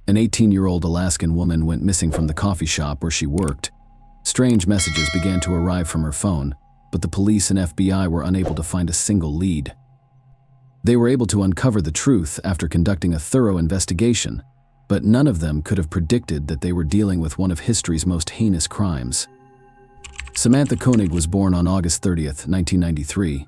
An 18-year-old Alaskan woman went missing from the coffee shop where she worked. Strange messages began to arrive from her phone, but the police and FBI were unable to find a single lead. They were able to uncover the truth after conducting a thorough investigation, but none of them could have predicted that they were dealing with one of history's most heinous crimes. Samantha Koenig was born on August 30th, 1993,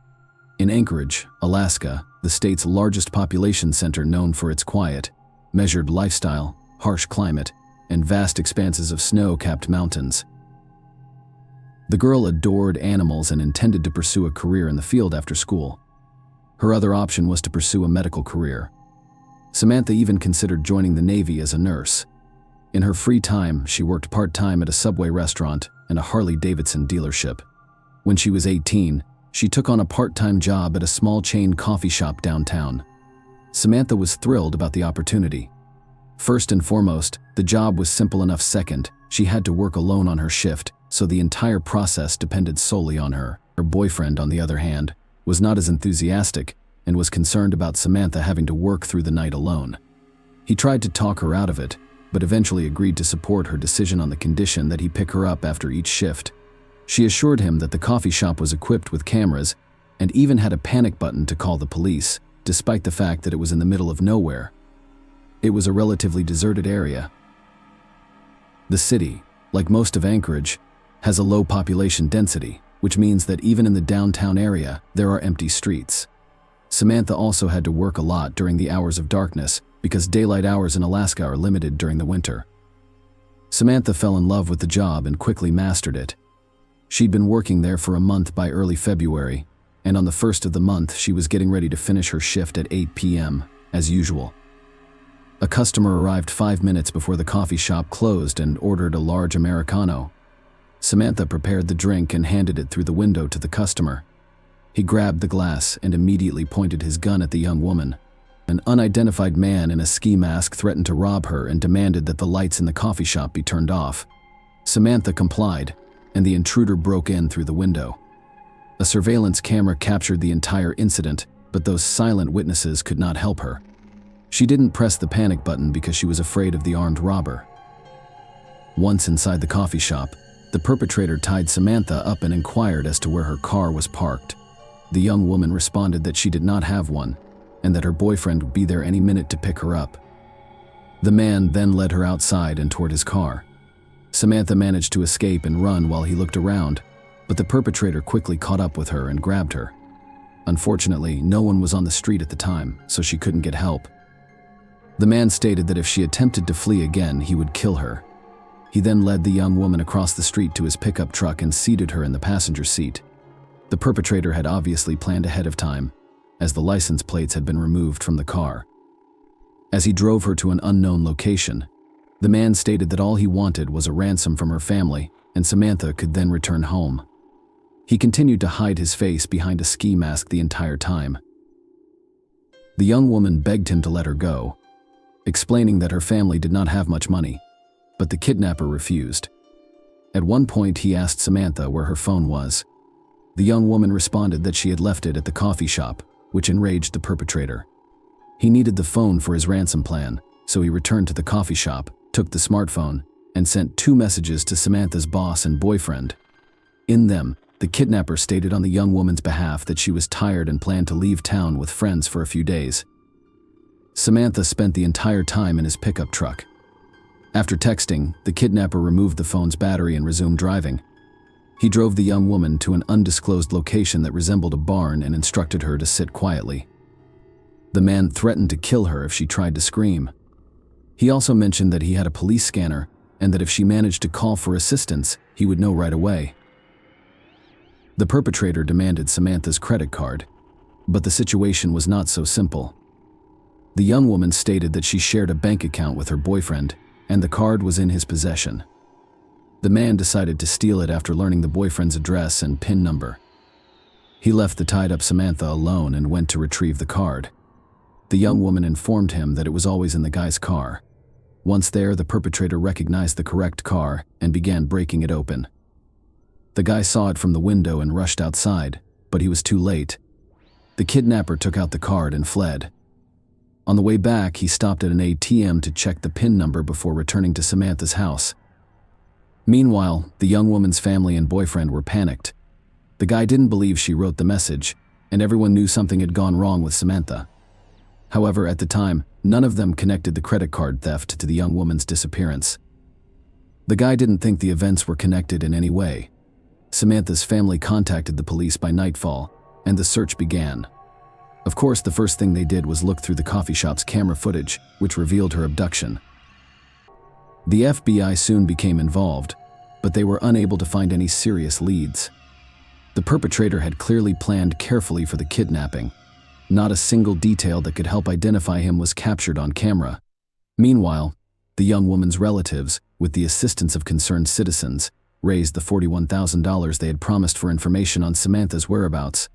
in Anchorage, Alaska, the state's largest population center known for its quiet, measured lifestyle, harsh climate, and vast expanses of snow-capped mountains. The girl adored animals and intended to pursue a career in the field after school. Her other option was to pursue a medical career. Samantha even considered joining the Navy as a nurse. In her free time, she worked part-time at a Subway restaurant and a Harley-Davidson dealership. When she was 18, she took on a part-time job at a small chain coffee shop downtown. Samantha was thrilled about the opportunity. First and foremost, the job was simple enough. Second, she had to work alone on her shift, so the entire process depended solely on her. Her boyfriend, on the other hand, was not as enthusiastic and was concerned about Samantha having to work through the night alone. He tried to talk her out of it, but eventually agreed to support her decision on the condition that he pick her up after each shift. She assured him that the coffee shop was equipped with cameras and even had a panic button to call the police, despite the fact that it was in the middle of nowhere. It was a relatively deserted area. The city, like most of Anchorage, has a low population density, which means that even in the downtown area, there are empty streets. Samantha also had to work a lot during the hours of darkness because daylight hours in Alaska are limited during the winter. Samantha fell in love with the job and quickly mastered it. She'd been working there for a month by early February, and on the first of the month she was getting ready to finish her shift at 8 p.m., as usual. A customer arrived 5 minutes before the coffee shop closed and ordered a large Americano. Samantha prepared the drink and handed it through the window to the customer. He grabbed the glass and immediately pointed his gun at the young woman. An unidentified man in a ski mask threatened to rob her and demanded that the lights in the coffee shop be turned off. Samantha complied, and the intruder broke in through the window. A surveillance camera captured the entire incident, but those silent witnesses could not help her. She didn't press the panic button because she was afraid of the armed robber. Once inside the coffee shop, the perpetrator tied Samantha up and inquired as to where her car was parked. The young woman responded that she did not have one, and that her boyfriend would be there any minute to pick her up. The man then led her outside and toward his car. Samantha managed to escape and run while he looked around, but the perpetrator quickly caught up with her and grabbed her. Unfortunately, no one was on the street at the time, so she couldn't get help. The man stated that if she attempted to flee again, he would kill her. He then led the young woman across the street to his pickup truck and seated her in the passenger seat. The perpetrator had obviously planned ahead of time, as the license plates had been removed from the car. As he drove her to an unknown location, the man stated that all he wanted was a ransom from her family, and Samantha could then return home. He continued to hide his face behind a ski mask the entire time. The young woman begged him to let her go, explaining that her family did not have much money, but the kidnapper refused. At one point, he asked Samantha where her phone was. The young woman responded that she had left it at the coffee shop, which enraged the perpetrator. He needed the phone for his ransom plan, so he returned to the coffee shop, took the smartphone, and sent 2 messages to Samantha's boss and boyfriend. In them, the kidnapper stated on the young woman's behalf that she was tired and planned to leave town with friends for a few days. Samantha spent the entire time in his pickup truck. After texting, the kidnapper removed the phone's battery and resumed driving. He drove the young woman to an undisclosed location that resembled a barn and instructed her to sit quietly. The man threatened to kill her if she tried to scream. He also mentioned that he had a police scanner and that if she managed to call for assistance, he would know right away. The perpetrator demanded Samantha's credit card, but the situation was not so simple. The young woman stated that she shared a bank account with her boyfriend, and the card was in his possession. The man decided to steal it after learning the boyfriend's address and PIN number. He left the tied-up Samantha alone and went to retrieve the card. The young woman informed him that it was always in the guy's car. Once there, the perpetrator recognized the correct car and began breaking it open. The guy saw it from the window and rushed outside, but he was too late. The kidnapper took out the card and fled. On the way back, he stopped at an ATM to check the PIN number before returning to Samantha's house. Meanwhile, the young woman's family and boyfriend were panicked. The guy didn't believe she wrote the message, and everyone knew something had gone wrong with Samantha. However, at the time, none of them connected the credit card theft to the young woman's disappearance. The guy didn't think the events were connected in any way. Samantha's family contacted the police by nightfall, and the search began. Of course, the first thing they did was look through the coffee shop's camera footage, which revealed her abduction. The FBI soon became involved, but they were unable to find any serious leads. The perpetrator had clearly planned carefully for the kidnapping. Not a single detail that could help identify him was captured on camera. Meanwhile, the young woman's relatives, with the assistance of concerned citizens, raised the $41,000 they had promised for information on Samantha's whereabouts.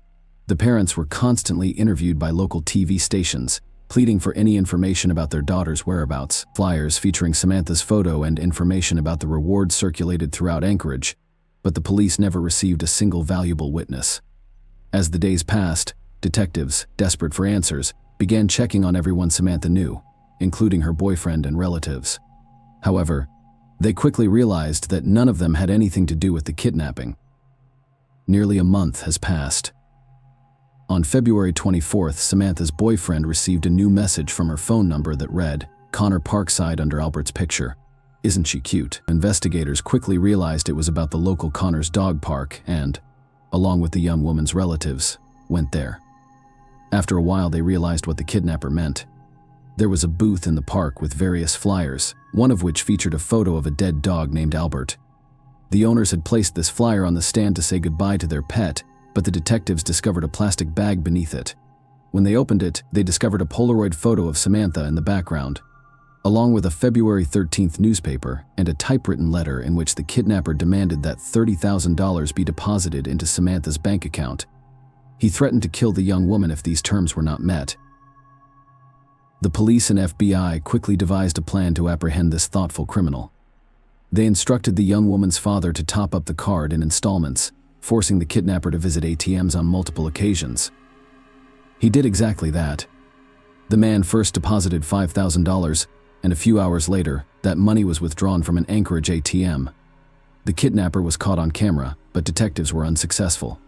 The parents were constantly interviewed by local TV stations, pleading for any information about their daughter's whereabouts. Flyers featuring Samantha's photo and information about the reward circulated throughout Anchorage, but the police never received a single valuable witness. As the days passed, detectives, desperate for answers, began checking on everyone Samantha knew, including her boyfriend and relatives. However, they quickly realized that none of them had anything to do with the kidnapping. Nearly a month has passed. On February 24th, Samantha's boyfriend received a new message from her phone number that read, "Connor Parkside," under Albert's picture. Isn't she cute? Investigators quickly realized it was about the local Connor's dog park and, along with the young woman's relatives, went there. After a while, they realized what the kidnapper meant. There was a booth in the park with various flyers, one of which featured a photo of a dead dog named Albert. The owners had placed this flyer on the stand to say goodbye to their pet, but the detectives discovered a plastic bag beneath it. When they opened it, they discovered a Polaroid photo of Samantha in the background, along with a February 13th newspaper and a typewritten letter in which the kidnapper demanded that $30,000 be deposited into Samantha's bank account. He threatened to kill the young woman if these terms were not met. The police and FBI quickly devised a plan to apprehend this thoughtful criminal. They instructed the young woman's father to top up the card in installments, forcing the kidnapper to visit ATMs on multiple occasions. He did exactly that. The man first deposited $5,000, and a few hours later, that money was withdrawn from an Anchorage ATM. The kidnapper was caught on camera, but detectives were unsuccessful.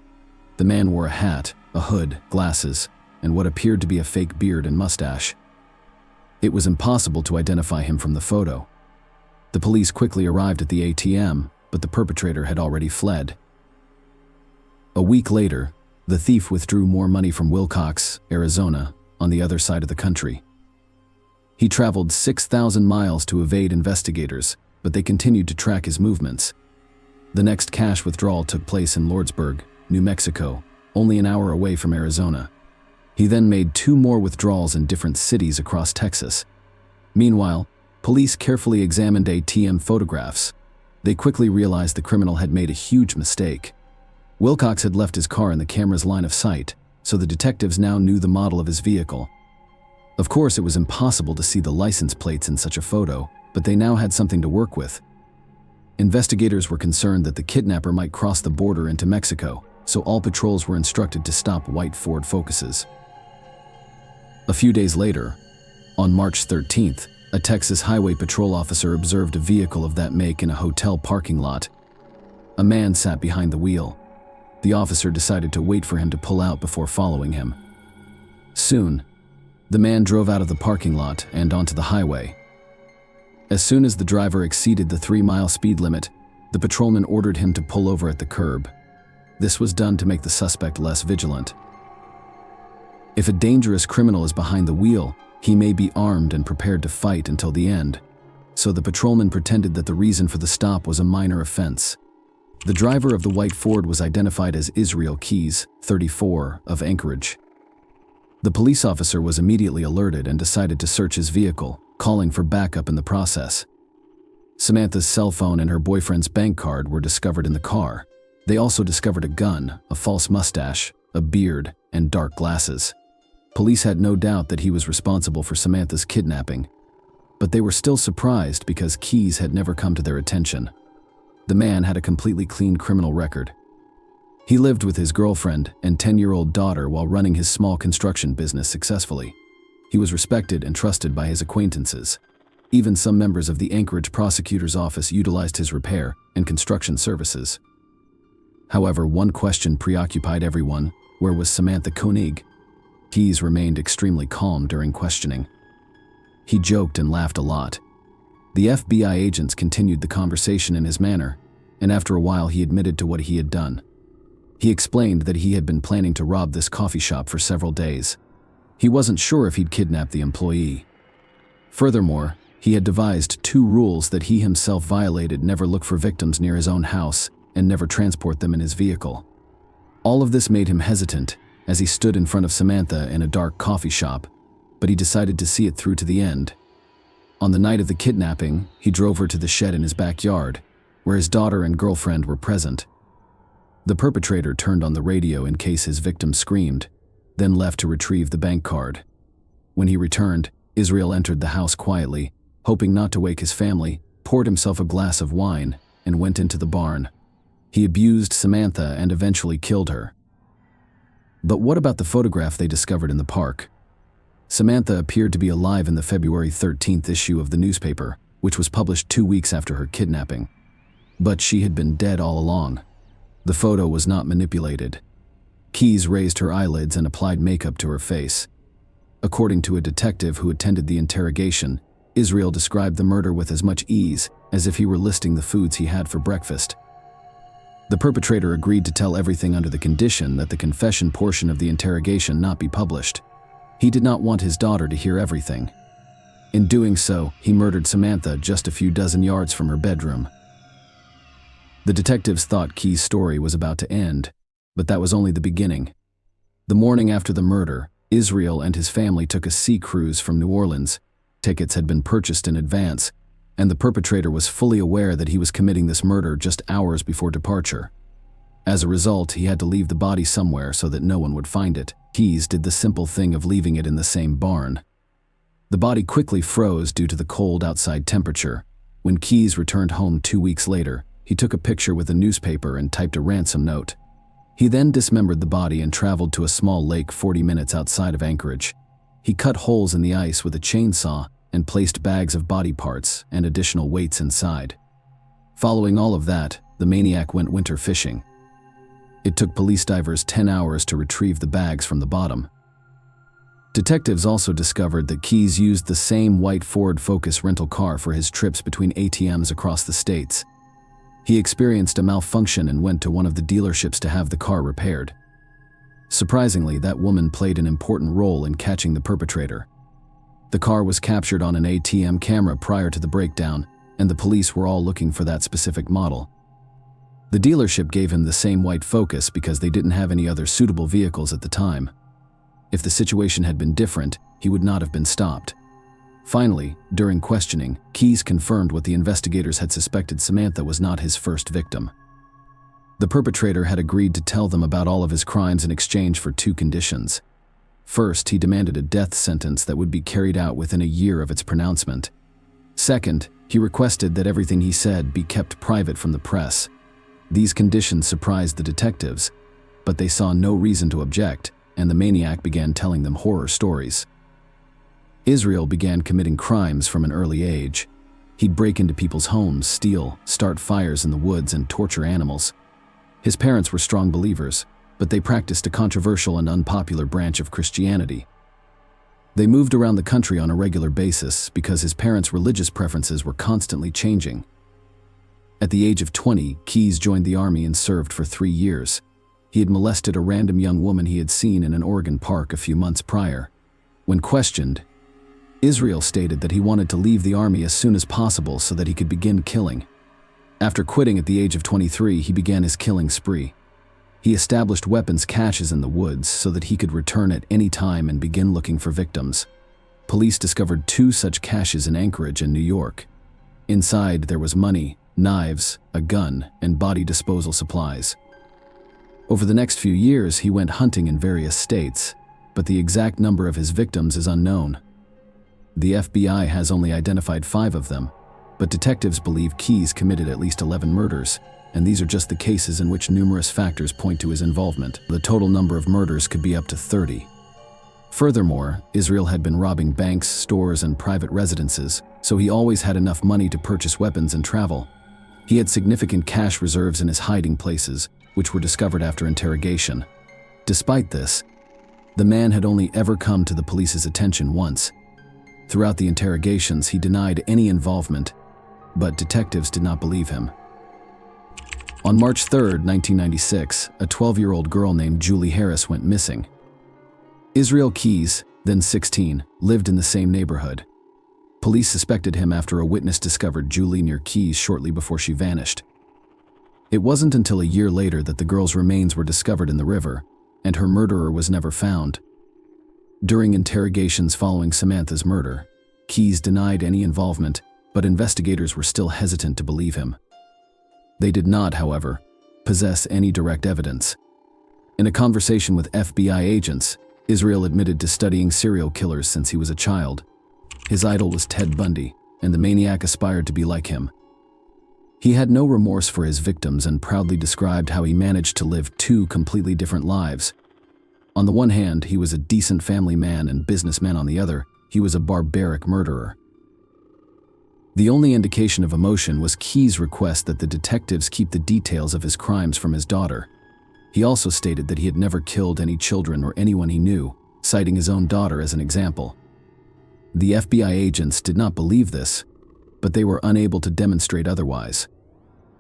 The man wore a hat, a hood, glasses, and what appeared to be a fake beard and mustache. It was impossible to identify him from the photo. The police quickly arrived at the ATM, but the perpetrator had already fled. A week later, the thief withdrew more money from Wilcox, Arizona, on the other side of the country. He traveled 6,000 miles to evade investigators, but they continued to track his movements. The next cash withdrawal took place in Lordsburg, New Mexico, only an hour away from Arizona. He then made 2 more withdrawals in different cities across Texas. Meanwhile, police carefully examined ATM photographs. They quickly realized the criminal had made a huge mistake. Wilcox had left his car in the camera's line of sight, so the detectives now knew the model of his vehicle. Of course, it was impossible to see the license plates in such a photo, but they now had something to work with. Investigators were concerned that the kidnapper might cross the border into Mexico, so all patrols were instructed to stop white Ford Focuses. A few days later, on March 13th, a Texas Highway Patrol officer observed a vehicle of that make in a hotel parking lot. A man sat behind the wheel. The officer decided to wait for him to pull out before following him. Soon, the man drove out of the parking lot and onto the highway. As soon as the driver exceeded the 3-mile speed limit, the patrolman ordered him to pull over at the curb. This was done to make the suspect less vigilant. If a dangerous criminal is behind the wheel, he may be armed and prepared to fight until the end, so the patrolman pretended that the reason for the stop was a minor offense. The driver of the white Ford was identified as Israel Keys, 34, of Anchorage. The police officer was immediately alerted and decided to search his vehicle, calling for backup in the process. Samantha's cell phone and her boyfriend's bank card were discovered in the car. They also discovered a gun, a false mustache, a beard, and dark glasses. Police had no doubt that he was responsible for Samantha's kidnapping, but they were still surprised because Keys had never come to their attention. The man had a completely clean criminal record. He lived with his girlfriend and 10-year-old daughter while running his small construction business successfully. He was respected and trusted by his acquaintances. Even some members of the Anchorage prosecutor's office utilized his repair and construction services. However, one question preoccupied everyone: where was Samantha Koenig? Keyes remained extremely calm during questioning. He joked and laughed a lot. The FBI agents continued the conversation in his manner, and after a while he admitted to what he had done. He explained that he had been planning to rob this coffee shop for several days. He wasn't sure if he'd kidnap the employee. Furthermore, he had devised 2 rules that he himself violated: never look for victims near his own house and never transport them in his vehicle. All of this made him hesitant as he stood in front of Samantha in a dark coffee shop, but he decided to see it through to the end. On the night of the kidnapping, he drove her to the shed in his backyard, where his daughter and girlfriend were present. The perpetrator turned on the radio in case his victim screamed, then left to retrieve the bank card. When he returned, Israel entered the house quietly, hoping not to wake his family, poured himself a glass of wine, and went into the barn. He abused Samantha and eventually killed her. But what about the photograph they discovered in the park? Samantha appeared to be alive in the February 13th issue of the newspaper, which was published 2 weeks after her kidnapping. But she had been dead all along. The photo was not manipulated. Keyes raised her eyelids and applied makeup to her face. According to a detective who attended the interrogation, Israel described the murder with as much ease as if he were listing the foods he had for breakfast. The perpetrator agreed to tell everything under the condition that the confession portion of the interrogation not be published. He did not want his daughter to hear everything. In doing so, he murdered Samantha just a few dozen yards from her bedroom. The detectives thought Keyes' story was about to end, but that was only the beginning. The morning after the murder, Israel and his family took a sea cruise from New Orleans. Tickets had been purchased in advance, and the perpetrator was fully aware that he was committing this murder just hours before departure. As a result, he had to leave the body somewhere so that no one would find it. Keyes did the simple thing of leaving it in the same barn. The body quickly froze due to the cold outside temperature. When Keyes returned home 2 weeks later, he took a picture with a newspaper and typed a ransom note. He then dismembered the body and traveled to a small lake 40 minutes outside of Anchorage. He cut holes in the ice with a chainsaw and placed bags of body parts and additional weights inside. Following all of that, the maniac went winter fishing. It took police divers 10 hours to retrieve the bags from the bottom. Detectives also discovered that Keyes used the same white Ford Focus rental car for his trips between ATMs across the states. He experienced a malfunction and went to one of the dealerships to have the car repaired. Surprisingly, that woman played an important role in catching the perpetrator. The car was captured on an ATM camera prior to the breakdown, and the police were all looking for that specific model. The dealership gave him the same white Focus because they didn't have any other suitable vehicles at the time. If the situation had been different, he would not have been stopped. Finally, during questioning, Keyes confirmed what the investigators had suspected: Samantha was not his first victim. The perpetrator had agreed to tell them about all of his crimes in exchange for 2 conditions. First, he demanded a death sentence that would be carried out within a year of its pronouncement. Second, he requested that everything he said be kept private from the press. These conditions surprised the detectives, but they saw no reason to object, and the maniac began telling them horror stories. Israel began committing crimes from an early age. He'd break into people's homes, steal, start fires in the woods, and torture animals. His parents were strong believers, but they practiced a controversial and unpopular branch of Christianity. They moved around the country on a regular basis because his parents' religious preferences were constantly changing. At the age of 20, Keyes joined the army and served for 3 years. He had molested a random young woman he had seen in an Oregon park a few months prior. When questioned, Israel stated that he wanted to leave the army as soon as possible so that he could begin killing. After quitting at the age of 23, he began his killing spree. He established weapons caches in the woods so that he could return at any time and begin looking for victims. Police discovered 2 such caches in Anchorage and New York. Inside, there was money, knives, a gun, and body disposal supplies. Over the next few years, he went hunting in various states, but the exact number of his victims is unknown. The FBI has only identified 5 of them, but detectives believe Keyes committed at least 11 murders, and these are just the cases in which numerous factors point to his involvement. The total number of murders could be up to 30. Furthermore, Israel had been robbing banks, stores, and private residences, so he always had enough money to purchase weapons and travel. He had significant cash reserves in his hiding places, which were discovered after interrogation. Despite this, the man had only ever come to the police's attention once. Throughout the interrogations, he denied any involvement, but detectives did not believe him. On March 3, 1996, a 12-year-old girl named Julie Harris went missing. Israel Keyes, then 16, lived in the same neighborhood. Police suspected him after a witness discovered Julie near Keyes shortly before she vanished. It wasn't until a year later that the girl's remains were discovered in the river, and her murderer was never found. During interrogations following Samantha's murder, Keyes denied any involvement, but investigators were still hesitant to believe him. They did not, however, possess any direct evidence. In a conversation with FBI agents, Israel admitted to studying serial killers since he was a child. His idol was Ted Bundy, and the maniac aspired to be like him. He had no remorse for his victims and proudly described how he managed to live two completely different lives. On the one hand, he was a decent family man and businessman. On the other, he was a barbaric murderer. The only indication of emotion was Keyes' request that the detectives keep the details of his crimes from his daughter. He also stated that he had never killed any children or anyone he knew, citing his own daughter as an example. The FBI agents did not believe this, but they were unable to demonstrate otherwise.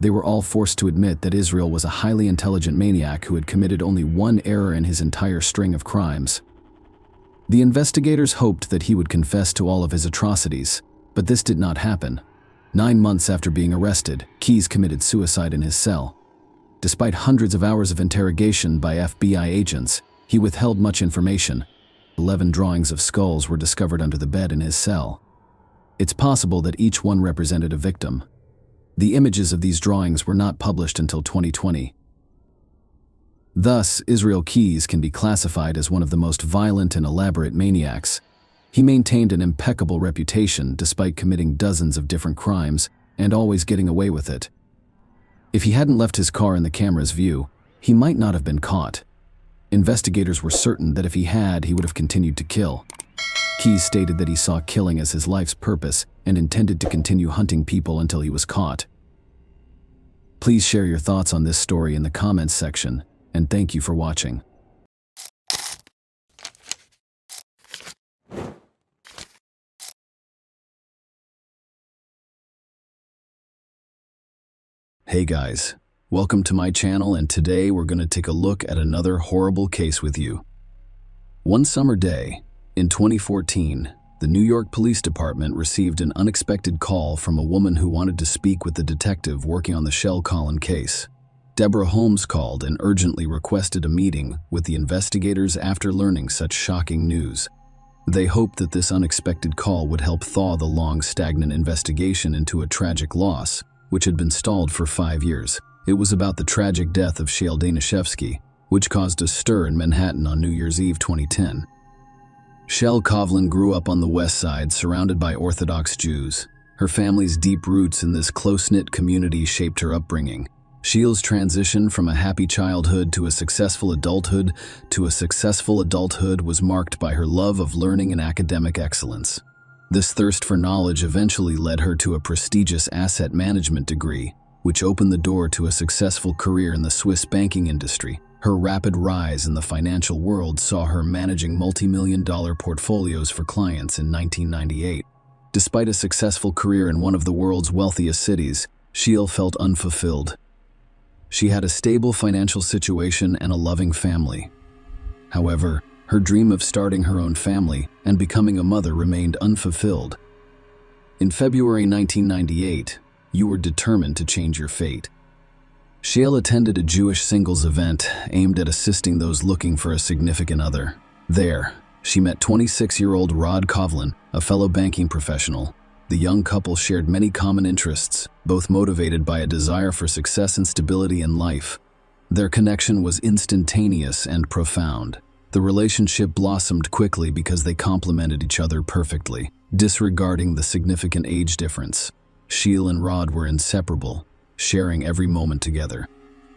They were all forced to admit that Israel was a highly intelligent maniac who had committed only one error in his entire string of crimes. The investigators hoped that he would confess to all of his atrocities, but this did not happen. 9 months after being arrested, Keyes committed suicide in his cell. Despite hundreds of hours of interrogation by FBI agents, he withheld much information. 11 drawings of skulls were discovered under the bed in his cell. It's possible that each one represented a victim. The images of these drawings were not published until 2020. Thus, Israel Keyes can be classified as one of the most violent and elaborate maniacs. He maintained an impeccable reputation despite committing dozens of different crimes and always getting away with it. If he hadn't left his car in the camera's view, he might not have been caught. Investigators were certain that if he had, he would have continued to kill. Keyes stated that he saw killing as his life's purpose and intended to continue hunting people until he was caught. Please share your thoughts on this story in the comments section, and thank you for watching. Hey guys, welcome to my channel, and today we're going to take a look at another horrible case with you. One summer day, in 2014, the New York Police Department received an unexpected call from a woman who wanted to speak with the detective working on the Shell Collin case. Deborah Holmes called and urgently requested a meeting with the investigators after learning such shocking news. They hoped that this unexpected call would help thaw the long, stagnant investigation into a tragic loss, which had been stalled for 5 years. It was about the tragic death of Shale Danishevsky, which caused a stir in Manhattan on New Year's Eve 2010. Shale Collin grew up on the West Side, surrounded by Orthodox Jews. Her family's deep roots in this close-knit community shaped her upbringing. Shale's transition from a happy childhood to a successful adulthood was marked by her love of learning and academic excellence. This thirst for knowledge eventually led her to a prestigious asset management degree, which opened the door to a successful career in the Swiss banking industry. Her rapid rise in the financial world saw her managing multi-million-dollar portfolios for clients in 1998. Despite a successful career in one of the world's wealthiest cities, Shale felt unfulfilled. She had a stable financial situation and a loving family. However, her dream of starting her own family and becoming a mother remained unfulfilled. In February 1998, you were determined to change your fate. Shale attended a Jewish singles event aimed at assisting those looking for a significant other. There, she met 26-year-old Rod Kovlin, a fellow banking professional. The young couple shared many common interests, both motivated by a desire for success and stability in life. Their connection was instantaneous and profound. The relationship blossomed quickly because they complemented each other perfectly, disregarding the significant age difference. Shale and Rod were inseparable, sharing every moment together.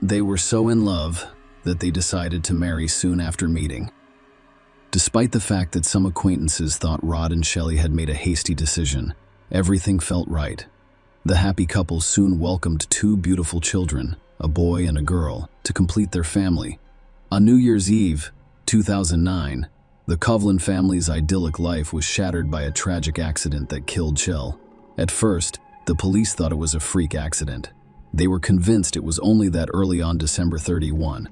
They were so in love that they decided to marry soon after meeting. Despite the fact that some acquaintances thought Rod and Shelley had made a hasty decision, everything felt right. The happy couple soon welcomed two beautiful children, a boy and a girl, to complete their family. On New Year's Eve, 2009, the Kovlin family's idyllic life was shattered by a tragic accident that killed Shell. At first, the police thought it was a freak accident. They were convinced it was only that early on December 31.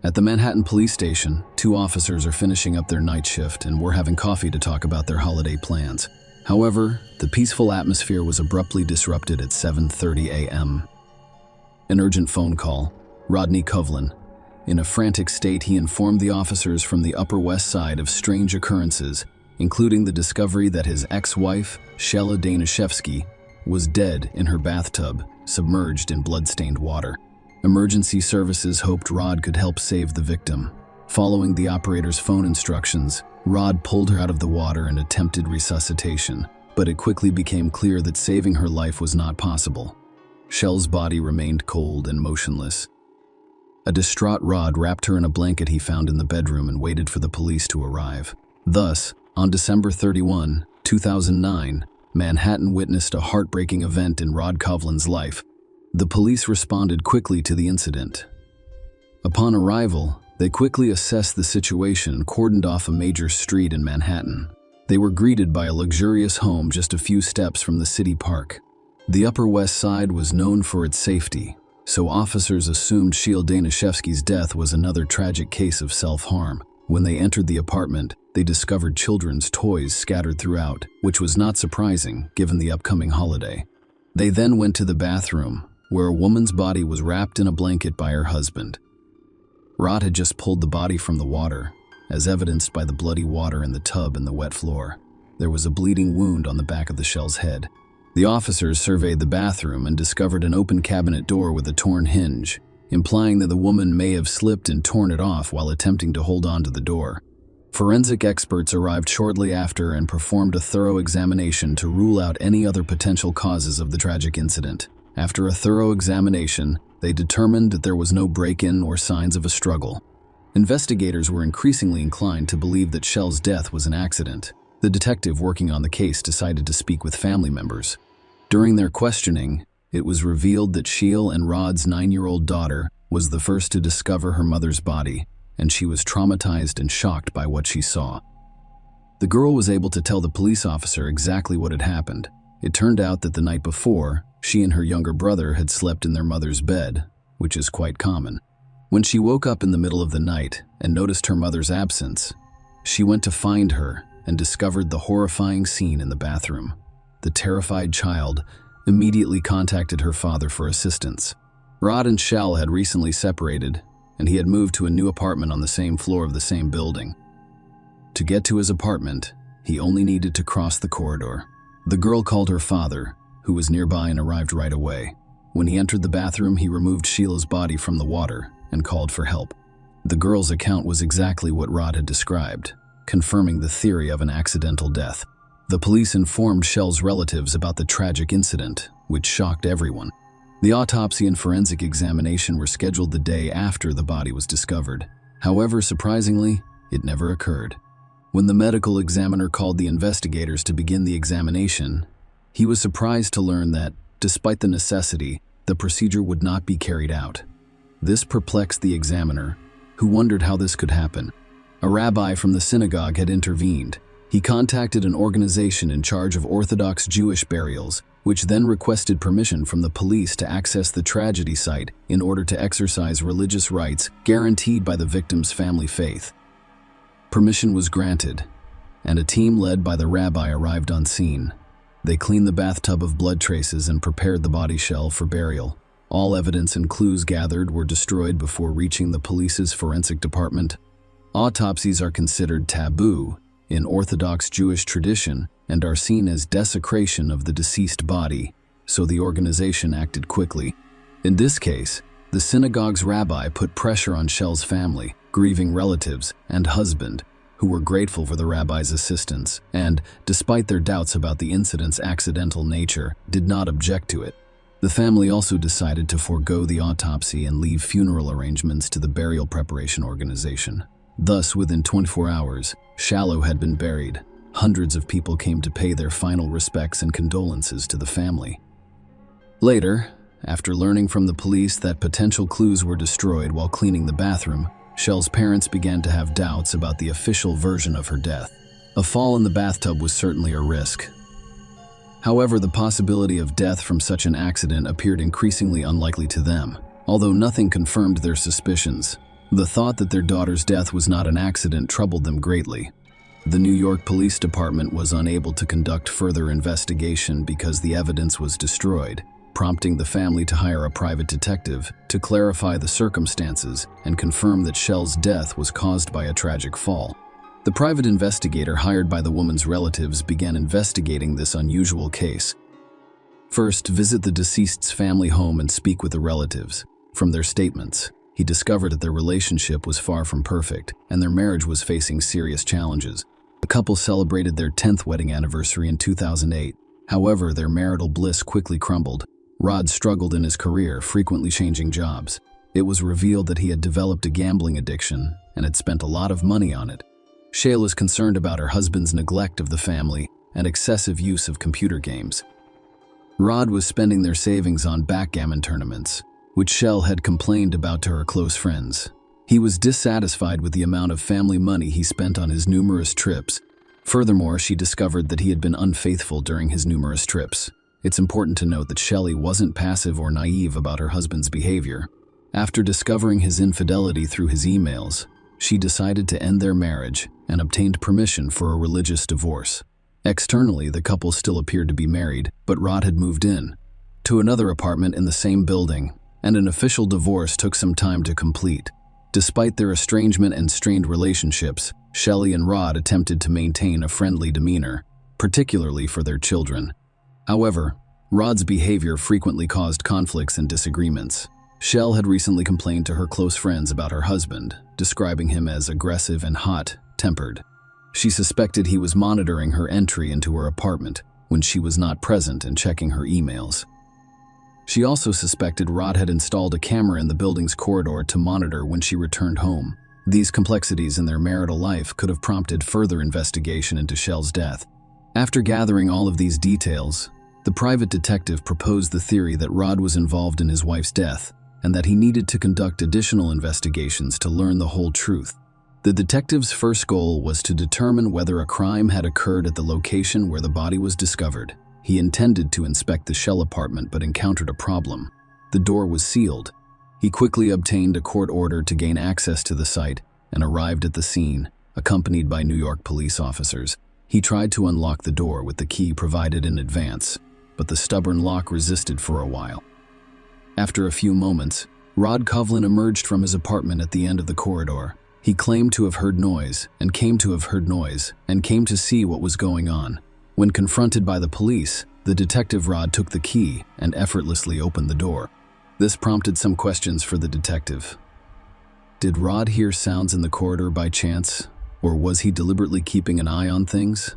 At the Manhattan police station, two officers are finishing up their night shift and were having coffee to talk about their holiday plans. However, the peaceful atmosphere was abruptly disrupted at 7:30 a.m. An urgent phone call. Rodney Kovlin. In a frantic state, he informed the officers from the Upper West Side of strange occurrences, including the discovery that his ex-wife, Shella Danishevsky, was dead in her bathtub, submerged in blood-stained water. Emergency services hoped Rod could help save the victim. Following the operator's phone instructions, Rod pulled her out of the water and attempted resuscitation, but it quickly became clear that saving her life was not possible. Shell's body remained cold and motionless. A distraught Rod wrapped her in a blanket he found in the bedroom and waited for the police to arrive. Thus, on December 31, 2009, Manhattan witnessed a heartbreaking event in Rod Kovlin's life. The police responded quickly to the incident. Upon arrival, they quickly assessed the situation and cordoned off a major street in Manhattan. They were greeted by a luxurious home just a few steps from the city park. The Upper West Side was known for its safety, so officers assumed Shella Danishevsky's death was another tragic case of self-harm. When they entered the apartment, they discovered children's toys scattered throughout, which was not surprising given the upcoming holiday. They then went to the bathroom, where a woman's body was wrapped in a blanket by her husband. Rod had just pulled the body from the water, as evidenced by the bloody water in the tub and the wet floor. There was a bleeding wound on the back of the Shell's head. The officers surveyed the bathroom and discovered an open cabinet door with a torn hinge, implying that the woman may have slipped and torn it off while attempting to hold on to the door. Forensic experts arrived shortly after and performed a thorough examination to rule out any other potential causes of the tragic incident. After a thorough examination, they determined that there was no break-in or signs of a struggle. Investigators were increasingly inclined to believe that Shell's death was an accident. The detective working on the case decided to speak with family members. During their questioning, it was revealed that Shell and Rod's 9-year-old daughter was the first to discover her mother's body, and she was traumatized and shocked by what she saw. The girl was able to tell the police officer exactly what had happened. It turned out that the night before, she and her younger brother had slept in their mother's bed, which is quite common. When she woke up in the middle of the night and noticed her mother's absence, she went to find her and discovered the horrifying scene in the bathroom. The terrified child immediately contacted her father for assistance. Rod and Shell had recently separated, and he had moved to a new apartment on the same floor of the same building. To get to his apartment, he only needed to cross the corridor. The girl called her father, who was nearby and arrived right away. When he entered the bathroom, he removed Sheila's body from the water and called for help. The girl's account was exactly what Rod had described, confirming the theory of an accidental death. The police informed Shell's relatives about the tragic incident, which shocked everyone. The autopsy and forensic examination were scheduled the day after the body was discovered. However, surprisingly, it never occurred. When the medical examiner called the investigators to begin the examination, he was surprised to learn that, despite the necessity, the procedure would not be carried out. This perplexed the examiner, who wondered how this could happen. A rabbi from the synagogue had intervened. He contacted an organization in charge of Orthodox Jewish burials, which then requested permission from the police to access the tragedy site in order to exercise religious rites guaranteed by the victim's family faith. Permission was granted, and a team led by the rabbi arrived on scene. They cleaned the bathtub of blood traces and prepared the body shell for burial. All evidence and clues gathered were destroyed before reaching the police's forensic department. Autopsies are considered taboo in Orthodox Jewish tradition and are seen as desecration of the deceased body, so the organization acted quickly. In this case, the synagogue's rabbi put pressure on Shell's family, grieving relatives, and husband, who were grateful for the rabbi's assistance and, despite their doubts about the incident's accidental nature, did not object to it. The family also decided to forego the autopsy and leave funeral arrangements to the burial preparation organization. Thus, within 24 hours, Shallow had been buried. Hundreds of people came to pay their final respects and condolences to the family. Later, after learning from the police that potential clues were destroyed while cleaning the bathroom, Shell's parents began to have doubts about the official version of her death. A fall in the bathtub was certainly a risk. However, the possibility of death from such an accident appeared increasingly unlikely to them. Although nothing confirmed their suspicions, the thought that their daughter's death was not an accident troubled them greatly. The New York Police Department was unable to conduct further investigation because the evidence was destroyed, prompting the family to hire a private detective to clarify the circumstances and confirm that Shell's death was caused by a tragic fall. The private investigator hired by the woman's relatives began investigating this unusual case. First, visit the deceased's family home and speak with the relatives. From their statements, he discovered that their relationship was far from perfect and their marriage was facing serious challenges. The couple celebrated their 10th wedding anniversary in 2008. However, their marital bliss quickly crumbled. Rod struggled in his career, frequently changing jobs. It was revealed that he had developed a gambling addiction and had spent a lot of money on it. Shale was concerned about her husband's neglect of the family and excessive use of computer games. Rod was spending their savings on backgammon tournaments, which Shell had complained about to her close friends. He was dissatisfied with the amount of family money he spent on his numerous trips. Furthermore, she discovered that he had been unfaithful during his numerous trips. It's important to note that Shelley wasn't passive or naive about her husband's behavior. After discovering his infidelity through his emails, she decided to end their marriage and obtained permission for a religious divorce. Externally, the couple still appeared to be married, but Rod had moved in to another apartment in the same building, and an official divorce took some time to complete. Despite their estrangement and strained relationships, Shelley and Rod attempted to maintain a friendly demeanor, particularly for their children. However, Rod's behavior frequently caused conflicts and disagreements. Shell had recently complained to her close friends about her husband, describing him as aggressive and hot-tempered. She suspected he was monitoring her entry into her apartment when she was not present and checking her emails. She also suspected Rod had installed a camera in the building's corridor to monitor when she returned home. These complexities in their marital life could have prompted further investigation into Shell's death. After gathering all of these details, the private detective proposed the theory that Rod was involved in his wife's death and that he needed to conduct additional investigations to learn the whole truth. The detective's first goal was to determine whether a crime had occurred at the location where the body was discovered. He intended to inspect the Shell apartment but encountered a problem. The door was sealed. He quickly obtained a court order to gain access to the site and arrived at the scene, accompanied by New York police officers. He tried to unlock the door with the key provided in advance, but the stubborn lock resisted for a while. After a few moments, Rod Coughlin emerged from his apartment at the end of the corridor. He claimed to have heard noise and came to see what was going on. When confronted by the police, the detective Rod took the key and effortlessly opened the door. This prompted some questions for the detective. Did Rod hear sounds in the corridor by chance, or was he deliberately keeping an eye on things?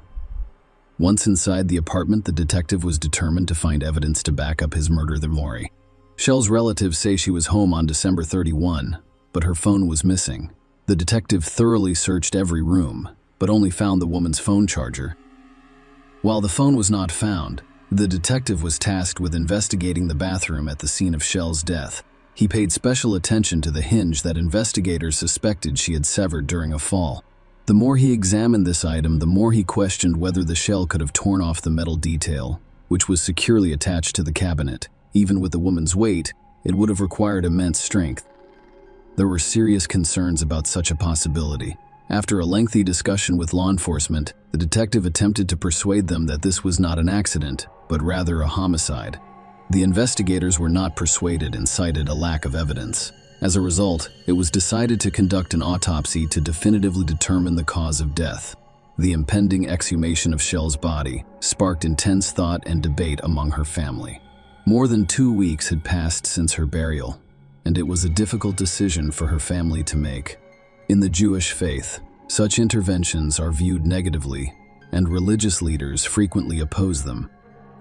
Once inside the apartment, the detective was determined to find evidence to back up his murder theory. Shell's relatives say she was home on December 31, but her phone was missing. The detective thoroughly searched every room, but only found the woman's phone charger. While the phone was not found, the detective was tasked with investigating the bathroom at the scene of Shell's death. He paid special attention to the hinge that investigators suspected she had severed during a fall. The more he examined this item, the more he questioned whether the shell could have torn off the metal detail, which was securely attached to the cabinet. Even with the woman's weight, it would have required immense strength. There were serious concerns about such a possibility. After a lengthy discussion with law enforcement, the detective attempted to persuade them that this was not an accident, but rather a homicide. The investigators were not persuaded and cited a lack of evidence. As a result, it was decided to conduct an autopsy to definitively determine the cause of death. The impending exhumation of Shell's body sparked intense thought and debate among her family. More than 2 weeks had passed since her burial, and it was a difficult decision for her family to make. In the Jewish faith, such interventions are viewed negatively, and religious leaders frequently oppose them.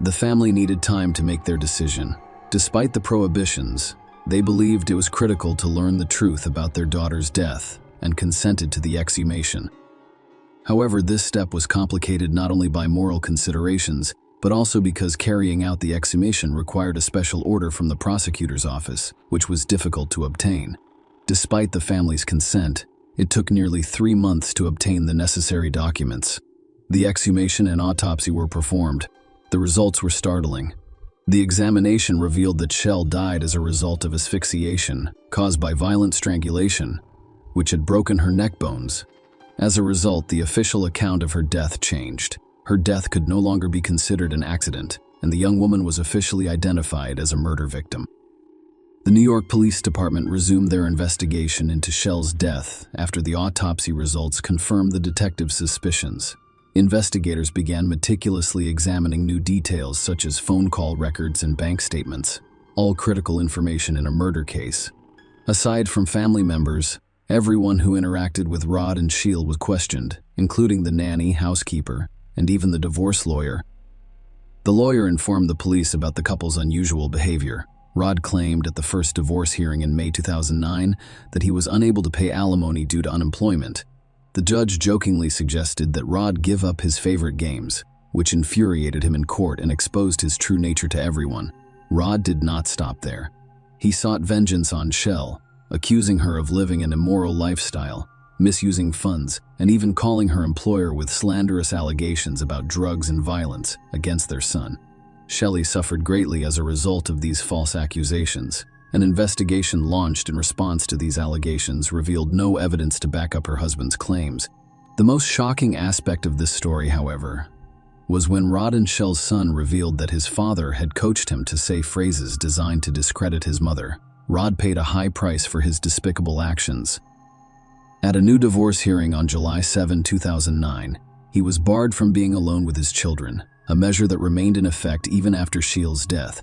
The family needed time to make their decision. Despite the prohibitions, they believed it was critical to learn the truth about their daughter's death and consented to the exhumation. However, this step was complicated not only by moral considerations, but also because carrying out the exhumation required a special order from the prosecutor's office, which was difficult to obtain. Despite the family's consent, it took nearly 3 months to obtain the necessary documents. The exhumation and autopsy were performed. The results were startling. The examination revealed that Shell died as a result of asphyxiation caused by violent strangulation, which had broken her neck bones. As a result, the official account of her death changed. Her death could no longer be considered an accident, and the young woman was officially identified as a murder victim. The New York Police Department resumed their investigation into Shell's death after the autopsy results confirmed the detectives' suspicions. Investigators began meticulously examining new details such as phone call records and bank statements, all critical information in a murder case. Aside from family members, everyone who interacted with Rod and Sheil was questioned, including the nanny, housekeeper, and even the divorce lawyer. The lawyer informed the police about the couple's unusual behavior. Rod claimed at the first divorce hearing in May 2009 that he was unable to pay alimony due to unemployment. The judge jokingly suggested that Rod give up his favorite games, which infuriated him in court and exposed his true nature to everyone. Rod did not stop there. He sought vengeance on Shell, accusing her of living an immoral lifestyle, misusing funds, and even calling her employer with slanderous allegations about drugs and violence against their son. Shelley suffered greatly as a result of these false accusations. An investigation launched in response to these allegations revealed no evidence to back up her husband's claims. The most shocking aspect of this story, however, was when Rod and Shell's son revealed that his father had coached him to say phrases designed to discredit his mother. Rod paid a high price for his despicable actions. At a new divorce hearing on July 7, 2009, he was barred from being alone with his children, a measure that remained in effect even after Sheil's death.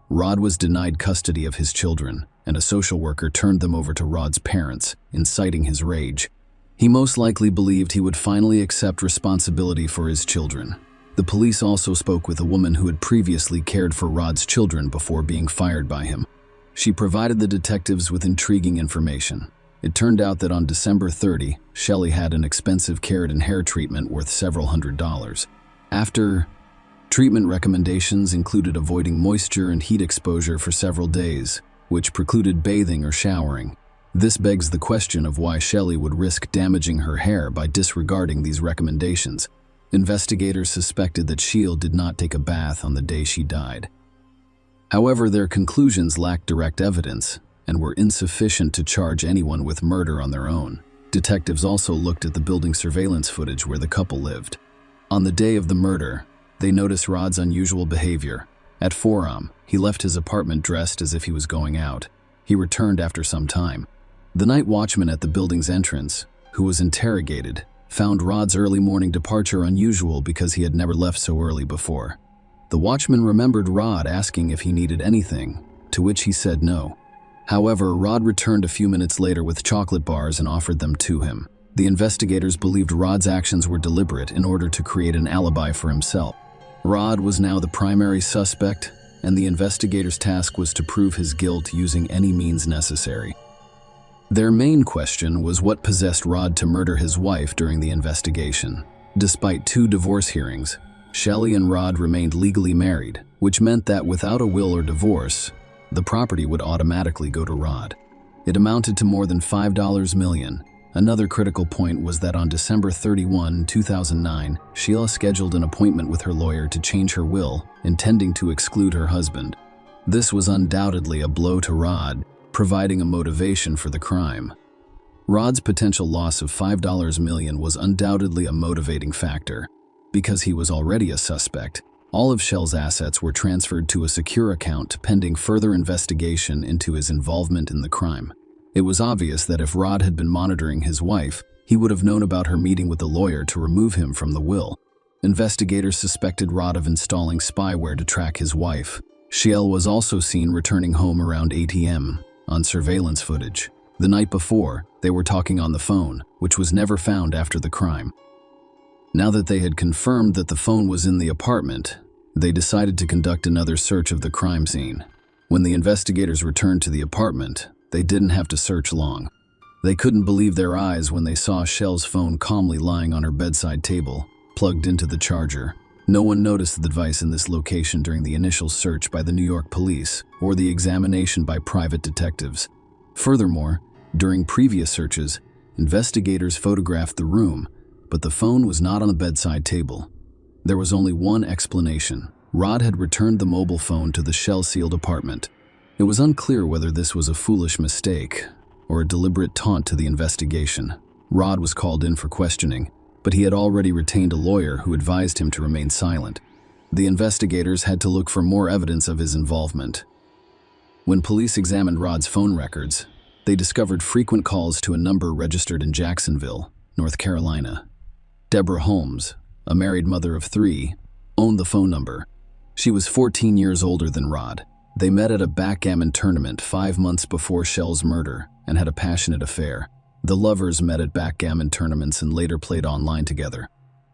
Rod was denied custody of his children, and a social worker turned them over to Rod's parents, inciting his rage. He most likely believed he would finally accept responsibility for his children. The police also spoke with a woman who had previously cared for Rod's children before being fired by him. She provided the detectives with intriguing information. It turned out that on December 30, Shelley had an expensive keratin hair treatment worth several $100s. After treatment recommendations included avoiding moisture and heat exposure for several days, which precluded bathing or showering. This begs the question of why Shelley would risk damaging her hair by disregarding these recommendations. Investigators suspected that Sheil did not take a bath on the day she died. However, their conclusions lacked direct evidence and were insufficient to charge anyone with murder on their own. Detectives also looked at the building surveillance footage where the couple lived. On the day of the murder, they noticed Rod's unusual behavior. At 4 a.m., he left his apartment dressed as if he was going out. He returned after some time. The night watchman at the building's entrance, who was interrogated, found Rod's early morning departure unusual because he had never left so early before. The watchman remembered Rod asking if he needed anything, to which he said no. However, Rod returned a few minutes later with chocolate bars and offered them to him. The investigators believed Rod's actions were deliberate in order to create an alibi for himself. Rod was now the primary suspect, and the investigators' task was to prove his guilt using any means necessary. Their main question was what possessed Rod to murder his wife during the investigation. Despite 2 divorce hearings, Shelley and Rod remained legally married, which meant that without a will or divorce, the property would automatically go to Rod. It amounted to more than $5 million. Another critical point was that on December 31, 2009, Sheila scheduled an appointment with her lawyer to change her will, intending to exclude her husband. This was undoubtedly a blow to Rod, providing a motivation for the crime. Rod's potential loss of $5 million was undoubtedly a motivating factor. Because he was already a suspect, all of Shell's assets were transferred to a secure account pending further investigation into his involvement in the crime. It was obvious that if Rod had been monitoring his wife, he would have known about her meeting with the lawyer to remove him from the will. Investigators suspected Rod of installing spyware to track his wife. Sheil was also seen returning home around 8 p.m. on surveillance footage. The night before, they were talking on the phone, which was never found after the crime. Now that they had confirmed that the phone was in the apartment, they decided to conduct another search of the crime scene. When the investigators returned to the apartment, they didn't have to search long. They couldn't believe their eyes when they saw Shell's phone calmly lying on her bedside table, plugged into the charger. No one noticed the device in this location during the initial search by the New York police or the examination by private detectives. Furthermore, during previous searches, investigators photographed the room, but the phone was not on the bedside table. There was only one explanation. Rod had returned the mobile phone to the Shell-sealed apartment. It was unclear whether this was a foolish mistake or a deliberate taunt to the investigation. Rod was called in for questioning, but he had already retained a lawyer who advised him to remain silent. The investigators had to look for more evidence of his involvement. When police examined Rod's phone records, they discovered frequent calls to a number registered in Jacksonville, North Carolina. Deborah Holmes, a married mother of 3, owned the phone number. She was 14 years older than Rod. They met at a backgammon tournament 5 months before Shell's murder and had a passionate affair. The lovers met at backgammon tournaments and later played online together.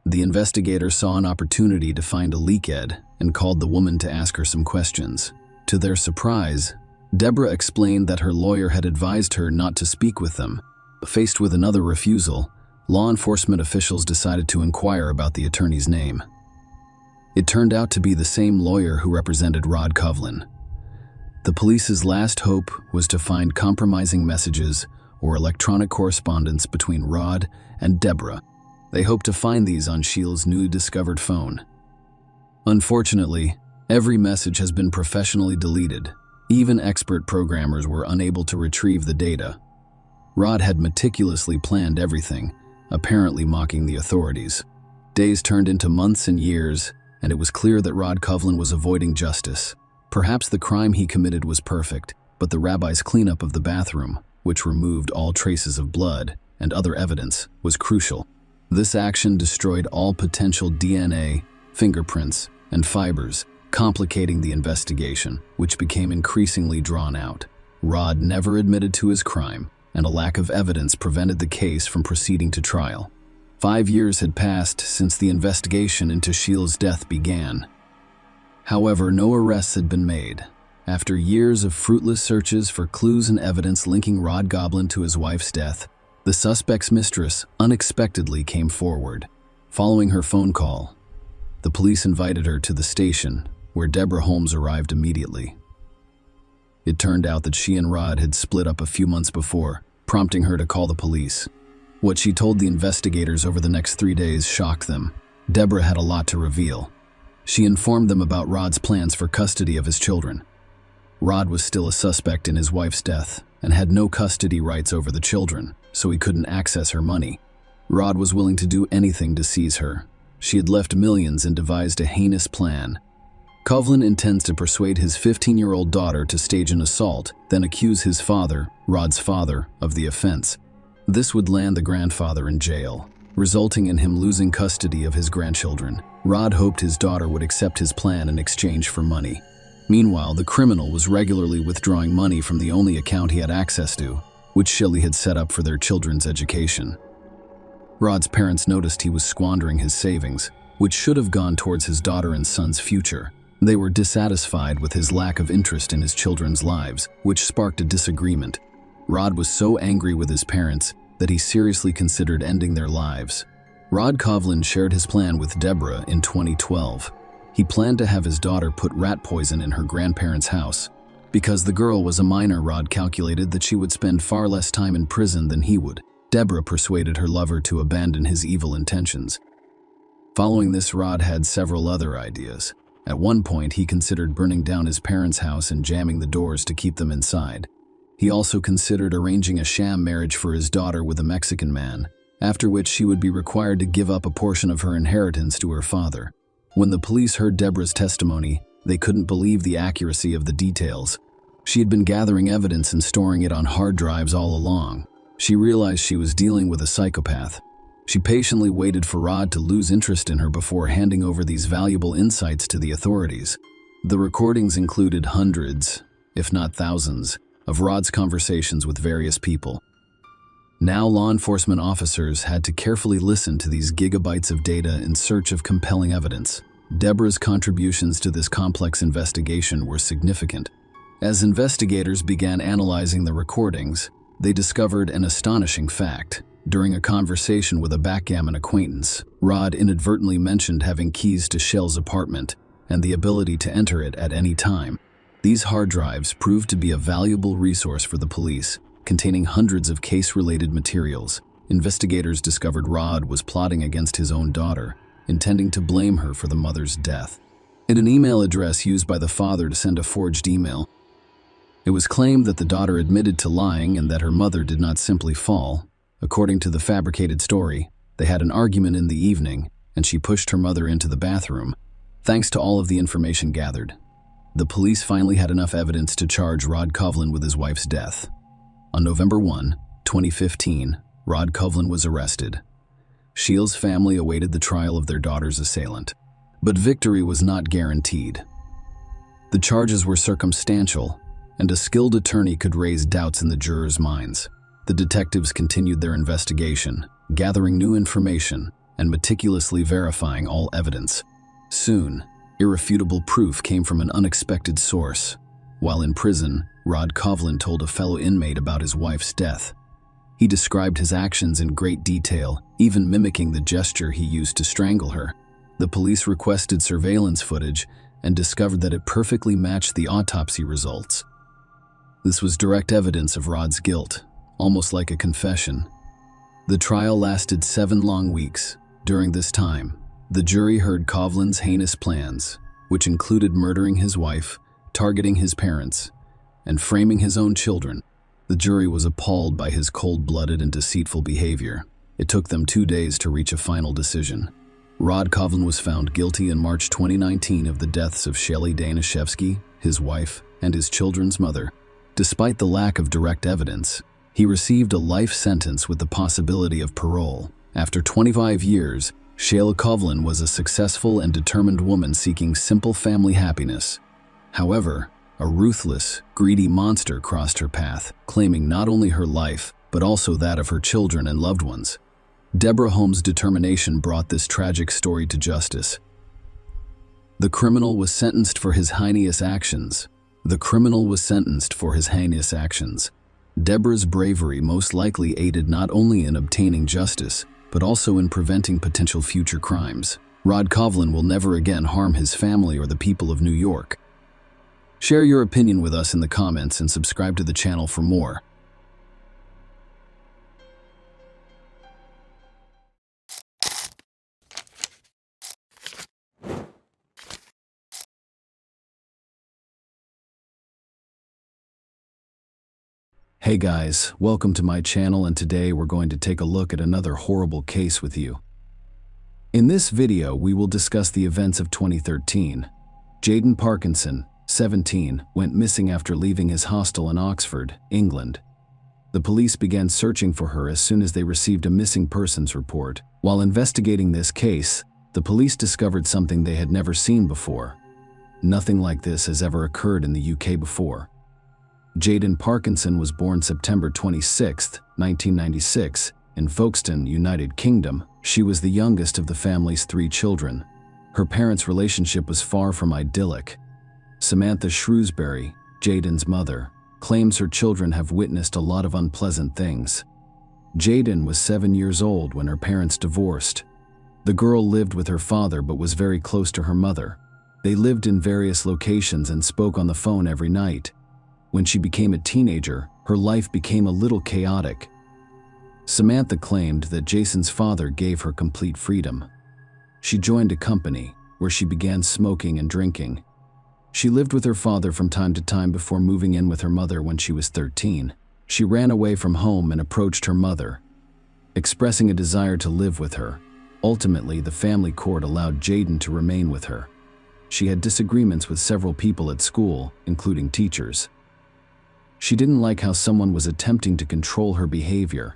The investigator saw an opportunity to find a leakhead and called the woman to ask her some questions. To their surprise, Deborah explained that her lawyer had advised her not to speak with them. Faced with another refusal, law enforcement officials decided to inquire about the attorney's name. It turned out to be the same lawyer who represented Rod Coughlin. The police's last hope was to find compromising messages or electronic correspondence between Rod and Deborah. They hoped to find these on Shell's newly discovered phone. Unfortunately, every message has been professionally deleted. Even expert programmers were unable to retrieve the data. Rod had meticulously planned everything, apparently mocking the authorities. Days turned into months and years, and it was clear that Rod Coughlin was avoiding justice. Perhaps the crime he committed was perfect, but the rabbi's cleanup of the bathroom, which removed all traces of blood and other evidence, was crucial. This action destroyed all potential DNA, fingerprints, and fibers, complicating the investigation, which became increasingly drawn out. Rod never admitted to his crime, and a lack of evidence prevented the case from proceeding to trial. 5 years had passed since the investigation into Shell's death began. However, no arrests had been made. After years of fruitless searches for clues and evidence linking Rod Coughlin to his wife's death, the suspect's mistress unexpectedly came forward. Following her phone call, the police invited her to the station, where Deborah Holmes arrived immediately. It turned out that she and Rod had split up a few months before, prompting her to call the police. What she told the investigators over the next 3 days shocked them. Deborah had a lot to reveal. She informed them about Rod's plans for custody of his children. Rod was still a suspect in his wife's death and had no custody rights over the children, so he couldn't access her money. Rod was willing to do anything to seize her. She had left millions and devised a heinous plan. Coughlin intends to persuade his 15-year-old daughter to stage an assault, then accuse his father, Rod's father, of the offense. This would land the grandfather in jail, resulting in him losing custody of his grandchildren. Rod hoped his daughter would accept his plan in exchange for money. Meanwhile, the criminal was regularly withdrawing money from the only account he had access to, which Shelley had set up for their children's education. Rod's parents noticed he was squandering his savings, which should have gone towards his daughter and son's future. They were dissatisfied with his lack of interest in his children's lives, which sparked a disagreement. Rod was so angry with his parents that he seriously considered ending their lives. Rod Coughlin shared his plan with Deborah in 2012. He planned to have his daughter put rat poison in her grandparents' house. Because the girl was a minor, Rod calculated that she would spend far less time in prison than he would. Deborah persuaded her lover to abandon his evil intentions. Following this, Rod had several other ideas. At one point, he considered burning down his parents' house and jamming the doors to keep them inside. He also considered arranging a sham marriage for his daughter with a Mexican man, after which she would be required to give up a portion of her inheritance to her father. When the police heard Deborah's testimony, they couldn't believe the accuracy of the details. She had been gathering evidence and storing it on hard drives all along. She realized she was dealing with a psychopath. She patiently waited for Rod to lose interest in her before handing over these valuable insights to the authorities. The recordings included hundreds, if not thousands, of Rod's conversations with various people. Now law enforcement officers had to carefully listen to these gigabytes of data in search of compelling evidence. Deborah's contributions to this complex investigation were significant. As investigators began analyzing the recordings, they discovered an astonishing fact. During a conversation with a backgammon acquaintance, Rod inadvertently mentioned having keys to Shell's apartment and the ability to enter it at any time. These hard drives proved to be a valuable resource for the police, containing hundreds of case-related materials. Investigators discovered Rod was plotting against his own daughter, intending to blame her for the mother's death. In an email address used by the father to send a forged email, it was claimed that the daughter admitted to lying and that her mother did not simply fall. According to the fabricated story, they had an argument in the evening, and she pushed her mother into the bathroom. Thanks to all of the information gathered, the police finally had enough evidence to charge Rod Kovlin with his wife's death. On November 1, 2015, Rod Kovlin was arrested. Shields' family awaited the trial of their daughter's assailant, but victory was not guaranteed. The charges were circumstantial, and a skilled attorney could raise doubts in the jurors' minds. The detectives continued their investigation, gathering new information and meticulously verifying all evidence. Soon, irrefutable proof came from an unexpected source. While in prison, Rod Kovlin told a fellow inmate about his wife's death. He described his actions in great detail, even mimicking the gesture he used to strangle her. The police requested surveillance footage and discovered that it perfectly matched the autopsy results. This was direct evidence of Rod's guilt, almost like a confession. The trial lasted 7 long weeks. During this time, the jury heard Kovlin's heinous plans, which included murdering his wife, targeting his parents, and framing his own children. The jury was appalled by his cold-blooded and deceitful behavior. It took them 2 days to reach a final decision. Rod Kovlin was found guilty in March 2019 of the deaths of Shelley Danishevsky, his wife, and his children's mother. Despite the lack of direct evidence, he received a life sentence with the possibility of parole. After 25 years, Shayla Kovlin was a successful and determined woman seeking simple family happiness. However, a ruthless, greedy monster crossed her path, claiming not only her life, but also that of her children and loved ones. Deborah Holmes' determination brought this tragic story to justice. The criminal was sentenced for his heinous actions. Deborah's bravery most likely aided not only in obtaining justice, but also in preventing potential future crimes. Rod Kovlin will never again harm his family or the people of New York. Share your opinion with us in the comments and subscribe to the channel for more. Hey guys, welcome to my channel, and today we're going to take a look at another horrible case with you. In this video, we will discuss the events of 2013. Jaden Parkinson, 17, went missing after leaving his hostel in Oxford, England. The police began searching for her as soon as they received a missing persons report. While investigating this case, the police discovered something they had never seen before. Nothing like this has ever occurred in the UK before. Jaden Parkinson was born September 26, 1996, in Folkestone, United Kingdom. She was the youngest of the family's 3 children. Her parents' relationship was far from idyllic. Samantha Shrewsbury, Jaden's mother, claims her children have witnessed a lot of unpleasant things. Jaden was 7 years old when her parents divorced. The girl lived with her father but was very close to her mother. They lived in various locations and spoke on the phone every night. When she became a teenager, her life became a little chaotic. Samantha claimed that Jason's father gave her complete freedom. She joined a company where she began smoking and drinking. She lived with her father from time to time before moving in with her mother when she was 13. She ran away from home and approached her mother, expressing a desire to live with her. Ultimately, the family court allowed Jaden to remain with her. She had disagreements with several people at school, including teachers. She didn't like how someone was attempting to control her behavior.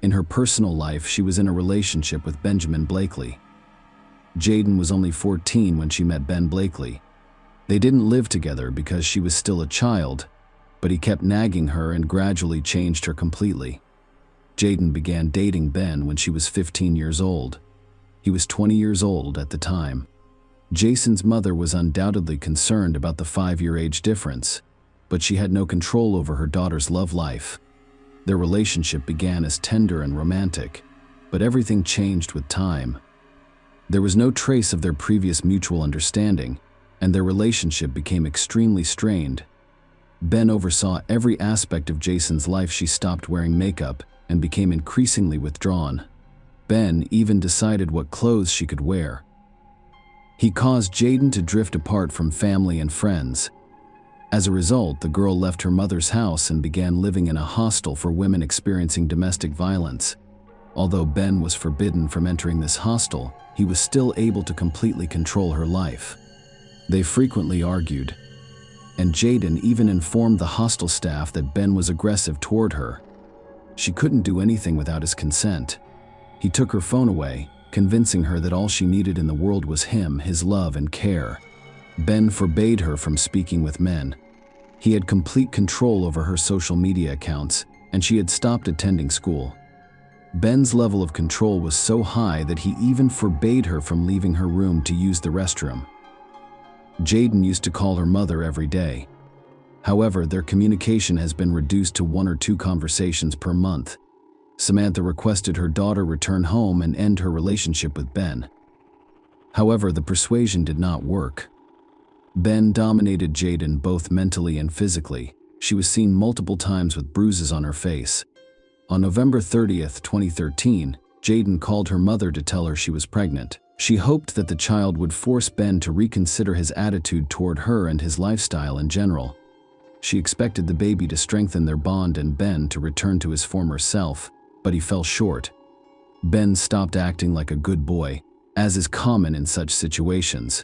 In her personal life, she was in a relationship with Benjamin Blakely. Jaden was only 14 when she met Ben Blakely. They didn't live together because she was still a child, but he kept nagging her and gradually changed her completely. Jaden began dating Ben when she was 15 years old. He was 20 years old at the time. Jason's mother was undoubtedly concerned about the 5-year age difference, but she had no control over her daughter's love life. Their relationship began as tender and romantic, but everything changed with time. There was no trace of their previous mutual understanding, and their relationship became extremely strained. Ben oversaw every aspect of Jason's life. She stopped wearing makeup and became increasingly withdrawn. Ben even decided what clothes she could wear. He caused Jaden to drift apart from family and friends. As a result, the girl left her mother's house and began living in a hostel for women experiencing domestic violence. Although Ben was forbidden from entering this hostel, he was still able to completely control her life. They frequently argued, and Jaden even informed the hostel staff that Ben was aggressive toward her. She couldn't do anything without his consent. He took her phone away, convincing her that all she needed in the world was him, his love and care. Ben forbade her from speaking with men. He had complete control over her social media accounts, and she had stopped attending school. Ben's level of control was so high that he even forbade her from leaving her room to use the restroom. Jaden used to call her mother every day. However, their communication has been reduced to 1 or 2 conversations per month. Samantha requested her daughter return home and end her relationship with Ben. However, the persuasion did not work. Ben dominated Jaden both mentally and physically. She was seen multiple times with bruises on her face. On November 30th, 2013, Jaden called her mother to tell her she was pregnant. She hoped that the child would force Ben to reconsider his attitude toward her and his lifestyle in general. She expected the baby to strengthen their bond and Ben to return to his former self, but he fell short. Ben stopped acting like a good boy, as is common in such situations.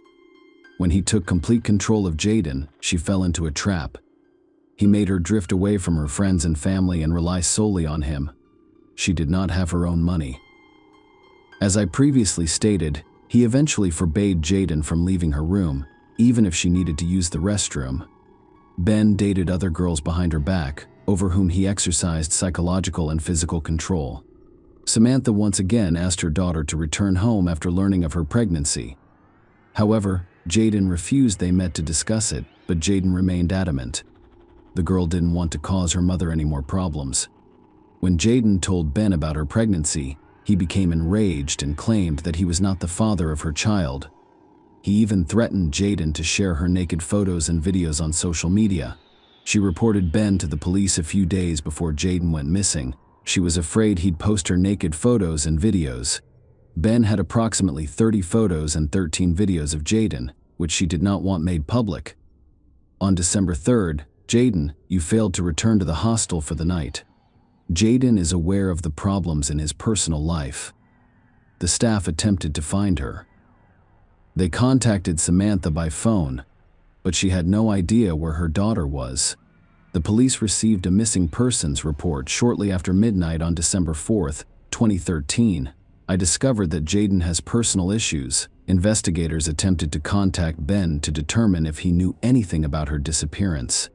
When he took complete control of Jaden, she fell into a trap. He made her drift away from her friends and family and rely solely on him. She did not have her own money. As I previously stated, he eventually forbade Jaden from leaving her room, even if she needed to use the restroom. Ben dated other girls behind her back, over whom he exercised psychological and physical control. Samantha once again asked her daughter to return home after learning of her pregnancy. However, Jaden refused. They met to discuss it, but Jaden remained adamant. The girl didn't want to cause her mother any more problems. When Jaden told Ben about her pregnancy, he became enraged and claimed that he was not the father of her child. He even threatened Jaden to share her naked photos and videos on social media. She reported Ben to the police a few days before Jaden went missing. She was afraid he'd post her naked photos and videos. Ben had approximately 30 photos and 13 videos of Jaden, which she did not want made public. On December 3rd, Jaden, you failed to return to the hostel for the night. Jaden is aware of the problems in his personal life. The staff attempted to find her. They contacted Samantha by phone, but she had no idea where her daughter was. The police received a missing persons report shortly after midnight on December 4th, 2013. I discovered that Jaden has personal issues. Investigators attempted to contact Ben to determine if he knew anything about her disappearance.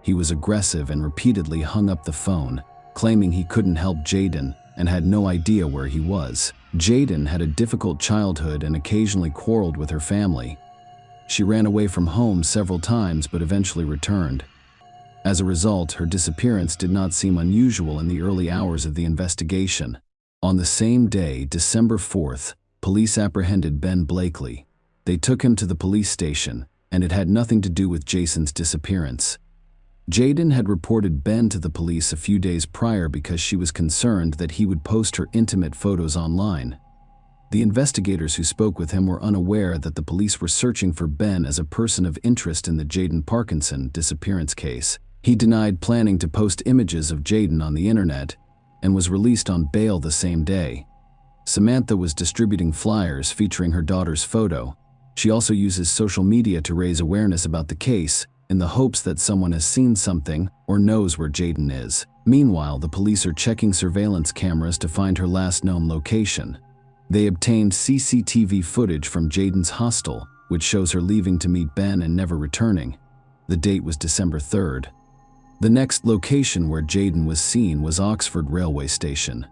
He was aggressive and repeatedly hung up the phone, claiming he couldn't help Jaden and had no idea where he was. Jaden had a difficult childhood and occasionally quarreled with her family. She ran away from home several times but eventually returned. As a result, her disappearance did not seem unusual in the early hours of the investigation. On the same day, December 4th, police apprehended Ben Blakely. They took him to the police station, and it had nothing to do with Jason's disappearance. Jaden had reported Ben to the police a few days prior because she was concerned that he would post her intimate photos online. The investigators who spoke with him were unaware that the police were searching for Ben as a person of interest in the Jaden Parkinson disappearance case. He denied planning to post images of Jaden on the internet and was released on bail the same day. Samantha was distributing flyers featuring her daughter's photo. She also uses social media to raise awareness about the case in the hopes that someone has seen something or knows where Jaden is. Meanwhile, the police are checking surveillance cameras to find her last known location. They obtained CCTV footage from Jaden's hostel, which shows her leaving to meet Ben and never returning. The date was December 3rd. The next location where Jaden was seen was Oxford Railway Station.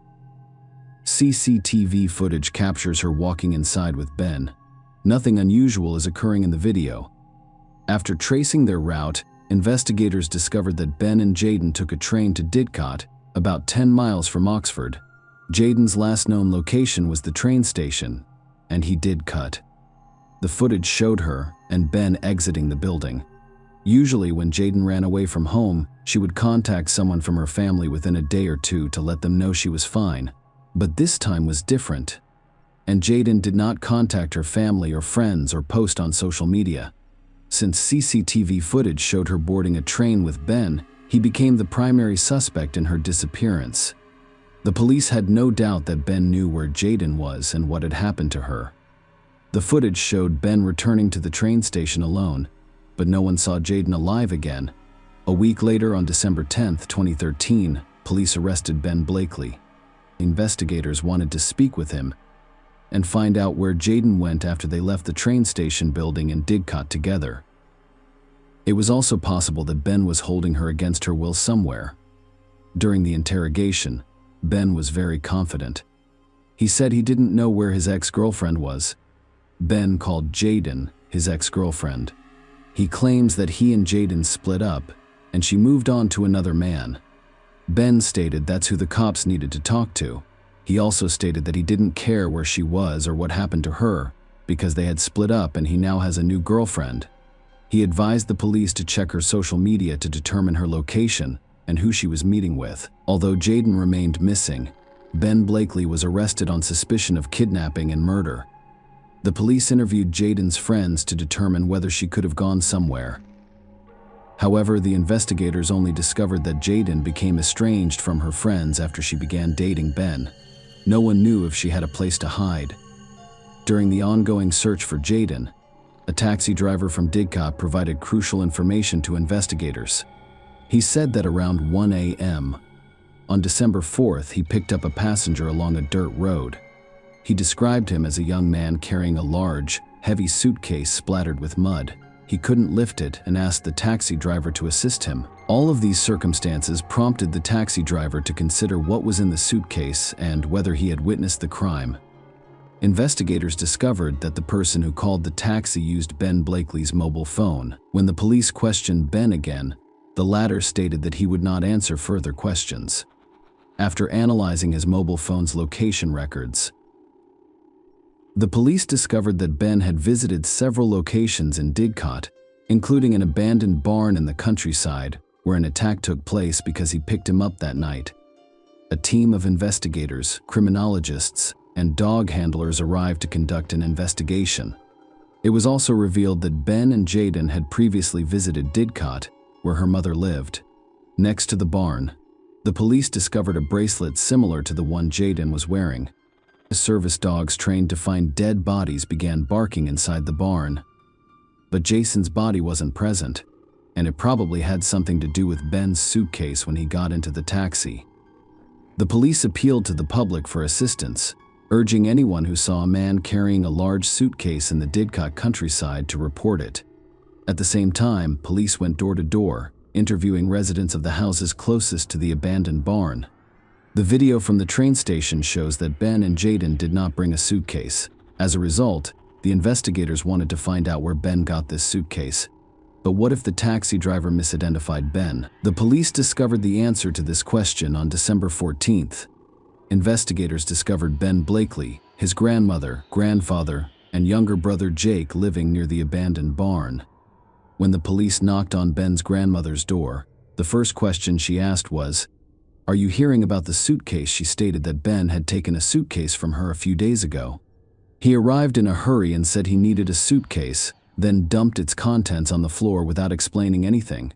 CCTV footage captures her walking inside with Ben. Nothing unusual is occurring in the video. After tracing their route, investigators discovered that Ben and Jaden took a train to Didcot About 10 miles from Oxford, Jayden's last known location was the train station, and he did cut. The footage showed her and Ben exiting the building. Usually when Jayden ran away from home, she would contact someone from her family within a day or two to let them know she was fine. But this time was different, and Jayden did not contact her family or friends or post on social media. Since CCTV footage showed her boarding a train with Ben, he became the primary suspect in her disappearance. The police had no doubt that Ben knew where Jayden was and what had happened to her. The footage showed Ben returning to the train station alone, but no one saw Jayden alive again. A week later, on December 10, 2013, police arrested Ben Blakely. Investigators wanted to speak with him and find out where Jayden went after they left the train station building in Didcot together. It was also possible that Ben was holding her against her will somewhere. During the interrogation, Ben was very confident. He said he didn't know where his ex-girlfriend was. Ben called Jayden his ex-girlfriend. He claims that he and Jayden split up, and she moved on to another man. Ben stated that's who the cops needed to talk to. He also stated that he didn't care where she was or what happened to her, because they had split up and he now has a new girlfriend. He advised the police to check her social media to determine her location and who she was meeting with. Although Jayden remained missing, Ben Blakely was arrested on suspicion of kidnapping and murder. The police interviewed Jayden's friends to determine whether she could have gone somewhere. However, the investigators only discovered that Jayden became estranged from her friends after she began dating Ben. No one knew if she had a place to hide. During the ongoing search for Jayden, a taxi driver from Didcot provided crucial information to investigators. He said that around 1 a.m. on December 4th, he picked up a passenger along a dirt road. He described him as a young man carrying a large, heavy suitcase splattered with mud. He couldn't lift it and asked the taxi driver to assist him. All of these circumstances prompted the taxi driver to consider what was in the suitcase and whether he had witnessed the crime. Investigators discovered that the person who called the taxi used Ben Blakely's mobile phone. When the police questioned Ben again, the latter stated that he would not answer further questions. After analyzing his mobile phone's location records, the police discovered that Ben had visited several locations in Didcot, including an abandoned barn in the countryside where an attack took place because he picked him up that night. A team of investigators, criminologists, and dog handlers arrived to conduct an investigation. It was also revealed that Ben and Jayden had previously visited Didcot, where her mother lived. Next to the barn, the police discovered a bracelet similar to the one Jayden was wearing. Service dogs trained to find dead bodies began barking inside the barn. But Jason's body wasn't present, and it probably had something to do with Ben's suitcase when he got into the taxi. The police appealed to the public for assistance, urging anyone who saw a man carrying a large suitcase in the Didcot countryside to report it. At the same time, police went door to door, interviewing residents of the houses closest to the abandoned barn. The video from the train station shows that Ben and Jayden did not bring a suitcase. As a result, the investigators wanted to find out where Ben got this suitcase. But what if the taxi driver misidentified Ben? The police discovered the answer to this question on December 14th. Investigators discovered Ben Blakely, his grandmother, grandfather, and younger brother Jake living near the abandoned barn. When the police knocked on Ben's grandmother's door, the first question she asked was, "Are you hearing about the suitcase?" She stated that Ben had taken a suitcase from her a few days ago. He arrived in a hurry and said he needed a suitcase, then dumped its contents on the floor without explaining anything.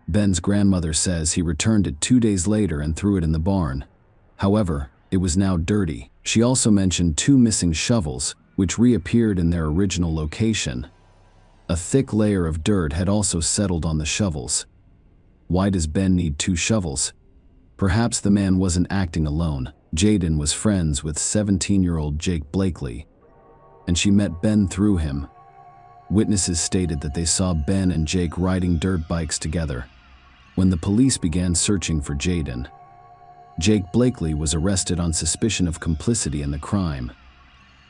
Ben's grandmother says he returned it 2 days later and threw it in the barn. However, it was now dirty. She also mentioned 2 missing shovels, which reappeared in their original location. A thick layer of dirt had also settled on the shovels. Why does Ben need 2 shovels? Perhaps the man wasn't acting alone. Jayden was friends with 17-year-old Jake Blakely, and she met Ben through him. Witnesses stated that they saw Ben and Jake riding dirt bikes together. When the police began searching for Jayden, Jake Blakely was arrested on suspicion of complicity in the crime.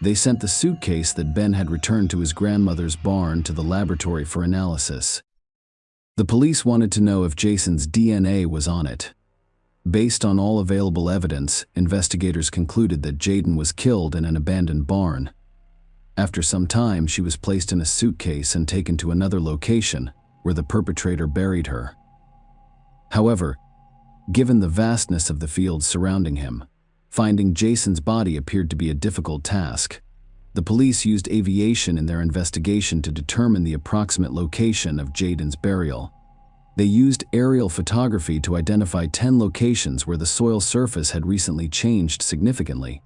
They sent the suitcase that Ben had returned to his grandmother's barn to the laboratory for analysis. The police wanted to know if Jason's DNA was on it. Based on all available evidence, investigators concluded that Jayden was killed in an abandoned barn. After some time, she was placed in a suitcase and taken to another location, where the perpetrator buried her. However, given the vastness of the fields surrounding him, finding Jason's body appeared to be a difficult task. The police used aviation in their investigation to determine the approximate location of Jayden's burial. They used aerial photography to identify 10 locations where the soil surface had recently changed significantly.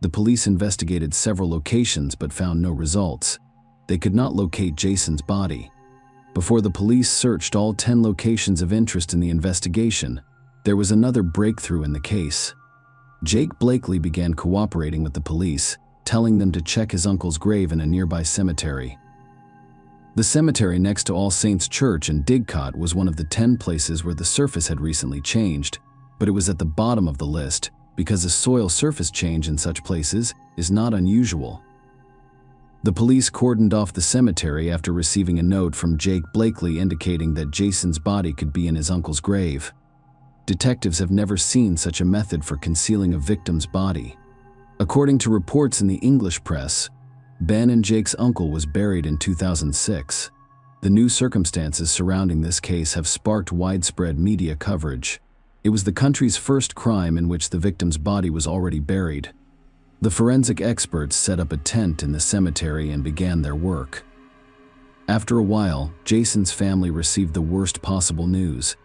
The police investigated several locations but found no results. They could not locate Jason's body. Before the police searched all 10 locations of interest in the investigation, there was another breakthrough in the case. Jake Blakely began cooperating with the police, telling them to check his uncle's grave in a nearby cemetery. The cemetery next to All Saints Church in Didcot was one of the 10 places where the surface had recently changed, but it was at the bottom of the list because a soil surface change in such places is not unusual. The police cordoned off the cemetery after receiving a note from Jake Blakely indicating that Jason's body could be in his uncle's grave. Detectives have never seen such a method for concealing a victim's body. According to reports in the English press, Ben and Jake's uncle was buried in 2006. The new circumstances surrounding this case have sparked widespread media coverage. It was the country's first crime in which the victim's body was already buried. The forensic experts set up a tent in the cemetery and began their work. After a while, Jason's family received the worst possible news.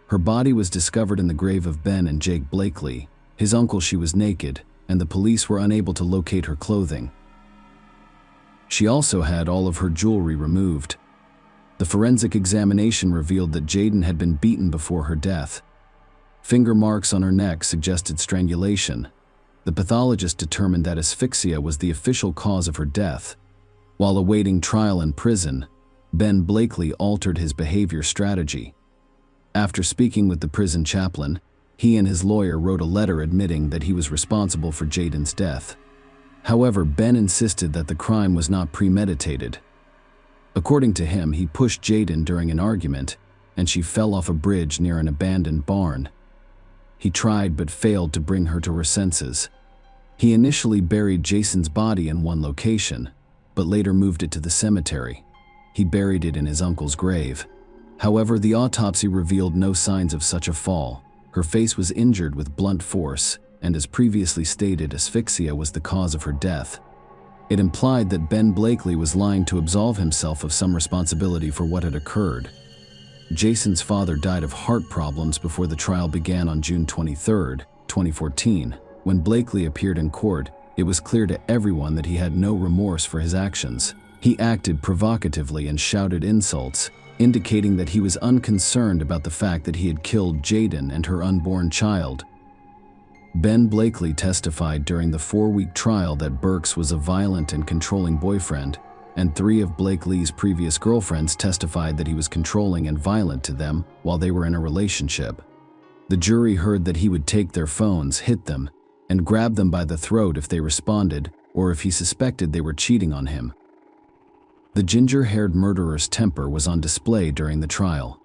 Her body was discovered in the grave of Ben and Jake Blakely. His uncle, she was naked, and the police were unable to locate her clothing. She also had all of her jewelry removed. The forensic examination revealed that Jayden had been beaten before her death. Finger marks on her neck suggested strangulation. The pathologist determined that asphyxia was the official cause of her death. While awaiting trial in prison, Ben Blakely altered his behavior strategy. After speaking with the prison chaplain, he and his lawyer wrote a letter admitting that he was responsible for Jayden's death. However, Ben insisted that the crime was not premeditated. According to him, he pushed Jayden during an argument, and she fell off a bridge near an abandoned barn. He tried but failed to bring her to her senses. He initially buried Jason's body in one location, but later moved it to the cemetery. He buried it in his uncle's grave. However, the autopsy revealed no signs of such a fall. Her face was injured with blunt force, and as previously stated, asphyxia was the cause of her death. It implied that Ben Blakely was lying to absolve himself of some responsibility for what had occurred. Jason's father died of heart problems before the trial began on June 23, 2014. When Blakely appeared in court, it was clear to everyone that he had no remorse for his actions. He acted provocatively and shouted insults, indicating that he was unconcerned about the fact that he had killed Jayden and her unborn child. Ben Blakely testified during the 4-week trial that Burks was a violent and controlling boyfriend, and 3 of Blakely's previous girlfriends testified that he was controlling and violent to them while they were in a relationship. The jury heard that he would take their phones, hit them, and grab them by the throat if they responded or if he suspected they were cheating on him. The ginger-haired murderer's temper was on display during the trial.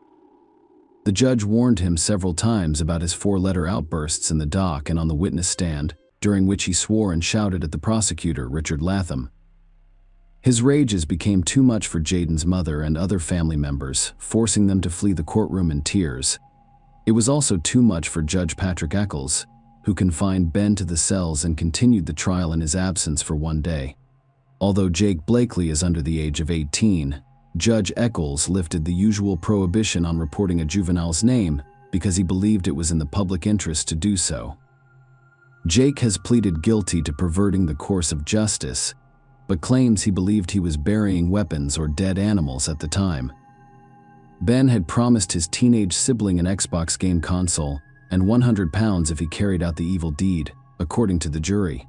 The judge warned him several times about his 4-letter outbursts in the dock and on the witness stand, during which he swore and shouted at the prosecutor, Richard Latham. His rages became too much for Jayden's mother and other family members, forcing them to flee the courtroom in tears. It was also too much for Judge Patrick Eccles, who confined Ben to the cells and continued the trial in his absence for 1 day. Although Jake Blakely is under the age of 18, Judge Eccles lifted the usual prohibition on reporting a juvenile's name because he believed it was in the public interest to do so. Jake has pleaded guilty to perverting the course of justice, but claims he believed he was burying weapons or dead animals at the time. Ben had promised his teenage sibling an Xbox game console and £100 if he carried out the evil deed, according to the jury.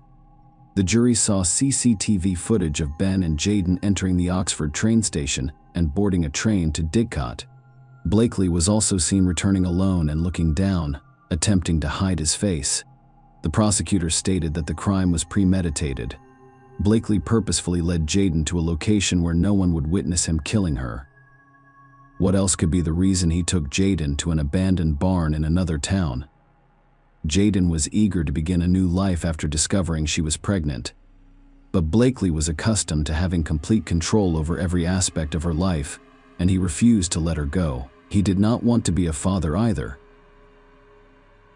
The jury saw CCTV footage of Ben and Jayden entering the Oxford train station and boarding a train to Didcot. Blakely was also seen returning alone and looking down, attempting to hide his face. The prosecutor stated that the crime was premeditated. Blakely purposefully led Jayden to a location where no one would witness him killing her. What else could be the reason he took Jayden to an abandoned barn in another town? Jaden was eager to begin a new life after discovering she was pregnant. But Blakely was accustomed to having complete control over every aspect of her life, and he refused to let her go. He did not want to be a father either.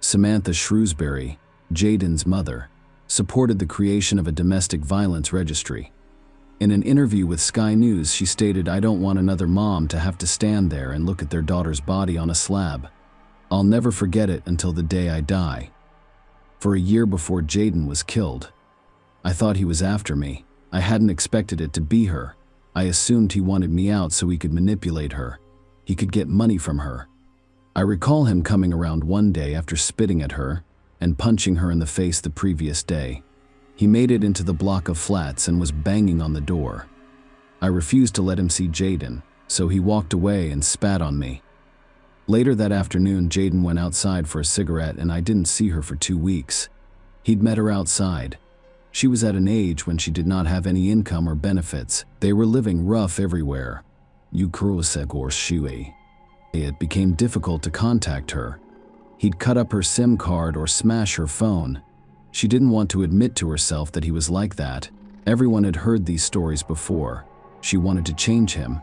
Samantha Shrewsbury, Jaden's mother, supported the creation of a domestic violence registry. In an interview with Sky News, she stated, "I don't want another mom to have to stand there and look at their daughter's body on a slab. I'll never forget it until the day I die." For a year before Jaden was killed, I thought he was after me. I hadn't expected it to be her. I assumed he wanted me out so he could manipulate her. He could get money from her. I recall him coming around one day after spitting at her and punching her in the face the previous day. He made it into the block of flats and was banging on the door. I refused to let him see Jaden, so he walked away and spat on me. Later that afternoon, Jaden went outside for a cigarette and I didn't see her for 2 weeks. He'd met her outside. She was at an age when she did not have any income or benefits. They were living rough everywhere. It became difficult to contact her. He'd cut up her SIM card or smash her phone. She didn't want to admit to herself that he was like that. Everyone had heard these stories before. She wanted to change him.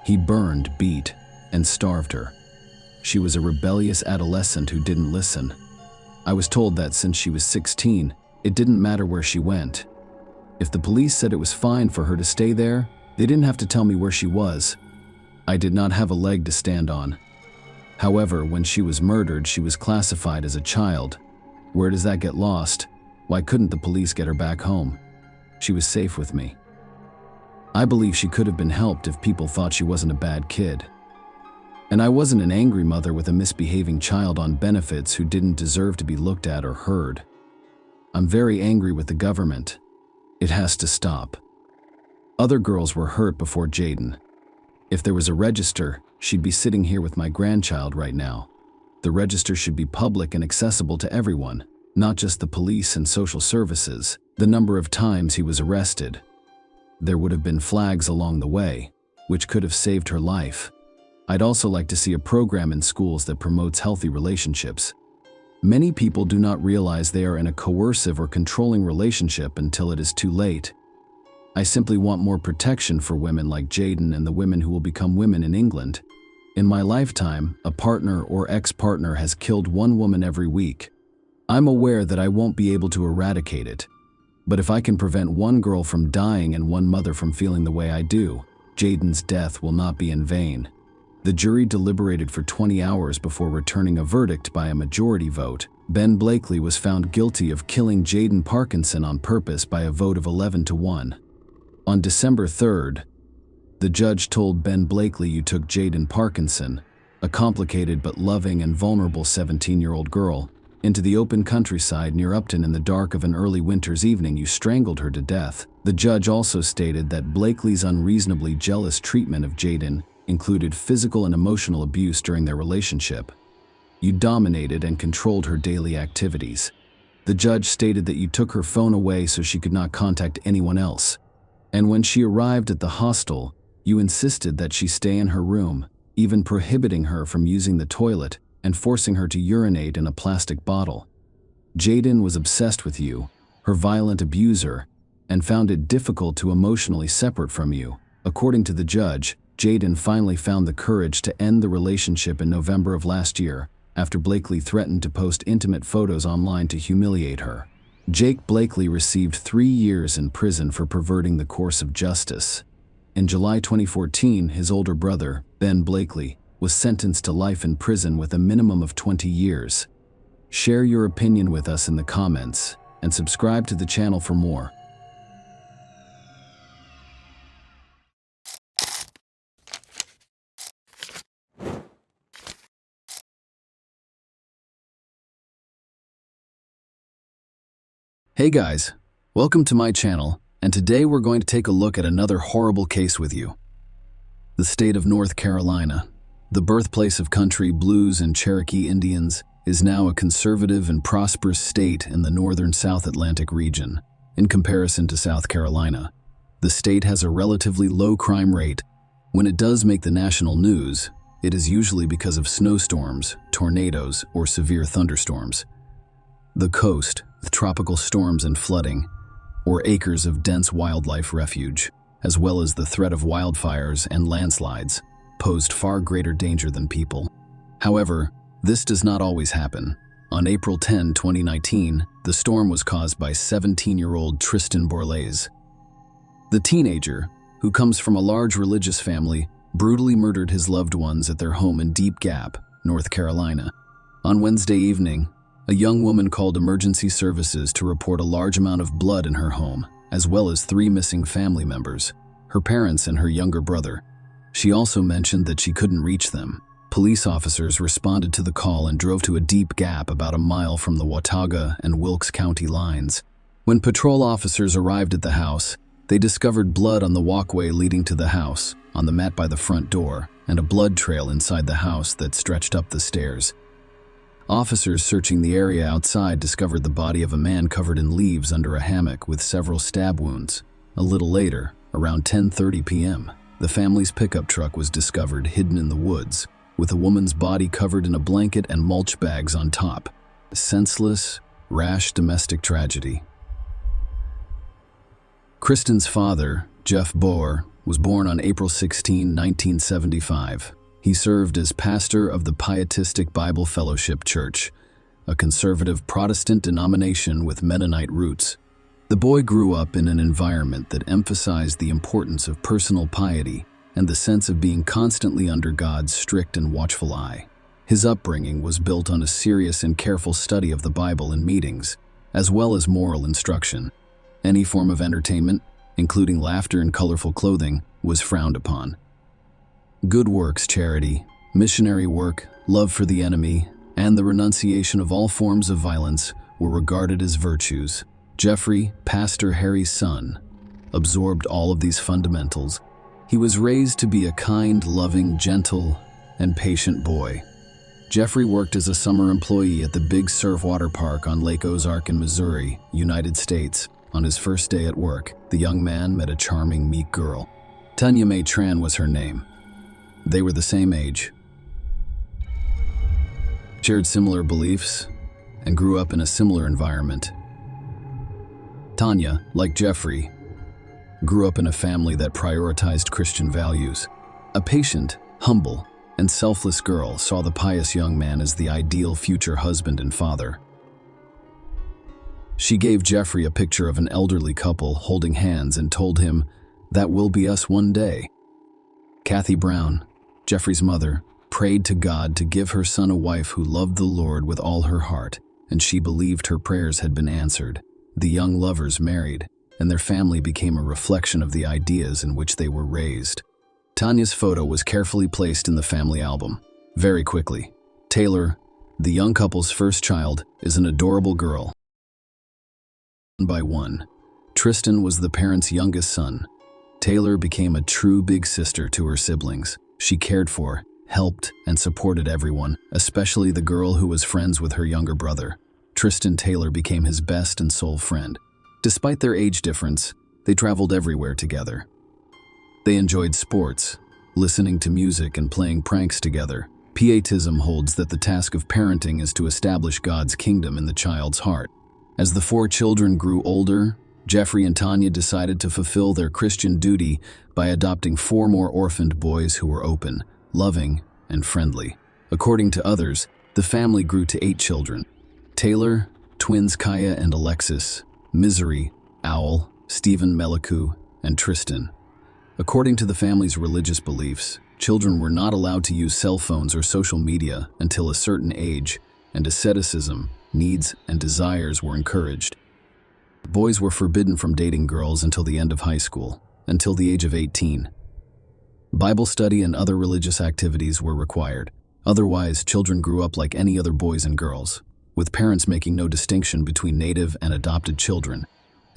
He burned, beat, and starved her. She was a rebellious adolescent who didn't listen. I was told that since she was 16, it didn't matter where she went. If the police said it was fine for her to stay there, they didn't have to tell me where she was. I did not have a leg to stand on. However, when she was murdered, she was classified as a child. Where does that get lost? Why couldn't the police get her back home? She was safe with me. I believe she could have been helped if people thought she wasn't a bad kid. And I wasn't an angry mother with a misbehaving child on benefits who didn't deserve to be looked at or heard. I'm very angry with the government. It has to stop. Other girls were hurt before Jaden. If there was a register, she'd be sitting here with my grandchild right now. The register should be public and accessible to everyone, not just the police and social services. The number of times he was arrested. There would have been flags along the way, which could have saved her life. I'd also like to see a program in schools that promotes healthy relationships. Many people do not realize they are in a coercive or controlling relationship until it is too late. I simply want more protection for women like Jaden and the women who will become women in England. In my lifetime, a partner or ex-partner has killed one woman every week. I'm aware that I won't be able to eradicate it. But if I can prevent one girl from dying and one mother from feeling the way I do, Jaden's death will not be in vain. The jury deliberated for 20 hours before returning a verdict by a majority vote. Ben Blakely was found guilty of killing Jaden Parkinson on purpose by a vote of 11-1. On December 3rd, the judge told Ben Blakely, "You took Jaden Parkinson, a complicated but loving and vulnerable 17-year-old girl, into the open countryside near Upton in the dark of an early winter's evening. You strangled her to death." The judge also stated that Blakely's unreasonably jealous treatment of Jaden included physical and emotional abuse during their relationship. You dominated and controlled her daily activities. The judge stated that you took her phone away so she could not contact anyone else. And when she arrived at the hostel, you insisted that she stay in her room, even prohibiting her from using the toilet and forcing her to urinate in a plastic bottle. Jaden was obsessed with you, her violent abuser, and found it difficult to emotionally separate from you. According to the judge, Jaden finally found the courage to end the relationship in November of last year, after Blakely threatened to post intimate photos online to humiliate her. Jake Blakely received 3 years in prison for perverting the course of justice. In July 2014, his older brother, Ben Blakely, was sentenced to life in prison with a minimum of 20 years. Share your opinion with us in the comments, and subscribe to the channel for more. Hey guys, welcome to my channel, and today we're going to take a look at another horrible case with you. The state of North Carolina, the birthplace of country blues and Cherokee Indians, is now a conservative and prosperous state in the northern South Atlantic region. In comparison to South Carolina, the state has a relatively low crime rate. When it does make the national news, it is usually because of snowstorms, tornadoes, or severe thunderstorms. The coast, with tropical storms and flooding, or acres of dense wildlife refuge, as well as the threat of wildfires and landslides, posed far greater danger than people. However, this does not always happen. On April 10, 2019, the storm was caused by 17-year-old Tristan Borlase. The teenager, who comes from a large religious family, brutally murdered his loved ones at their home in Deep Gap, North Carolina. On Wednesday evening, a young woman called emergency services to report a large amount of blood in her home, as well as 3 missing family members, her parents and her younger brother. She also mentioned that she couldn't reach them. Police officers responded to the call and drove to a deep gap about a mile from the Watauga and Wilkes County lines. When patrol officers arrived at the house, they discovered blood on the walkway leading to the house, on the mat by the front door, and a blood trail inside the house that stretched up the stairs. Officers searching the area outside discovered the body of a man covered in leaves under a hammock with several stab wounds. A little later, around 10:30 p.m., the family's pickup truck was discovered hidden in the woods, with a woman's body covered in a blanket and mulch bags on top. A senseless, rash domestic tragedy. Kristen's father, Jeff Boer, was born on April 16, 1975. He served as pastor of the Pietistic Bible Fellowship Church, a conservative Protestant denomination with Mennonite roots. The boy grew up in an environment that emphasized the importance of personal piety and the sense of being constantly under God's strict and watchful eye. His upbringing was built on a serious and careful study of the Bible in meetings, as well as moral instruction. Any form of entertainment, including laughter and colorful clothing, was frowned upon. Good works, charity, missionary work, love for the enemy, and the renunciation of all forms of violence were regarded as virtues. Jeffrey, Pastor Harry's son, absorbed all of these fundamentals. He was raised to be a kind, loving, gentle, and patient boy. Jeffrey worked as a summer employee at the Big Surf Water Park on Lake Ozark in Missouri, United States. On his first day at work, the young man met a charming, meek girl. Tanya Mae Tran was her name. They were the same age, shared similar beliefs, and grew up in a similar environment. Tanya, like Jeffrey, grew up in a family that prioritized Christian values. A patient, humble, and selfless girl saw the pious young man as the ideal future husband and father. She gave Jeffrey a picture of an elderly couple holding hands and told him, "That will be us one day." Kathy Brown, Jeffrey's mother, prayed to God to give her son a wife who loved the Lord with all her heart, and she believed her prayers had been answered. The young lovers married, and their family became a reflection of the ideas in which they were raised. Tanya's photo was carefully placed in the family album. Very quickly, Taylor, the young couple's first child, is an adorable girl. One by one, Tristan was the parents' youngest son. Taylor became a true big sister to her siblings. She cared for, helped, and supported everyone, especially the girl who was friends with her younger brother. Tristan Taylor became his best and sole friend. Despite their age difference, they traveled everywhere together. They enjoyed sports, listening to music, and playing pranks together. Pietism holds that the task of parenting is to establish God's kingdom in the child's heart. As the 4 children grew older, Jeffrey and Tanya decided to fulfill their Christian duty by adopting 4 more orphaned boys who were open, loving, and friendly. According to others, the family grew to 8 children: Taylor, twins Kaya and Alexis, Misery, Owl, Stephen Meliku, and Tristan. According to the family's religious beliefs, children were not allowed to use cell phones or social media until a certain age, and asceticism, needs, and desires were encouraged. Boys were forbidden from dating girls until the end of high school, until the age of 18. Bible study and other religious activities were required. Otherwise, children grew up like any other boys and girls, with parents making no distinction between native and adopted children.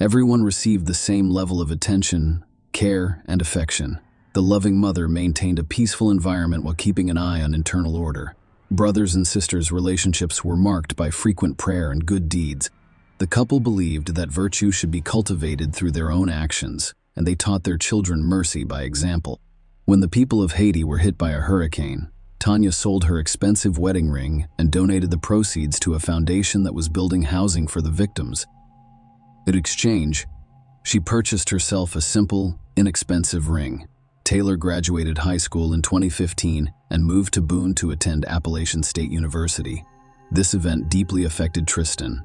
Everyone received the same level of attention, care, and affection. The loving mother maintained a peaceful environment while keeping an eye on internal order. Brothers and sisters' relationships were marked by frequent prayer and good deeds. The couple believed that virtue should be cultivated through their own actions, and they taught their children mercy by example. When the people of Haiti were hit by a hurricane, Tanya sold her expensive wedding ring and donated the proceeds to a foundation that was building housing for the victims. In exchange, she purchased herself a simple, inexpensive ring. Taylor graduated high school in 2015 and moved to Boone to attend Appalachian State University. This event deeply affected Tristan.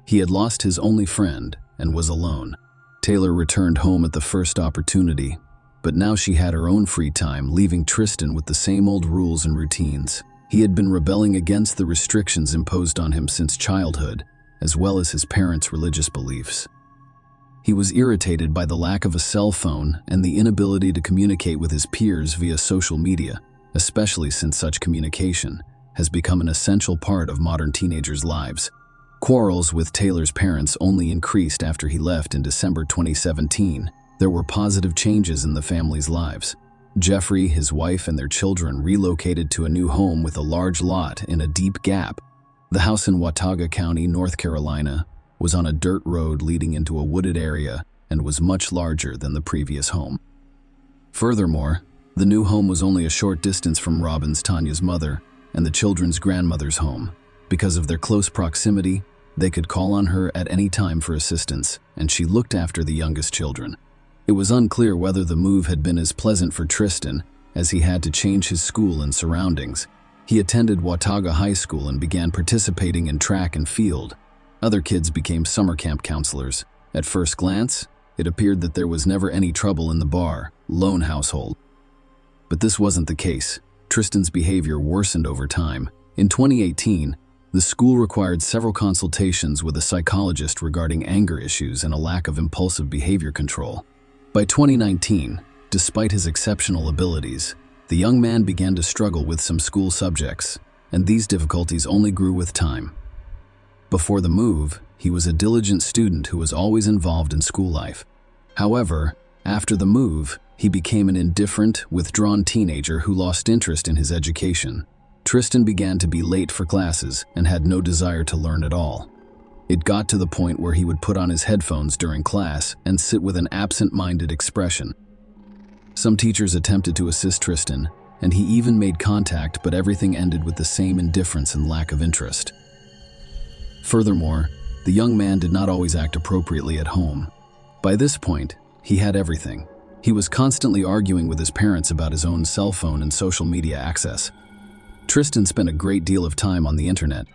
He had lost his only friend and was alone. Taylor returned home at the first opportunity, but now she had her own free time, leaving Tristan with the same old rules and routines. He had been rebelling against the restrictions imposed on him since childhood, as well as his parents' religious beliefs. He was irritated by the lack of a cell phone and the inability to communicate with his peers via social media, especially since such communication has become an essential part of modern teenagers' lives. Quarrels with Taylor's parents only increased after he left in December 2017. There were positive changes in the family's lives. Jeffrey, his wife, and their children relocated to a new home with a large lot in a deep gap. The house in Watauga County, North Carolina, was on a dirt road leading into a wooded area and was much larger than the previous home. Furthermore, the new home was only a short distance from Robin's, Tanya's mother, and the children's grandmother's home. Because of their close proximity, they could call on her at any time for assistance, and she looked after the youngest children. It was unclear whether the move had been as pleasant for Tristan, as he had to change his school and surroundings. He attended Watauga High School and began participating in track and field. Other kids became summer camp counselors. At first glance, it appeared that there was never any trouble in the lone household. But this wasn't the case. Tristan's behavior worsened over time. In 2018, the school required several consultations with a psychologist regarding anger issues and a lack of impulsive behavior control. By 2019, despite his exceptional abilities, the young man began to struggle with some school subjects, and these difficulties only grew with time. Before the move, he was a diligent student who was always involved in school life. However, after the move, he became an indifferent, withdrawn teenager who lost interest in his education. Tristan began to be late for classes and had no desire to learn at all. It got to the point where he would put on his headphones during class and sit with an absent-minded expression. Some teachers attempted to assist Tristan, and he even made contact, but everything ended with the same indifference and lack of interest. Furthermore, the young man did not always act appropriately at home. By this point, he had everything. He was constantly arguing with his parents about his own cell phone and social media access. Tristan spent a great deal of time on the internet.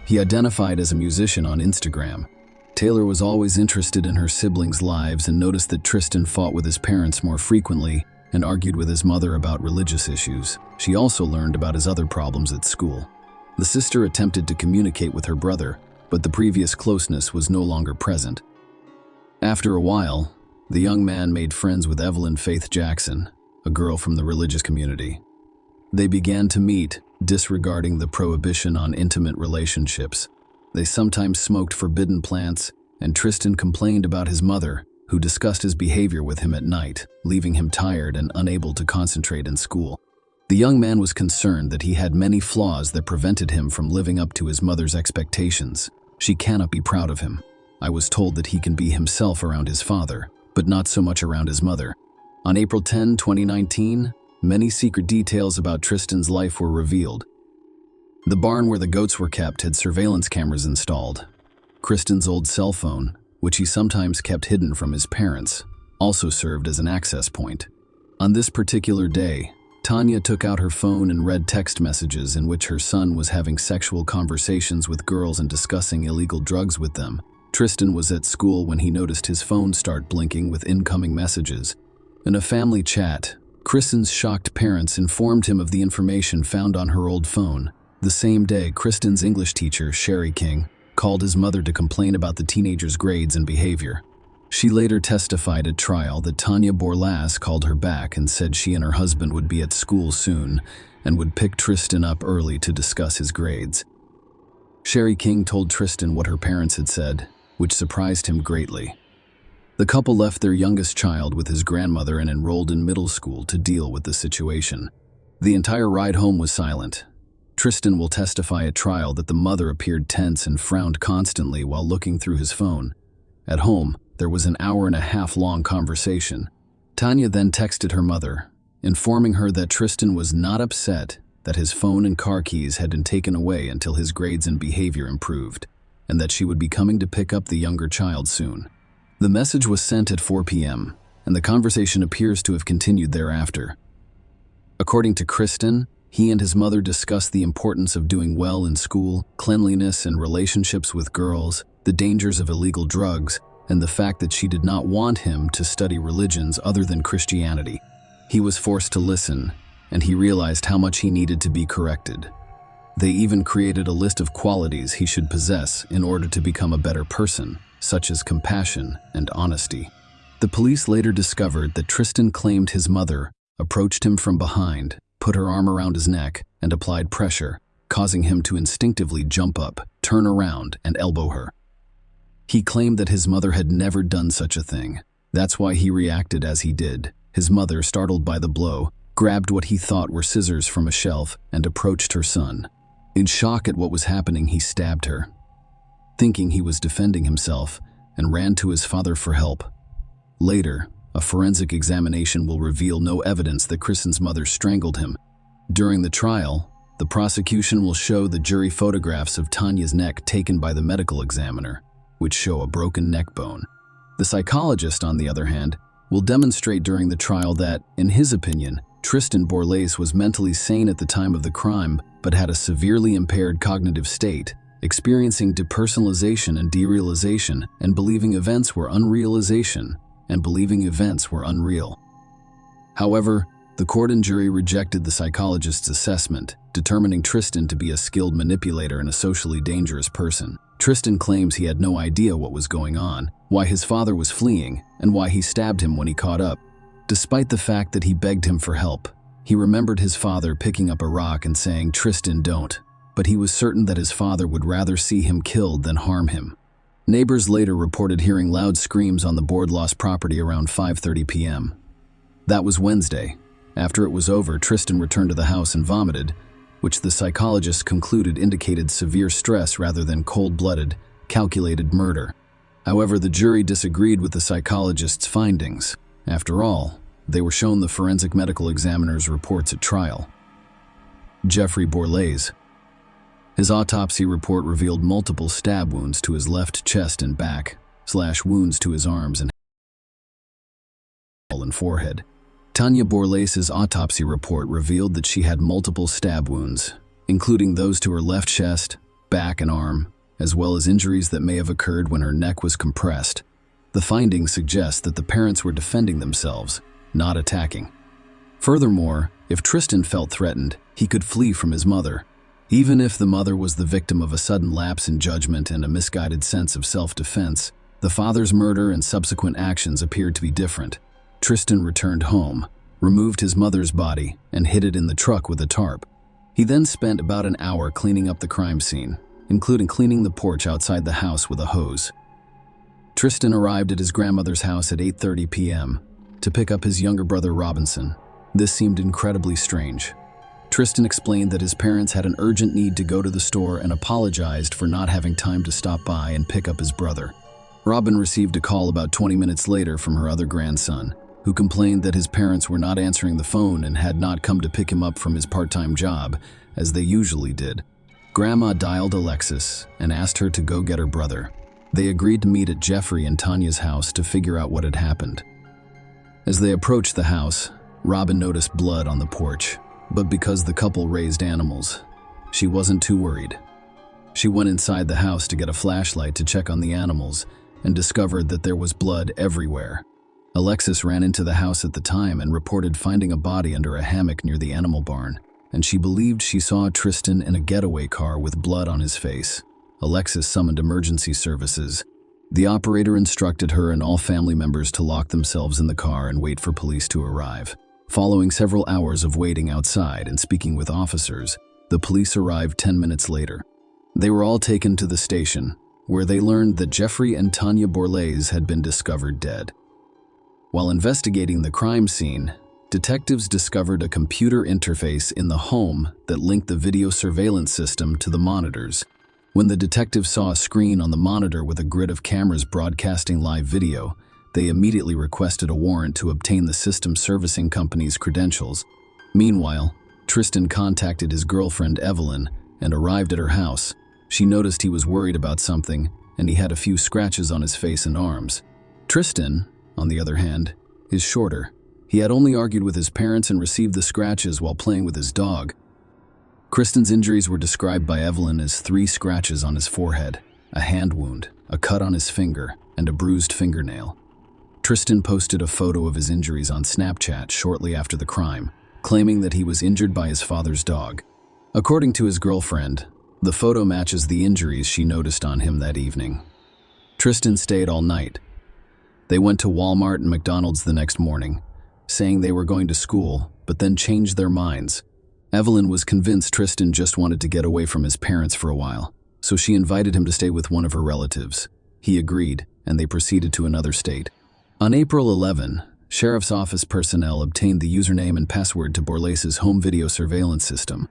He identified as a musician on Instagram. Taylor was always interested in her siblings' lives and noticed that Tristan fought with his parents more frequently and argued with his mother about religious issues. She also learned about his other problems at school. The sister attempted to communicate with her brother, but the previous closeness was no longer present. After a while, the young man made friends with Evelyn Faith Jackson, a girl from the religious community. They began to meet, disregarding the prohibition on intimate relationships. They sometimes smoked forbidden plants, and Tristan complained about his mother, who discussed his behavior with him at night, leaving him tired and unable to concentrate in school. The young man was concerned that he had many flaws that prevented him from living up to his mother's expectations. She cannot be proud of him. I was told that he can be himself around his father, but not so much around his mother. On April 10, 2019, many secret details about Tristan's life were revealed. The barn where the goats were kept had surveillance cameras installed. Tristan's old cell phone, which he sometimes kept hidden from his parents, also served as an access point. On this particular day, Tanya took out her phone and read text messages in which her son was having sexual conversations with girls and discussing illegal drugs with them. Tristan was at school when he noticed his phone start blinking with incoming messages. In a family chat, Kristen's shocked parents informed him of the information found on her old phone. The same day, Kristen's English teacher, Sherry King, called his mother to complain about the teenager's grades and behavior. She later testified at trial that Tanya Borlas called her back and said she and her husband would be at school soon and would pick Tristan up early to discuss his grades. Sherry King told Tristan what her parents had said, which surprised him greatly. The couple left their youngest child with his grandmother and enrolled in middle school to deal with the situation. The entire ride home was silent. Tristan will testify at trial that the mother appeared tense and frowned constantly while looking through his phone. At home, there was an hour-and-a-half-long conversation. Tanya then texted her mother, informing her that Tristan was not upset that his phone and car keys had been taken away until his grades and behavior improved, and that she would be coming to pick up the younger child soon. The message was sent at 4 p.m., and the conversation appears to have continued thereafter. According to Kristen, he and his mother discussed the importance of doing well in school, cleanliness and relationships with girls, the dangers of illegal drugs, and the fact that she did not want him to study religions other than Christianity. He was forced to listen, and he realized how much he needed to be corrected. They even created a list of qualities he should possess in order to become a better person, such as compassion and honesty. The police later discovered that Tristan claimed his mother approached him from behind, put her arm around his neck, and applied pressure, causing him to instinctively jump up, turn around, and elbow her. He claimed that his mother had never done such a thing. That's why he reacted as he did. His mother, startled by the blow, grabbed what he thought were scissors from a shelf and approached her son. In shock at what was happening, he stabbed her, thinking he was defending himself, and ran to his father for help. Later, a forensic examination will reveal no evidence that Kristen's mother strangled him. During the trial, the prosecution will show the jury photographs of Tanya's neck taken by the medical examiner, which show a broken neck bone. The psychologist, on the other hand, will demonstrate during the trial that, in his opinion, Tristan Borlase was mentally sane at the time of the crime but had a severely impaired cognitive state, experiencing depersonalization and derealization, and believing events were unrealization, and believing events were unreal. However, the court and jury rejected the psychologist's assessment, determining Tristan to be a skilled manipulator and a socially dangerous person. Tristan claims he had no idea what was going on, why his father was fleeing, and why he stabbed him when he caught up. Despite the fact that he begged him for help, he remembered his father picking up a rock and saying, "Tristan, don't," but he was certain that his father would rather see him killed than harm him. Neighbors later reported hearing loud screams on the Boardloss property around 5:30 p.m. That was Wednesday. After it was over, Tristan returned to the house and vomited, which the psychologist concluded indicated severe stress rather than cold-blooded, calculated murder. However, the jury disagreed with the psychologist's findings. After all, they were shown the forensic medical examiner's reports at trial. Jeffrey Borlase. His autopsy report revealed multiple stab wounds to his left chest and back, wounds to his arms and forehead. Tanya Borlase's autopsy report revealed that she had multiple stab wounds, including those to her left chest, back, and arm, as well as injuries that may have occurred when her neck was compressed. The findings suggest that the parents were defending themselves, not attacking. Furthermore, if Tristan felt threatened, he could flee from his mother. Even if the mother was the victim of a sudden lapse in judgment and a misguided sense of self-defense, the father's murder and subsequent actions appeared to be different. Tristan returned home, removed his mother's body, and hid it in the truck with a tarp. He then spent about an hour cleaning up the crime scene, including cleaning the porch outside the house with a hose. Tristan arrived at his grandmother's house at 8:30 p.m. to pick up his younger brother Robinson. This seemed incredibly strange. Tristan explained that his parents had an urgent need to go to the store and apologized for not having time to stop by and pick up his brother. Robin received a call about 20 minutes later from her other grandson, who complained that his parents were not answering the phone and had not come to pick him up from his part-time job, as they usually did. Grandma dialed Alexis and asked her to go get her brother. They agreed to meet at Jeffrey and Tanya's house to figure out what had happened. As they approached the house, Robin noticed blood on the porch, but because the couple raised animals, she wasn't too worried. She went inside the house to get a flashlight to check on the animals and discovered that there was blood everywhere. Alexis ran into the house at the time and reported finding a body under a hammock near the animal barn, and she believed she saw Tristan in a getaway car with blood on his face. Alexis summoned emergency services. The operator instructed her and all family members to lock themselves in the car and wait for police to arrive. Following several hours of waiting outside and speaking with officers, the police arrived 10 minutes later. They were all taken to the station, where they learned that Jeffrey and Tanya Borlase had been discovered dead. While investigating the crime scene, detectives discovered a computer interface in the home that linked the video surveillance system to the monitors. When the detectives saw a screen on the monitor with a grid of cameras broadcasting live video, they immediately requested a warrant to obtain the system servicing company's credentials. Meanwhile, Tristan contacted his girlfriend Evelyn and arrived at her house. She noticed he was worried about something, and he had a few scratches on his face and arms. Tristan, on the other hand, is shorter. He had only argued with his parents and received the scratches while playing with his dog. Tristan's injuries were described by Evelyn as 3 scratches on his forehead, a hand wound, a cut on his finger, and a bruised fingernail. Tristan posted a photo of his injuries on Snapchat shortly after the crime, claiming that he was injured by his father's dog. According to his girlfriend, the photo matches the injuries she noticed on him that evening. Tristan stayed all night. They went to Walmart and McDonald's the next morning, saying they were going to school, but then changed their minds. Evelyn was convinced Tristan just wanted to get away from his parents for a while, so she invited him to stay with one of her relatives. He agreed, and they proceeded to another state. On April 11, Sheriff's Office personnel obtained the username and password to Borlase's home video surveillance system.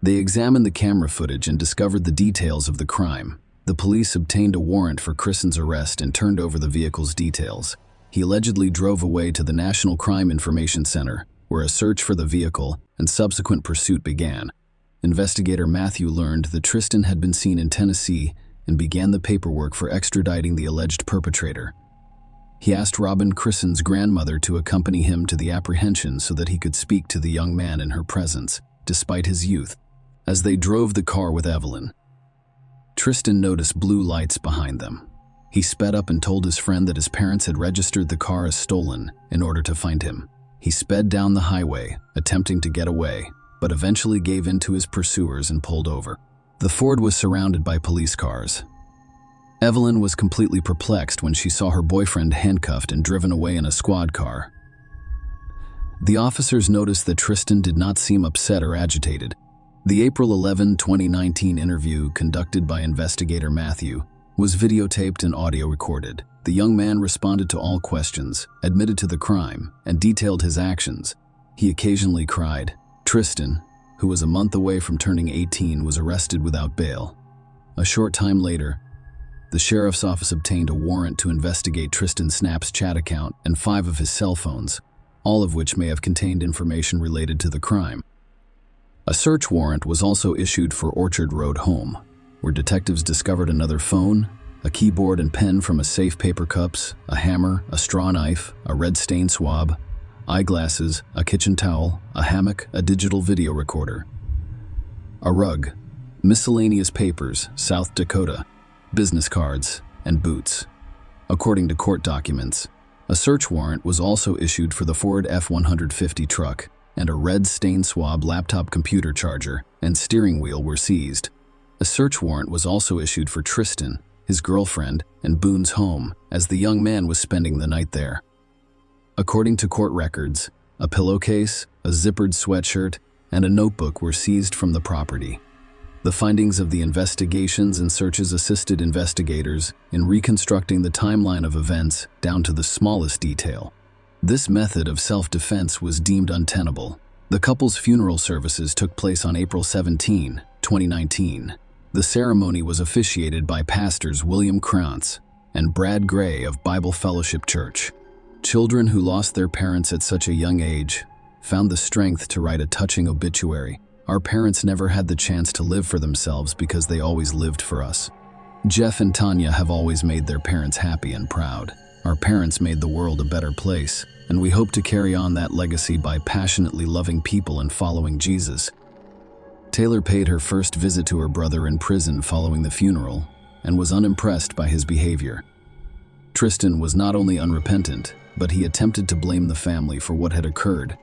They examined the camera footage and discovered the details of the crime. The police obtained a warrant for Tristan's arrest and turned over the vehicle's details. He allegedly drove away to the National Crime Information Center, where a search for the vehicle and subsequent pursuit began. Investigator Matthew learned that Tristan had been seen in Tennessee and began the paperwork for extraditing the alleged perpetrator. He asked Robin Christen's grandmother to accompany him to the apprehension so that he could speak to the young man in her presence, despite his youth. As they drove the car with Evelyn, Tristan noticed blue lights behind them. He sped up and told his friend that his parents had registered the car as stolen in order to find him. He sped down the highway, attempting to get away, but eventually gave in to his pursuers and pulled over. The Ford was surrounded by police cars. Evelyn was completely perplexed when she saw her boyfriend handcuffed and driven away in a squad car. The officers noticed that Tristan did not seem upset or agitated. The April 11, 2019 interview conducted by investigator Matthew was videotaped and audio recorded. The young man responded to all questions, admitted to the crime, and detailed his actions. He occasionally cried. Tristan, who was a month away from turning 18, was arrested without bail. A short time later, the sheriff's office obtained a warrant to investigate Tristan Snap's chat account and 5 of his cell phones, all of which may have contained information related to the crime. A search warrant was also issued for Orchard Road home, where detectives discovered another phone, a keyboard and pen from a safe, paper cups, a hammer, a straw knife, a red stain swab, eyeglasses, a kitchen towel, a hammock, a digital video recorder, a rug, miscellaneous papers, South Dakota, business cards, and boots. According to court documents, a search warrant was also issued for the Ford F-150 truck, and a red stain swab laptop computer charger and steering wheel were seized. A search warrant was also issued for Tristan, his girlfriend, and Boone's home, as the young man was spending the night there. According to court records, a pillowcase, a zippered sweatshirt, and a notebook were seized from the property. The findings of the investigations and searches assisted investigators in reconstructing the timeline of events down to the smallest detail. This method of self-defense was deemed untenable. The couple's funeral services took place on April 17, 2019. The ceremony was officiated by pastors William Krantz and Brad Gray of Bible Fellowship Church. Children who lost their parents at such a young age found the strength to write a touching obituary. Our parents never had the chance to live for themselves because they always lived for us. Jeff and Tanya have always made their parents happy and proud. Our parents made the world a better place, and we hope to carry on that legacy by passionately loving people and following Jesus. Taylor paid her first visit to her brother in prison following the funeral and was unimpressed by his behavior. Tristan was not only unrepentant, but he attempted to blame the family for what had occurred.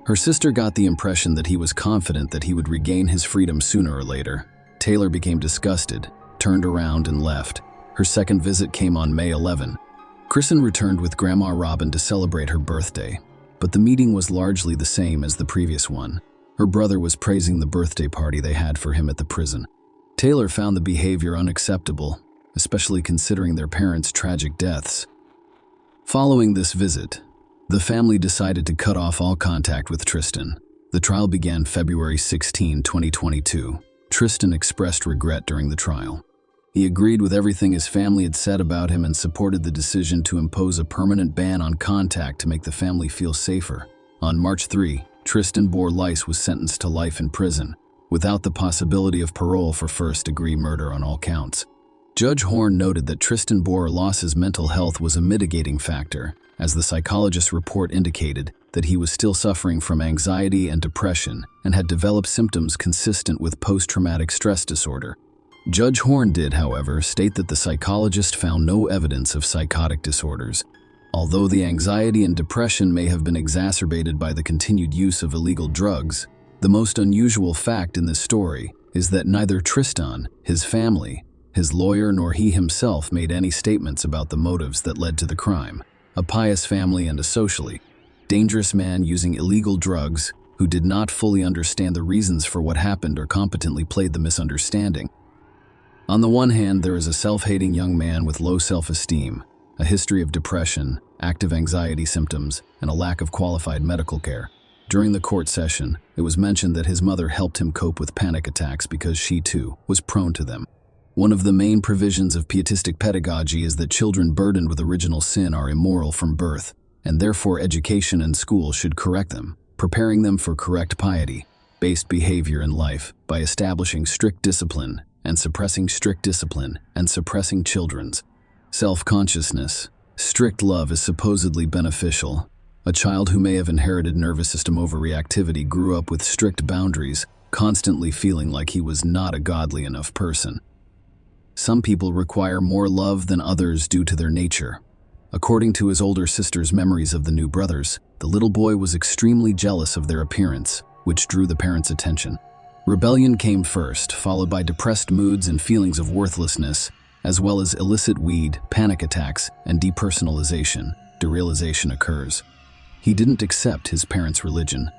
Her sister got the impression that he was confident that he would regain his freedom sooner or later. Taylor became disgusted, turned around, and left. Her second visit came on May 11. Kristen returned with Grandma Robin to celebrate her birthday, but the meeting was largely the same as the previous one. Her brother was praising the birthday party they had for him at the prison. Taylor found the behavior unacceptable, especially considering their parents' tragic deaths. Following this visit, the family decided to cut off all contact with Tristan. The trial began February 16, 2022. Tristan expressed regret during the trial. He agreed with everything his family had said about him and supported the decision to impose a permanent ban on contact to make the family feel safer. On March 3, Tristan Borlase was sentenced to life in prison, without the possibility of parole for first-degree murder on all counts. Judge Horn noted that Tristan Borlase's mental health was a mitigating factor, as the psychologist's report indicated that he was still suffering from anxiety and depression and had developed symptoms consistent with post-traumatic stress disorder. Judge Horn did, however, state that the psychologist found no evidence of psychotic disorders. Although the anxiety and depression may have been exacerbated by the continued use of illegal drugs, the most unusual fact in this story is that neither Tristan, his family, his lawyer, nor he himself made any statements about the motives that led to the crime. A pious family and a socially dangerous man using illegal drugs who did not fully understand the reasons for what happened or competently played the misunderstanding. On the one hand, there is a self-hating young man with low self-esteem, a history of depression, active anxiety symptoms, and a lack of qualified medical care. During the court session, it was mentioned that his mother helped him cope with panic attacks because she, too, was prone to them. One of the main provisions of pietistic pedagogy is that children burdened with original sin are immoral from birth, and therefore education and school should correct them, preparing them for correct piety-based behavior in life by establishing strict discipline and suppressing children's self-consciousness. Strict love is supposedly beneficial. A child who may have inherited nervous system overreactivity grew up with strict boundaries, constantly feeling like he was not a godly enough person. Some people require more love than others due to their nature. According to his older sister's memories of the new brothers, the little boy was extremely jealous of their appearance, which drew the parents' attention. Rebellion came first, followed by depressed moods and feelings of worthlessness, as well as illicit weed, panic attacks, and depersonalization. Derealization occurs. He didn't accept his parents' religion.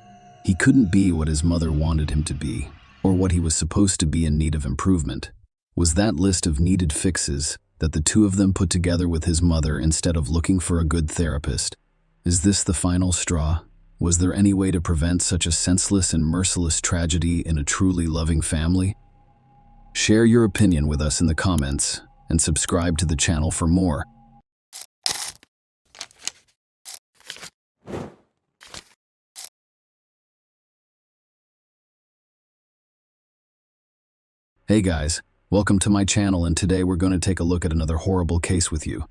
He couldn't be what his mother wanted him to be, or what he was supposed to be in need of improvement. Was that list of needed fixes that the two of them put together with his mother instead of looking for a good therapist? Is this the final straw? Was there any way to prevent such a senseless and merciless tragedy in a truly loving family? Share your opinion with us in the comments and subscribe to the channel for more. Hey guys. Welcome to my channel, and today we're going to take a look at another horrible case with you.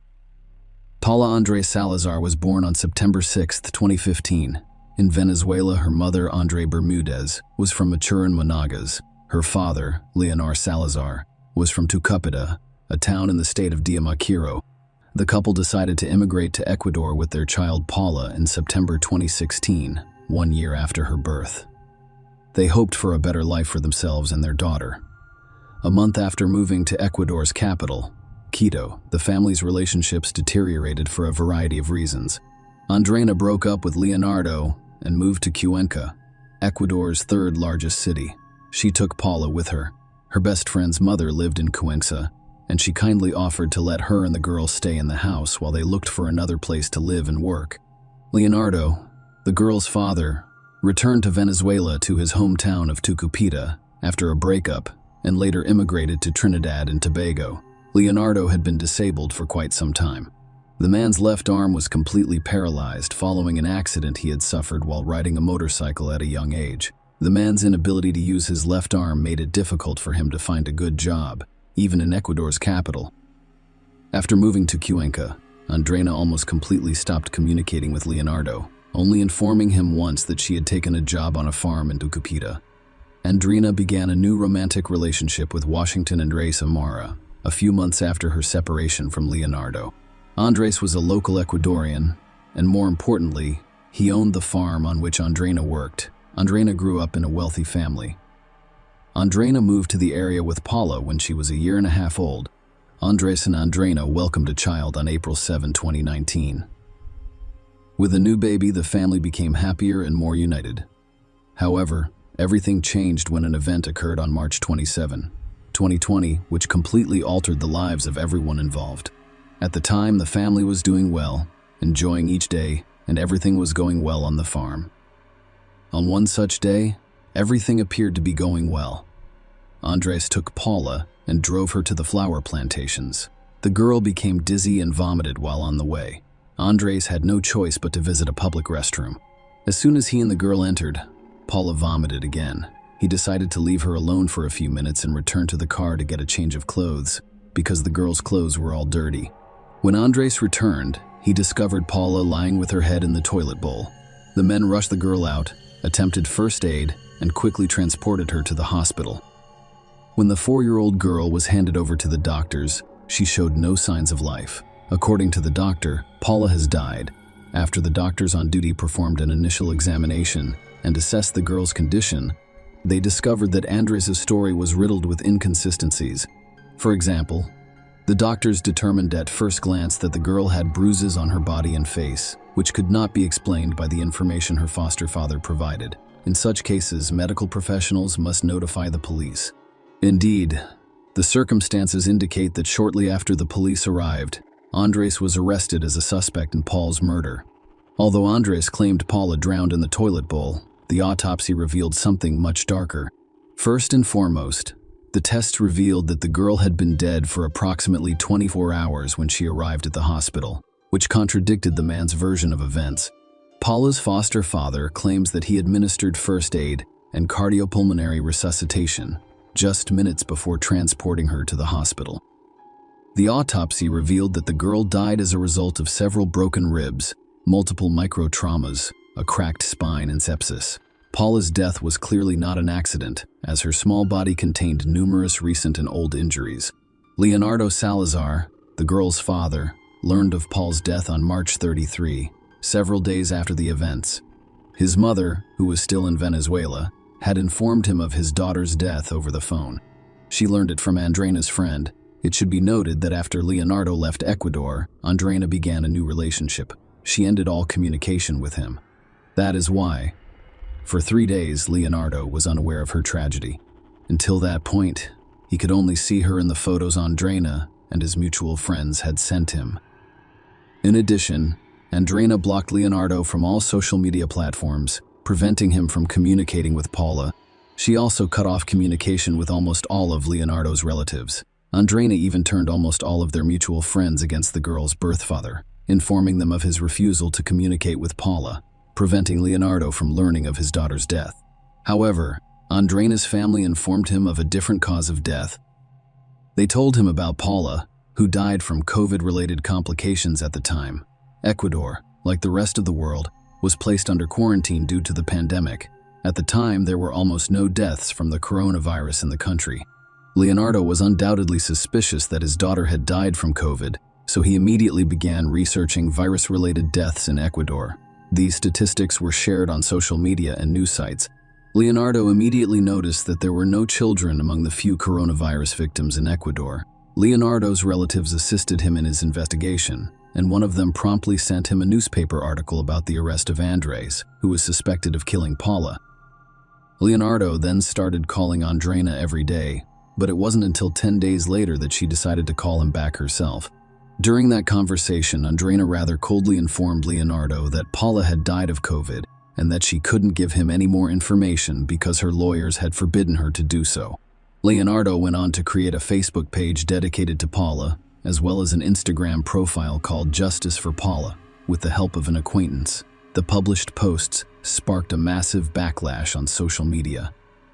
Paula Andrés Salazar was born on September 6, 2015. In Venezuela, her mother, André Bermudez, was from Maturin, Monagas. Her father, Leonor Salazar, was from Tucupita, a town in the state of Diamaquiro. The couple decided to immigrate to Ecuador with their child Paula in September 2016, 1 year after her birth. They hoped for a better life for themselves and their daughter. A month after moving to Ecuador's capital, Quito, the family's relationships deteriorated for a variety of reasons. Andreina broke up with Leonardo and moved to Cuenca, Ecuador's third largest city. She took Paula with her. Her best friend's mother lived in Cuenca, and she kindly offered to let her and the girl stay in the house while they looked for another place to live and work. Leonardo, the girl's father, returned to Venezuela to his hometown of Tucupita after a breakup, and later immigrated to Trinidad and Tobago. Leonardo had been disabled for quite some time. The man's left arm was completely paralyzed following an accident he had suffered while riding a motorcycle at a young age. The man's inability to use his left arm made it difficult for him to find a good job, even in Ecuador's capital. After moving to Cuenca, Andreina almost completely stopped communicating with Leonardo, only informing him once that she had taken a job on a farm in Tucupita. Andreina began a new romantic relationship with Washington Andrés Amara a few months after her separation from Leonardo. Andrés was a local Ecuadorian, and more importantly, he owned the farm on which Andreina worked. Andreina grew up in a wealthy family. Andreina moved to the area with Paula when she was a year and a half old. Andrés and Andreina welcomed a child on April 7, 2019. With a new baby, the family became happier and more united. However, everything changed when an event occurred on March 27, 2020, which completely altered the lives of everyone involved. At the time, the family was doing well, enjoying each day, and everything was going well on the farm. On one such day, everything appeared to be going well. Andrés took Paula and drove her to the flower plantations. The girl became dizzy and vomited while on the way. Andrés had no choice but to visit a public restroom. As soon as he and the girl entered, Paula vomited again. He decided to leave her alone for a few minutes and return to the car to get a change of clothes, because the girl's clothes were all dirty. When Andres returned, he discovered Paula lying with her head in the toilet bowl. The men rushed the girl out, attempted first aid, and quickly transported her to the hospital. When the 4-year-old girl was handed over to the doctors, she showed no signs of life. According to the doctor, Paula has died. After the doctors on duty performed an initial examination and assessed the girl's condition, they discovered that Andres' story was riddled with inconsistencies. For example, the doctors determined at first glance that the girl had bruises on her body and face, which could not be explained by the information her foster father provided. In such cases, medical professionals must notify the police. Indeed, the circumstances indicate that shortly after the police arrived, Andres was arrested as a suspect in Paul's murder. Although Andres claimed Paula drowned in the toilet bowl, the autopsy revealed something much darker. First and foremost, the tests revealed that the girl had been dead for approximately 24 hours when she arrived at the hospital, which contradicted the man's version of events. Paula's foster father claims that he administered first aid and cardiopulmonary resuscitation just minutes before transporting her to the hospital. The autopsy revealed that the girl died as a result of several broken ribs, multiple microtraumas, a cracked spine, and sepsis. Paula's death was clearly not an accident, as her small body contained numerous recent and old injuries. Leonardo Salazar, the girl's father, learned of Paul's death on March 33, several days after the events. His mother, who was still in Venezuela, had informed him of his daughter's death over the phone. She learned it from Andreina's friend. It should be noted that after Leonardo left Ecuador, Andreina began a new relationship. She ended all communication with him. That is why, for 3 days, Leonardo was unaware of her tragedy. Until that point, he could only see her in the photos Andreina and his mutual friends had sent him. In addition, Andreina blocked Leonardo from all social media platforms, preventing him from communicating with Paula. She also cut off communication with almost all of Leonardo's relatives. Andreina even turned almost all of their mutual friends against the girl's birth father, informing them of his refusal to communicate with Paula, preventing Leonardo from learning of his daughter's death. However, Andreina's family informed him of a different cause of death. They told him about Paula, who died from COVID-related complications at the time. Ecuador, like the rest of the world, was placed under quarantine due to the pandemic. At the time, there were almost no deaths from the coronavirus in the country. Leonardo was undoubtedly suspicious that his daughter had died from COVID, so he immediately began researching virus-related deaths in Ecuador. These statistics were shared on social media and news sites. Leonardo immediately noticed that there were no children among the few coronavirus victims in Ecuador. Leonardo's relatives assisted him in his investigation, and one of them promptly sent him a newspaper article about the arrest of Andres, who was suspected of killing Paula. Leonardo then started calling Andreina every day, but it wasn't until 10 days later that she decided to call him back herself. During that conversation, Andreina rather coldly informed Leonardo that Paula had died of COVID and that she couldn't give him any more information because her lawyers had forbidden her to do so. Leonardo went on to create a Facebook page dedicated to Paula, as well as an Instagram profile called Justice for Paula, with the help of an acquaintance. The published posts sparked a massive backlash on social media.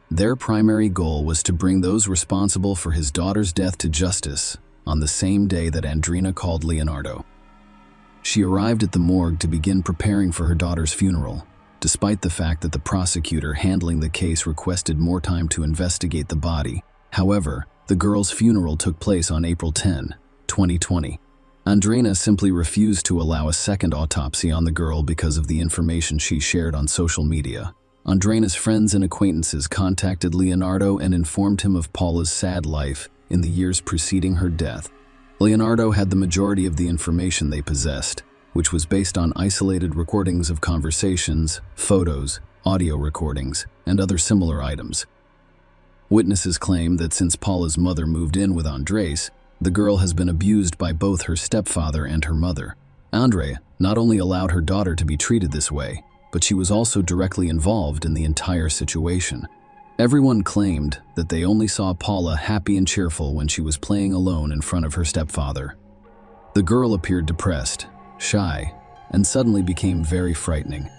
Their primary goal was to bring those responsible for his daughter's death to justice on the same day that Andreina called Leonardo. She arrived at the morgue to begin preparing for her daughter's funeral, despite the fact that the prosecutor handling the case requested more time to investigate the body. However, the girl's funeral took place on April 10, 2020. Andreina simply refused to allow a second autopsy on the girl because of the information she shared on social media. Andreina's friends and acquaintances contacted Leonardo and informed him of Paula's sad life in the years preceding her death. Leonardo had the majority of the information they possessed, which was based on isolated recordings of conversations, photos, audio recordings, and other similar items. Witnesses claim that since Paula's mother moved in with Andres, the girl has been abused by both her stepfather and her mother. Andrea not only allowed her daughter to be treated this way, but she was also directly involved in the entire situation. Everyone claimed that they only saw Paula happy and cheerful when she was playing alone in front of her stepfather. The girl appeared depressed, shy, and suddenly became very frightening.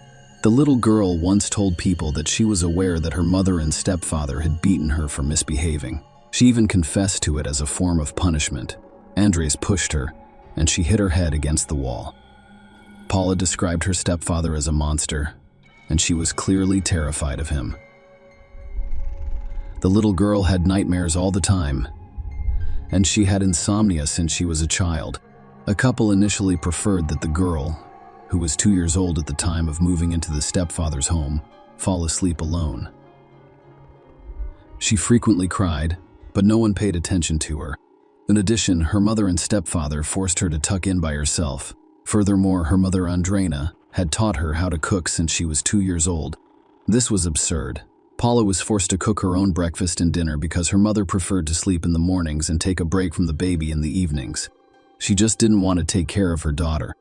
The little girl once told people that she was aware that her mother and stepfather had beaten her for misbehaving. She even confessed to it as a form of punishment. Andres pushed her, and she hit her head against the wall. Paula described her stepfather as a monster, and she was clearly terrified of him. The little girl had nightmares all the time, and she had insomnia since she was a child. A couple initially preferred that the girl, who was 2 years old at the time of moving into the stepfather's home, fall asleep alone. She frequently cried, but no one paid attention to her. In addition, her mother and stepfather forced her to tuck in by herself. Furthermore, her mother Andreina had taught her how to cook since she was 2 years old. This was absurd. Paula was forced to cook her own breakfast and dinner because her mother preferred to sleep in the mornings and take a break from the baby in the evenings. She just didn't want to take care of her daughter.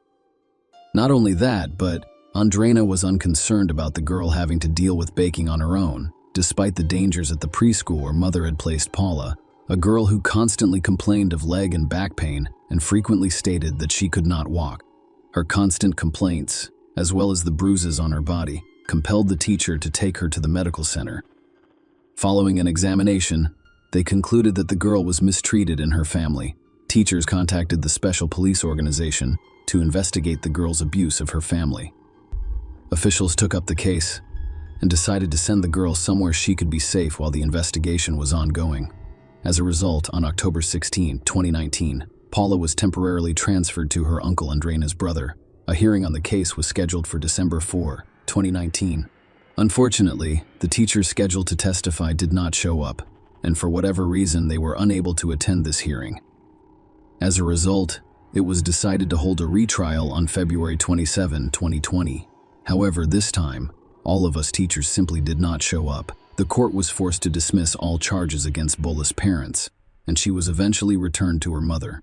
Not only that, but Andreina was unconcerned about the girl having to deal with baking on her own, despite the dangers at the preschool where mother had placed Paula, a girl who constantly complained of leg and back pain and frequently stated that she could not walk. Her constant complaints, as well as the bruises on her body, compelled the teacher to take her to the medical center. Following an examination, they concluded that the girl was mistreated in her family. Teachers contacted the special police organization to investigate the girl's abuse of her family. Officials took up the case and decided to send the girl somewhere she could be safe while the investigation was ongoing. As a result, on October 16, 2019, Paula was temporarily transferred to her uncle Andreina's brother. A hearing on the case was scheduled for December 4, 2019. Unfortunately, the teacher scheduled to testify did not show up, and for whatever reason they were unable to attend this hearing. As a result, it was decided to hold a retrial on February 27, 2020. However, this time, all of us teachers simply did not show up. The court was forced to dismiss all charges against Bola's parents, and she was eventually returned to her mother.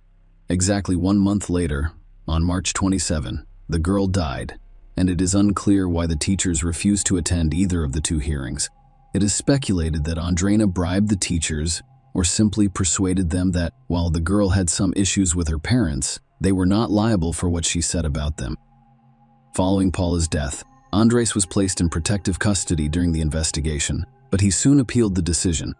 Exactly 1 month later, on March 27, the girl died, and it is unclear why the teachers refused to attend either of the two hearings. It is speculated that Andreina bribed the teachers or simply persuaded them that, while the girl had some issues with her parents, they were not liable for what she said about them. Following Paula's death, Andres was placed in protective custody during the investigation, but he soon appealed the decision.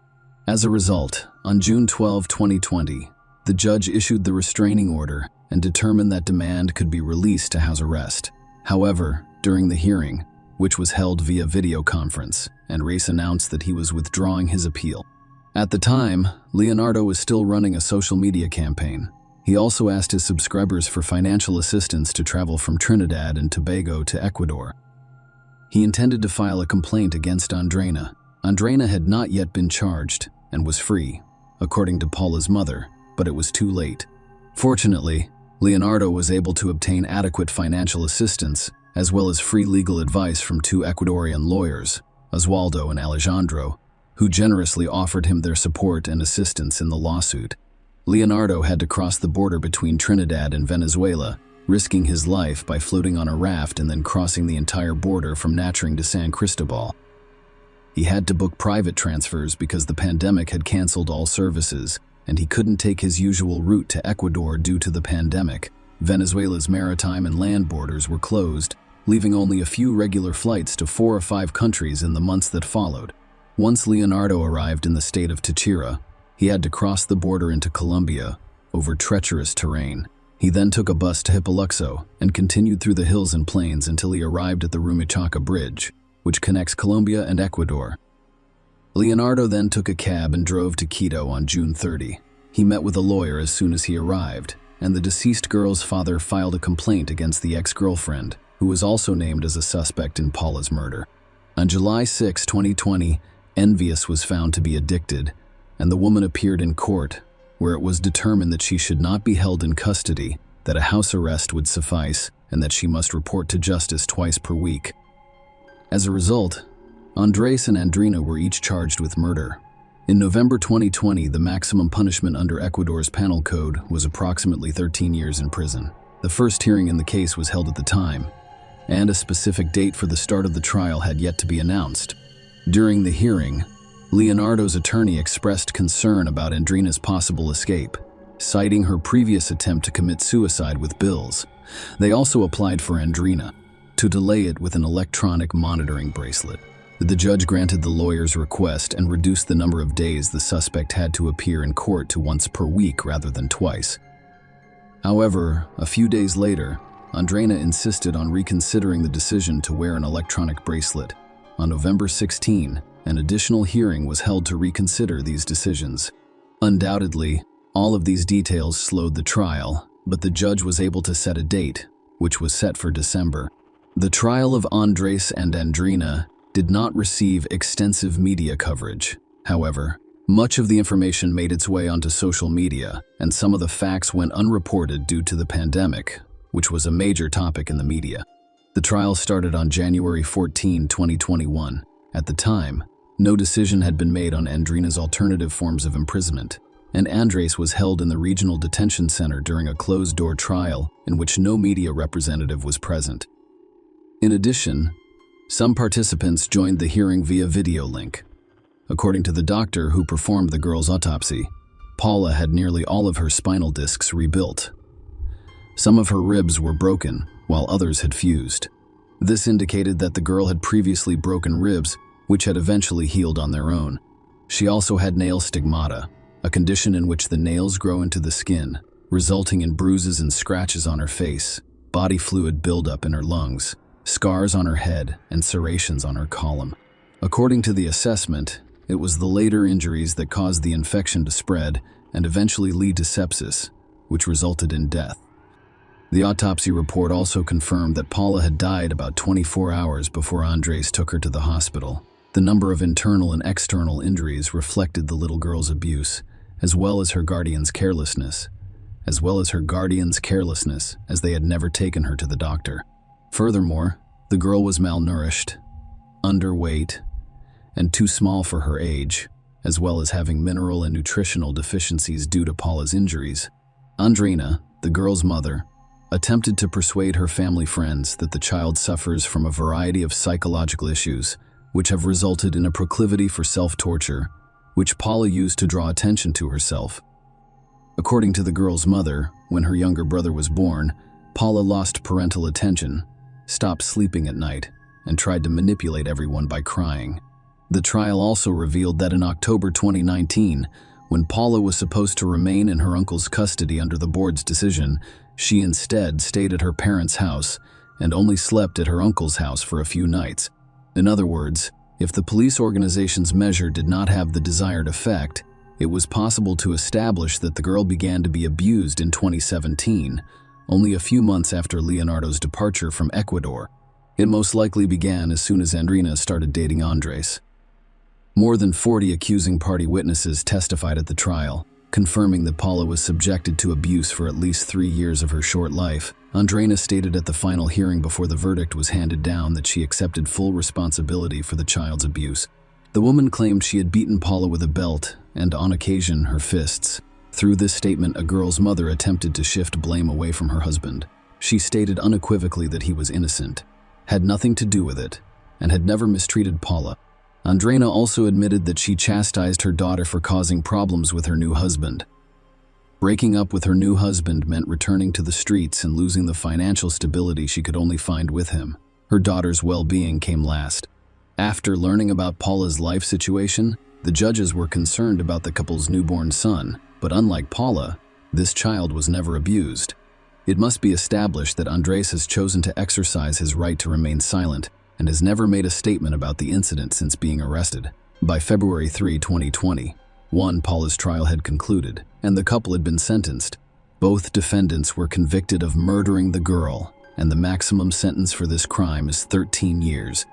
As a result, on June 12, 2020, the judge issued the restraining order and determined that demand could be released to house arrest. However, during the hearing, which was held via video conference, Andres announced that he was withdrawing his appeal. At the time, Leonardo was still running a social media campaign. He also asked his subscribers for financial assistance to travel from Trinidad and Tobago to Ecuador. He intended to file a complaint against Andreina. Andreina had not yet been charged and was free, according to Paula's mother, but it was too late. Fortunately, Leonardo was able to obtain adequate financial assistance as well as free legal advice from 2 Ecuadorian lawyers, Oswaldo and Alejandro, who generously offered him their support and assistance in the lawsuit. Leonardo had to cross the border between Trinidad and Venezuela, risking his life by floating on a raft and then crossing the entire border from Natchering to San Cristobal. He had to book private transfers because the pandemic had canceled all services, and he couldn't take his usual route to Ecuador due to the pandemic. Venezuela's maritime and land borders were closed, leaving only a few regular flights to 4 or 5 countries in the months that followed. Once Leonardo arrived in the state of Táchira, he had to cross the border into Colombia over treacherous terrain. He then took a bus to Hipaluxo and continued through the hills and plains until he arrived at the Rumichaca Bridge, which connects Colombia and Ecuador. Leonardo then took a cab and drove to Quito on June 30. He met with a lawyer as soon as he arrived, and the deceased girl's father filed a complaint against the ex-girlfriend, who was also named as a suspect in Paula's murder. On July 6, 2020, Envious was found to be addicted, and the woman appeared in court, where it was determined that she should not be held in custody, that a house arrest would suffice, and that she must report to justice twice per week. As a result, Andres and Andreina were each charged with murder. In November 2020, the maximum punishment under Ecuador's penal code was approximately 13 years in prison. The first hearing in the case was held at the time, and a specific date for the start of the trial had yet to be announced. During the hearing, Leonardo's attorney expressed concern about Andreina's possible escape, citing her previous attempt to commit suicide with bills. They also applied for Andreina. to delay it with an electronic monitoring bracelet. The judge granted the lawyer's request and reduced the number of days the suspect had to appear in court to once per week rather than twice. However, a few days later, Andrena insisted on reconsidering the decision to wear an electronic bracelet. On November 16, an additional hearing was held to reconsider these decisions. Undoubtedly, all of these details slowed the trial, but the judge was able to set a date, which was set for December. The trial of Andres and Andrena did not receive extensive media coverage. However, much of the information made its way onto social media, and some of the facts went unreported due to the pandemic, which was a major topic in the media. The trial started on January 14, 2021. At the time, no decision had been made on Andrena's alternative forms of imprisonment, and Andres was held in the regional detention center during a closed-door trial in which no media representative was present. In addition, some participants joined the hearing via video link. According to the doctor who performed the girl's autopsy, Paula had nearly all of her spinal discs rebuilt. Some of her ribs were broken, while others had fused. This indicated that the girl had previously broken ribs, which had eventually healed on their own. She also had nail stigmata, a condition in which the nails grow into the skin, resulting in bruises and scratches on her face, body fluid buildup in her lungs, scars on her head, and serrations on her column. According to the assessment, it was the later injuries that caused the infection to spread and eventually lead to sepsis, which resulted in death. The autopsy report also confirmed that Paula had died about 24 hours before Andres took her to the hospital. The number of internal and external injuries reflected the little girl's abuse, as well as her guardian's carelessness, as they had never taken her to the doctor. Furthermore, the girl was malnourished, underweight, and too small for her age, as well as having mineral and nutritional deficiencies due to Paula's injuries. Andrena, the girl's mother, attempted to persuade her family friends that the child suffers from a variety of psychological issues, which have resulted in a proclivity for self-torture, which Paula used to draw attention to herself. According to the girl's mother, when her younger brother was born, Paula lost parental attention, stopped sleeping at night, and tried to manipulate everyone by crying. The trial also revealed that in October 2019, when Paula was supposed to remain in her uncle's custody under the board's decision, she instead stayed at her parents' house and only slept at her uncle's house for a few nights. In other words, if the police organization's measure did not have the desired effect, it was possible to establish that the girl began to be abused in 2017, only a few months after Leonardo's departure from Ecuador. It most likely began as soon as Andrena started dating Andres. More than 40 accusing party witnesses testified at the trial, confirming that Paula was subjected to abuse for at least 3 years of her short life. Andrena stated at the final hearing before the verdict was handed down that she accepted full responsibility for the child's abuse. The woman claimed she had beaten Paula with a belt and, on occasion, her fists. Through this statement, a girl's mother attempted to shift blame away from her husband. She stated unequivocally that he was innocent, had nothing to do with it, and had never mistreated Paula. Andrena also admitted that she chastised her daughter for causing problems with her new husband. Breaking up with her new husband meant returning to the streets and losing the financial stability she could only find with him. Her daughter's well-being came last. After learning about Paula's life situation, the judges were concerned about the couple's newborn son, but unlike Paula, this child was never abused. It must be established that Andres has chosen to exercise his right to remain silent and has never made a statement about the incident since being arrested. By February 3, 2020, Paula's trial had concluded, and the couple had been sentenced. Both defendants were convicted of murdering the girl, and the maximum sentence for this crime is 13 years.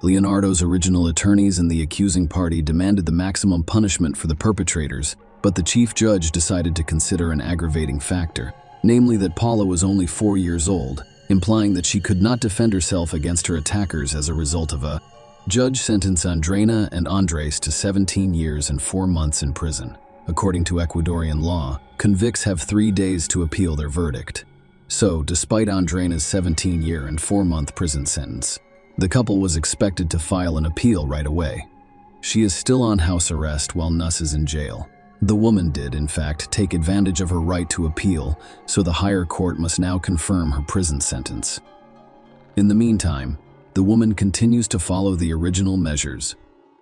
Leonardo's original attorneys and the accusing party demanded the maximum punishment for the perpetrators, but the chief judge decided to consider an aggravating factor, namely that Paula was only 4 years old, implying that she could not defend herself against her attackers as a result of a judge sentenced Andrena and Andres to 17 years and 4 months in prison. According to Ecuadorian law, convicts have 3 days to appeal their verdict. So, despite Andrena's 17-year and 4-month prison sentence, the couple was expected to file an appeal right away. She is still on house arrest while Nuss is in jail. The woman did, in fact, take advantage of her right to appeal, so the higher court must now confirm her prison sentence. In the meantime, the woman continues to follow the original measures.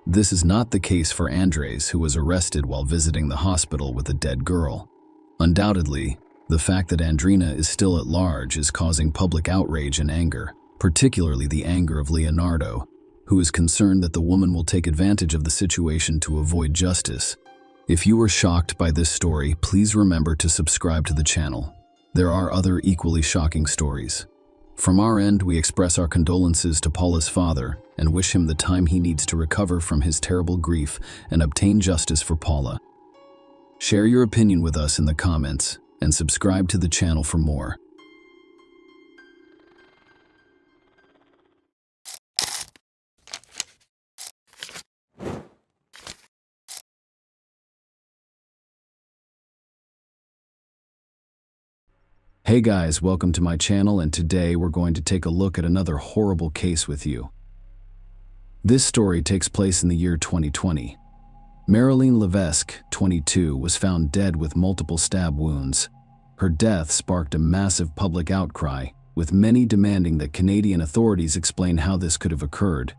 This is not the case for Andres, who was arrested while visiting the hospital with a dead girl. Undoubtedly, the fact that Andrina is still at large is causing public outrage and anger, particularly the anger of Leonardo, who is concerned that the woman will take advantage of the situation to avoid justice. If you were shocked by this story, please remember to subscribe to the channel. There are other equally shocking stories. From our end, we express our condolences to Paula's father and wish him the time he needs to recover from his terrible grief and obtain justice for Paula. Share your opinion with us in the comments and subscribe to the channel for more. Hey guys, welcome to my channel, and today we're going to take a look at another horrible case with you. This story takes place in the year 2020. Marilyn Levesque, 22, was found dead with multiple stab wounds. Her death sparked a massive public outcry, with many demanding that Canadian authorities explain how this could have occurred.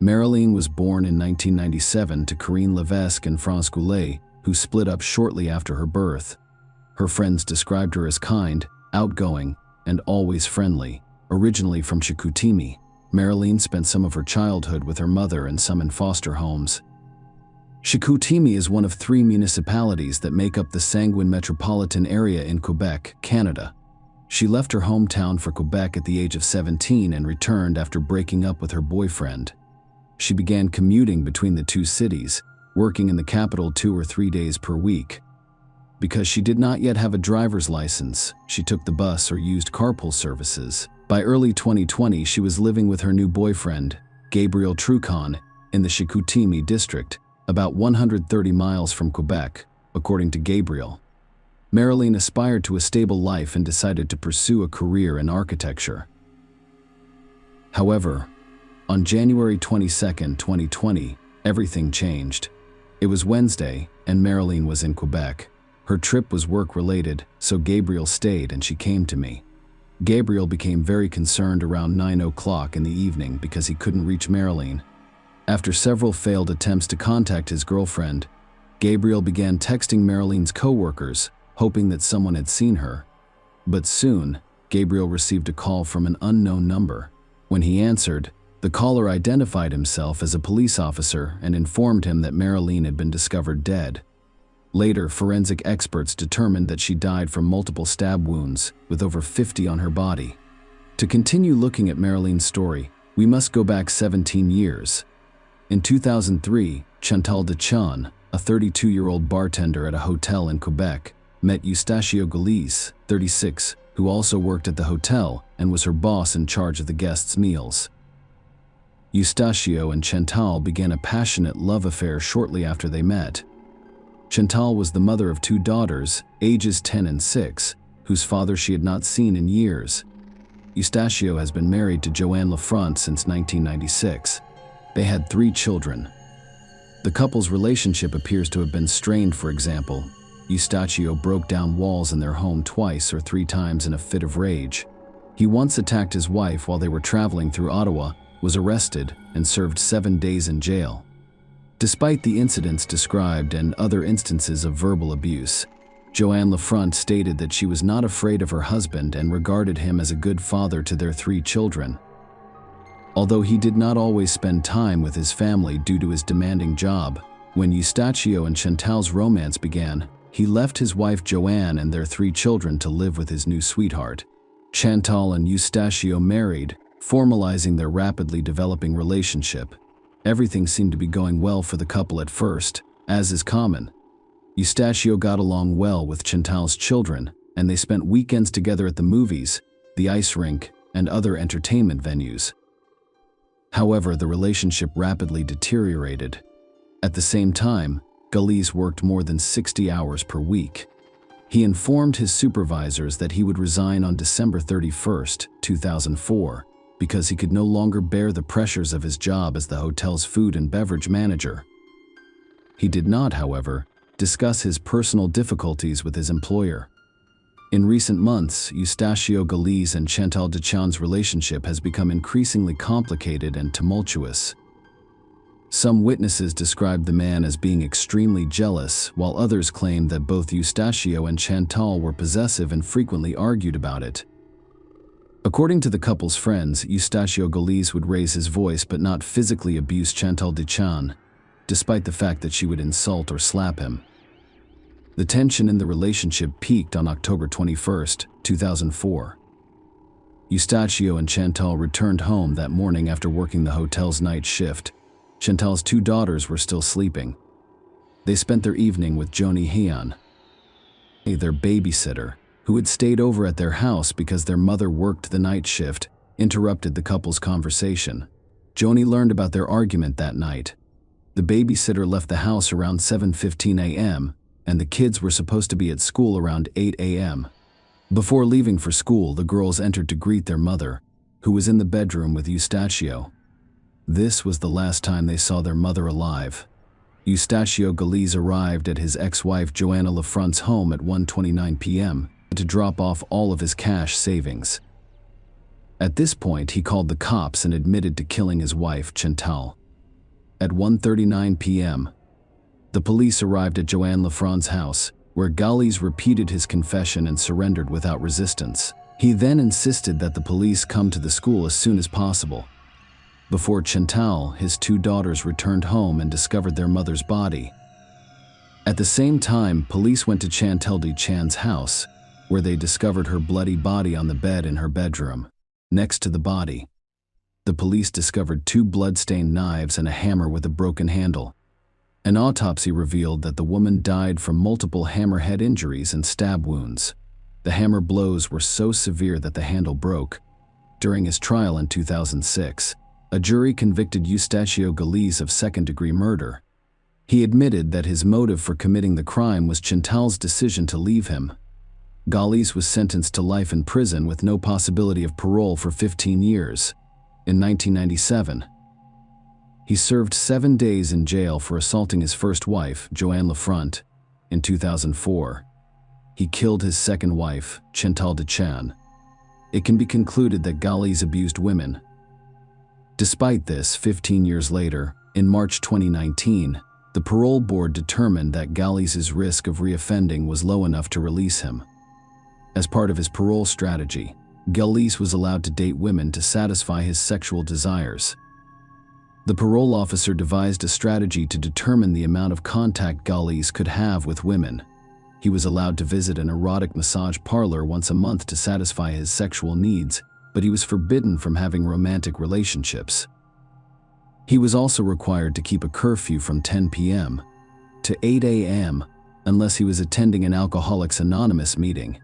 Marilyn was born in 1997 to Corinne Levesque and Franz Goulet, who split up shortly after her birth. Her friends described her as kind, outgoing, and always friendly. Originally from Chicoutimi, Marilyn spent some of her childhood with her mother and some in foster homes. Chicoutimi is one of 3 municipalities that make up the Sanguine metropolitan area in Quebec, Canada. She left her hometown for Quebec at the age of 17 and returned after breaking up with her boyfriend. She began commuting between the two cities, working in the capital 2 or 3 days per week. Because she did not yet have a driver's license, she took the bus or used carpool services. By early 2020, she was living with her new boyfriend, Gabriel Trucon, in the Chicoutimi district, about 130 miles from Quebec, according to Gabriel. Marilyn aspired to a stable life and decided to pursue a career in architecture. However, on January 22, 2020, everything changed. It was Wednesday, and Marilyn was in Quebec. Her trip was work-related, so Gabriel stayed and she came to me. Gabriel became very concerned around 9 o'clock in the evening because he couldn't reach Marilyn. After several failed attempts to contact his girlfriend, Gabriel began texting Marilyn's co-workers, hoping that someone had seen her. But soon, Gabriel received a call from an unknown number. When he answered, the caller identified himself as a police officer and informed him that Marilyn had been discovered dead. Later, forensic experts determined that she died from multiple stab wounds, with over 50 on her body. To continue looking at Marilyn's story, we must go back 17 years. In 2003, Chantal Dechon, a 32-year-old bartender at a hotel in Quebec, met Eustachio Galice, 36, who also worked at the hotel and was her boss in charge of the guests' meals. Eustachio and Chantal began a passionate love affair shortly after they met. Chantal was the mother of 2 daughters, ages 10 and 6, whose father she had not seen in years. Eustachio has been married to Joanne Lafrance since 1996. They had 3 children. The couple's relationship appears to have been strained. For example, Eustachio broke down walls in their home 2 or 3 times in a fit of rage. He once attacked his wife while they were traveling through Ottawa, was arrested, and served 7 days in jail. Despite the incidents described and other instances of verbal abuse, Joanne Lafrance stated that she was not afraid of her husband and regarded him as a good father to their 3 children. Although he did not always spend time with his family due to his demanding job, when Eustachio and Chantal's romance began, he left his wife Joanne and their 3 children to live with his new sweetheart. Chantal and Eustachio married, formalizing their rapidly developing relationship. Everything seemed to be going well for the couple at first, as is common. Eustachio got along well with Chantal's children, and they spent weekends together at the movies, the ice rink, and other entertainment venues. However, the relationship rapidly deteriorated. At the same time, Galice worked more than 60 hours per week. He informed his supervisors that he would resign on December 31, 2004, because he could no longer bear the pressures of his job as the hotel's food and beverage manager. He did not, however, discuss his personal difficulties with his employer. In recent months, Eustacio Galiz and Chantal Dechan's relationship has become increasingly complicated and tumultuous. Some witnesses described the man as being extremely jealous, while others claimed that both Eustacio and Chantal were possessive and frequently argued about it. According to the couple's friends, Eustacio Galiz would raise his voice but not physically abuse Chantal Dechan, despite the fact that she would insult or slap him. The tension in the relationship peaked on October 21, 2004. Eustacio and Chantal returned home that morning after working the hotel's night shift. Chantal's 2 daughters were still sleeping. They spent their evening with Joni Hyun, their babysitter, who had stayed over at their house because their mother worked the night shift, interrupted the couple's conversation. Joni learned about their argument that night. The babysitter left the house around 7:15 a.m., and the kids were supposed to be at school around 8 a.m. Before leaving for school, the girls entered to greet their mother, who was in the bedroom with Eustacio. This was the last time they saw their mother alive. Eustacio Galiz arrived at his ex-wife Joanna Lafront's home at 1:29 p.m. to drop off all of his cash savings. At this point, he called the cops and admitted to killing his wife, Chantal. At 1:39 p.m., the police arrived at Joanne Lafront's house, where Galiz repeated his confession and surrendered without resistance. He then insisted that the police come to the school as soon as possible. Before Chantal, his 2 daughters returned home and discovered their mother's body. At the same time, police went to Chantal Dechan's house, where they discovered her bloody body on the bed in her bedroom. Next to the body, the police discovered 2 blood-stained knives and a hammer with a broken handle. An autopsy revealed that the woman died from multiple hammerhead injuries and stab wounds. The hammer blows were so severe that the handle broke. During his trial in 2006, a jury convicted Eustacio Galiz of second-degree murder. He admitted that his motive for committing the crime was Chantal's decision to leave him. Galiz was sentenced to life in prison with no possibility of parole for 15 years. In 1997, he served 7 days in jail for assaulting his first wife, Joanne Lafront. In 2004, he killed his second wife, Chantal Dechan. It can be concluded that Galiz abused women. Despite this, 15 years later, in March 2019, the parole board determined that Galiz's risk of reoffending was low enough to release him. As part of his parole strategy, Galiz was allowed to date women to satisfy his sexual desires. The parole officer devised a strategy to determine the amount of contact Galiz could have with women. He was allowed to visit an erotic massage parlor once a month to satisfy his sexual needs, but he was forbidden from having romantic relationships. He was also required to keep a curfew from 10 p.m. to 8 a.m. unless he was attending an Alcoholics Anonymous meeting.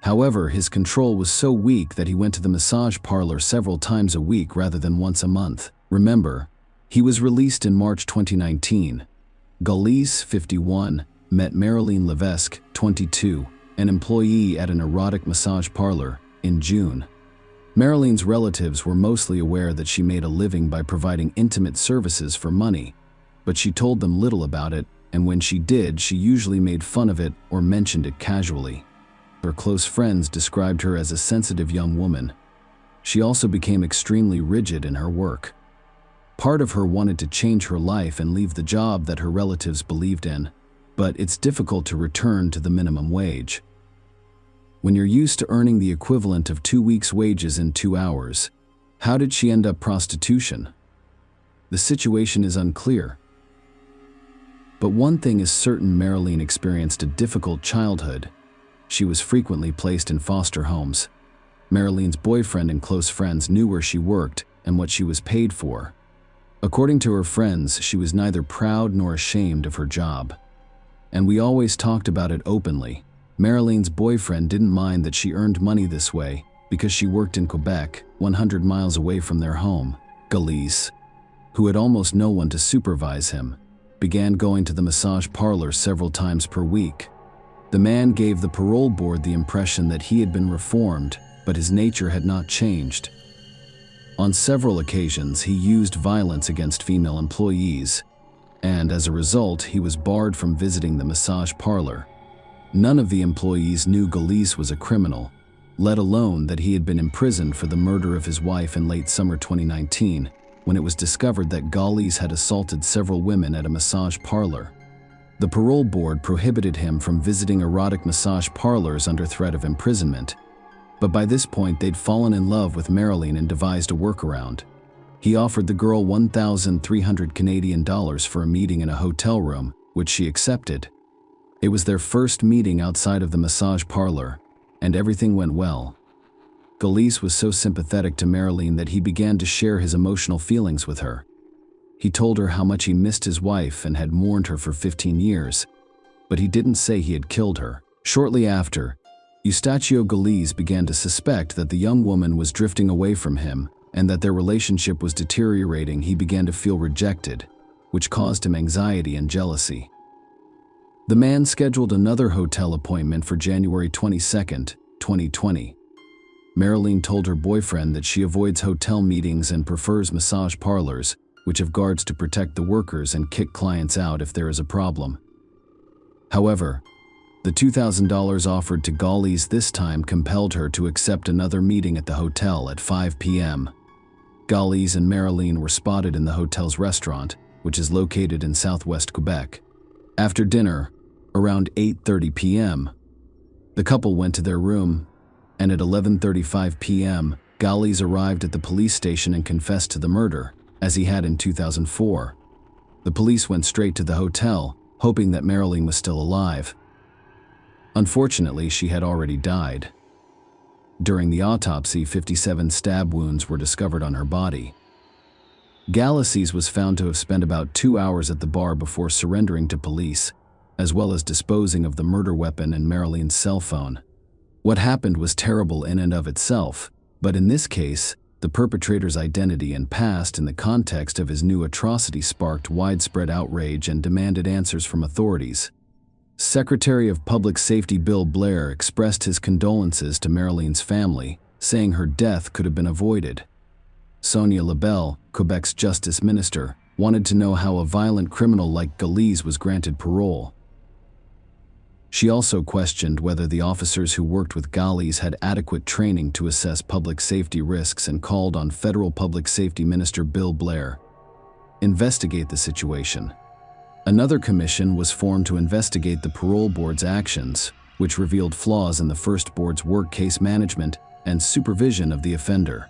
However, his control was so weak that he went to the massage parlor several times a week rather than once a month. Remember, he was released in March 2019. Galiz, 51, met Marilyn Levesque, 22, an employee at an erotic massage parlor, in June. Marilyn's relatives were mostly aware that she made a living by providing intimate services for money, but she told them little about it, and when she did, she usually made fun of it or mentioned it casually. Her close friends described her as a sensitive young woman. She also became extremely rigid in her work. Part of her wanted to change her life and leave the job that her relatives believed in, but it's difficult to return to the minimum wage. When you're used to earning the equivalent of 2 weeks' wages in 2 hours, how did she end up prostitution? The situation is unclear. But one thing is certain: Marilyn experienced a difficult childhood. She was frequently placed in foster homes. Marilyn's boyfriend and close friends knew where she worked and what she was paid for. According to her friends, she was neither proud nor ashamed of her job. And we always talked about it openly. Marilyn's boyfriend didn't mind that she earned money this way because she worked in Quebec, 100 miles away from their home. Galiz, who had almost no one to supervise him, began going to the massage parlor several times per week. The man gave the parole board the impression that he had been reformed, but his nature had not changed. On several occasions, he used violence against female employees, and as a result, he was barred from visiting the massage parlor. None of the employees knew Galiz was a criminal, let alone that he had been imprisoned for the murder of his wife in late summer 2019, when it was discovered that Galiz had assaulted several women at a massage parlor. The parole board prohibited him from visiting erotic massage parlors under threat of imprisonment, but by this point they'd fallen in love with Marilyn and devised a workaround. He offered the girl $1,300 for a meeting in a hotel room, which she accepted. It was their first meeting outside of the massage parlor, and everything went well. Galiz was so sympathetic to Marilyn that he began to share his emotional feelings with her. He told her how much he missed his wife and had mourned her for 15 years, but he didn't say he had killed her. Shortly after, Eustacio Galiz began to suspect that the young woman was drifting away from him and that their relationship was deteriorating. He began to feel rejected, which caused him anxiety and jealousy. The man scheduled another hotel appointment for January 22, 2020. Marilyn told her boyfriend that she avoids hotel meetings and prefers massage parlors, which have guards to protect the workers and kick clients out if there is a problem. However, the $2,000 offered to Galiz this time compelled her to accept another meeting at the hotel at 5 p.m. Galiz and Marilyn were spotted in the hotel's restaurant, which is located in southwest Quebec. After dinner, around 8:30 p.m., the couple went to their room, and at 11:35 p.m., Galiz arrived at the police station and confessed to the murder, as he had in 2004. The police went straight to the hotel, hoping that Marilyn was still alive. Unfortunately, she had already died. During the autopsy, 57 stab wounds were discovered on her body. Galiz was found to have spent about 2 hours at the bar before surrendering to police, as well as disposing of the murder weapon and Marilyn's cell phone. What happened was terrible in and of itself, but in this case, the perpetrator's identity and past in the context of his new atrocity sparked widespread outrage and demanded answers from authorities. Secretary of Public Safety Bill Blair expressed his condolences to Marilyn's family, saying her death could have been avoided. Sonia Labelle, Quebec's Justice Minister, wanted to know how a violent criminal like Galiz was granted parole. She also questioned whether the officers who worked with Galiz had adequate training to assess public safety risks and called on Federal Public Safety Minister Bill Blair to investigate the situation. Another commission was formed to investigate the parole board's actions, which revealed flaws in the first board's work case management and supervision of the offender.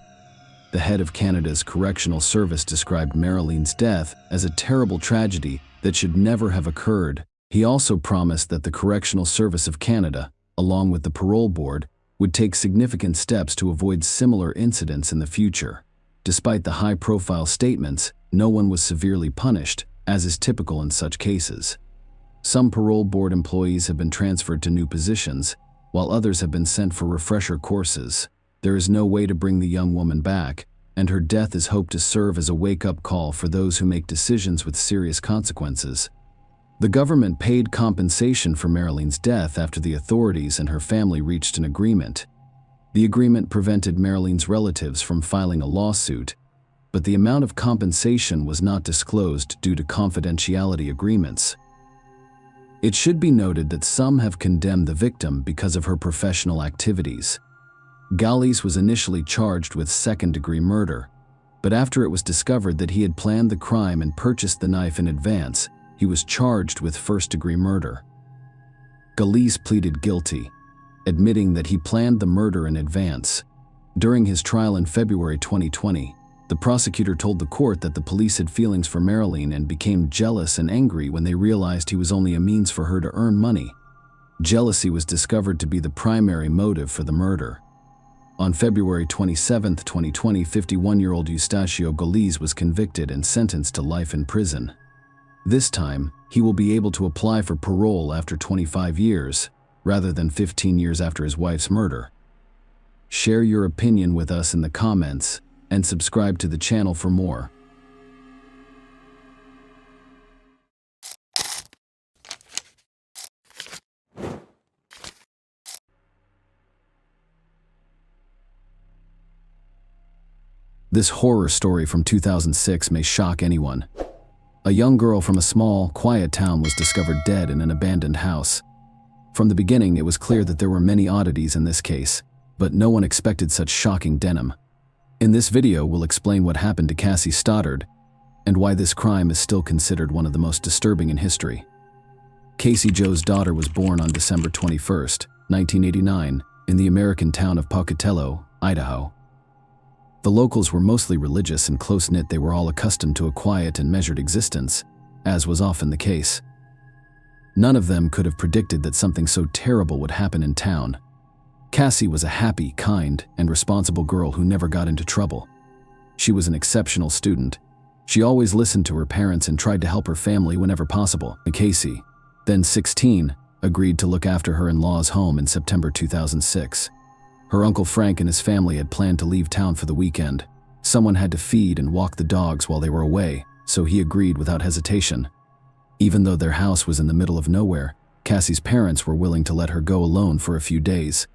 The head of Canada's Correctional Service described Marilyn's death as a terrible tragedy that should never have occurred. He also promised that the Correctional Service of Canada, along with the parole board, would take significant steps to avoid similar incidents in the future. Despite the high-profile statements, no one was severely punished, as is typical in such cases. Some parole board employees have been transferred to new positions, while others have been sent for refresher courses. There is no way to bring the young woman back, and her death is hoped to serve as a wake-up call for those who make decisions with serious consequences. The government paid compensation for Marilyn's death after the authorities and her family reached an agreement. The agreement prevented Marilyn's relatives from filing a lawsuit, but the amount of compensation was not disclosed due to confidentiality agreements. It should be noted that some have condemned the victim because of her professional activities. Galiz was initially charged with second-degree murder, but after it was discovered that he had planned the crime and purchased the knife in advance, he was charged with first-degree murder. Galiz pleaded guilty, admitting that he planned the murder in advance. During his trial in February 2020, the prosecutor told the court that the police had feelings for Marilyn and became jealous and angry when they realized he was only a means for her to earn money. Jealousy was discovered to be the primary motive for the murder. On February 27, 2020, 51-year-old Eustacio Galiz was convicted and sentenced to life in prison. This time, he will be able to apply for parole after 25 years, rather than 15 years after his wife's murder. Share your opinion with us in the comments, and subscribe to the channel for more. This horror story from 2006 may shock anyone. A young girl from a small, quiet town was discovered dead in an abandoned house. From the beginning, it was clear that there were many oddities in this case, but no one expected such shocking denim. In this video, we'll explain what happened to Cassie Stoddard and why this crime is still considered one of the most disturbing in history. Casey Joe's daughter was born on December 21st, 1989, in the American town of Pocatello, Idaho. The locals were mostly religious and close-knit. They were all accustomed to a quiet and measured existence, as was often the case. None of them could have predicted that something so terrible would happen in town. Cassie was a happy, kind, and responsible girl who never got into trouble. She was an exceptional student. She always listened to her parents and tried to help her family whenever possible. Casey, then 16, agreed to look after her in-law's home in September 2006. Her Uncle Frank and his family had planned to leave town for the weekend. Someone had to feed and walk the dogs while they were away, so he agreed without hesitation. Even though their house was in the middle of nowhere, Cassie's parents were willing to let her go alone for a few days.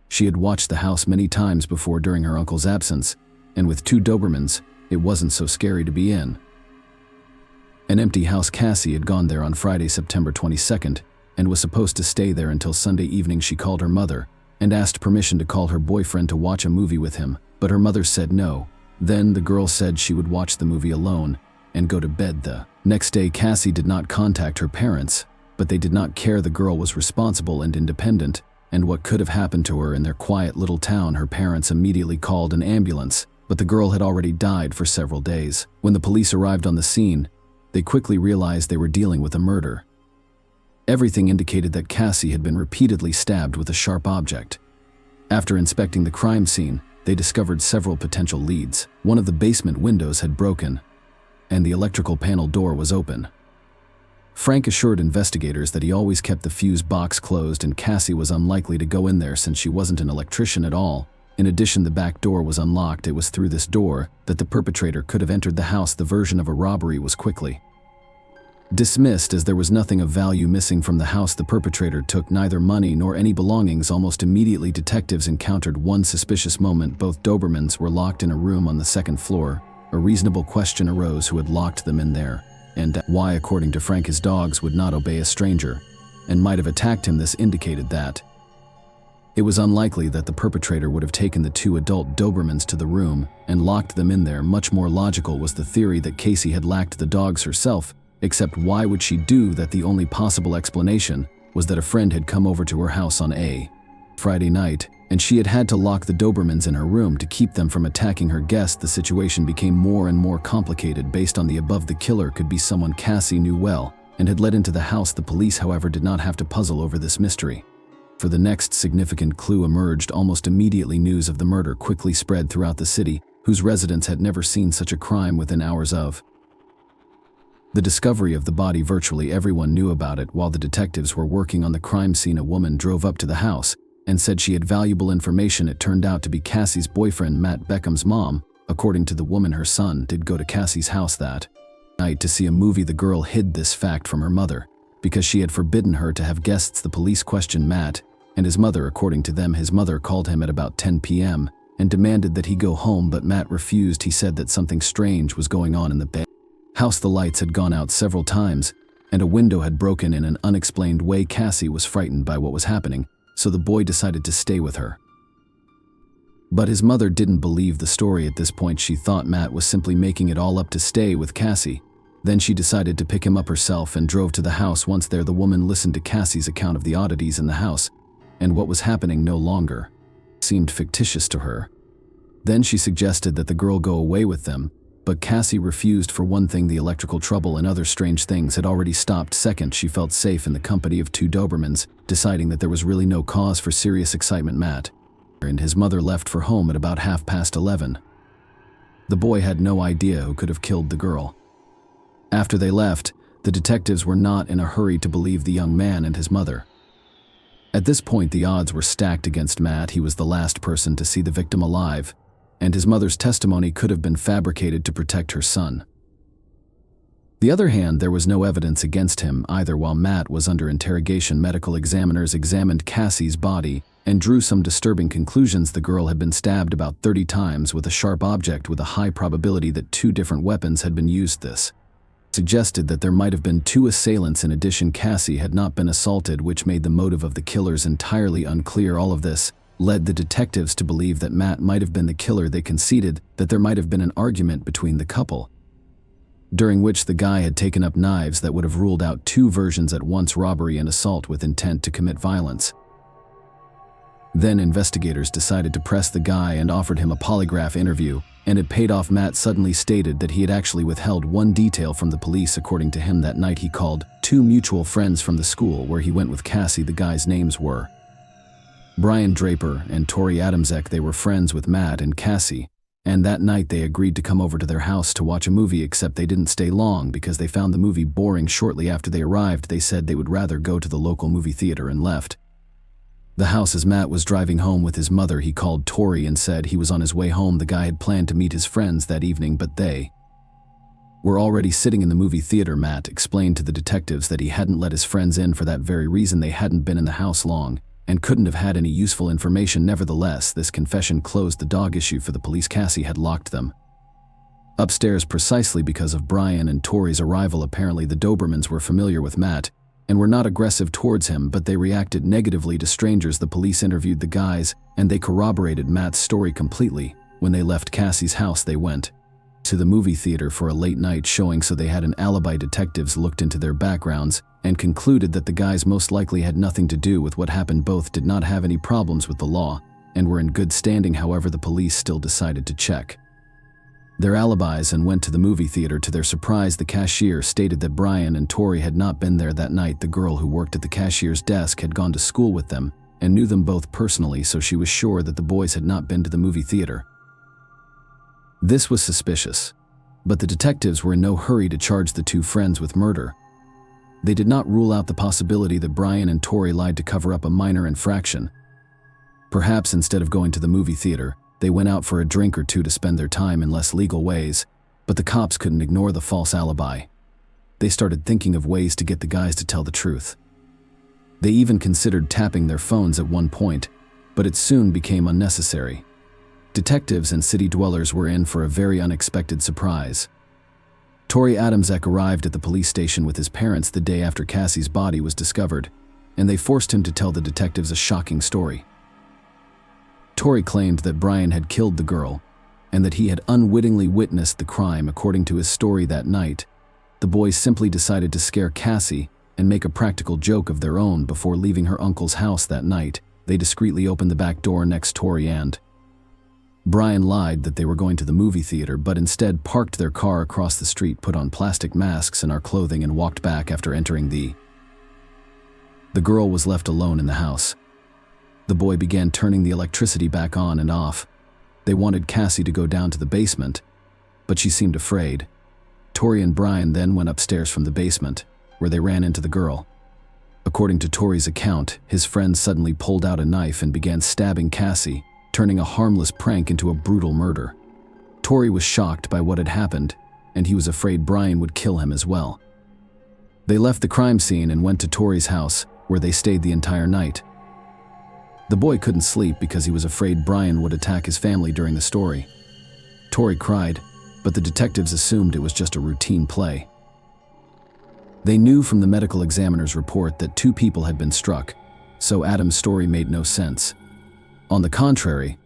She had watched the house many times before during her uncle's absence, and with 2 Dobermans, it wasn't so scary to be in. An empty house. Cassie had gone there on Friday, September 22nd, and was supposed to stay there until Sunday evening. She called her mother and asked permission to call her boyfriend to watch a movie with him, but her mother said no. Then the girl said she would watch the movie alone and go to bed. The next day, Cassie did not contact her parents, but they did not care. The girl was responsible and independent, and what could have happened to her in their quiet little town? Her parents immediately called an ambulance, but the girl had already died for several days. When the police arrived on the scene, they quickly realized they were dealing with a murder. Everything indicated that Cassie had been repeatedly stabbed with a sharp object. After inspecting the crime scene, they discovered several potential leads. One of the basement windows had broken, and the electrical panel door was open. Frank assured investigators that he always kept the fuse box closed, and Cassie was unlikely to go in there since she wasn't an electrician at all. In addition, the back door was unlocked. It was through this door that the perpetrator could have entered the house. The version of a robbery was quickly dismissed as there was nothing of value missing from the house. The perpetrator took neither money nor any belongings. Almost immediately, detectives encountered one suspicious moment. Both Dobermans were locked in a room on the 2nd floor. A reasonable question arose: who had locked them in there, and why? According to Frank, his dogs would not obey a stranger and might have attacked him. This indicated that it was unlikely that the perpetrator would have taken the 2 adult Dobermans to the room and locked them in there. Much more logical was the theory that Cassie had lacked the dogs herself, except why would she do that? The only possible explanation was that a friend had come over to her house on a Friday night, and she had had to lock the Dobermans in her room to keep them from attacking her guest. The situation became more and more complicated. Based on the above, the killer could be someone Cassie knew well and had let into the house. The police, however, did not have to puzzle over this mystery, for the next significant clue emerged almost immediately. News of the murder quickly spread throughout the city, whose residents had never seen such a crime. Within hours of the discovery of the body, virtually everyone knew about it. While the detectives were working on the crime scene, a woman drove up to the house and said she had valuable information. It turned out to be Cassie's boyfriend, Matt Beckham's mom. According to the woman, her son did go to Cassie's house that night to see a movie. The girl hid this fact from her mother because she had forbidden her to have guests. The police questioned Matt and his mother. According to them, his mother called him at about 10 p.m. and demanded that he go home, but Matt refused. He said that something strange was going on in the house. The lights had gone out several times, and a window had broken in an unexplained way. Cassie was frightened by what was happening, so the boy decided to stay with her. But his mother didn't believe the story. At this point, she thought Matt was simply making it all up to stay with Cassie. Then she decided to pick him up herself and drove to the house. Once there, the woman listened to Cassie's account of the oddities in the house, and what was happening no longer seemed fictitious to her. Then she suggested that the girl go away with them, but Cassie refused. For one thing, the electrical trouble and other strange things had already stopped. Second, she felt safe in the company of 2 Dobermans. Deciding that there was really no cause for serious excitement, Matt and his mother left for home at about 11:30. The boy had no idea who could have killed the girl. After they left, the detectives were not in a hurry to believe the young man and his mother. At this point, the odds were stacked against Matt. He was the last person to see the victim alive, and his mother's testimony could have been fabricated to protect her son. The other hand, there was no evidence against him either. While Matt was under interrogation, medical examiners examined Cassie's body and drew some disturbing conclusions. The girl had been stabbed about 30 times with a sharp object, with a high probability that 2 different weapons had been used. This suggested that there might have been two assailants. In addition, Cassie had not been assaulted, which made the motive of the killers entirely unclear. All of this led the detectives to believe that Matt might have been the killer. They conceded that there might have been an argument between the couple, during which the guy had taken up knives that would have ruled out two versions at once: robbery and assault with intent to commit violence. Then investigators decided to press the guy and offered him a polygraph interview, and it paid off. Matt suddenly stated that he had actually withheld one detail from the police. According to him, that night he called two mutual friends from the school where he went with Cassie. The guys' names were Brian Draper and Tori Adamczak. They were friends with Matt and Cassie, and that night they agreed to come over to their house to watch a movie, except they didn't stay long because they found the movie boring. Shortly after they arrived, they said they would rather go to the local movie theater and left the house. As Matt was driving home with his mother, he called Tori and said he was on his way home. The guy had planned to meet his friends that evening, but they were already sitting in the movie theater. Matt explained to the detectives that he hadn't let his friends in for that very reason. They hadn't been in the house long and couldn't have had any useful information. Nevertheless, this confession closed the dog issue for the police. Cassie had locked them upstairs precisely because of Brian and Tori's arrival. Apparently, the Dobermans were familiar with Matt and were not aggressive towards him, but they reacted negatively to strangers. The police interviewed the guys, and they corroborated Matt's story completely. When they left Cassie's house, they went to the movie theater for a late night showing, so they had an alibi. Detectives looked into their backgrounds and concluded that the guys most likely had nothing to do with what happened. Both did not have any problems with the law and were in good standing. However, the police still decided to check their alibis and went to the movie theater. To their surprise, the cashier stated that Brian and Tori had not been there that night. The girl who worked at the cashier's desk had gone to school with them and knew them both personally, so she was sure that the boys had not been to the movie theater. This was suspicious, but the detectives were in no hurry to charge the two friends with murder. They did not rule out the possibility that Brian and Tori lied to cover up a minor infraction. Perhaps instead of going to the movie theater, they went out for a drink or two to spend their time in less legal ways, but the cops couldn't ignore the false alibi. They started thinking of ways to get the guys to tell the truth. They even considered tapping their phones at one point, but it soon became unnecessary. Detectives and city dwellers were in for a very unexpected surprise. Tori Adamczak arrived at the police station with his parents the day after Cassie's body was discovered, and they forced him to tell the detectives a shocking story. Tori claimed that Brian had killed the girl and that he had unwittingly witnessed the crime. According to his story that night, the boys simply decided to scare Cassie and make a practical joke of their own. Before leaving her uncle's house that night, they discreetly opened the back door next. Tori and Brian lied that they were going to the movie theater, but instead parked their car across the street, put on plastic masks and our clothing, and walked back after entering the girl was left alone in the house. The boy began turning the electricity back on and off. They wanted Cassie to go down to the basement, but she seemed afraid. Tori and Brian then went upstairs from the basement, where they ran into the girl. According to Tori's account, his friend suddenly pulled out a knife and began stabbing Cassie, turning a harmless prank into a brutal murder. Tori was shocked by what had happened, and he was afraid Brian would kill him as well. They left the crime scene and went to Tori's house, where they stayed the entire night. The boy couldn't sleep because he was afraid Brian would attack his family during the story. Tori cried, but the detectives assumed it was just a routine play. They knew from the medical examiner's report that two people had been struck, so Adam's story made no sense. On the contrary,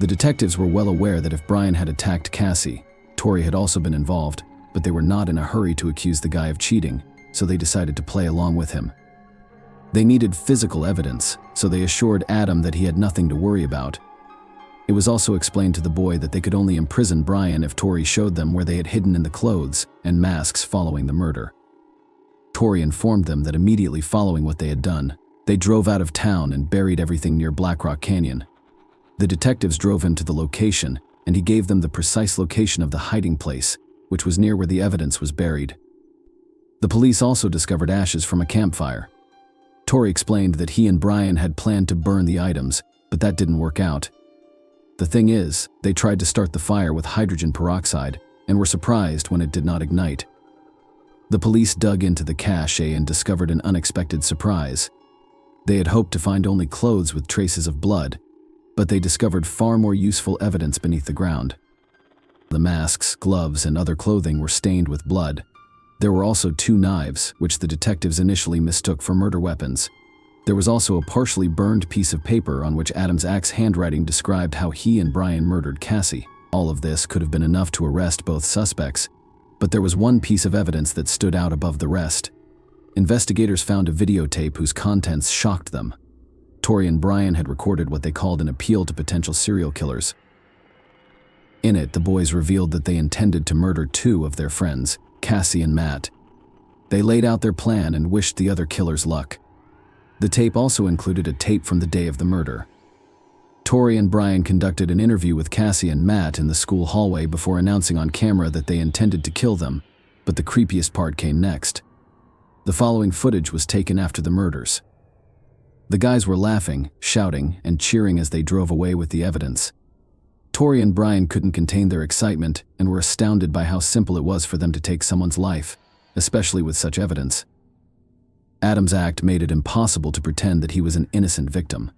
the detectives were well aware that if Brian had attacked Cassie, Tori had also been involved, but they were not in a hurry to accuse the guy of cheating, so they decided to play along with him. They needed physical evidence, so they assured Adam that he had nothing to worry about. It was also explained to the boy that they could only imprison Brian if Tori showed them where they had hidden in the clothes and masks following the murder. Tori informed them that immediately following what they had done, they drove out of town and buried everything near Black Rock Canyon. The detectives drove him to the location, and he gave them the precise location of the hiding place, which was near where the evidence was buried. The police also discovered ashes from a campfire. Tori explained that he and Brian had planned to burn the items, but that didn't work out. The thing is, they tried to start the fire with hydrogen peroxide and were surprised when it did not ignite. The police dug into the cache and discovered an unexpected surprise. They had hoped to find only clothes with traces of blood, but they discovered far more useful evidence beneath the ground. The masks, gloves, and other clothing were stained with blood. There were also 2 knives, which the detectives initially mistook for murder weapons. There was also a partially burned piece of paper on which Adams' handwriting described how he and Brian murdered Cassie. All of this could have been enough to arrest both suspects, but there was one piece of evidence that stood out above the rest. Investigators found a videotape whose contents shocked them. Tori and Brian had recorded what they called an appeal to potential serial killers. In it, the boys revealed that they intended to murder 2 of their friends, Cassie and Matt. They laid out their plan and wished the other killers luck. The tape also included a tape from the day of the murder. Tori and Brian conducted an interview with Cassie and Matt in the school hallway before announcing on camera that they intended to kill them, but the creepiest part came next. The following footage was taken after the murders. The guys were laughing, shouting, and cheering as they drove away with the evidence. Tori and Brian couldn't contain their excitement and were astounded by how simple it was for them to take someone's life, especially with such evidence. Adams' act made it impossible to pretend that he was an innocent victim.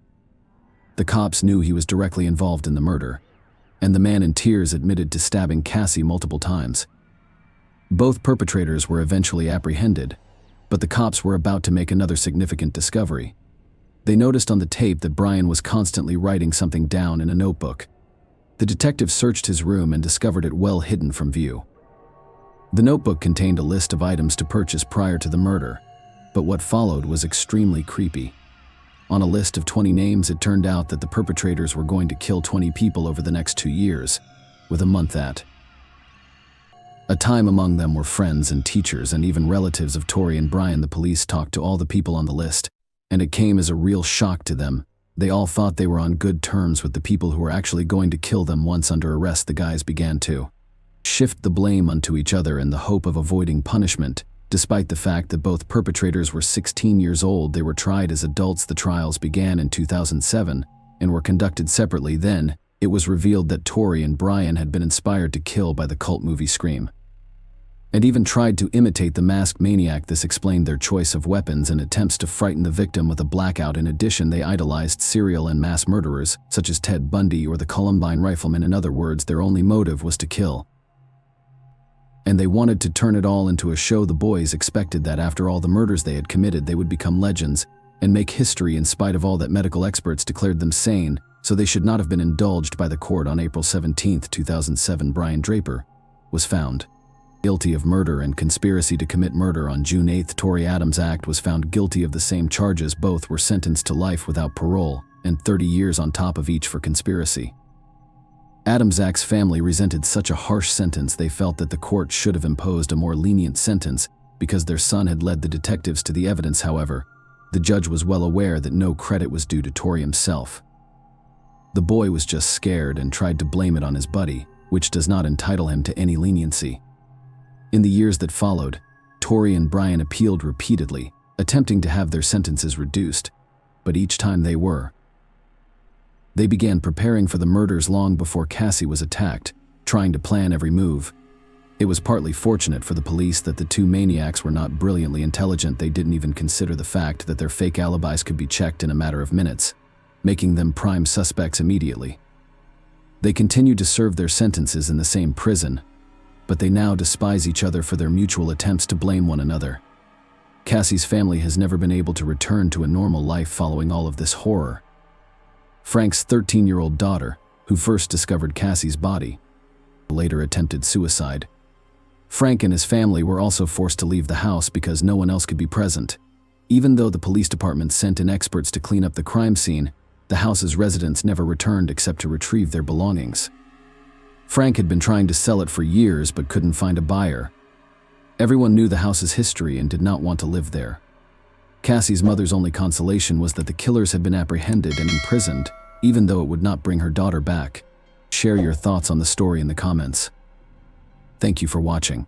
The cops knew he was directly involved in the murder, and the man in tears admitted to stabbing Cassie multiple times. Both perpetrators were eventually apprehended, but the cops were about to make another significant discovery. They noticed on the tape that Brian was constantly writing something down in a notebook. The detective searched his room and discovered it well hidden from view. The notebook contained a list of items to purchase prior to the murder, but what followed was extremely creepy. On a list of 20 names, it turned out that the perpetrators were going to kill 20 people over the next 2 years, with a month at a time. Among them were friends and teachers and even relatives of Tori and Brian. The police talked to all the people on the list, and it came as a real shock to them. They all thought they were on good terms with the people who were actually going to kill them. Once under arrest, the guys began to shift the blame onto each other in the hope of avoiding punishment. Despite the fact that both perpetrators were 16 years old, they were tried as adults. The trials began in 2007 and were conducted separately. Then, it was revealed that Tori and Brian had been inspired to kill by the cult movie Scream, and even tried to imitate the masked maniac. This explained their choice of weapons and attempts to frighten the victim with a blackout. In addition, they idolized serial and mass murderers, such as Ted Bundy or the Columbine rifleman. In other words, their only motive was to kill. And they wanted to turn it all into a show. The boys expected that after all the murders they had committed, they would become legends and make history. In spite of all that, medical experts declared them sane, so they should not have been indulged by the court. On April 17, 2007, Brian Draper was found guilty of murder and conspiracy to commit murder. On June 8, Tori Adams' was found guilty of the same charges. Both were sentenced to life without parole and 30 years on top of each for conspiracy. Adams' family resented such a harsh sentence. They felt that the court should have imposed a more lenient sentence because their son had led the detectives to the evidence. However, the judge was well aware that no credit was due to Tori himself. The boy was just scared and tried to blame it on his buddy, which does not entitle him to any leniency. In the years that followed, Tori and Brian appealed repeatedly, attempting to have their sentences reduced, but each time they began preparing for the murders long before Cassie was attacked, trying to plan every move. It was partly fortunate for the police that the 2 maniacs were not brilliantly intelligent. They didn't even consider the fact that their fake alibis could be checked in a matter of minutes, making them prime suspects immediately. They continued to serve their sentences in the same prison, but they now despise each other for their mutual attempts to blame one another. Cassie's family has never been able to return to a normal life following all of this horror. Frank's 13-year-old daughter, who first discovered Cassie's body, later attempted suicide. Frank and his family were also forced to leave the house because no one else could be present. Even though the police department sent in experts to clean up the crime scene, the house's residents never returned except to retrieve their belongings. Frank had been trying to sell it for years but couldn't find a buyer. Everyone knew the house's history and did not want to live there. Cassie's mother's only consolation was that the killers had been apprehended and imprisoned, even though it would not bring her daughter back. Share your thoughts on the story in the comments. Thank you for watching.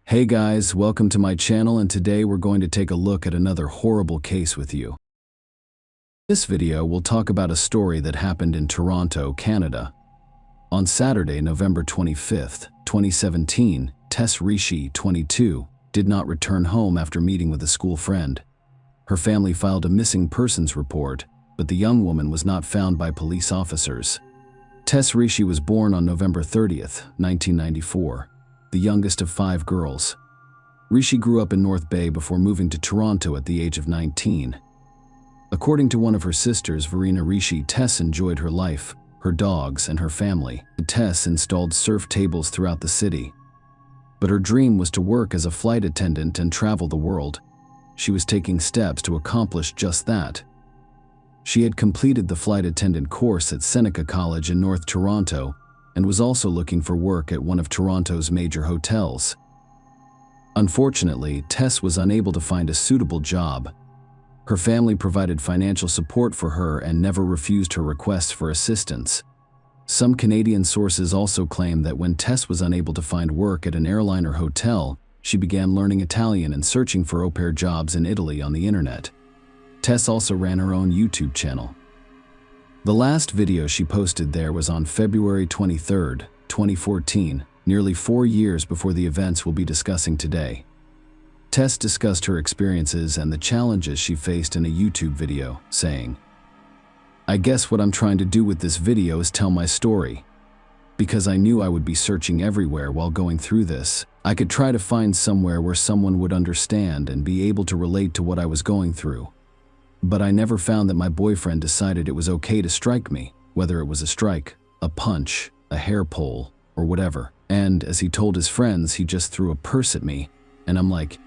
Hey guys, welcome to my channel, and today we're going to take a look at another horrible case with you. This video will talk about a story that happened in Toronto, Canada. On Saturday, November 25th, 2017, Tess Rishi, 22, did not return home after meeting with a school friend. Her family filed a missing persons report, but the young woman was not found by police officers. Tess Rishi was born on November 30th, 1994, the youngest of 5 girls. Rishi grew up in North Bay before moving to Toronto at the age of 19. According to one of her sisters, Verena Rishi, Tess enjoyed her life, her dogs, and her family. Tess installed surf tables throughout the city. But her dream was to work as a flight attendant and travel the world. She was taking steps to accomplish just that. She had completed the flight attendant course at Seneca College in North Toronto and was also looking for work at one of Toronto's major hotels. Unfortunately, Tess was unable to find a suitable job. Her family provided financial support for her and never refused her requests for assistance. Some Canadian sources also claim that when Tess was unable to find work at an airline or hotel, she began learning Italian and searching for au pair jobs in Italy on the internet. Tess also ran her own YouTube channel. The last video she posted there was on February 23, 2014, nearly 4 years before the events we'll be discussing today. Tess discussed her experiences and the challenges she faced in a YouTube video, saying, "I guess what I'm trying to do with this video is tell my story. Because I knew I would be searching everywhere while going through this, I could try to find somewhere where someone would understand and be able to relate to what I was going through. But I never found that my boyfriend decided it was okay to strike me, whether it was a strike, a punch, a hair pull, or whatever. And as he told his friends, he just threw a purse at me, and I'm like,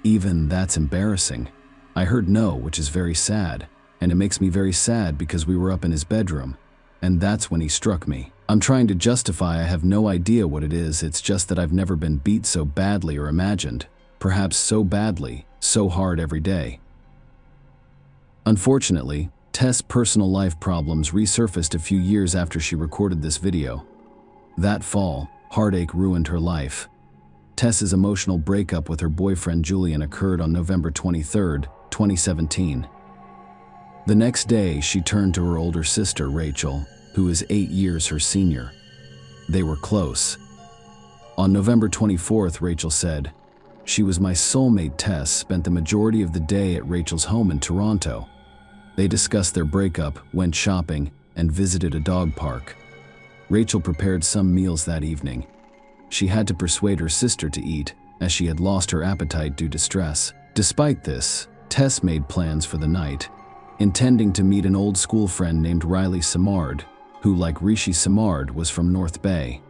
even that's embarrassing. I heard no, which is very sad, and it makes me very sad because we were up in his bedroom, and that's when he struck me. I'm trying to justify I have no idea what it is, it's just that I've never been beat so badly or imagined, perhaps so badly, so hard every day." Unfortunately, Tess' personal life problems resurfaced a few years after she recorded this video. That fall, heartache ruined her life. Tess's emotional breakup with her boyfriend Julian occurred on November 23, 2017. The next day, she turned to her older sister, Rachel, who is 8 years her senior. They were close. On November 24th, Rachel said, "She was my soulmate." Tess spent the majority of the day at Rachel's home in Toronto. They discussed their breakup, went shopping, and visited a dog park. Rachel prepared some meals that evening. She had to persuade her sister to eat, as she had lost her appetite due to stress. Despite this, Tess made plans for the night, intending to meet an old school friend named Riley Simard, who, like Rishi Simard, was from North Bay.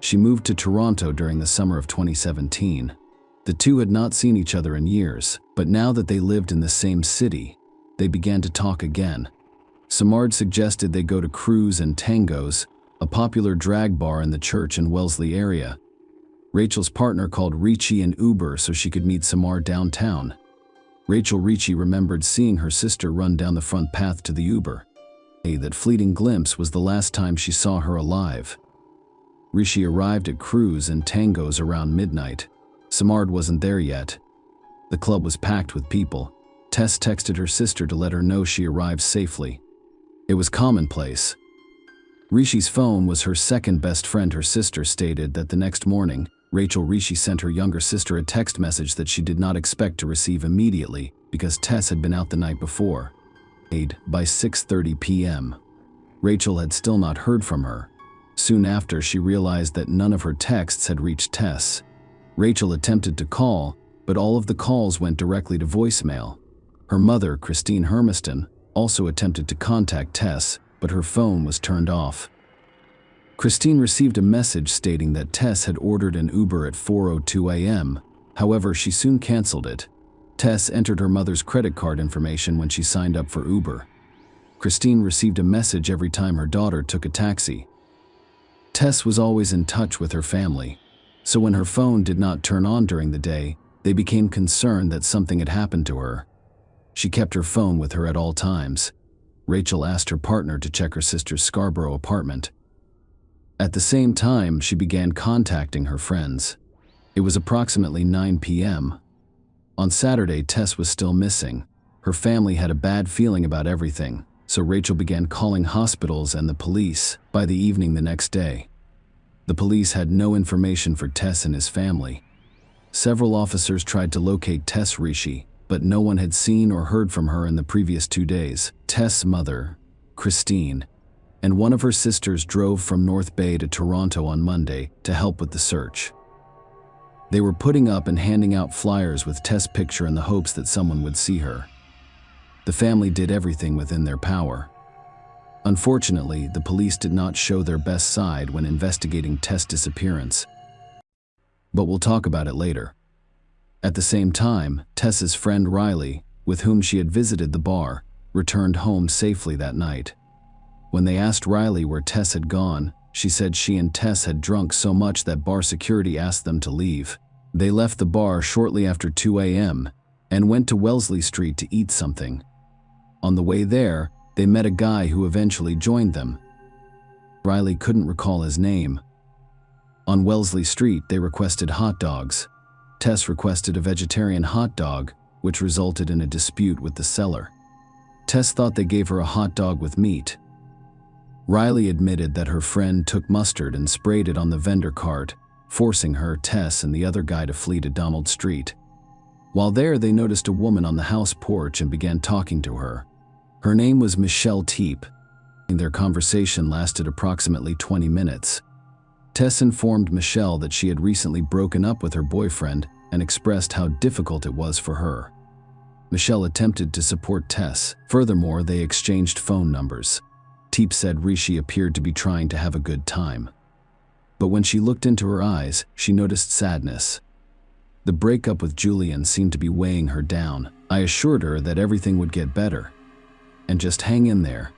She moved to Toronto during the summer of 2017. The two had not seen each other in years, but now that they lived in the same city, they began to talk again. Simard suggested they go to Cruise and Tango's, a popular drag bar in the Church and Wellesley area. Rachel's partner called Richie an Uber so she could meet Simard downtown. Richie remembered seeing her sister run down the front path to the Uber. That fleeting glimpse was the last time she saw her alive. Rishi arrived at Cruise and Tango's around midnight. Simard wasn't there yet. The club was packed with people. Tess texted her sister to let her know she arrived safely. It was commonplace. Rishi's phone was her second best friend. Her sister stated that the next morning, Rishi sent her younger sister a text message that she did not expect to receive immediately because Tess had been out the night before. By 6:30 p.m. Rachel had still not heard from her. Soon after, she realized that none of her texts had reached Tess. Rachel attempted to call, but all of the calls went directly to voicemail. Her mother, Christine Hermiston, also attempted to contact Tess, but her phone was turned off. Christine received a message stating that Tess had ordered an Uber at 4:02 a.m. However, she soon canceled it. Tess entered her mother's credit card information when she signed up for Uber. Christine received a message every time her daughter took a taxi. Tess was always in touch with her family, so when her phone did not turn on during the day, they became concerned that something had happened to her. She kept her phone with her at all times. Rachel asked her partner to check her sister's Scarborough apartment. At the same time, she began contacting her friends. It was approximately 9 p.m. On Saturday, Tess was still missing. Her family had a bad feeling about everything, so Rachel began calling hospitals and the police. By the evening the next day, the police had no information for Tess and his family. Several officers tried to locate Tess Rishi, but no one had seen or heard from her in the previous 2 days. Tess' mother, Christine, and one of her sisters drove from North Bay to Toronto on Monday to help with the search. They were putting up and handing out flyers with Tess' picture in the hopes that someone would see her. The family did everything within their power. Unfortunately, the police did not show their best side when investigating Tess' disappearance. But we'll talk about it later. At the same time, Tess's friend Riley, with whom she had visited the bar, returned home safely that night. When they asked Riley where Tess had gone, she said she and Tess had drunk so much that bar security asked them to leave. They left the bar shortly after 2 a.m. and went to Wellesley Street to eat something. On the way there, they met a guy who eventually joined them. Riley couldn't recall his name. On Wellesley Street, they requested hot dogs. Tess requested a vegetarian hot dog, which resulted in a dispute with the seller. Tess thought they gave her a hot dog with meat. Riley admitted that her friend took mustard and sprayed it on the vendor cart, forcing her, Tess, and the other guy to flee to Donald Street. While there, they noticed a woman on the house porch and began talking to her. Her name was Michelle Teep. Their conversation lasted approximately 20 minutes. Tess informed Michelle that she had recently broken up with her boyfriend and expressed how difficult it was for her. Michelle attempted to support Tess. Furthermore, they exchanged phone numbers. Teep said Rishi appeared to be trying to have a good time. But when she looked into her eyes, she noticed sadness. The breakup with Julian seemed to be weighing her down. I assured her that everything would get better. And just hang in there.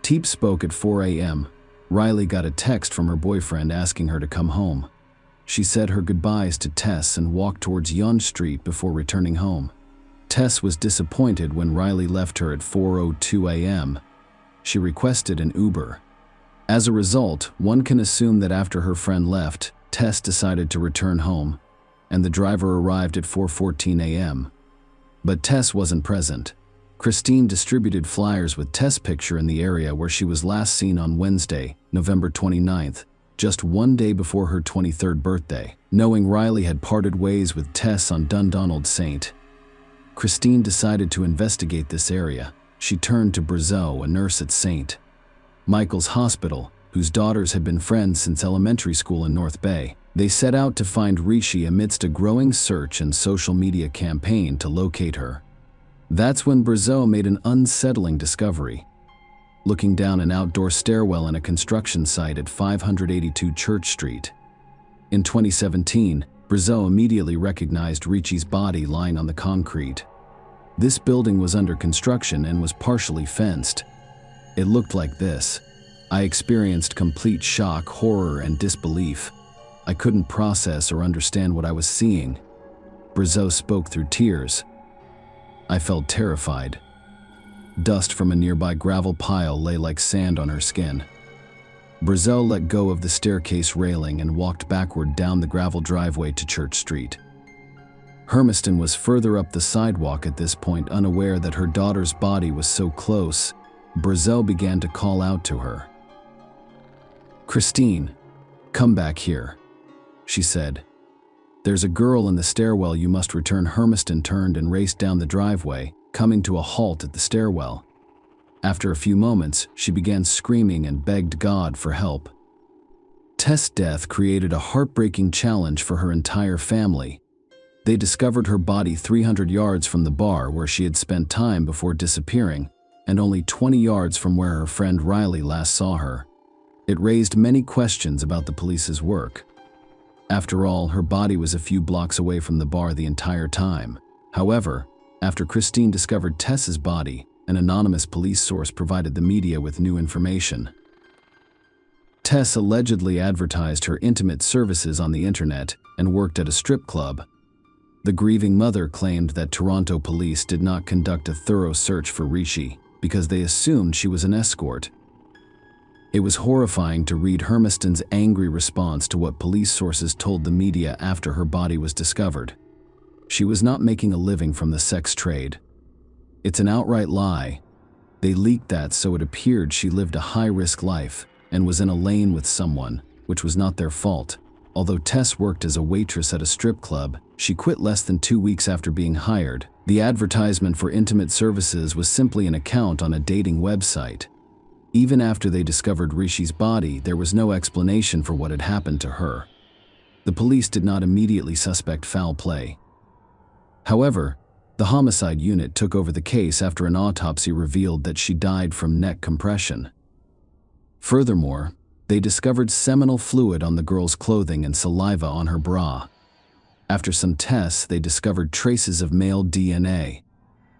Teep spoke at 4 a.m. Riley got a text from her boyfriend asking her to come home. She said her goodbyes to Tess and walked towards Yonge Street before returning home. Tess was disappointed when Riley left her at 4:02 a.m. She requested an Uber. As a result, one can assume that after her friend left, Tess decided to return home, and the driver arrived at 4:14 a.m. But Tess wasn't present. Christine distributed flyers with Tess' picture in the area where she was last seen on Wednesday, November 29th, just 1 day before her 23rd birthday. Knowing Riley had parted ways with Tess on Dundonald St. Christine decided to investigate this area. She turned to Brazeau, a nurse at St. Michael's Hospital, whose daughters had been friends since elementary school in North Bay. They set out to find Rishi amidst a growing search and social media campaign to locate her. That's when Brazeau made an unsettling discovery. Looking down an outdoor stairwell in a construction site at 582 Church Street. In 2017, Brazeau immediately recognized Rishi's body lying on the concrete. This building was under construction and was partially fenced. It looked like this. I experienced complete shock, horror, and disbelief. I couldn't process or understand what I was seeing. Brazeau spoke through tears. I felt terrified. Dust from a nearby gravel pile lay like sand on her skin. Brazeau let go of the staircase railing and walked backward down the gravel driveway to Church Street. Hermiston was further up the sidewalk at this point, unaware that her daughter's body was so close. Brazeau began to call out to her. "Christine, come back here," she said. "There's a girl in the stairwell you must return." Hermiston turned and raced down the driveway, coming to a halt at the stairwell. After a few moments, she began screaming and begged God for help. Tess' death created a heartbreaking challenge for her entire family. They discovered her body 300 yards from the bar where she had spent time before disappearing, and only 20 yards from where her friend Riley last saw her. It raised many questions about the police's work. After all, her body was a few blocks away from the bar the entire time. However, after Christine discovered Tess's body, an anonymous police source provided the media with new information. Tess allegedly advertised her intimate services on the internet and worked at a strip club. The grieving mother claimed that Toronto police did not conduct a thorough search for Rishi because they assumed she was an escort. It was horrifying to read Hermiston's angry response to what police sources told the media after her body was discovered. She was not making a living from the sex trade. It's an outright lie. They leaked that so it appeared she lived a high-risk life and was in a lane with someone, which was not their fault. Although Tess worked as a waitress at a strip club, she quit less than 2 weeks after being hired. The advertisement for intimate services was simply an account on a dating website. Even after they discovered Rishi's body, there was no explanation for what had happened to her. The police did not immediately suspect foul play. However, the homicide unit took over the case after an autopsy revealed that she died from neck compression. Furthermore, they discovered seminal fluid on the girl's clothing and saliva on her bra. After some tests, they discovered traces of male DNA.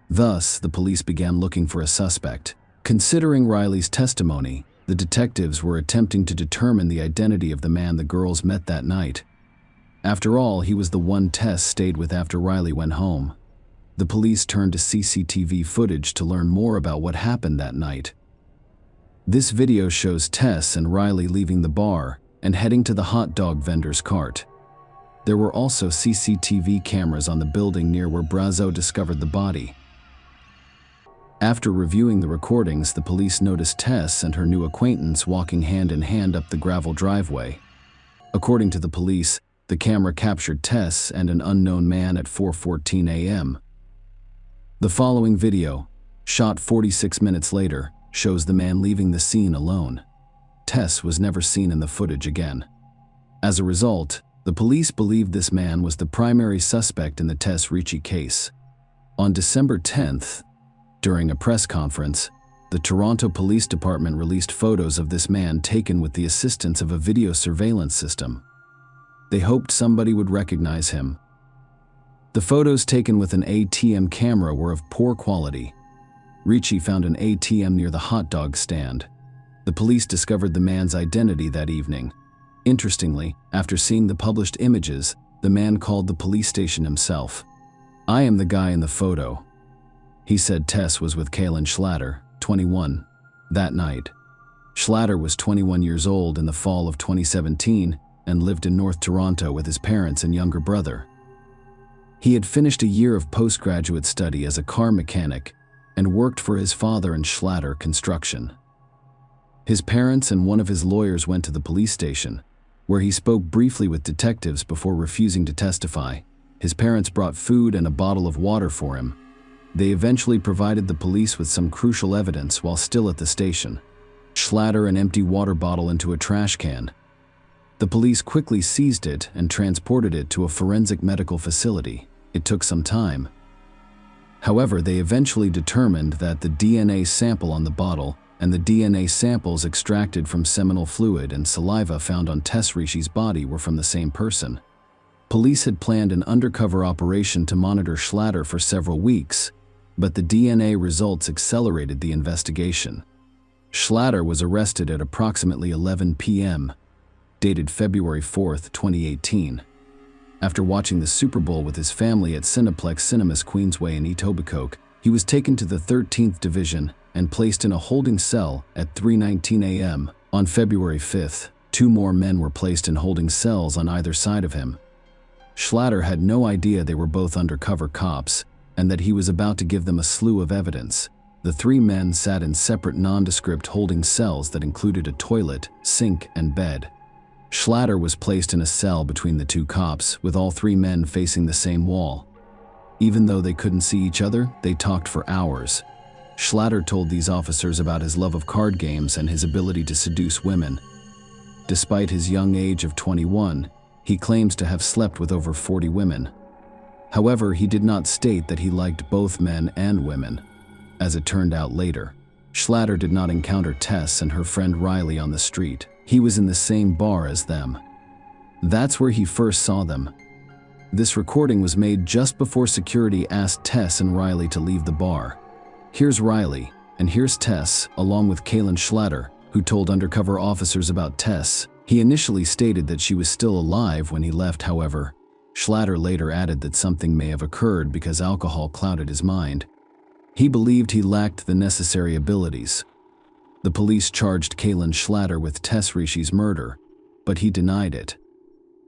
Thus, the police began looking for a suspect. Considering Riley's testimony, the detectives were attempting to determine the identity of the man the girls met that night. After all, he was the one Tess stayed with after Riley went home. The police turned to CCTV footage to learn more about what happened that night. This video shows Tess and Riley leaving the bar and heading to the hot dog vendor's cart. There were also CCTV cameras on the building near where Brazo discovered the body. After reviewing the recordings, the police noticed Tess and her new acquaintance walking hand in hand up the gravel driveway. According to the police, the camera captured Tess and an unknown man at 4:14 a.m. The following video, shot 46 minutes later, shows the man leaving the scene alone. Tess was never seen in the footage again. As a result, the police believed this man was the primary suspect in the Tess Ricci case. On December 10th, during a press conference, the Toronto Police Department released photos of this man taken with the assistance of a video surveillance system. They hoped somebody would recognize him. The photos taken with an ATM camera were of poor quality. Ricci found an ATM near the hot dog stand. The police discovered the man's identity that evening. Interestingly, after seeing the published images, the man called the police station himself. "I am the guy in the photo." He said Tess was with Kaylin Schlatter, 21, that night. Schlatter was 21 years old in the fall of 2017 and lived in North Toronto with his parents and younger brother. He had finished a year of postgraduate study as a car mechanic and worked for his father in Schlatter Construction. His parents and one of his lawyers went to the police station, where he spoke briefly with detectives before refusing to testify. His parents brought food and a bottle of water for him. They eventually provided the police with some crucial evidence while still at the station. Schlatter an empty water bottle into a trash can. The police quickly seized it and transported it to a forensic medical facility. It took some time. However, they eventually determined that the DNA sample on the bottle and the DNA samples extracted from seminal fluid and saliva found on Tess Ricci's body were from the same person. Police had planned an undercover operation to monitor Schlatter for several weeks, but the DNA results accelerated the investigation. Schlatter was arrested at approximately 11 p.m., dated February 4, 2018. After watching the Super Bowl with his family at Cineplex Cinemas Queensway in Etobicoke, he was taken to the 13th Division and placed in a holding cell at 3:19 a.m. On February 5th, 2 more men were placed in holding cells on either side of him. Schlatter had no idea they were both undercover cops and that he was about to give them a slew of evidence. The 3 men sat in separate nondescript holding cells that included a toilet, sink, and bed. Schlatter was placed in a cell between the 2 cops, with all 3 men facing the same wall. Even though they couldn't see each other, they talked for hours. Schlatter told these officers about his love of card games and his ability to seduce women. Despite his young age of 21, he claims to have slept with over 40 women. However, he did not state that he liked both men and women. As it turned out later, Schlatter did not encounter Tess and her friend Riley on the street. He was in the same bar as them. That's where he first saw them. This recording was made just before security asked Tess and Riley to leave the bar. Here's Riley, and here's Tess, along with Kaylin Schlatter, who told undercover officers about Tess. He initially stated that she was still alive when he left, however. Schlatter later added that something may have occurred because alcohol clouded his mind. He believed he lacked the necessary abilities. The police charged Kaylin Schlatter with Tess Ricci's murder, but he denied it.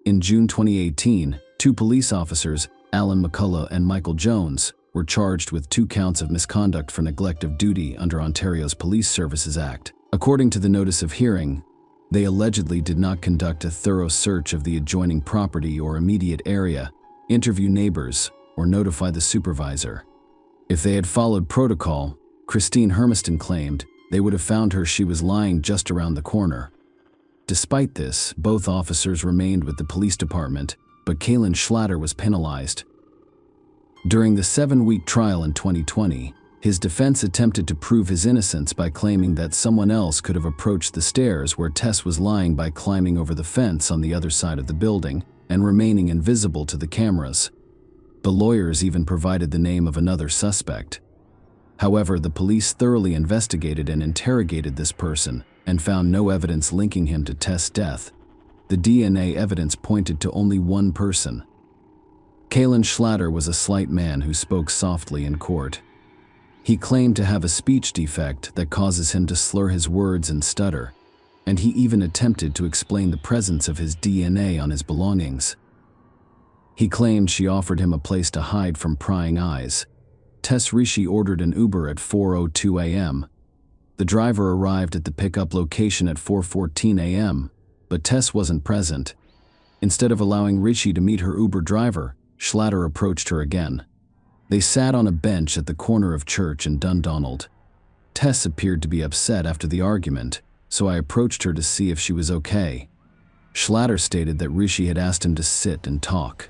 In June 2018, 2 police officers, Alan McCullough and Michael Jones, were charged with 2 counts of misconduct for neglect of duty under Ontario's Police Services Act. According to the notice of hearing, They allegedly did not conduct a thorough search of the adjoining property or immediate area, interview neighbors, or notify the supervisor. If they had followed protocol, Christine Hermiston claimed, they would have found her. She was lying just around the corner. Despite this, both officers remained with the police department, but Kaylin Schlatter was penalized. During the 7-week trial in 2020, his defense attempted to prove his innocence by claiming that someone else could have approached the stairs where Tess was lying by climbing over the fence on the other side of the building and remaining invisible to the cameras. The lawyers even provided the name of another suspect. However, the police thoroughly investigated and interrogated this person and found no evidence linking him to Tess' death. The DNA evidence pointed to only one person. Kaylin Schlatter was a slight man who spoke softly in court. He claimed to have a speech defect that causes him to slur his words and stutter, and he even attempted to explain the presence of his DNA on his belongings. He claimed she offered him a place to hide from prying eyes. Tess Rishi ordered an Uber at 4:02 a.m. The driver arrived at the pickup location at 4:14 a.m., but Tess wasn't present. Instead of allowing Rishi to meet her Uber driver, Schlatter approached her again. They sat on a bench at the corner of Church and Dundonald. Tess appeared to be upset after the argument, so I approached her to see if she was okay. Schlatter stated that Rishi had asked him to sit and talk.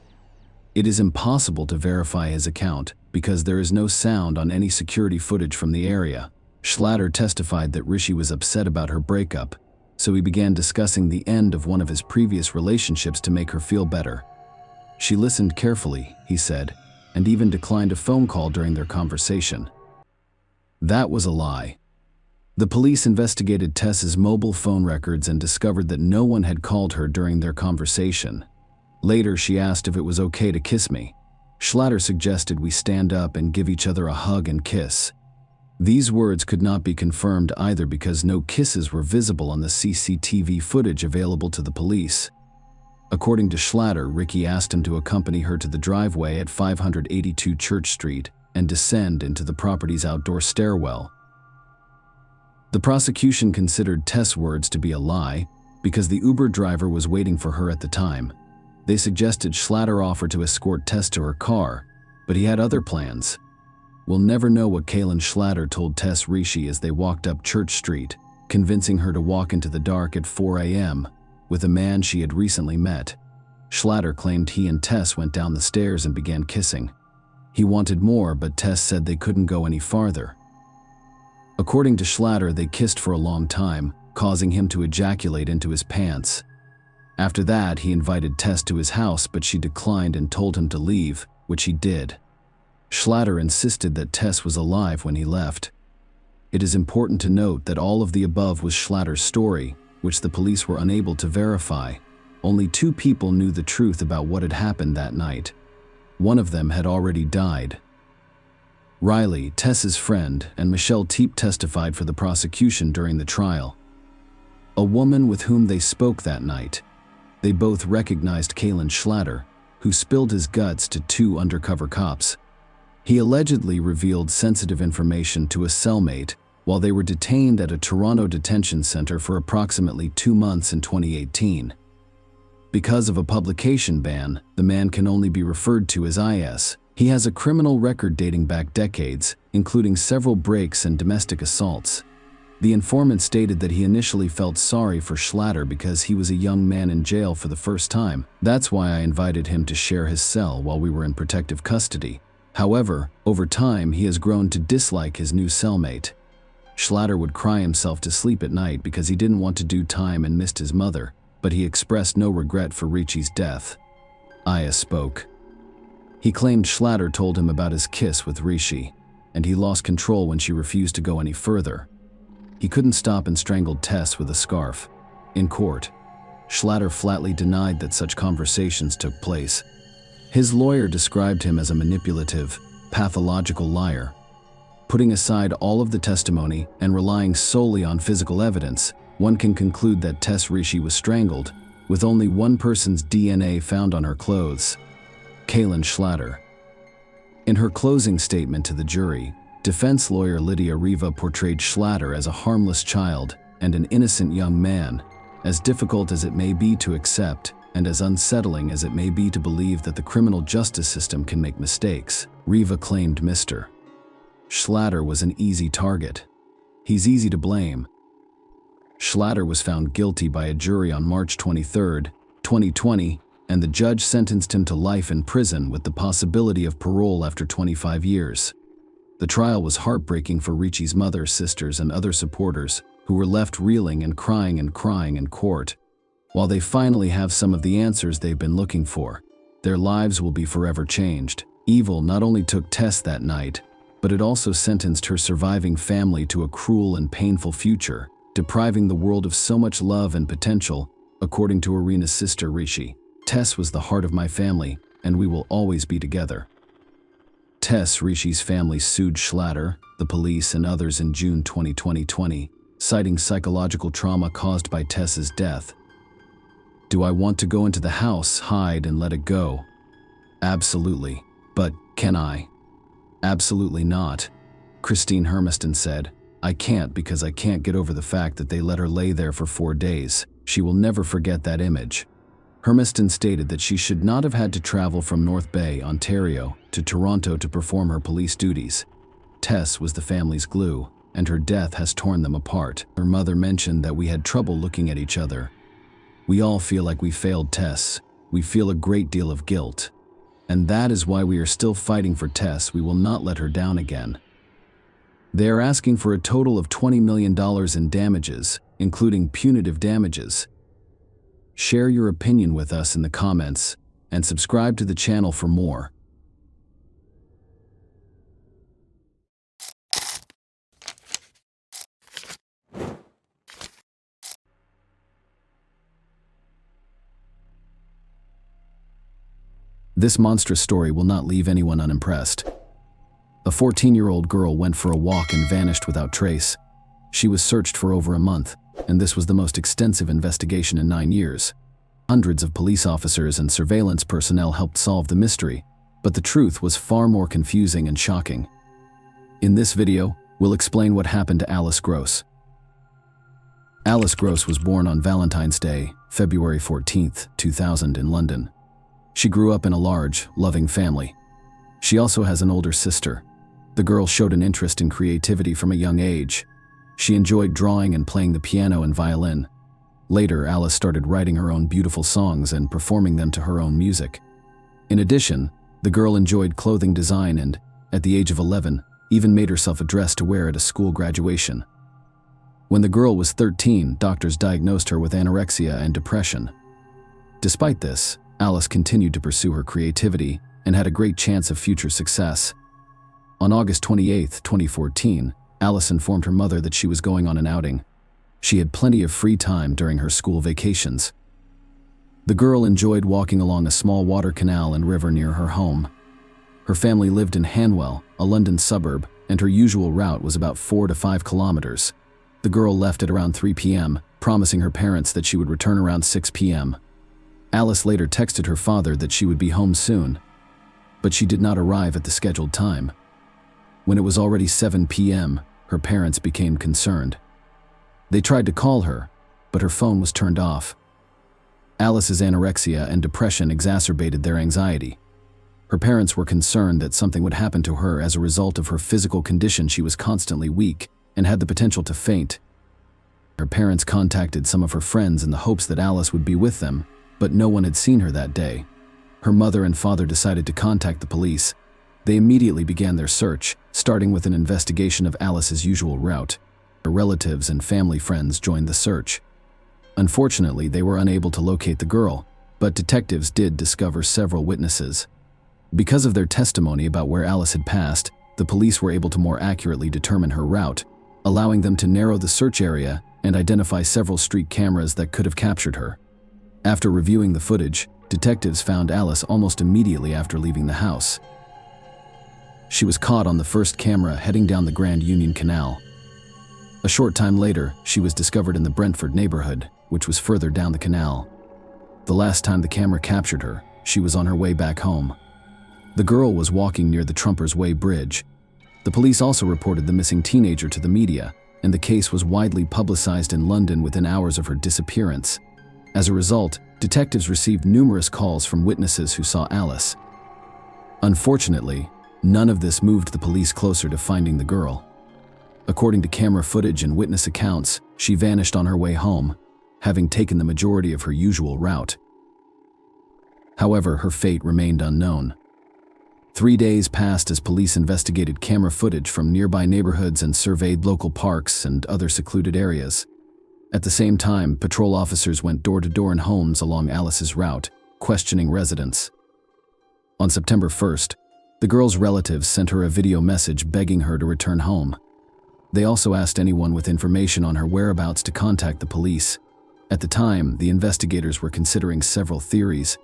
It is impossible to verify his account because there is no sound on any security footage from the area. Schlatter testified that Rishi was upset about her breakup, so he began discussing the end of one of his previous relationships to make her feel better. She listened carefully, he said, and even declined a phone call during their conversation. That was a lie. The police investigated Tess's mobile phone records and discovered that no one had called her during their conversation. Later, she asked if it was okay to kiss me. Schlatter suggested we stand up and give each other a hug and kiss. These words could not be confirmed either because no kisses were visible on the CCTV footage available to the police. According to Schlatter, Ricky asked him to accompany her to the driveway at 582 Church Street and descend into the property's outdoor stairwell. The prosecution considered Tess' words to be a lie because the Uber driver was waiting for her at the time. They suggested Schlatter offer to escort Tess to her car, but he had other plans. We'll never know what Kaylin Schlatter told Tess Rishi as they walked up Church Street, convincing her to walk into the dark at 4 a.m. with a man she had recently met. Schlatter claimed he and Tess went down the stairs and began kissing. He wanted more, but Tess said they couldn't go any farther. According to Schlatter, they kissed for a long time, causing him to ejaculate into his pants. After that, he invited Tess to his house, but she declined and told him to leave, which he did. Schlatter insisted that Tess was alive when he left. It is important to note that all of the above was Schlatter's story, which the police were unable to verify. Only 2 people knew the truth about what had happened that night. One of them had already died. Riley, Tess's friend, and Michelle Teep testified for the prosecution during the trial. A woman with whom they spoke that night. They both recognized Kaylin Schlatter, who spilled his guts to 2 undercover cops. He allegedly revealed sensitive information to a cellmate while they were detained at a Toronto detention center for approximately 2 months in 2018. Because of a publication ban, the man can only be referred to as IS. He has a criminal record dating back decades, including several breaks and domestic assaults. The informant stated that he initially felt sorry for Schlatter because he was a young man in jail for the first time. That's why I invited him to share his cell while we were in protective custody. However, over time, he has grown to dislike his new cellmate. Schlatter would cry himself to sleep at night because he didn't want to do time and missed his mother, but he expressed no regret for Ricci's death. Aya spoke. He claimed Schlatter told him about his kiss with Ricci, and he lost control when she refused to go any further. He couldn't stop and strangled Tess with a scarf. In court, Schlatter flatly denied that such conversations took place. His lawyer described him as a manipulative, pathological liar. Putting aside all of the testimony and relying solely on physical evidence, one can conclude that Tess Rishi was strangled, with only one person's DNA found on her clothes: Kaylin Schlatter. In her closing statement to the jury, defense lawyer Lydia Riva portrayed Schlatter as a harmless child and an innocent young man, As difficult as it may be to accept, and as unsettling as it may be to believe that the criminal justice system can make mistakes, Riva claimed Mr. Schlatter was an easy target. He's easy to blame. Schlatter was found guilty by a jury on March 23, 2020, and the judge sentenced him to life in prison with the possibility of parole after 25 years. The trial was heartbreaking for Ricci's mother, sisters, and other supporters, who were left reeling and crying in court. While they finally have some of the answers they've been looking for, their lives will be forever changed. Evil not only took Tess that night, but it also sentenced her surviving family to a cruel and painful future, depriving the world of so much love and potential, according to Irina's sister Ricci. Tess was the heart of my family, and we will always be together. Tess, Ricci's family sued Schlatter, the police, and others in June 2020, citing psychological trauma caused by Tess's death. Do I want to go into the house, hide, and let it go? Absolutely. But can I? Absolutely not. Christine Hermiston said, I can't because I can't get over the fact that they let her lay there for 4 days. She will never forget that image. Hermiston stated that she should not have had to travel from North Bay, Ontario, to Toronto to perform her police duties. Tess was the family's glue, and her death has torn them apart. Her mother mentioned that we had trouble looking at each other. We all feel like we failed Tess. We feel a great deal of guilt. And that is why we are still fighting for Tess. We will not let her down again. They are asking for a total of $20 million in damages, including punitive damages. Share your opinion with us in the comments, and subscribe to the channel for more. This monstrous story will not leave anyone unimpressed. A 14-year-old girl went for a walk and vanished without trace. She was searched for over a month, and this was the most extensive investigation in 9 years. Hundreds of police officers and surveillance personnel helped solve the mystery, but the truth was far more confusing and shocking. In this video, we'll explain what happened to Alice Gross. Alice Gross was born on Valentine's Day, February 14, 2000 in London. She grew up in a large, loving family. She also has an older sister. The girl showed an interest in creativity from a young age. She enjoyed drawing and playing the piano and violin. Later, Alice started writing her own beautiful songs and performing them to her own music. In addition, the girl enjoyed clothing design and, at the age of 11, even made herself a dress to wear at a school graduation. When the girl was 13, doctors diagnosed her with anorexia and depression. Despite this, Alice continued to pursue her creativity and had a great chance of future success. On August 28, 2014, Alice informed her mother that she was going on an outing. She had plenty of free time during her school vacations. The girl enjoyed walking along a small water canal and river near her home. Her family lived in Hanwell, a London suburb, and her usual route was about 4 to 5 kilometers. The girl left at around 3 p.m., promising her parents that she would return around 6 p.m. Alice later texted her father that she would be home soon, but she did not arrive at the scheduled time. When it was already 7 p.m., her parents became concerned. They tried to call her, but her phone was turned off. Alice's anorexia and depression exacerbated their anxiety. Her parents were concerned that something would happen to her as a result of her physical condition. She was constantly weak and had the potential to faint. Her parents contacted some of her friends in the hopes that Alice would be with them, but no one had seen her that day. Her mother and father decided to contact the police. They immediately began their search, starting with an investigation of Alice's usual route. Her relatives and family friends joined the search. Unfortunately, they were unable to locate the girl, but detectives did discover several witnesses. Because of their testimony about where Alice had passed, the police were able to more accurately determine her route, allowing them to narrow the search area and identify several street cameras that could have captured her. After reviewing the footage, detectives found Alice almost immediately after leaving the house. She was caught on the first camera heading down the Grand Union Canal. A short time later, she was discovered in the Brentford neighborhood, which was further down the canal. The last time the camera captured her, she was on her way back home. The girl was walking near the Trumpers Way Bridge. The police also reported the missing teenager to the media, and the case was widely publicized in London within hours of her disappearance. As a result, detectives received numerous calls from witnesses who saw Alice. Unfortunately, none of this moved the police closer to finding the girl. According to camera footage and witness accounts, she vanished on her way home, having taken the majority of her usual route. However, her fate remained unknown. 3 days passed as police investigated camera footage from nearby neighborhoods and surveyed local parks and other secluded areas. At the same time, patrol officers went door to door in homes along Alice's route, questioning residents. On September 1st, the girl's relatives sent her a video message begging her to return home. They also asked anyone with information on her whereabouts to contact the police. At the time, the investigators were considering several theories.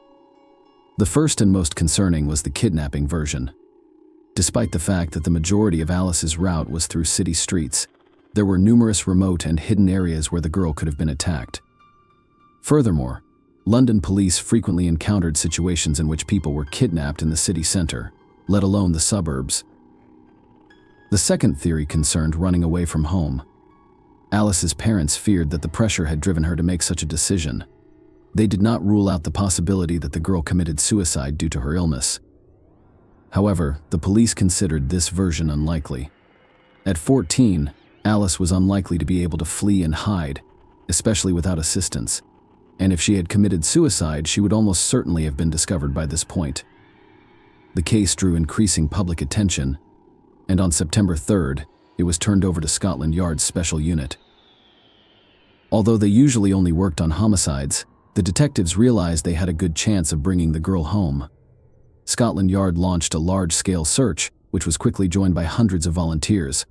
The first and most concerning was the kidnapping version. Despite the fact that the majority of Alice's route was through city streets, there were numerous remote and hidden areas where the girl could have been attacked. Furthermore, London police frequently encountered situations in which people were kidnapped in the city center, let alone the suburbs. The second theory concerned running away from home. Alice's parents feared that the pressure had driven her to make such a decision. They did not rule out the possibility that the girl committed suicide due to her illness. However, the police considered this version unlikely. At 14, Alice was unlikely to be able to flee and hide, especially without assistance. And if she had committed suicide, she would almost certainly have been discovered by this point. The case drew increasing public attention, and on September 3rd, it was turned over to Scotland Yard's special unit. Although they usually only worked on homicides, the detectives realized they had a good chance of bringing the girl home. Scotland Yard launched a large-scale search, which was quickly joined by hundreds of volunteers.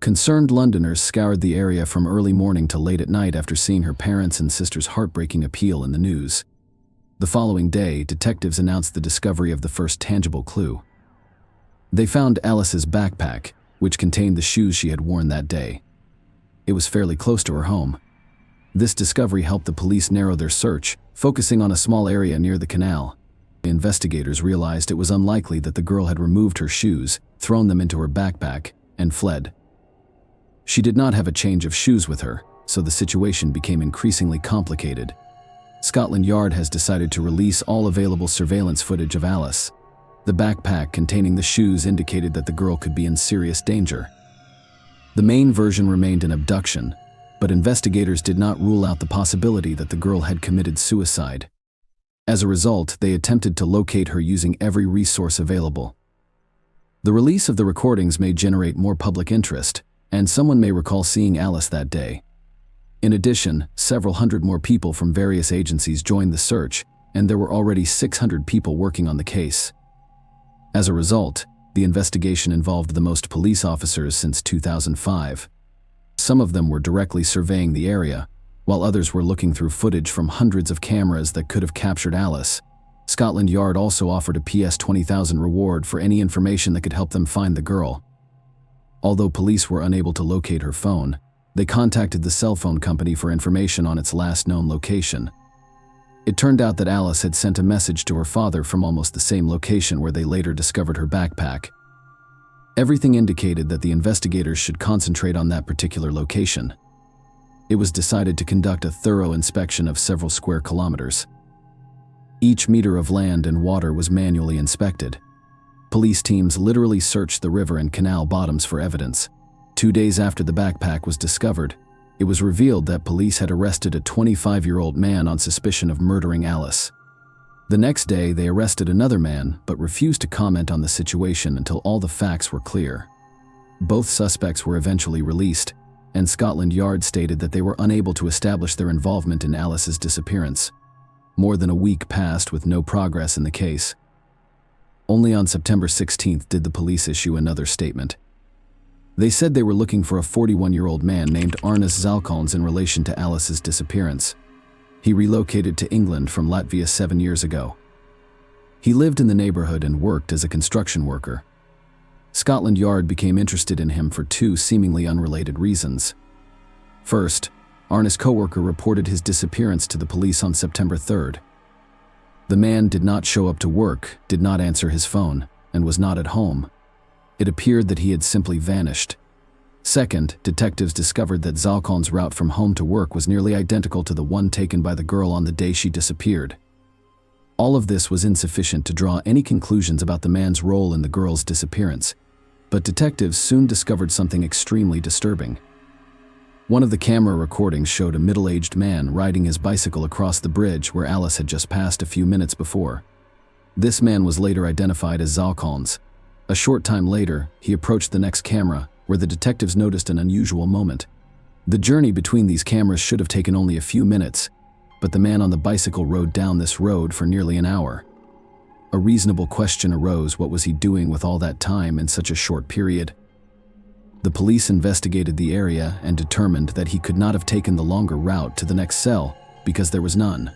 Concerned Londoners scoured the area from early morning to late at night after seeing her parents' and sister's heartbreaking appeal in the news. The following day, detectives announced the discovery of the first tangible clue. They found Alice's backpack, which contained the shoes she had worn that day. It was fairly close to her home. This discovery helped the police narrow their search, focusing on a small area near the canal. Investigators realized it was unlikely that the girl had removed her shoes, thrown them into her backpack, and fled. She did not have a change of shoes with her, so the situation became increasingly complicated. Scotland Yard has decided to release all available surveillance footage of Alice. The backpack containing the shoes indicated that the girl could be in serious danger. The main version remained an abduction, but investigators did not rule out the possibility that the girl had committed suicide. As a result, they attempted to locate her using every resource available. The release of the recordings may generate more public interest, and someone may recall seeing Alice that day. In addition, several hundred more people from various agencies joined the search, and there were already 600 people working on the case. As a result, the investigation involved the most police officers since 2005. Some of them were directly surveying the area, while others were looking through footage from hundreds of cameras that could have captured Alice. Scotland Yard also offered a PS 20,000 reward for any information that could help them find the girl. Although police were unable to locate her phone, they contacted the cell phone company for information on its last known location. It turned out that Alice had sent a message to her father from almost the same location where they later discovered her backpack. Everything indicated that the investigators should concentrate on that particular location. It was decided to conduct a thorough inspection of several square kilometers. Each meter of land and water was manually inspected. Police teams literally searched the river and canal bottoms for evidence. 2 days after the backpack was discovered, it was revealed that police had arrested a 25-year-old man on suspicion of murdering Alice. The next day, they arrested another man, but refused to comment on the situation until all the facts were clear. Both suspects were eventually released, and Scotland Yard stated that they were unable to establish their involvement in Alice's disappearance. More than a week passed with no progress in the case. Only on September 16th did the police issue another statement. They said they were looking for a 41-year-old man named Arnis Zalkalns in relation to Alice's disappearance. He relocated to England from Latvia 7 years ago. He lived in the neighborhood and worked as a construction worker. Scotland Yard became interested in him for two seemingly unrelated reasons. First, Arnis' coworker reported his disappearance to the police on September 3rd. The man did not show up to work, did not answer his phone, and was not at home. It appeared that he had simply vanished. Second, detectives discovered that Zalkon's route from home to work was nearly identical to the one taken by the girl on the day she disappeared. All of this was insufficient to draw any conclusions about the man's role in the girl's disappearance, but detectives soon discovered something extremely disturbing. One of the camera recordings showed a middle-aged man riding his bicycle across the bridge where Alice had just passed a few minutes before. This man was later identified as Zalkon's. A short time later, he approached the next camera, where the detectives noticed an unusual moment. The journey between these cameras should have taken only a few minutes, but the man on the bicycle rode down this road for nearly an hour. A reasonable question arose: what was he doing with all that time in such a short period? The police investigated the area and determined that he could not have taken the longer route to the next cell because there was none.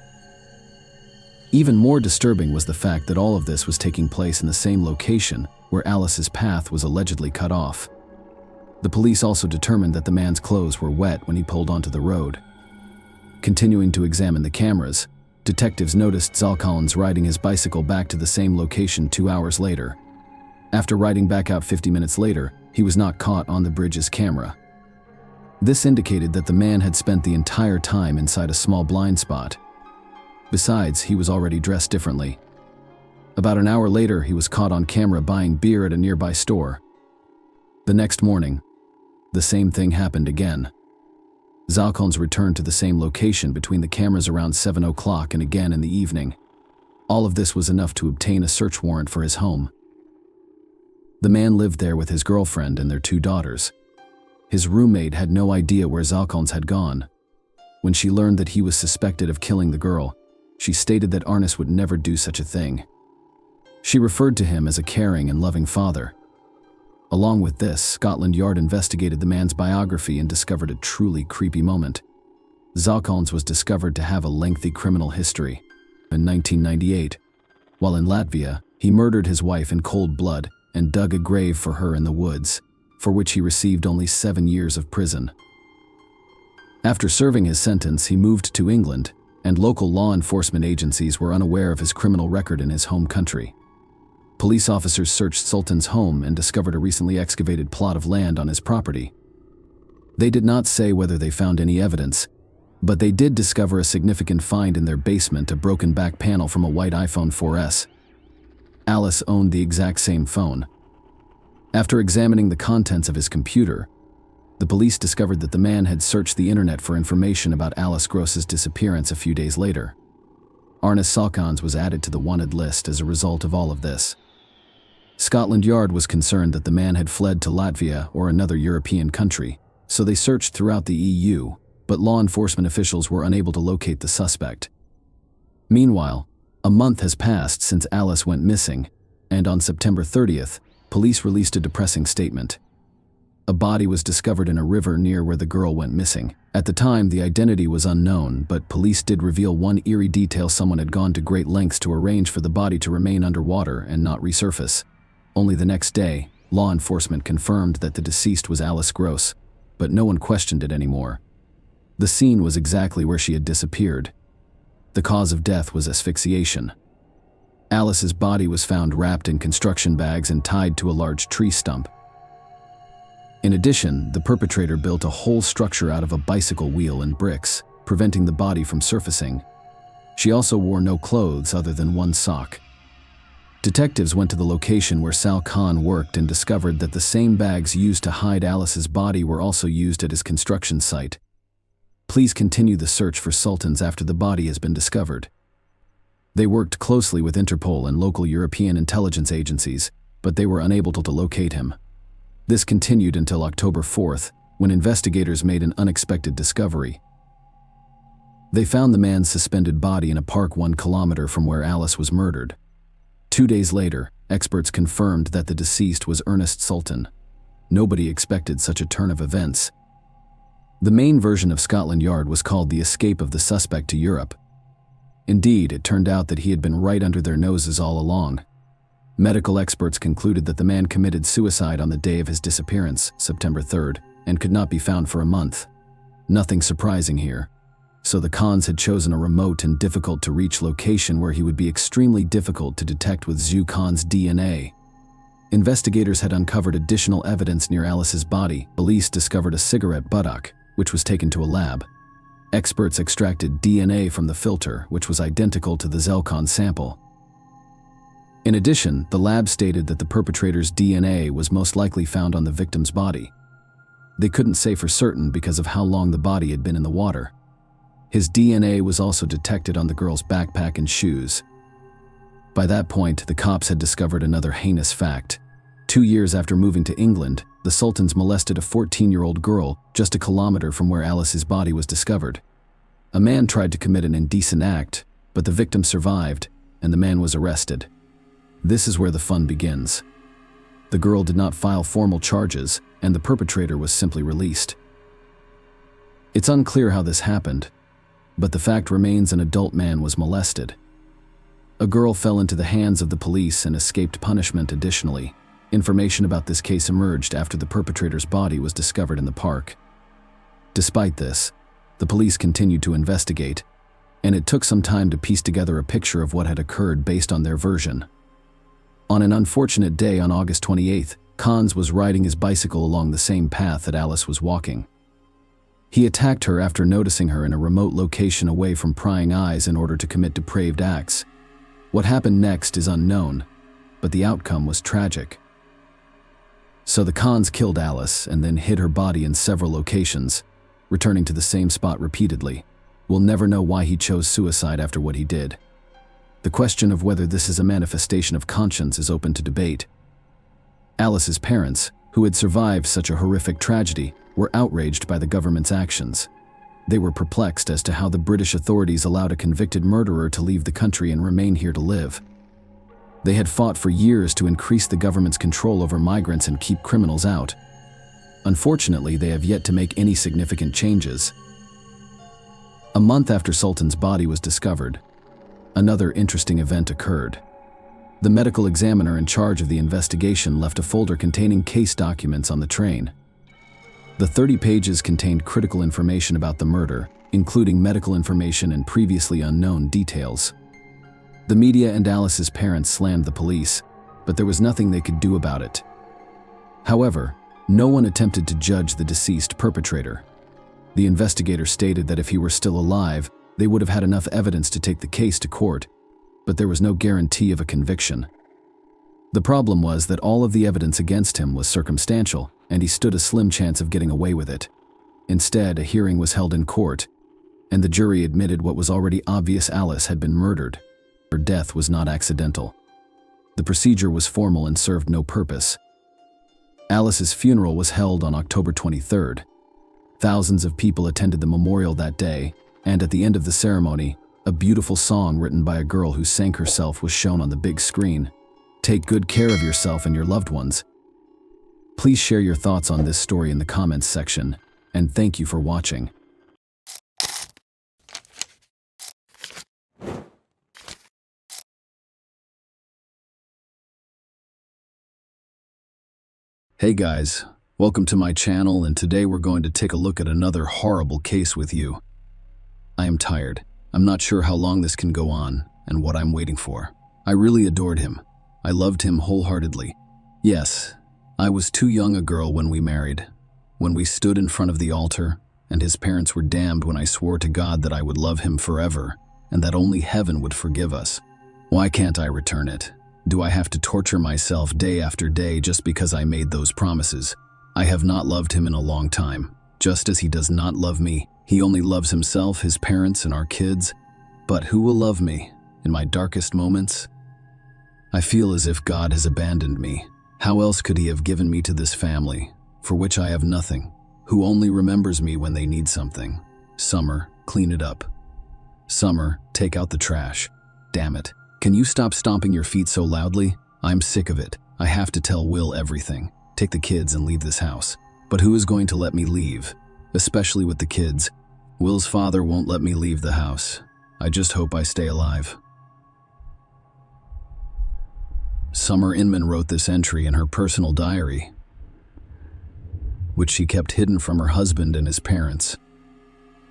Even more disturbing was the fact that all of this was taking place in the same location where Alice's path was allegedly cut off. The police also determined that the man's clothes were wet when he pulled onto the road. Continuing to examine the cameras, detectives noticed Zalkon's riding his bicycle back to the same location 2 hours later. After riding back out 50 minutes later, he was not caught on the bridge's camera. This indicated that the man had spent the entire time inside a small blind spot. Besides, he was already dressed differently. About an hour later, he was caught on camera buying beer at a nearby store. The next morning, the same thing happened again. Zalkon's returned to the same location between the cameras around 7 o'clock and again in the evening. All of this was enough to obtain a search warrant for his home. The man lived there with his girlfriend and their 2 daughters. His roommate had no idea where Zalkon's had gone. When she learned that he was suspected of killing the girl, she stated that Arnis would never do such a thing. She referred to him as a caring and loving father. Along with this, Scotland Yard investigated the man's biography and discovered a truly creepy moment. Zalkon's was discovered to have a lengthy criminal history. In 1998, while in Latvia, he murdered his wife in cold blood and dug a grave for her in the woods, for which he received only 7 years of prison. After serving his sentence, he moved to England, and local law enforcement agencies were unaware of his criminal record in his home country. Police officers searched Sultan's home and discovered a recently excavated plot of land on his property. They did not say whether they found any evidence, but they did discover a significant find in their basement: a broken back panel from a white iPhone 4S. Alice owned the exact same phone. After examining the contents of his computer, the police discovered that the man had searched the internet for information about Alice Gross's disappearance a few days later. Arnis Zalkon's was added to the wanted list as a result of all of this. Scotland Yard was concerned that the man had fled to Latvia or another European country, so they searched throughout the EU, but law enforcement officials were unable to locate the suspect. Meanwhile, a month has passed since Alice went missing, and on September 30th, police released a depressing statement. A body was discovered in a river near where the girl went missing. At the time, the identity was unknown, but police did reveal one eerie detail: someone had gone to great lengths to arrange for the body to remain underwater and not resurface. Only the next day, law enforcement confirmed that the deceased was Alice Gross, but no one questioned it anymore. The scene was exactly where she had disappeared. The cause of death was asphyxiation. Alice's body was found wrapped in construction bags and tied to a large tree stump. In addition, the perpetrator built a whole structure out of a bicycle wheel and bricks, preventing the body from surfacing. She also wore no clothes other than one sock. Detectives went to the location where Zalkon worked and discovered that the same bags used to hide Alice's body were also used at his construction site. Please continue the search for Sultan's after the body has been discovered. They worked closely with Interpol and local European intelligence agencies, but they were unable to locate him. This continued until October 4th, when investigators made an unexpected discovery. They found the man's suspended body in a park 1 kilometer from where Alice was murdered. 2 days later, experts confirmed that the deceased was Ernest Sultan. Nobody expected such a turn of events. The main version of Scotland Yard was called the escape of the suspect to Europe. Indeed, it turned out that he had been right under their noses all along. Medical experts concluded that the man committed suicide on the day of his disappearance, September 3rd, and could not be found for a month. Nothing surprising here. So the Khans had chosen a remote and difficult-to-reach location where he would be extremely difficult to detect with Zalkon's DNA. Investigators had uncovered additional evidence near Alice's body. Police discovered a cigarette buttock, which was taken to a lab. Experts extracted DNA from the filter, which was identical to the Zelkon sample. In addition, the lab stated that the perpetrator's DNA was most likely found on the victim's body. They couldn't say for certain because of how long the body had been in the water. His DNA was also detected on the girl's backpack and shoes. By that point, the cops had discovered another heinous fact. 2 years after moving to England, the Sultans molested a 14-year-old girl just a kilometer from where Alice's body was discovered. A man tried to commit an indecent act, but the victim survived, and the man was arrested. This is where the fun begins. The girl did not file formal charges, and the perpetrator was simply released. It's unclear how this happened, but the fact remains an adult man was molested. A girl fell into the hands of the police and escaped punishment. Additionally, information about this case emerged after the perpetrator's body was discovered in the park. Despite this, the police continued to investigate, and it took some time to piece together a picture of what had occurred based on their version. On an unfortunate day on August 28th, Kans was riding his bicycle along the same path that Alice was walking. He attacked her after noticing her in a remote location away from prying eyes in order to commit depraved acts. What happened next is unknown, but the outcome was tragic. So the Kans killed Alice and then hid her body in several locations, returning to the same spot repeatedly. We'll never know why he chose suicide after what he did. The question of whether this is a manifestation of conscience is open to debate. Alice's parents, who had survived such a horrific tragedy, were outraged by the government's actions. They were perplexed as to how the British authorities allowed a convicted murderer to leave the country and remain here to live. They had fought for years to increase the government's control over migrants and keep criminals out. Unfortunately, they have yet to make any significant changes. A month after Sultan's body was discovered, another interesting event occurred. The medical examiner in charge of the investigation left a folder containing case documents on the train. The 30 pages contained critical information about the murder, including medical information and previously unknown details. The media and Alice's parents slammed the police, but there was nothing they could do about it. However, no one attempted to judge the deceased perpetrator. The investigator stated that if he were still alive, they would have had enough evidence to take the case to court, but there was no guarantee of a conviction. The problem was that all of the evidence against him was circumstantial, and he stood a slim chance of getting away with it. Instead, a hearing was held in court, and the jury admitted what was already obvious: Alice had been murdered. Her death was not accidental. The procedure was formal and served no purpose. Alice's funeral was held on October 23rd. Thousands of people attended the memorial that day, and at the end of the ceremony, a beautiful song written by a girl who sank herself was shown on the big screen. Take good care of yourself and your loved ones. Please share your thoughts on this story in the comments section, and thank you for watching. Hey guys, welcome to my channel, and today we're going to take a look at another horrible case with you. I am tired. I'm not sure how long this can go on and what I'm waiting for. I really adored him. I loved him wholeheartedly. Yes, I was too young a girl when we married, when we stood in front of the altar, and his parents were damned when I swore to God that I would love him forever and that only heaven would forgive us. Why can't I return it? Do I have to torture myself day after day just because I made those promises? I have not loved him in a long time. Just as he does not love me, he only loves himself, his parents, and our kids. But who will love me in my darkest moments? I feel as if God has abandoned me. How else could he have given me to this family, for which I have nothing, who only remembers me when they need something? Summer, clean it up. Summer, take out the trash. Damn it. Can you stop stomping your feet so loudly? I'm sick of it. I have to tell Will everything. Take the kids and leave this house. But who is going to let me leave? Especially with the kids. Will's father won't let me leave the house. I just hope I stay alive. Summer Inman wrote this entry in her personal diary, which she kept hidden from her husband and his parents.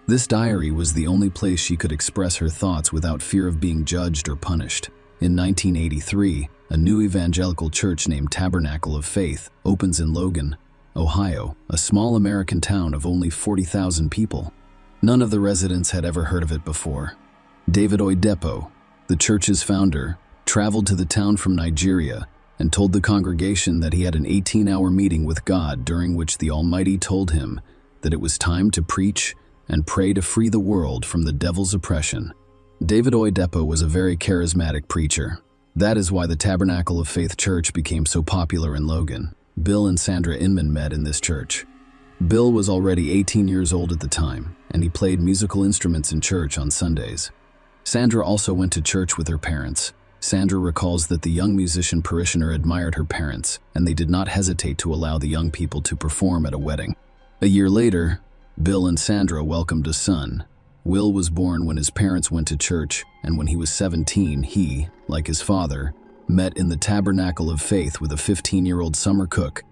This diary was the only place she could express her thoughts without fear of being judged or punished. In 1983, a new evangelical church named Tabernacle of Faith opens in Logan, Ohio, a small American town of only 40,000 people. None of the residents had ever heard of it before. David Oyedepo, the church's founder, traveled to the town from Nigeria and told the congregation that he had an 18-hour meeting with God during which the Almighty told him that it was time to preach and pray to free the world from the devil's oppression. David Oyedepo was a very charismatic preacher. That is why the Tabernacle of Faith Church became so popular in Logan. Bill and Sandra Inman met in this church. Bill was already 18 years old at the time, and he played musical instruments in church on Sundays. Sandra also went to church with her parents. Sandra recalls that the young musician parishioner admired her parents, and they did not hesitate to allow the young people to perform at a wedding. A year later, Bill and Sandra welcomed a son. Will was born when his parents went to church, and when he was 17, he, like his father, met in the Tabernacle of Faith with a 15-year-old summer cook.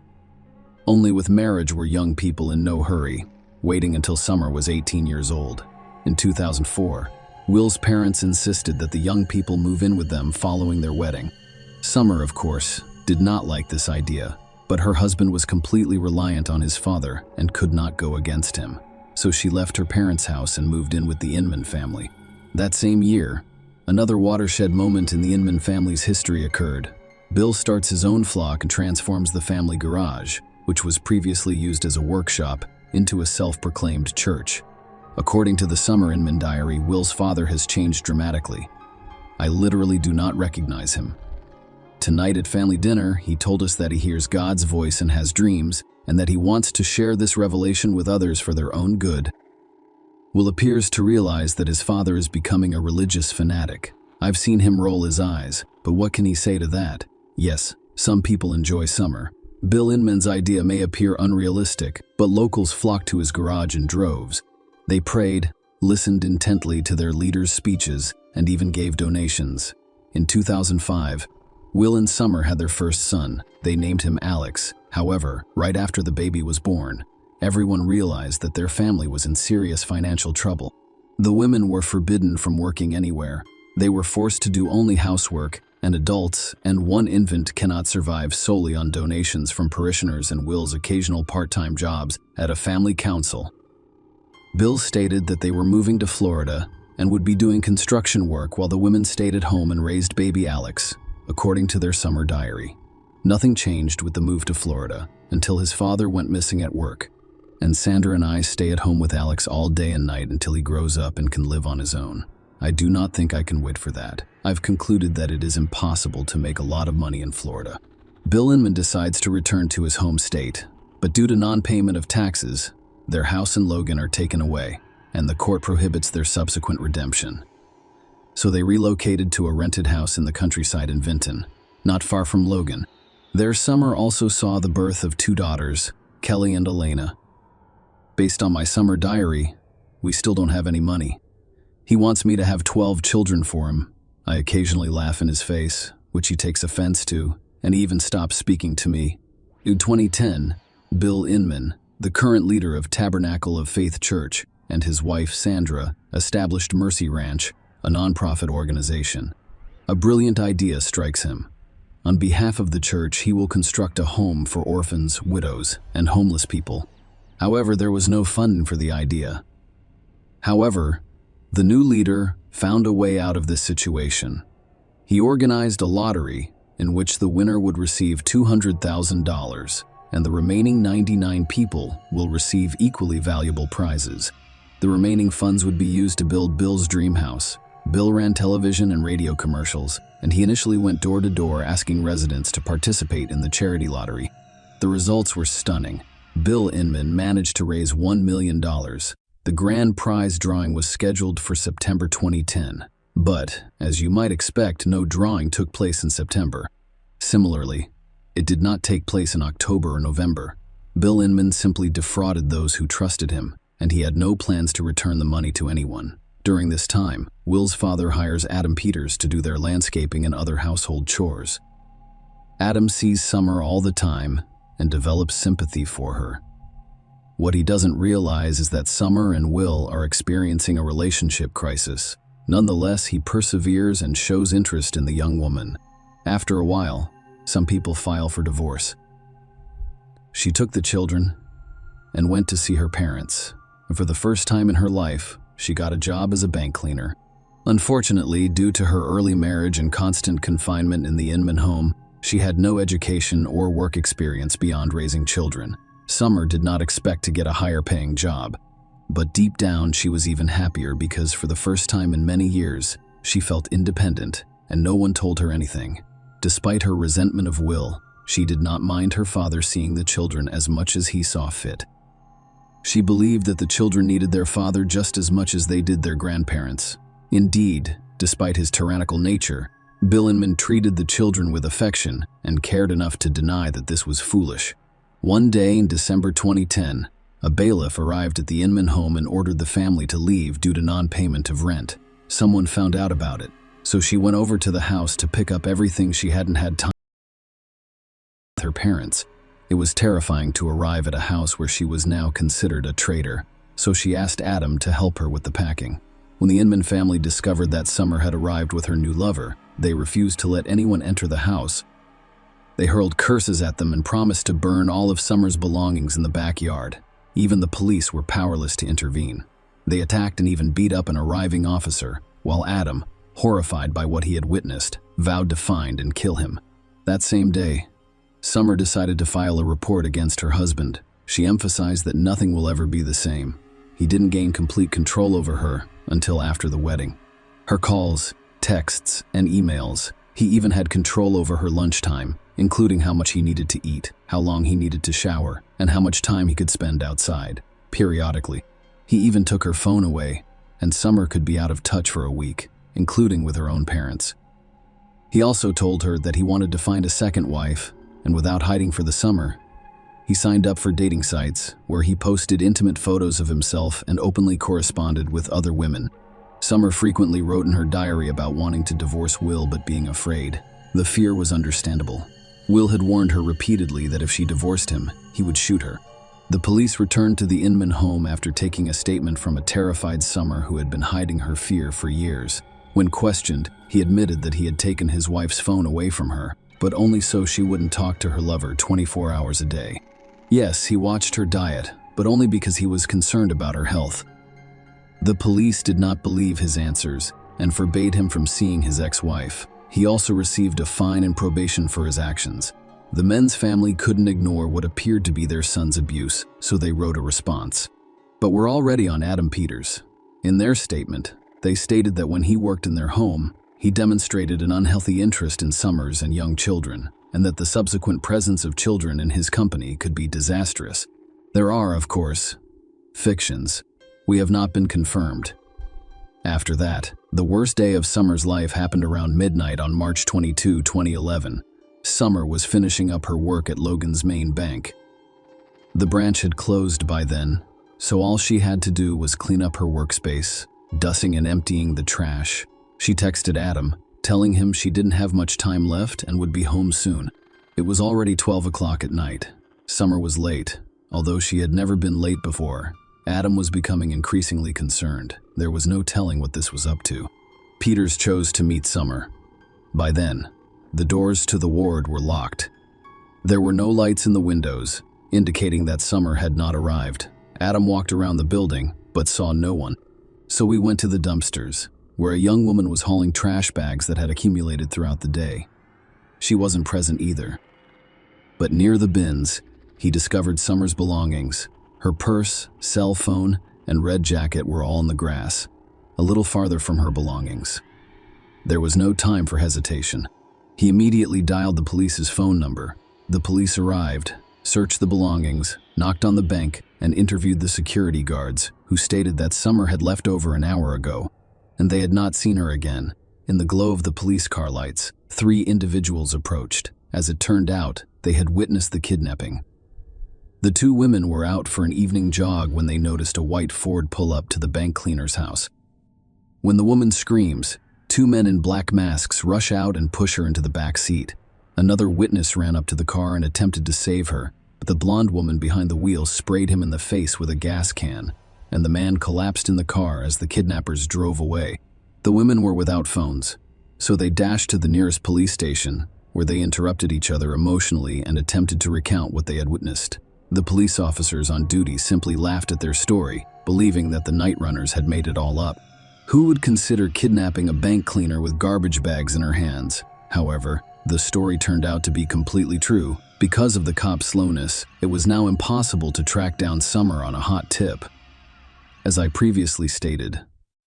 Only with marriage were young people in no hurry, waiting until Summer was 18 years old. In 2004, Will's parents insisted that the young people move in with them following their wedding. Summer, of course, did not like this idea, but her husband was completely reliant on his father and could not go against him. So she left her parents' house and moved in with the Inman family. That same year, another watershed moment in the Inman family's history occurred. Bill starts his own flock and transforms the family garage, which was previously used as a workshop, into a self-proclaimed church. According to the Summer Inman diary, Will's father has changed dramatically. I literally do not recognize him. Tonight at family dinner, he told us that he hears God's voice and has dreams, and that he wants to share this revelation with others for their own good. Will appears to realize that his father is becoming a religious fanatic. I've seen him roll his eyes, but what can he say to that? Yes, some people enjoy Summer. Bill Inman's idea may appear unrealistic, but locals flocked to his garage in droves. They prayed, listened intently to their leaders' speeches, and even gave donations. In 2005, Will and Summer had their first son. They named him Alex. However, right after the baby was born, everyone realized that their family was in serious financial trouble. The women were forbidden from working anywhere. They were forced to do only housework, and adults and one infant cannot survive solely on donations from parishioners and Will's occasional part-time jobs at a family council. Bill stated that they were moving to Florida and would be doing construction work while the women stayed at home and raised baby Alex, according to their summer diary. Nothing changed with the move to Florida until his father went missing at work, and Sandra and I stay at home with Alex all day and night until he grows up and can live on his own. I do not think I can wait for that. I've concluded that it is impossible to make a lot of money in Florida. Bill Inman decides to return to his home state, but due to non-payment of taxes, their house and Logan are taken away, and the court prohibits their subsequent redemption. So they relocated to a rented house in the countryside in Vinton, not far from Logan. Their summer also saw the birth of 2 daughters, Kelly and Elena. Based on my summer diary, we still don't have any money. He wants me to have 12 children for him. I occasionally laugh in his face, which he takes offense to, and he even stops speaking to me. In 2010, Bill Inman, the current leader of Tabernacle of Faith Church, and his wife Sandra established Mercy Ranch, a nonprofit organization. A brilliant idea strikes him. On behalf of the church, he will construct a home for orphans, widows, and homeless people. However, there was no funding for the idea. However, the new leader found a way out of this situation. He organized a lottery in which the winner would receive $200,000, and the remaining 99 people will receive equally valuable prizes. The remaining funds would be used to build Bill's dream house. Bill ran television and radio commercials, and he initially went door to door asking residents to participate in the charity lottery. The results were stunning. Bill Inman managed to raise $1 million. The grand prize drawing was scheduled for September 2010, but, as you might expect, no drawing took place in September. Similarly, it did not take place in October or November. Bill Inman simply defrauded those who trusted him, and he had no plans to return the money to anyone. During this time, Will's father hires Adam Peters to do their landscaping and other household chores. Adam sees Summer all the time and develops sympathy for her. What he doesn't realize is that Summer and Will are experiencing a relationship crisis. Nonetheless, he perseveres and shows interest in the young woman. After a while, some people file for divorce. She took the children and went to see her parents. And for the first time in her life, she got a job as a bank cleaner. Unfortunately, due to her early marriage and constant confinement in the Inman home, she had no education or work experience beyond raising children. Summer did not expect to get a higher-paying job, but deep down she was even happier because for the first time in many years, she felt independent and no one told her anything. Despite her resentment of Will, she did not mind her father seeing the children as much as he saw fit. She believed that the children needed their father just as much as they did their grandparents. Indeed, despite his tyrannical nature, Bill Inman treated the children with affection and cared enough to deny that this was foolish. One day in December 2010, a bailiff arrived at the Inman home and ordered the family to leave due to non-payment of rent. Someone found out about it, so she went over to the house to pick up everything she hadn't had time with her parents. It was terrifying to arrive at a house where she was now considered a traitor, so she asked Adam to help her with the packing. When the Inman family discovered that Summer had arrived with her new lover, they refused to let anyone enter the house. They hurled curses at them and promised to burn all of Summer's belongings in the backyard. Even the police were powerless to intervene. They attacked and even beat up an arriving officer, while Adam, horrified by what he had witnessed, vowed to find and kill him. That same day, Summer decided to file a report against her husband. She emphasized that nothing will ever be the same. He didn't gain complete control over her until after the wedding. Her calls, texts, and emails. He even had control over her lunchtime, including how much he needed to eat, how long he needed to shower, and how much time he could spend outside. Periodically, he even took her phone away, and Summer could be out of touch for a week, including with her own parents. He also told her that he wanted to find a second wife, and without hiding for the summer, he signed up for dating sites where he posted intimate photos of himself and openly corresponded with other women. Summer frequently wrote in her diary about wanting to divorce Will but being afraid. The fear was understandable. Will had warned her repeatedly that if she divorced him, he would shoot her. The police returned to the Inman home after taking a statement from a terrified Summer who had been hiding her fear for years. When questioned, he admitted that he had taken his wife's phone away from her, but only so she wouldn't talk to her lover 24 hours a day. Yes, he watched her diet, but only because he was concerned about her health. The police did not believe his answers and forbade him from seeing his ex-wife. He also received a fine and probation for his actions. The men's family couldn't ignore what appeared to be their son's abuse, so they wrote a response. But we're already on Adam Peters. In their statement, they stated that when he worked in their home, he demonstrated an unhealthy interest in Summers and young children, and that the subsequent presence of children in his company could be disastrous. There are, of course, fictions. We have not been confirmed. After that, the worst day of Summer's life happened around midnight on March 22, 2011. Summer was finishing up her work at Logan's main bank. The branch had closed by then, so all she had to do was clean up her workspace, dusting and emptying the trash. She texted Adam, telling him she didn't have much time left and would be home soon. It was already 12 o'clock at night. Summer was late, although she had never been late before. Adam was becoming increasingly concerned. There was no telling what this was up to. Peters chose to meet Summer. By then, the doors to the ward were locked. There were no lights in the windows, indicating that Summer had not arrived. Adam walked around the building, but saw no one. So we went to the dumpsters, where a young woman was hauling trash bags that had accumulated throughout the day. She wasn't present either. But near the bins, he discovered Summer's belongings. Her purse, cell phone, and red jacket were all in the grass, a little farther from her belongings. There was no time for hesitation. He immediately dialed the police's phone number. The police arrived, searched the belongings, knocked on the bank, and interviewed the security guards, who stated that Summer had left over an hour ago, and they had not seen her again. In the glow of the police car lights, 3 individuals approached. As it turned out, they had witnessed the kidnapping. The 2 women were out for an evening jog when they noticed a white Ford pull up to the bank cleaner's house. When the woman screams, 2 men in black masks rush out and push her into the back seat. Another witness ran up to the car and attempted to save her, but the blonde woman behind the wheel sprayed him in the face with a gas can, and the man collapsed in the car as the kidnappers drove away. The women were without phones, so they dashed to the nearest police station, where they interrupted each other emotionally and attempted to recount what they had witnessed. The police officers on duty simply laughed at their story, believing that the night runners had made it all up. Who would consider kidnapping a bank cleaner with garbage bags in her hands? However, the story turned out to be completely true. Because of the cops' slowness, it was now impossible to track down Summer on a hot tip. As I previously stated,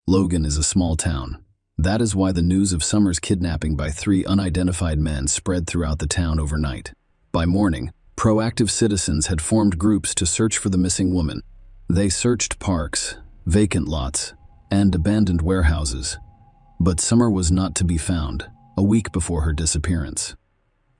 Logan is a small town. That is why the news of Summer's kidnapping by 3 unidentified men spread throughout the town overnight. By morning, proactive citizens had formed groups to search for the missing woman. They searched parks, vacant lots, and abandoned warehouses. But Summer was not to be found, a week before her disappearance.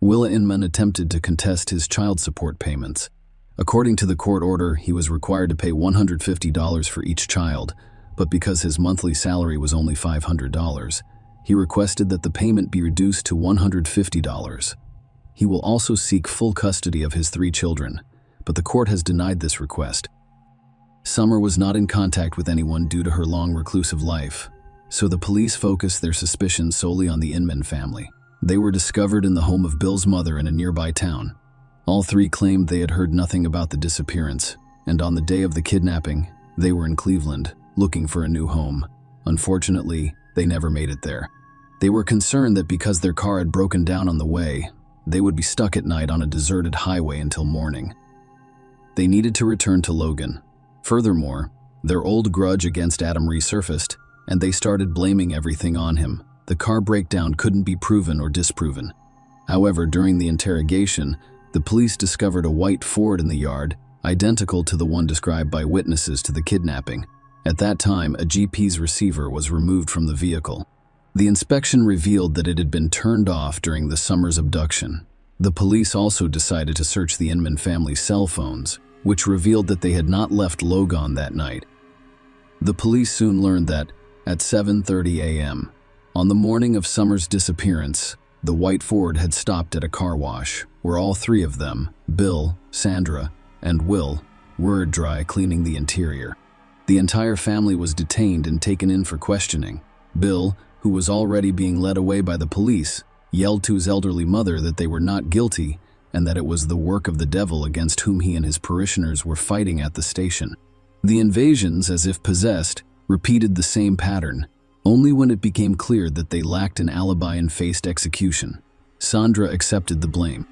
Will Inman attempted to contest his child support payments. According to the court order, he was required to pay $150 for each child, but because his monthly salary was only $500, he requested that the payment be reduced to $150. He will also seek full custody of his 3 children, but the court has denied this request. Summer was not in contact with anyone due to her long reclusive life, so the police focused their suspicions solely on the Inman family. They were discovered in the home of Bill's mother in a nearby town. All 3 claimed they had heard nothing about the disappearance, and on the day of the kidnapping, they were in Cleveland, looking for a new home. Unfortunately, they never made it there. They were concerned that because their car had broken down on the way, they would be stuck at night on a deserted highway until morning. They needed to return to Logan. Furthermore, their old grudge against Adam resurfaced, and they started blaming everything on him. The car breakdown couldn't be proven or disproven. However, during the interrogation, the police discovered a white Ford in the yard, identical to the one described by witnesses to the kidnapping. At that time, a GP's receiver was removed from the vehicle. The inspection revealed that it had been turned off during the Summers abduction. The police also decided to search the Inman family's cell phones, which revealed that they had not left Logan that night. The police soon learned that, at 7:30 a.m., on the morning of Summer's disappearance, the white Ford had stopped at a car wash, where all 3 of them, Bill, Sandra, and Will, were dry cleaning the interior. The entire family was detained and taken in for questioning. Bill, who was already being led away by the police, yelled to his elderly mother that they were not guilty and that it was the work of the devil against whom he and his parishioners were fighting at the station. The invasions, as if possessed, repeated the same pattern, only when it became clear that they lacked an alibi and faced execution. Sandra accepted the blame.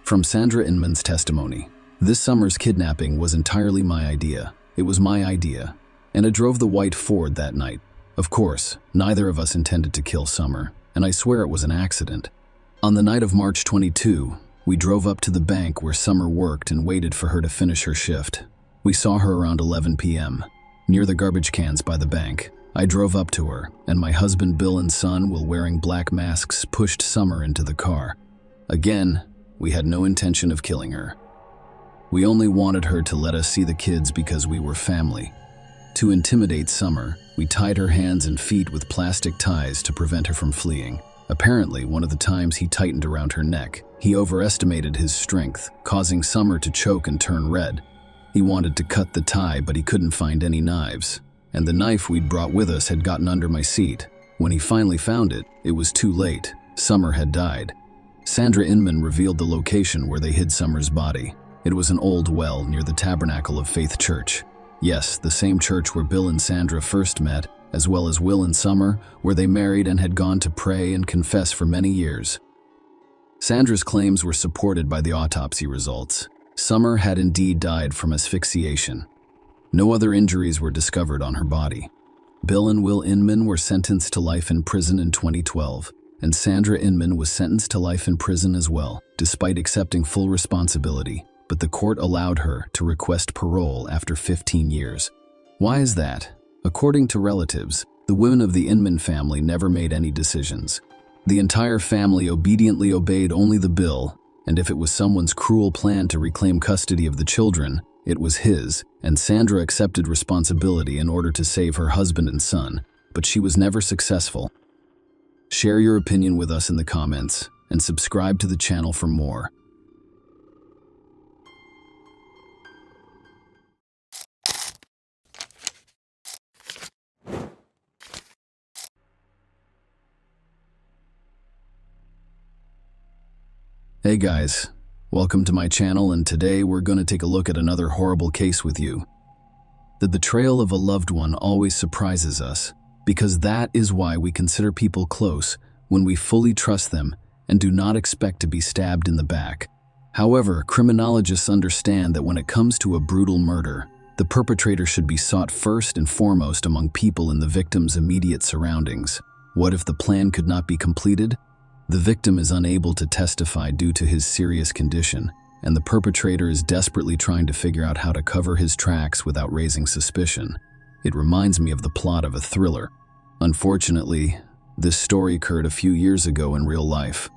From Sandra Inman's testimony, this Summer's kidnapping was entirely my idea. It was my idea, and I drove the white Ford that night. Of course, neither of us intended to kill Summer, and I swear it was an accident. On the night of March 22, we drove up to the bank where Summer worked and waited for her to finish her shift. We saw her around 11 p.m., near the garbage cans by the bank. I drove up to her, and my husband Bill and son, while wearing black masks, pushed Summer into the car. Again, we had no intention of killing her. We only wanted her to let us see the kids because we were family. To intimidate Summer, we tied her hands and feet with plastic ties to prevent her from fleeing. Apparently, one of the times he tightened around her neck, he overestimated his strength, causing Summer to choke and turn red. He wanted to cut the tie, but he couldn't find any knives, and the knife we'd brought with us had gotten under my seat. When he finally found it, it was too late. Summer had died. Sandra Inman revealed the location where they hid Summer's body. It was an old well near the Tabernacle of Faith Church. Yes, the same church where Bill and Sandra first met, as well as Will and Summer, where they married and had gone to pray and confess for many years. Sandra's claims were supported by the autopsy results. Summer had indeed died from asphyxiation. No other injuries were discovered on her body. Bill and Will Inman were sentenced to life in prison in 2012, and Sandra Inman was sentenced to life in prison as well, despite accepting full responsibility, but the court allowed her to request parole after 15 years. Why is that? According to relatives, the women of the Inman family never made any decisions. The entire family obediently obeyed only the bill, and if it was someone's cruel plan to reclaim custody of the children, it was his, and Sandra accepted responsibility in order to save her husband and son, but she was never successful. Share your opinion with us in the comments, and subscribe to the channel for more. Hey guys, welcome to my channel, and today we're going to take a look at another horrible case with you. The betrayal of a loved one always surprises us, because that is why we consider people close when we fully trust them and do not expect to be stabbed in the back. However, criminologists understand that when it comes to a brutal murder, the perpetrator should be sought first and foremost among people in the victim's immediate surroundings. What if the plan could not be completed? The victim is unable to testify due to his serious condition, and the perpetrator is desperately trying to figure out how to cover his tracks without raising suspicion. It reminds me of the plot of a thriller. Unfortunately, this story occurred a few years ago in real life.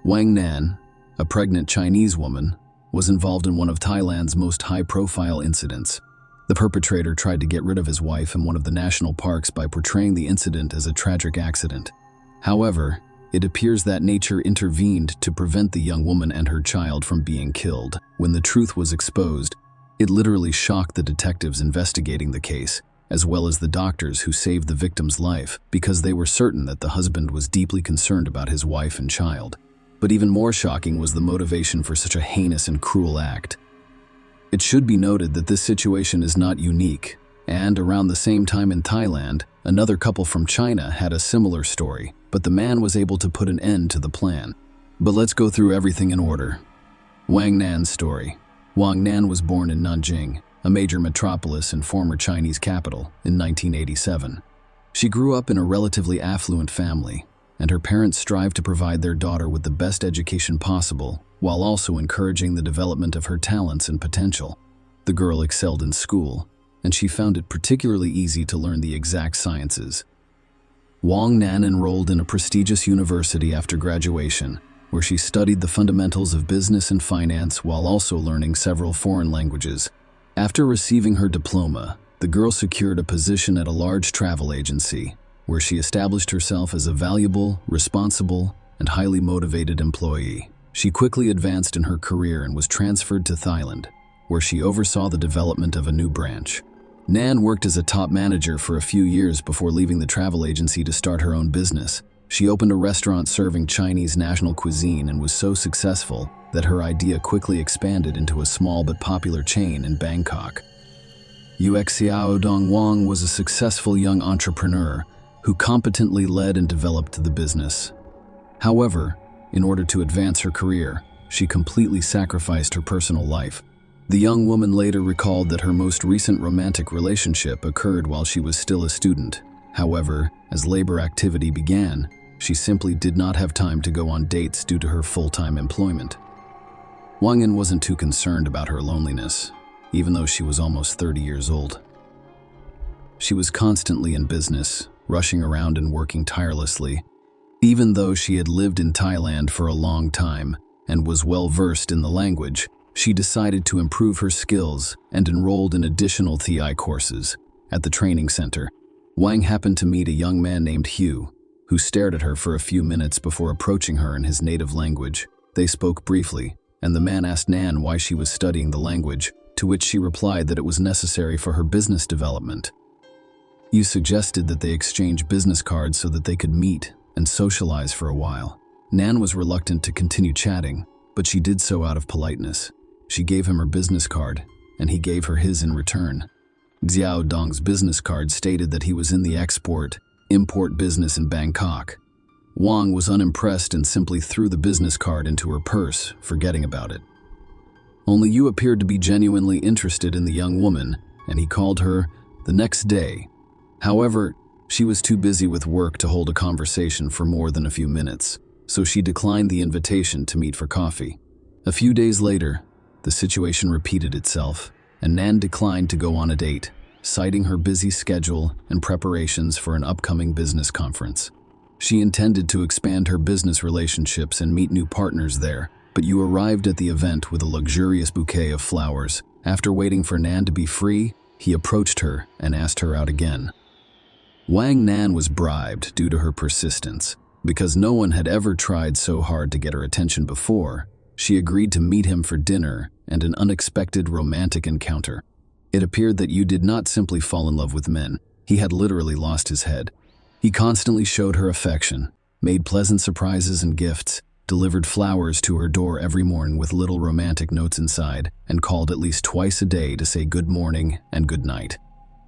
Wang Nan, a pregnant Chinese woman, was involved in one of Thailand's most high-profile incidents. The perpetrator tried to get rid of his wife in one of the national parks by portraying the incident as a tragic accident. However, it appears that nature intervened to prevent the young woman and her child from being killed. When the truth was exposed, it literally shocked the detectives investigating the case, as well as the doctors who saved the victim's life, because they were certain that the husband was deeply concerned about his wife and child. But even more shocking was the motivation for such a heinous and cruel act. It should be noted that this situation is not unique, and around the same time in Thailand, another couple from China had a similar story, but the man was able to put an end to the plan. But let's go through everything in order. Wang Nan's story. Wang Nan was born in Nanjing, a major metropolis and former Chinese capital, in 1987. She grew up in a relatively affluent family, and her parents strived to provide their daughter with the best education possible, while also encouraging the development of her talents and potential. The girl excelled in school, and she found it particularly easy to learn the exact sciences. Wang Nan enrolled in a prestigious university after graduation, where she studied the fundamentals of business and finance while also learning several foreign languages. After receiving her diploma, the girl secured a position at a large travel agency, where she established herself as a valuable, responsible, and highly motivated employee. She quickly advanced in her career and was transferred to Thailand, where she oversaw the development of a new branch. Nan worked as a top manager for a few years before leaving the travel agency to start her own business. She opened a restaurant serving Chinese national cuisine and was so successful that her idea quickly expanded into a small but popular chain in Bangkok. Xiao Dong Wang was a successful young entrepreneur who competently led and developed the business. However, in order to advance her career, she completely sacrificed her personal life. The young woman later recalled that her most recent romantic relationship occurred while she was still a student. However, as labor activity began, she simply did not have time to go on dates due to her full-time employment. Wang Yan wasn't too concerned about her loneliness, even though she was almost 30 years old. She was constantly in business, rushing around and working tirelessly. Even though she had lived in Thailand for a long time and was well versed in the language, she decided to improve her skills and enrolled in additional TI courses. At the training center, Wang happened to meet a young man named Hugh, who stared at her for a few minutes before approaching her in his native language. They spoke briefly, and the man asked Nan why she was studying the language, to which she replied that it was necessary for her business development. Hugh suggested that they exchange business cards so that they could meet and socialize for a while. Nan was reluctant to continue chatting, but she did so out of politeness. She gave him her business card, and he gave her his in return. Xiao Dong's business card stated that he was in the export-import business in Bangkok. Wang was unimpressed and simply threw the business card into her purse, forgetting about it. Only Yu appeared to be genuinely interested in the young woman, and he called her the next day. However, she was too busy with work to hold a conversation for more than a few minutes, so she declined the invitation to meet for coffee. A few days later, the situation repeated itself, and Nan declined to go on a date, citing her busy schedule and preparations for an upcoming business conference. She intended to expand her business relationships and meet new partners there, but Yu arrived at the event with a luxurious bouquet of flowers. After waiting for Nan to be free, he approached her and asked her out again. Wang Nan was bribed due to her persistence. Because no one had ever tried so hard to get her attention before, she agreed to meet him for dinner and an unexpected romantic encounter. It appeared that Yu did not simply fall in love with men, he had literally lost his head. He constantly showed her affection, made pleasant surprises and gifts, delivered flowers to her door every morning with little romantic notes inside, and called at least twice a day to say good morning and good night.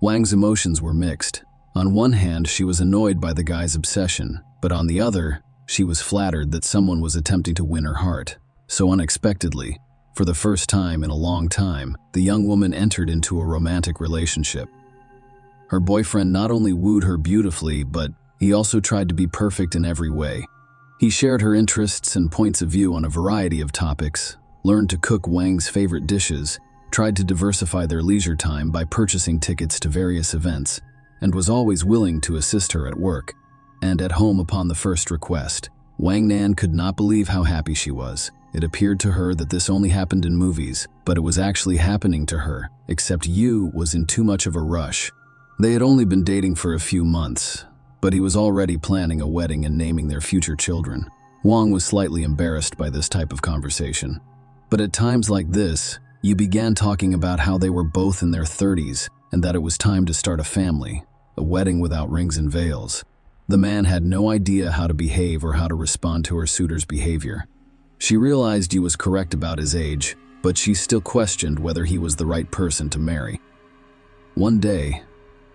Wang's emotions were mixed. On one hand, she was annoyed by the guy's obsession, but on the other, she was flattered that someone was attempting to win her heart. So unexpectedly, for the first time in a long time, the young woman entered into a romantic relationship. Her boyfriend not only wooed her beautifully, but he also tried to be perfect in every way. He shared her interests and points of view on a variety of topics, learned to cook Wang's favorite dishes, tried to diversify their leisure time by purchasing tickets to various events, and was always willing to assist her at work and at home upon the first request. Wang Nan could not believe how happy she was. It appeared to her that this only happened in movies, but it was actually happening to her, except Yu was in too much of a rush. They had only been dating for a few months, but he was already planning a wedding and naming their future children. Wang was slightly embarrassed by this type of conversation. But at times like this, Yu began talking about how they were both in their 30s and that it was time to start a family, a wedding without rings and veils. The man had no idea how to behave or how to respond to her suitor's behavior. She realized Yu was correct about his age, but she still questioned whether he was the right person to marry. One day,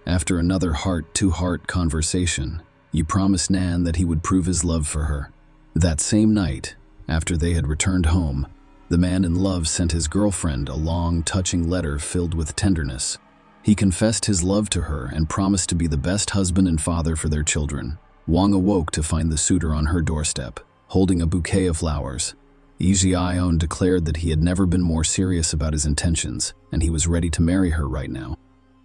after another heart-to-heart conversation, Yu promised Nan that he would prove his love for her. That same night, after they had returned home, the man in love sent his girlfriend a long, touching letter filled with tenderness. He confessed his love to her and promised to be the best husband and father for their children. Wang awoke to find the suitor on her doorstep, holding a bouquet of flowers. Yi Jiaon declared that he had never been more serious about his intentions, and he was ready to marry her right now.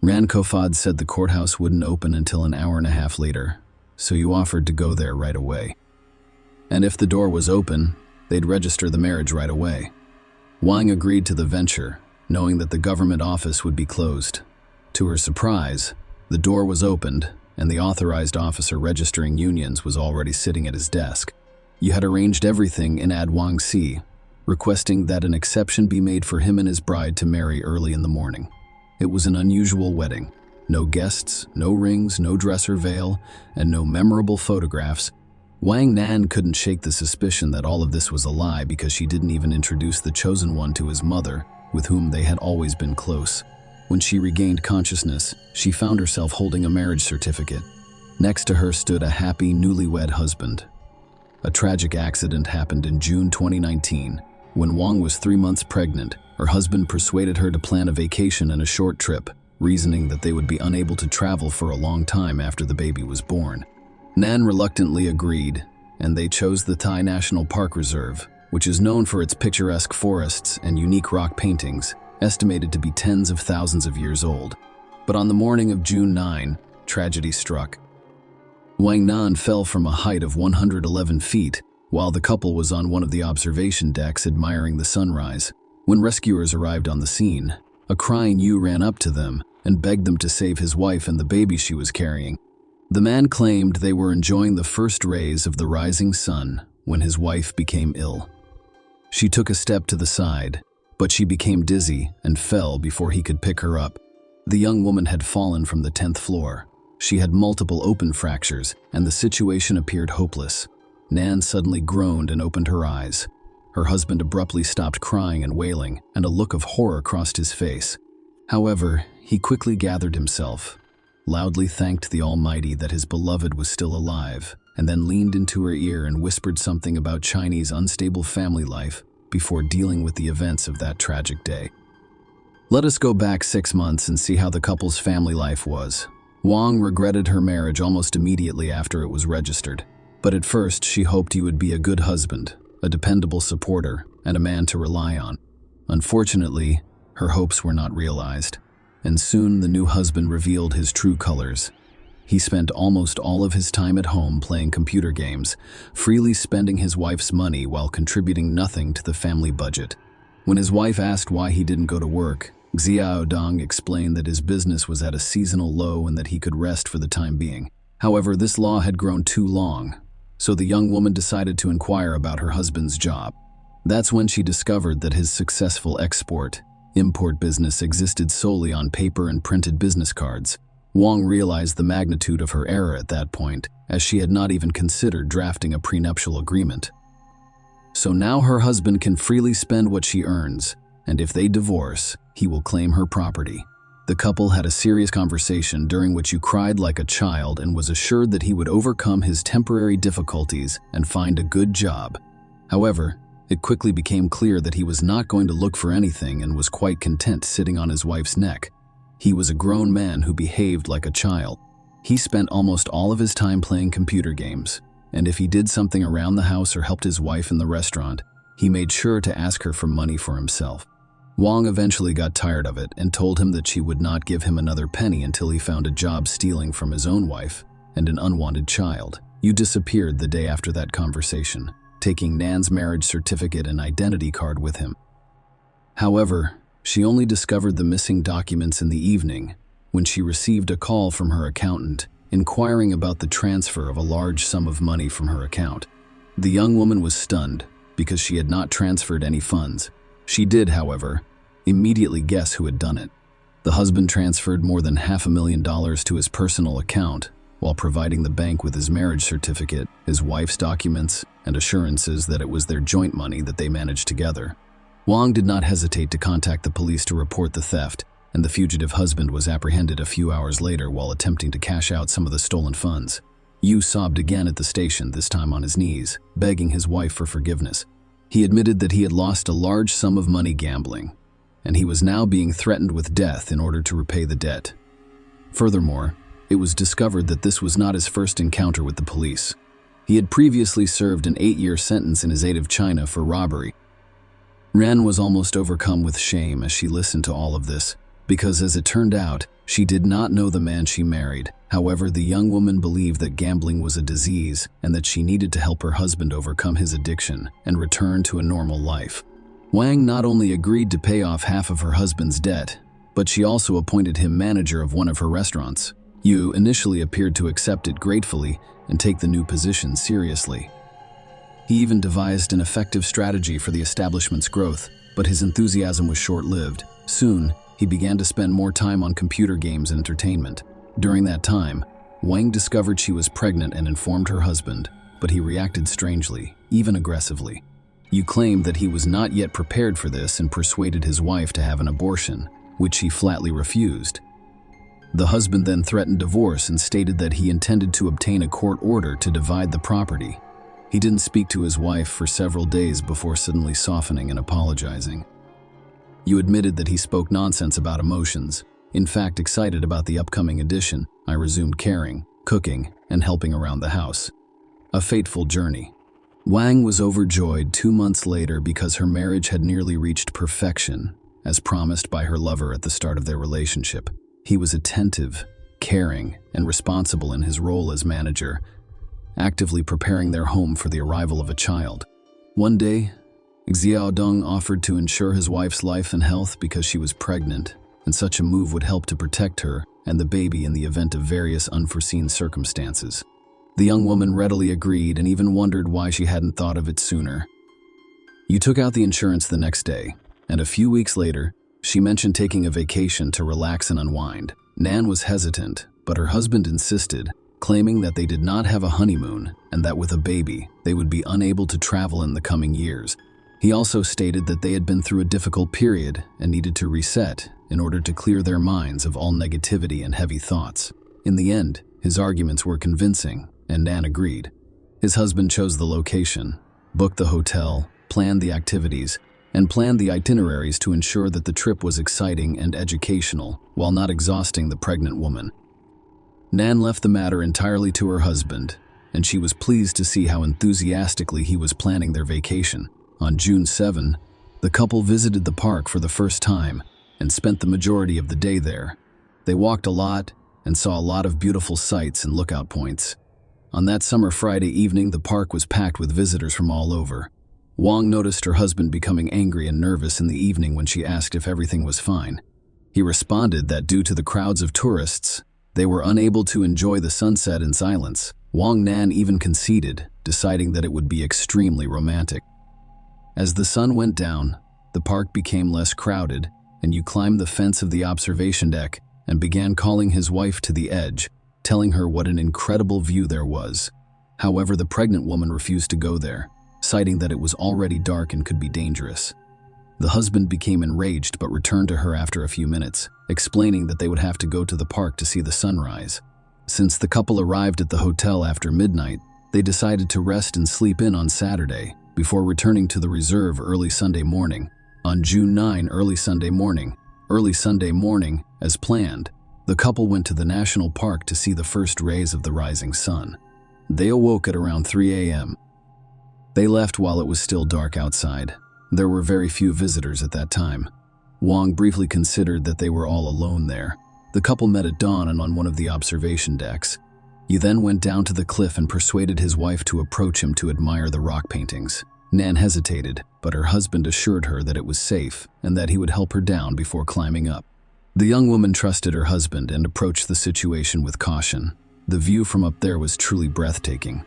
Ran Kofad said the courthouse wouldn't open until an hour and a half later, so Yu offered to go there right away. And if the door was open, they'd register the marriage right away. Wang agreed to the venture, knowing that the government office would be closed. To her surprise, the door was opened, and the authorized officer registering unions was already sitting at his desk. Yu had arranged everything in Ad Wang Si, requesting that an exception be made for him and his bride to marry early in the morning. It was an unusual wedding. No guests, no rings, no dress or veil, and no memorable photographs. Wang Nan couldn't shake the suspicion that all of this was a lie because she didn't even introduce the chosen one to his mother, with whom they had always been close. When she regained consciousness, she found herself holding a marriage certificate. Next to her stood a happy, newlywed husband. A tragic accident happened in June 2019. When Wang was 3 months pregnant, her husband persuaded her to plan a vacation and a short trip, reasoning that they would be unable to travel for a long time after the baby was born. Nan reluctantly agreed, and they chose the Thai National Park Reserve, which is known for its picturesque forests and unique rock paintings, estimated to be tens of thousands of years old. But on the morning of June 9, tragedy struck. Wang Nan fell from a height of 111 feet, while the couple was on one of the observation decks admiring the sunrise. When rescuers arrived on the scene, a crying Yu ran up to them and begged them to save his wife and the baby she was carrying. The man claimed they were enjoying the first rays of the rising sun when his wife became ill. She took a step to the side, but she became dizzy and fell before he could pick her up. The young woman had fallen from the 10th floor. She had multiple open fractures, and the situation appeared hopeless. Nan suddenly groaned and opened her eyes. Her husband abruptly stopped crying and wailing, and a look of horror crossed his face. However, he quickly gathered himself, loudly thanked the Almighty that his beloved was still alive, and then leaned into her ear and whispered something about Chinese unstable family life before dealing with the events of that tragic day. Let us go back 6 months and see how the couple's family life was. Wang regretted her marriage almost immediately after it was registered, but at first she hoped he would be a good husband, a dependable supporter, and a man to rely on. Unfortunately, her hopes were not realized, and soon the new husband revealed his true colors. He spent almost all of his time at home playing computer games, freely spending his wife's money while contributing nothing to the family budget. When his wife asked why he didn't go to work, Xiao Dong explained that his business was at a seasonal low and that he could rest for the time being. However, this law had grown too long, so the young woman decided to inquire about her husband's job. That's when she discovered that his successful export-import business existed solely on paper and printed business cards. Wang realized the magnitude of her error at that point, as she had not even considered drafting a prenuptial agreement. So now her husband can freely spend what she earns, and if they divorce, he will claim her property. The couple had a serious conversation during which Yu cried like a child and was assured that he would overcome his temporary difficulties and find a good job. However, it quickly became clear that he was not going to look for anything and was quite content sitting on his wife's neck. He was a grown man who behaved like a child. He spent almost all of his time playing computer games, and if he did something around the house or helped his wife in the restaurant, he made sure to ask her for money for himself. Wang eventually got tired of it and told him that she would not give him another penny until he found a job stealing from his own wife and an unwanted child. Yu disappeared the day after that conversation, taking Nan's marriage certificate and identity card with him. However, she only discovered the missing documents in the evening when she received a call from her accountant inquiring about the transfer of a large sum of money from her account. The young woman was stunned because she had not transferred any funds. She did, however, immediately guess who had done it. The husband transferred more than $500,000 to his personal account while providing the bank with his marriage certificate, his wife's documents, and assurances that it was their joint money that they managed together. Wang did not hesitate to contact the police to report the theft, and the fugitive husband was apprehended a few hours later while attempting to cash out some of the stolen funds. Yu sobbed again at the station, this time on his knees, begging his wife for forgiveness. He admitted that he had lost a large sum of money gambling, and he was now being threatened with death in order to repay the debt. Furthermore, it was discovered that this was not his first encounter with the police. He had previously served an 8-year sentence in his native China for robbery. Ren was almost overcome with shame as she listened to all of this, because as it turned out, she did not know the man she married. However, the young woman believed that gambling was a disease and that she needed to help her husband overcome his addiction and return to a normal life. Wang not only agreed to pay off half of her husband's debt, but she also appointed him manager of one of her restaurants. Yu initially appeared to accept it gratefully and take the new position seriously. He even devised an effective strategy for the establishment's growth, but his enthusiasm was short-lived. Soon, he began to spend more time on computer games and entertainment. During that time, Wang discovered she was pregnant and informed her husband, but he reacted strangely, even aggressively. Yu claimed that he was not yet prepared for this and persuaded his wife to have an abortion, which she flatly refused. The husband then threatened divorce and stated that he intended to obtain a court order to divide the property. He didn't speak to his wife for several days before suddenly softening and apologizing. Yu admitted that he spoke nonsense about emotions. In fact, excited about the upcoming edition, I resumed caring, cooking, and helping around the house. A fateful journey. Wang was overjoyed 2 months later because her marriage had nearly reached perfection, as promised by her lover at the start of their relationship. He was attentive, caring, and responsible in his role as manager, actively preparing their home for the arrival of a child. One day, Xiaodong offered to ensure his wife's life and health because she was pregnant, and such a move would help to protect her and the baby in the event of various unforeseen circumstances. The young woman readily agreed and even wondered why she hadn't thought of it sooner. Yu took out the insurance the next day, and a few weeks later, she mentioned taking a vacation to relax and unwind. Nan was hesitant, but her husband insisted, claiming that they did not have a honeymoon and that with a baby, they would be unable to travel in the coming years. He also stated that they had been through a difficult period and needed to reset in order to clear their minds of all negativity and heavy thoughts. In the end, his arguments were convincing, and Nan agreed. His husband chose the location, booked the hotel, planned the activities, and planned the itineraries to ensure that the trip was exciting and educational while not exhausting the pregnant woman. Nan left the matter entirely to her husband, and she was pleased to see how enthusiastically he was planning their vacation. On June 7, the couple visited the park for the first time and spent the majority of the day there. They walked a lot and saw a lot of beautiful sights and lookout points. On that summer Friday evening, the park was packed with visitors from all over. Wang noticed her husband becoming angry and nervous in the evening when she asked if everything was fine. He responded that due to the crowds of tourists, they were unable to enjoy the sunset in silence. Wang Nan even conceded, deciding that it would be extremely romantic. As the sun went down, the park became less crowded, and Yu climbed the fence of the observation deck and began calling his wife to the edge, telling her what an incredible view there was. However, the pregnant woman refused to go there. citing that it was already dark and could be dangerous. The husband became enraged but returned to her after a few minutes, explaining that they would have to go to the park to see the sunrise. Since the couple arrived at the hotel after midnight, they decided to rest and sleep in on Saturday, before returning to the reserve early Sunday morning. On June 9, early Sunday morning, as planned, the couple went to the national park to see the first rays of the rising sun. They awoke at around 3 a.m. They left while it was still dark outside. There were very few visitors at that time. Wang briefly considered that they were all alone there. The couple met at dawn and on one of the observation decks. He then went down to the cliff and persuaded his wife to approach him to admire the rock paintings. Nan hesitated, but her husband assured her that it was safe and that he would help her down before climbing up. The young woman trusted her husband and approached the situation with caution. The view from up there was truly breathtaking.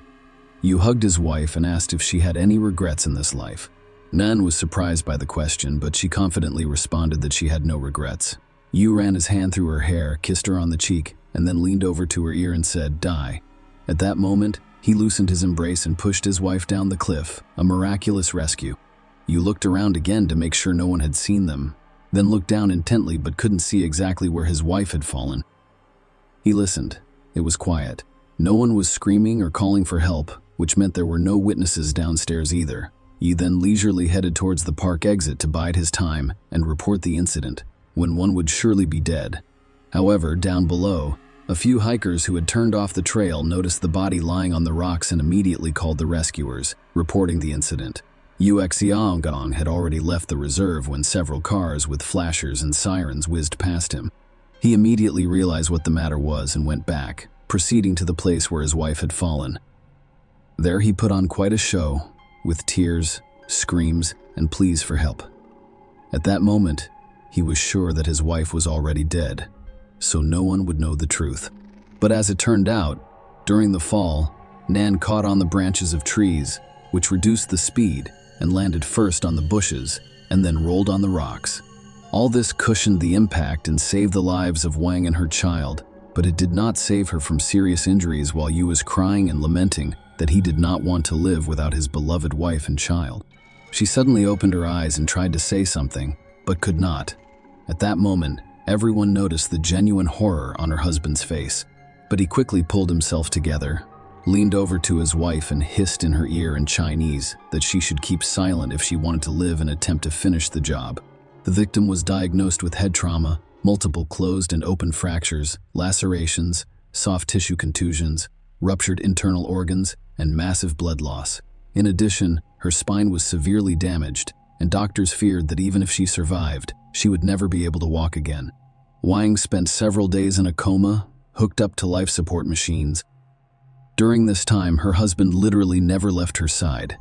Yu hugged his wife and asked if she had any regrets in this life. Nan was surprised by the question, but she confidently responded that she had no regrets. Yu ran his hand through her hair, kissed her on the cheek, and then leaned over to her ear and said, "Die." At that moment, he loosened his embrace and pushed his wife down the cliff, a miraculous rescue. Yu looked around again to make sure no one had seen them, then looked down intently but couldn't see exactly where his wife had fallen. He listened. It was quiet. No one was screaming or calling for help, which meant there were no witnesses downstairs either. He then leisurely headed towards the park exit to bide his time and report the incident, when one would surely be dead. However, down below, a few hikers who had turned off the trail noticed the body lying on the rocks and immediately called the rescuers, reporting the incident. Yu Xiaogong had already left the reserve when several cars with flashers and sirens whizzed past him. He immediately realized what the matter was and went back, proceeding to the place where his wife had fallen. There he put on quite a show, with tears, screams, and pleas for help. At that moment, he was sure that his wife was already dead, so no one would know the truth. But as it turned out, during the fall, Nan caught on the branches of trees, which reduced the speed and landed first on the bushes and then rolled on the rocks. All this cushioned the impact and saved the lives of Wang and her child, but it did not save her from serious injuries while Yu was crying and lamenting that he did not want to live without his beloved wife and child. She suddenly opened her eyes and tried to say something, but could not. At that moment, everyone noticed the genuine horror on her husband's face, but he quickly pulled himself together, leaned over to his wife and hissed in her ear in Chinese that she should keep silent if she wanted to live and attempt to finish the job. The victim was diagnosed with head trauma, multiple closed and open fractures, lacerations, soft tissue contusions, ruptured internal organs, and massive blood loss. In addition, her spine was severely damaged, and doctors feared that even if she survived, she would never be able to walk again. Wang spent several days in a coma, hooked up to life support machines. During this time, her husband literally never left her side,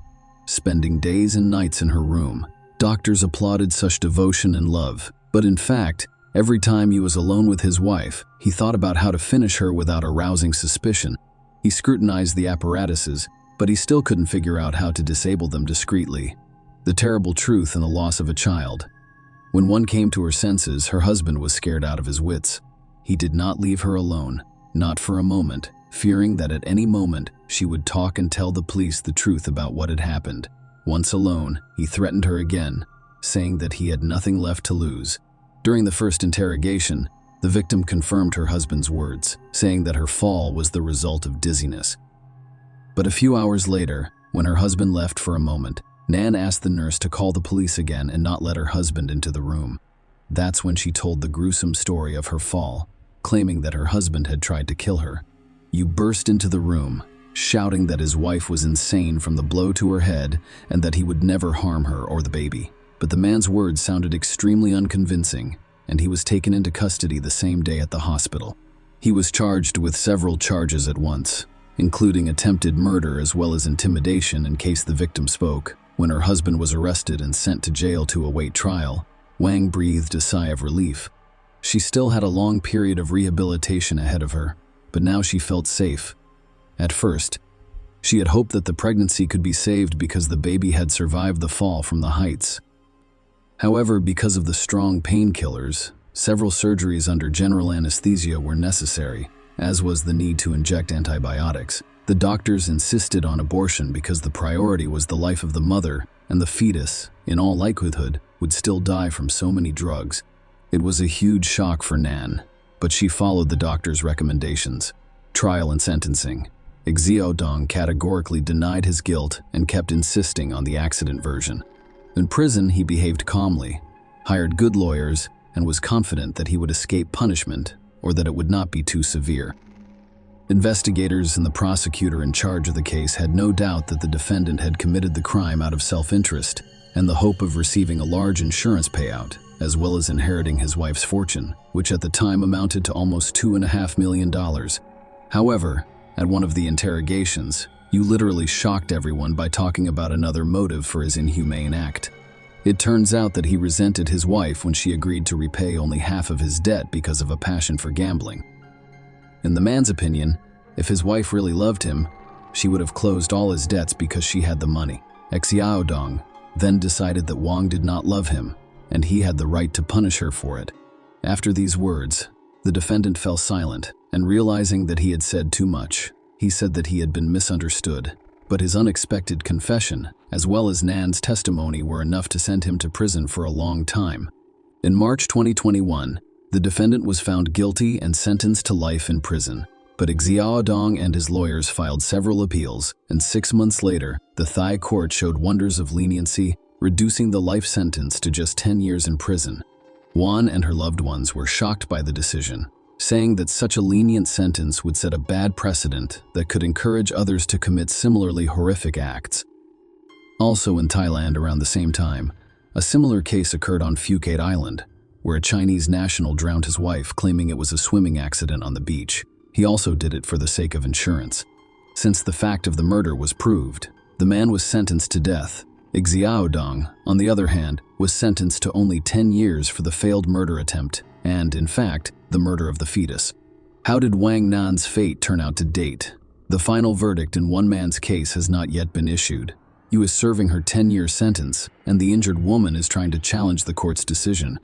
spending days and nights in her room. Doctors applauded such devotion and love, but in fact, every time he was alone with his wife, he thought about how to finish her without arousing suspicion. He scrutinized the apparatuses, but he still couldn't figure out how to disable them discreetly. The terrible truth and the loss of a child. When one came to her senses, her husband was scared out of his wits. He did not leave her alone, not for a moment, fearing that at any moment she would talk and tell the police the truth about what had happened. Once alone, he threatened her again, saying that he had nothing left to lose. During the first interrogation, the victim confirmed her husband's words, saying that her fall was the result of dizziness. But a few hours later, when her husband left for a moment, Nan asked the nurse to call the police again and not let her husband into the room. That's when she told the gruesome story of her fall, claiming that her husband had tried to kill her. Yu burst into the room, shouting that his wife was insane from the blow to her head and that he would never harm her or the baby. But the man's words sounded extremely unconvincing, and he was taken into custody the same day at the hospital. He was charged with several charges at once, including attempted murder as well as intimidation in case the victim spoke. When her husband was arrested and sent to jail to await trial, Wang breathed a sigh of relief. She still had a long period of rehabilitation ahead of her, but now she felt safe. At first, she had hoped that the pregnancy could be saved because the baby had survived the fall from the heights. However, because of the strong painkillers, several surgeries under general anesthesia were necessary, as was the need to inject antibiotics. The doctors insisted on abortion because the priority was the life of the mother, and the fetus, in all likelihood, would still die from so many drugs. It was a huge shock for Nan, but she followed the doctor's recommendations. Trial and sentencing. Xiaodong categorically denied his guilt and kept insisting on the accident version. In prison, he behaved calmly, hired good lawyers, and was confident that he would escape punishment or that it would not be too severe. Investigators and the prosecutor in charge of the case had no doubt that the defendant had committed the crime out of self-interest and the hope of receiving a large insurance payout, as well as inheriting his wife's fortune, which at the time amounted to almost $2.5 million. However, at one of the interrogations, you literally shocked everyone by talking about another motive for his inhumane act. It turns out that he resented his wife when she agreed to repay only half of his debt because of a passion for gambling. In the man's opinion, if his wife really loved him, she would have closed all his debts because she had the money. Xiaodong then decided that Wang did not love him, and he had the right to punish her for it. After these words, the defendant fell silent, and realizing that he had said too much, he said that he had been misunderstood. But his unexpected confession, as well as Nan's testimony, were enough to send him to prison for a long time. In March 2021, the defendant was found guilty and sentenced to life in prison. But Xiaodong and his lawyers filed several appeals, and 6 months later, the Thai court showed wonders of leniency, reducing the life sentence to just 10 years in prison. Wan and her loved ones were shocked by the decision, saying that such a lenient sentence would set a bad precedent that could encourage others to commit similarly horrific acts. Also in Thailand around the same time, a similar case occurred on Phuket Island, where a Chinese national drowned his wife, claiming it was a swimming accident on the beach. He also did it for the sake of insurance. Since the fact of the murder was proved, the man was sentenced to death. Xiaodong, on the other hand, was sentenced to only 10 years for the failed murder attempt and, in fact, the murder of the fetus. How did Wang Nan's fate turn out to date? The final verdict in one man's case has not yet been issued. Yu is serving her 10-year sentence, and the injured woman is trying to challenge the court's decision.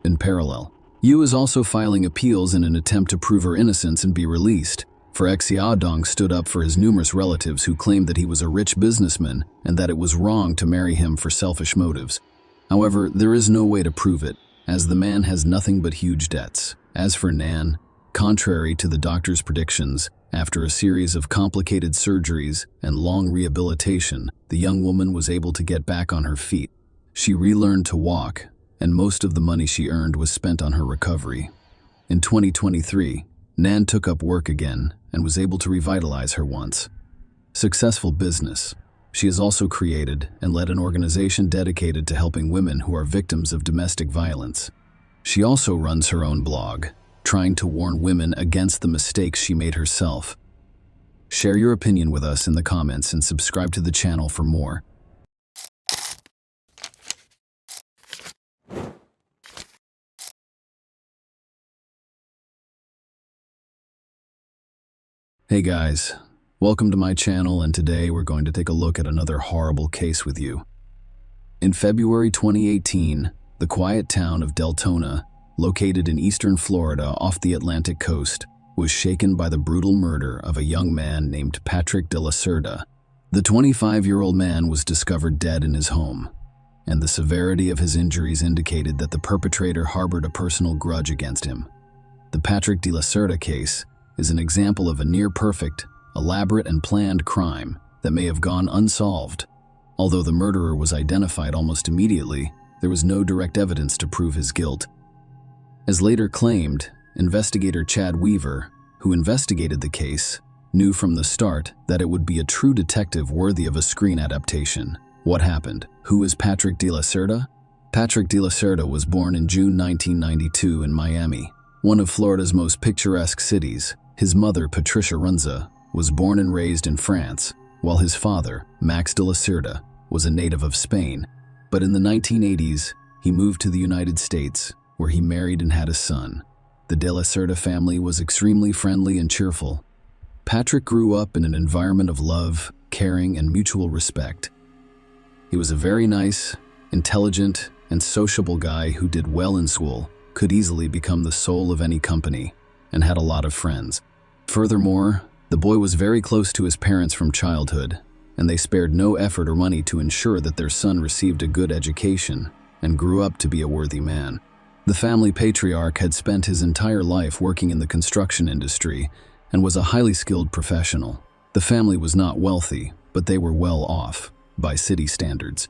In parallel, Yu is also filing appeals in an attempt to prove her innocence and be released, for Xiaodong stood up for his numerous relatives who claimed that he was a rich businessman and that it was wrong to marry him for selfish motives. However, there is no way to prove it, as the man has nothing but huge debts. As for Nan, contrary to the doctor's predictions, after a series of complicated surgeries and long rehabilitation, the young woman was able to get back on her feet. She relearned to walk, and most of the money she earned was spent on her recovery. In 2023, Nan took up work again and was able to revitalize her once successful business. She has also created and led an organization dedicated to helping women who are victims of domestic violence. She also runs her own blog, trying to warn women against the mistakes she made herself. Share your opinion with us in the comments and subscribe to the channel for more. Hey guys, welcome to my channel, and today we're going to take a look at another horrible case with you. In February 2018, the quiet town of Deltona, located in eastern Florida off the Atlantic coast, was shaken by the brutal murder of a young man named Patrick de la Cerda. The 25-year-old man was discovered dead in his home, and the severity of his injuries indicated that the perpetrator harbored a personal grudge against him. The Patrick de la Cerda case is an example of a near-perfect, elaborate and planned crime that may have gone unsolved. Although the murderer was identified almost immediately, there was no direct evidence to prove his guilt. As later claimed, investigator Chad Weaver, who investigated the case, knew from the start that it would be a true detective worthy of a screen adaptation. What happened? Who is Patrick de la Cerda? Patrick de la Cerda was born in June 1992 in Miami, one of Florida's most picturesque cities. His mother, Patricia Runza, was born and raised in France, while his father, Max de la Cerda, was a native of Spain. But in the 1980s, he moved to the United States, where he married and had a son. The de la Cerda family was extremely friendly and cheerful. Patrick grew up in an environment of love, caring, and mutual respect. He was a very nice, intelligent, and sociable guy who did well in school, could easily become the soul of any company, and had a lot of friends. Furthermore, The boy was very close to his parents from childhood, and they spared no effort or money to ensure that their son received a good education and grew up to be a worthy man. The family patriarch had spent his entire life working in the construction industry and was a highly skilled professional. The family was not wealthy, but they were well off by city standards.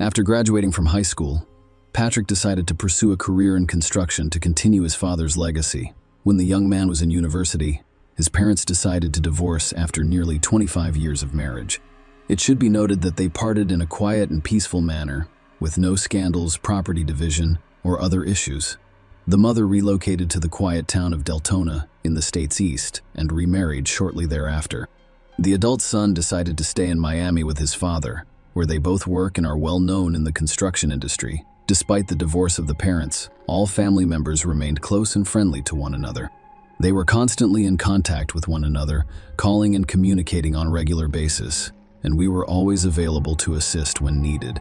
After graduating from high school, Patrick decided to pursue a career in construction to continue his father's legacy. When the young man was in university, his parents decided to divorce after nearly 25 years of marriage. It should be noted that they parted in a quiet and peaceful manner, with no scandals, property division, or other issues. The mother relocated to the quiet town of Deltona in the state's east and remarried shortly thereafter. The adult son decided to stay in Miami with his father, where they both work and are well known in the construction industry. Despite the divorce of the parents, all family members remained close and friendly to one another. They were constantly in contact with one another, calling and communicating on a regular basis, and we were always available to assist when needed.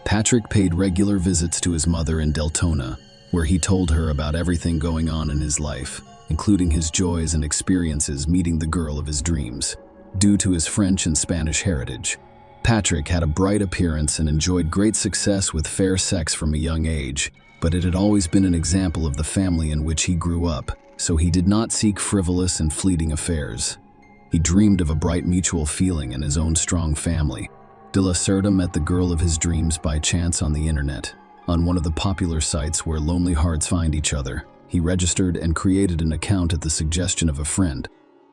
Patrick paid regular visits to his mother in Deltona, where he told her about everything going on in his life, including his joys and experiences meeting the girl of his dreams. Due to his French and Spanish heritage, Patrick had a bright appearance and enjoyed great success with fair sex from a young age, but it had always been an example of the family in which he grew up, so he did not seek frivolous and fleeting affairs. He dreamed of a bright mutual feeling and his own strong family. De la Cerda met the girl of his dreams by chance on the internet, on one of the popular sites where lonely hearts find each other. He registered and created an account at the suggestion of a friend,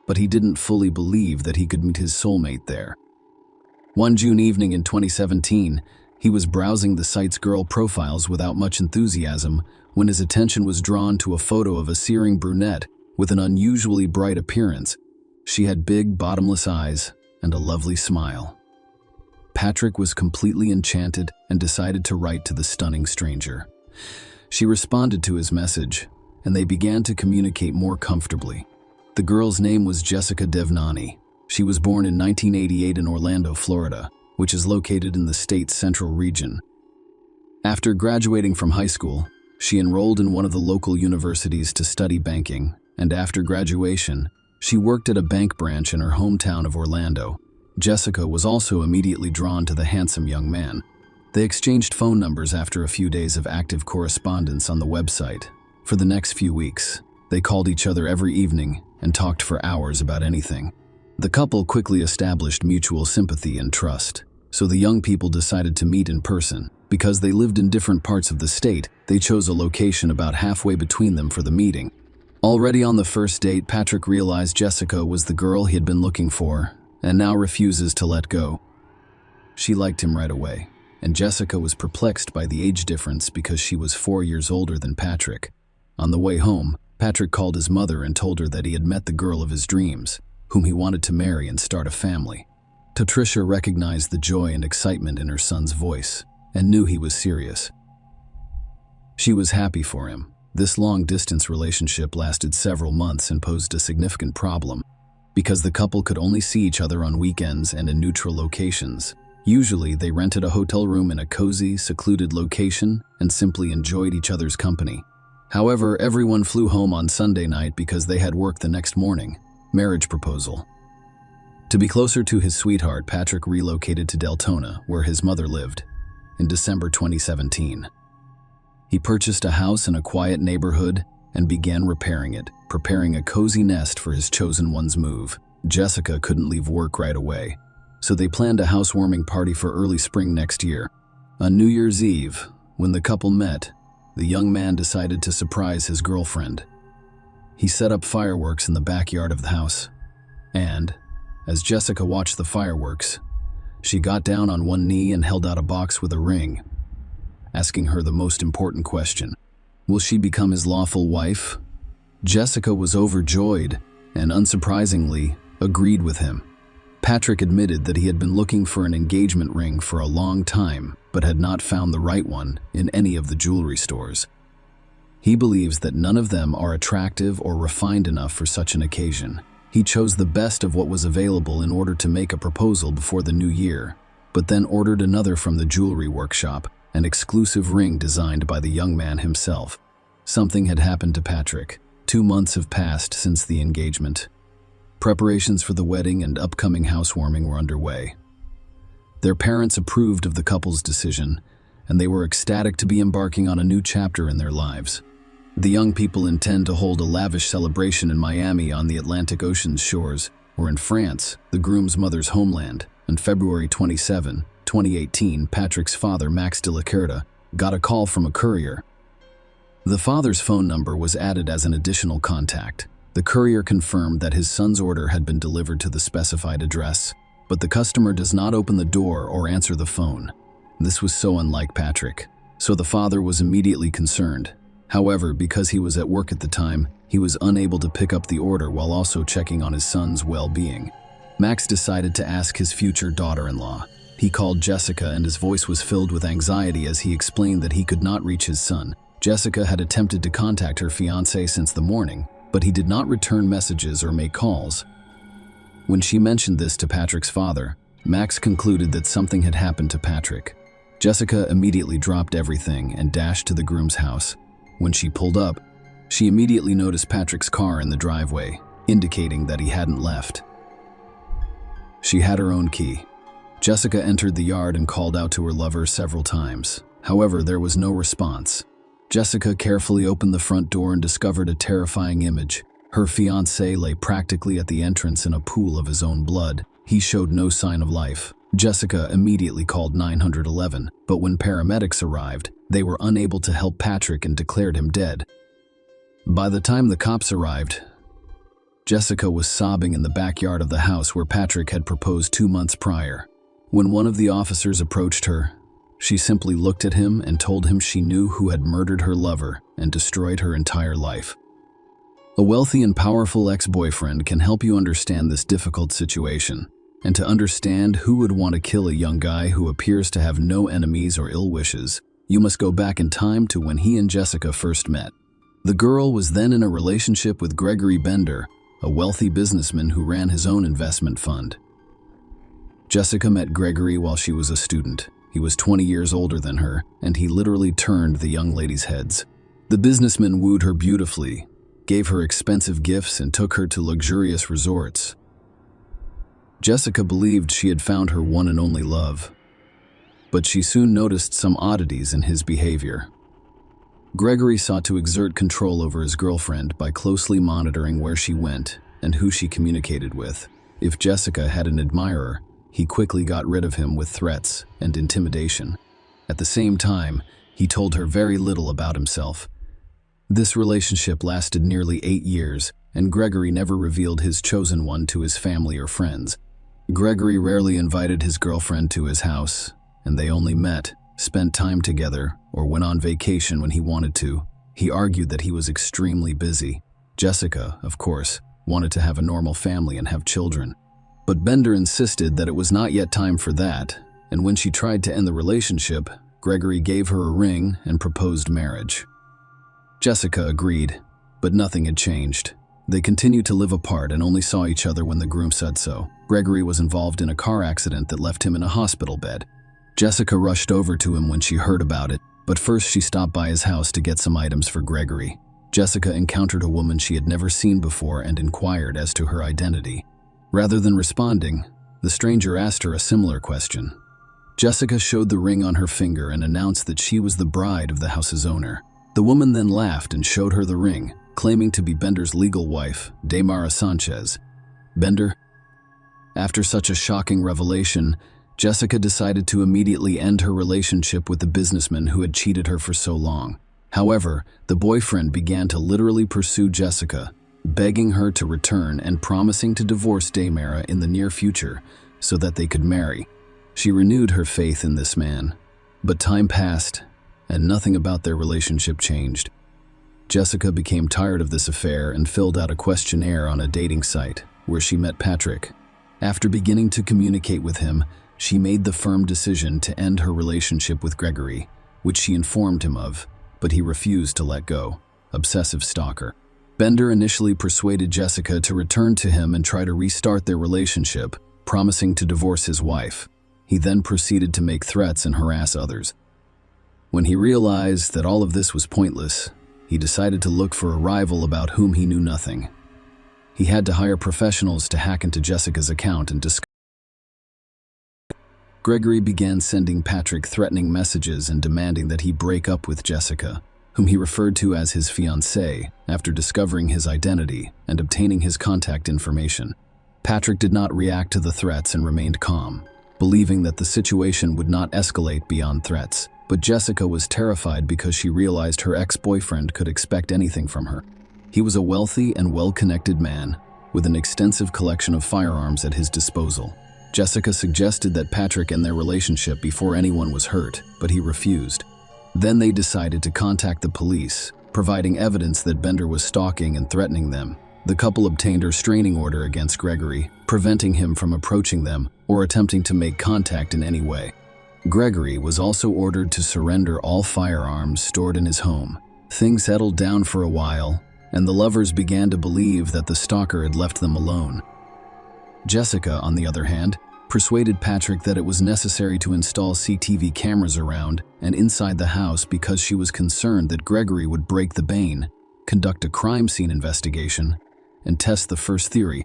but he didn't fully believe that he could meet his soulmate there. One June evening in 2017, he was browsing the site's girl profiles without much enthusiasm when his attention was drawn to a photo of a searing brunette with an unusually bright appearance. She had big, bottomless eyes and a lovely smile. Patrick was completely enchanted and decided to write to the stunning stranger. She responded to his message, and they began to communicate more comfortably. The girl's name was Jessica Devnani. She was born in 1988 in Orlando, Florida, which is located in the state's central region. After graduating from high school, she enrolled in one of the local universities to study banking, and after graduation, she worked at a bank branch in her hometown of Orlando. Jessica was also immediately drawn to the handsome young man. They exchanged phone numbers after a few days of active correspondence on the website. For the next few weeks, they called each other every evening and talked for hours about anything. The couple quickly established mutual sympathy and trust, so the young people decided to meet in person. Because they lived in different parts of the state, they chose a location about halfway between them for the meeting. Already on the first date, Patrick realized Jessica was the girl he had been looking for, and now refuses to let go. She liked him right away, and Jessica was perplexed by the age difference because she was 4 years older than Patrick. On the way home, Patrick called his mother and told her that he had met the girl of his dreams, whom he wanted to marry and start a family. Patricia recognized the joy and excitement in her son's voice and knew he was serious. She was happy for him. This long-distance relationship lasted several months and posed a significant problem because the couple could only see each other on weekends and in neutral locations. Usually, they rented a hotel room in a cozy, secluded location and simply enjoyed each other's company. However, everyone flew home on Sunday night because they had work the next morning. Marriage proposal. To be closer to his sweetheart, Patrick relocated to Deltona, where his mother lived, in December 2017. He purchased a house in a quiet neighborhood and began repairing it, preparing a cozy nest for his chosen one's move. Jessica couldn't leave work right away, so they planned a housewarming party for early spring next year. On New Year's Eve, when the couple met, the young man decided to surprise his girlfriend. He set up fireworks in the backyard of the house, and, as Jessica watched the fireworks, she got down on one knee and held out a box with a ring, asking her the most important question: will she become his lawful wife? Jessica was overjoyed and, unsurprisingly, agreed with him. Patrick admitted that he had been looking for an engagement ring for a long time, but had not found the right one in any of the jewelry stores. He believes that none of them are attractive or refined enough for such an occasion. He chose the best of what was available in order to make a proposal before the new year, but then ordered another from the jewelry workshop, an exclusive ring designed by the young man himself. Something had happened to Patrick. 2 months have passed since the engagement. Preparations for the wedding and upcoming housewarming were underway. Their parents approved of the couple's decision, and they were ecstatic to be embarking on a new chapter in their lives. The young people intend to hold a lavish celebration in Miami on the Atlantic Ocean's shores, or in France, the groom's mother's homeland. On February 27, 2018, Patrick's father, Max de la Cerda, got a call from a courier. The father's phone number was added as an additional contact. The courier confirmed that his son's order had been delivered to the specified address, but the customer does not open the door or answer the phone. This was so unlike Patrick, so the father was immediately concerned. However, because he was at work at the time, he was unable to pick up the order while also checking on his son's well-being. Max decided to ask his future daughter-in-law. He called Jessica, and his voice was filled with anxiety as he explained that he could not reach his son. Jessica had attempted to contact her fiancé since the morning, but he did not return messages or make calls. When she mentioned this to Patrick's father, Max concluded that something had happened to Patrick. Jessica immediately dropped everything and dashed to the groom's house. When she pulled up, she immediately noticed Patrick's car in the driveway, indicating that he hadn't left. She had her own key. Jessica entered the yard and called out to her lover several times. However, there was no response. Jessica carefully opened the front door and discovered a terrifying image. Her fiancé lay practically at the entrance in a pool of his own blood. He showed no sign of life. Jessica immediately called 911, but when paramedics arrived, they were unable to help Patrick and declared him dead. By the time the cops arrived, Jessica was sobbing in the backyard of the house where Patrick had proposed 2 months prior. When one of the officers approached her, she simply looked at him and told him she knew who had murdered her lover and destroyed her entire life. A wealthy and powerful ex-boyfriend can help you understand this difficult situation, and to understand who would want to kill a young guy who appears to have no enemies or ill wishes, you must go back in time to when he and Jessica first met. The girl was then in a relationship with Gregory Bender, a wealthy businessman who ran his own investment fund. Jessica met Gregory while she was a student. He was 20 years older than her, and he literally turned the young ladies' heads. The businessman wooed her beautifully, gave her expensive gifts, and took her to luxurious resorts. Jessica believed she had found her one and only love, but she soon noticed some oddities in his behavior. Gregory sought to exert control over his girlfriend by closely monitoring where she went and who she communicated with. If Jessica had an admirer, he quickly got rid of him with threats and intimidation. At the same time, he told her very little about himself. This relationship lasted nearly 8 years, and Gregory never revealed his chosen one to his family or friends. Gregory rarely invited his girlfriend to his house, and they only met, spent time together, or went on vacation when he wanted to. He argued that he was extremely busy. Jessica, of course, wanted to have a normal family and have children. But Bender insisted that it was not yet time for that, and when she tried to end the relationship, Gregory gave her a ring and proposed marriage. Jessica agreed, but nothing had changed. They continued to live apart and only saw each other when the groom said so. Gregory was involved in a car accident that left him in a hospital bed. Jessica rushed over to him when she heard about it, but first she stopped by his house to get some items for Gregory. Jessica encountered a woman she had never seen before and inquired as to her identity. Rather than responding, the stranger asked her a similar question. Jessica showed the ring on her finger and announced that she was the bride of the house's owner. The woman then laughed and showed her the ring, claiming to be Bender's legal wife, Damara Sanchez. Bender? After such a shocking revelation, Jessica decided to immediately end her relationship with the businessman who had cheated her for so long. However, the boyfriend began to literally pursue Jessica, begging her to return and promising to divorce Damara in the near future so that they could marry. She renewed her faith in this man, but time passed and nothing about their relationship changed. Jessica became tired of this affair and filled out a questionnaire on a dating site where she met Patrick. After beginning to communicate with him, she made the firm decision to end her relationship with Gregory, which she informed him of, but he refused to let go. Obsessive stalker. Bender initially persuaded Jessica to return to him and try to restart their relationship, promising to divorce his wife. He then proceeded to make threats and harass others. When he realized that all of this was pointless, he decided to look for a rival about whom he knew nothing. He had to hire professionals to hack into Jessica's account and discover. Gregory began sending Patrick threatening messages and demanding that he break up with Jessica, whom he referred to as his fiancée, after discovering his identity and obtaining his contact information. Patrick did not react to the threats and remained calm, believing that the situation would not escalate beyond threats. But Jessica was terrified because she realized her ex-boyfriend could expect anything from her. He was a wealthy and well-connected man with an extensive collection of firearms at his disposal. Jessica suggested that Patrick end their relationship before anyone was hurt, but he refused. Then they decided to contact the police, providing evidence that Bender was stalking and threatening them. The couple obtained a restraining order against Gregory, preventing him from approaching them or attempting to make contact in any way. Gregory was also ordered to surrender all firearms stored in his home. Things settled down for a while, and the lovers began to believe that the stalker had left them alone. Jessica, on the other hand, persuaded Patrick that it was necessary to install CCTV cameras around and inside the house because she was concerned that Gregory would break the bane, conduct a crime scene investigation, and test the first theory.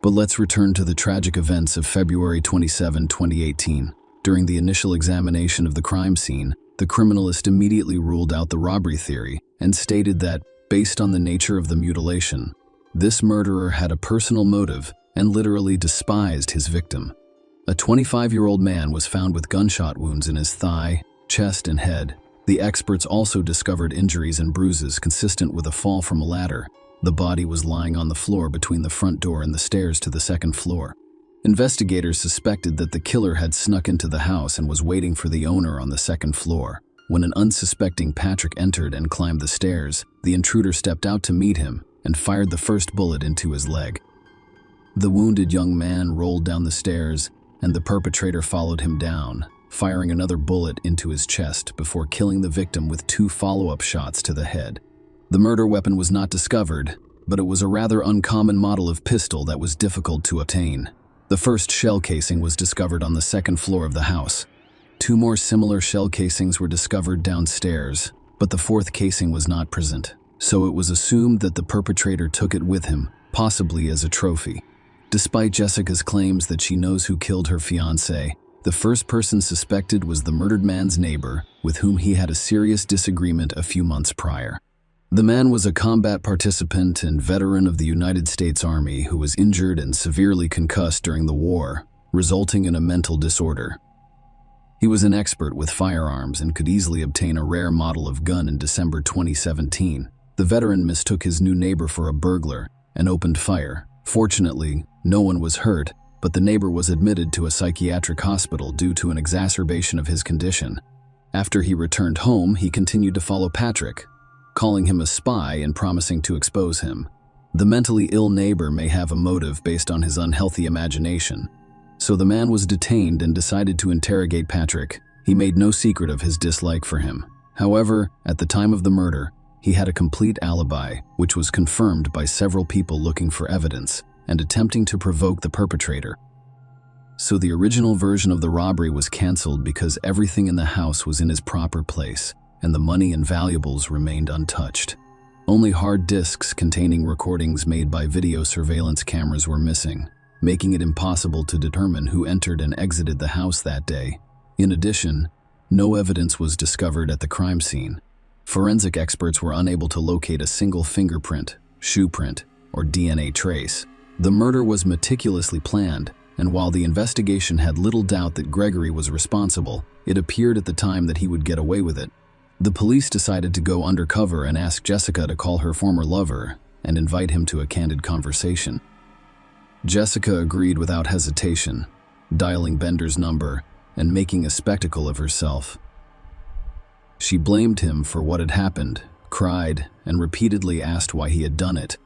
But let's return to the tragic events of February 27, 2018. During the initial examination of the crime scene, the criminalist immediately ruled out the robbery theory and stated that, based on the nature of the mutilation, this murderer had a personal motive and literally despised his victim. A 25-year-old man was found with gunshot wounds in his thigh, chest, and head. The experts also discovered injuries and bruises consistent with a fall from a ladder. The body was lying on the floor between the front door and the stairs to the second floor. Investigators suspected that the killer had snuck into the house and was waiting for the owner on the second floor. When an unsuspecting Patrick entered and climbed the stairs, the intruder stepped out to meet him and fired the first bullet into his leg. The wounded young man rolled down the stairs, and the perpetrator followed him down, firing another bullet into his chest before killing the victim with 2 follow-up shots to the head. The murder weapon was not discovered, but it was a rather uncommon model of pistol that was difficult to obtain. The first shell casing was discovered on the second floor of the house. 2 more similar shell casings were discovered downstairs, but the 4th casing was not present, so it was assumed that the perpetrator took it with him, possibly as a trophy. Despite Jessica's claims that she knows who killed her fiancé, the first person suspected was the murdered man's neighbor, with whom he had a serious disagreement a few months prior. The man was a combat participant and veteran of the United States Army who was injured and severely concussed during the war, resulting in a mental disorder. He was an expert with firearms and could easily obtain a rare model of gun in December 2017. The veteran mistook his new neighbor for a burglar and opened fire. Fortunately, no one was hurt, but the neighbor was admitted to a psychiatric hospital due to an exacerbation of his condition. After he returned home, he continued to follow Patrick, calling him a spy and promising to expose him. The mentally ill neighbor may have a motive based on his unhealthy imagination. So the man was detained and decided to interrogate Patrick. He made no secret of his dislike for him. However, at the time of the murder, he had a complete alibi, which was confirmed by several people looking for evidence and attempting to provoke the perpetrator. So the original version of the robbery was canceled because everything in the house was in its proper place, and the money and valuables remained untouched. Only hard disks containing recordings made by video surveillance cameras were missing, making it impossible to determine who entered and exited the house that day. In addition, no evidence was discovered at the crime scene. Forensic experts were unable to locate a single fingerprint, shoe print, or DNA trace. The murder was meticulously planned, and while the investigation had little doubt that Gregory was responsible, it appeared at the time that he would get away with it. The police decided to go undercover and ask Jessica to call her former lover and invite him to a candid conversation. Jessica agreed without hesitation, dialing Bender's number and making a spectacle of herself. She blamed him for what had happened, cried, and repeatedly asked why he had done it.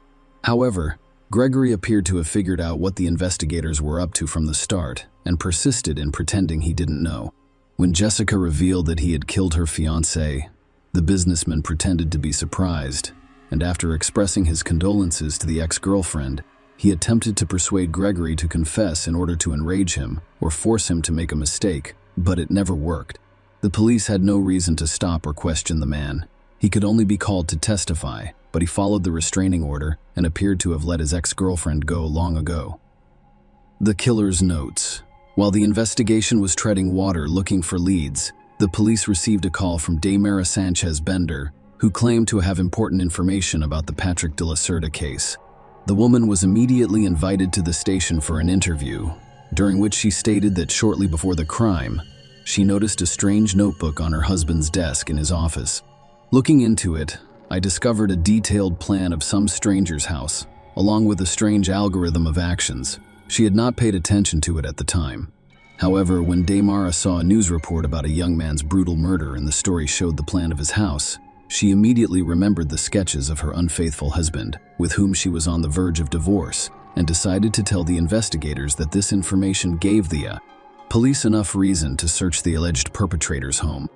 However, Gregory appeared to have figured out what the investigators were up to from the start and persisted in pretending he didn't know. When Jessica revealed that he had killed her fiancé, the businessman pretended to be surprised, and after expressing his condolences to the ex-girlfriend, he attempted to persuade Gregory to confess in order to enrage him or force him to make a mistake, but it never worked. The police had no reason to stop or question the man. He could only be called to testify, but he followed the restraining order and appeared to have let his ex-girlfriend go long ago. The killer's notes. While the investigation was treading water looking for leads, the police received a call from Daymara Sanchez Bender, who claimed to have important information about the Patrick de la Cerda case. The woman was immediately invited to the station for an interview, during which she stated that shortly before the crime, she noticed a strange notebook on her husband's desk in his office. Looking into it, I discovered a detailed plan of some stranger's house, along with a strange algorithm of actions. She had not paid attention to it at the time. However, when Daymara saw a news report about a young man's brutal murder and the story showed the plan of his house, she immediately remembered the sketches of her unfaithful husband, with whom she was on the verge of divorce, and decided to tell the investigators that this information gave the police enough reason to search the alleged perpetrator's home.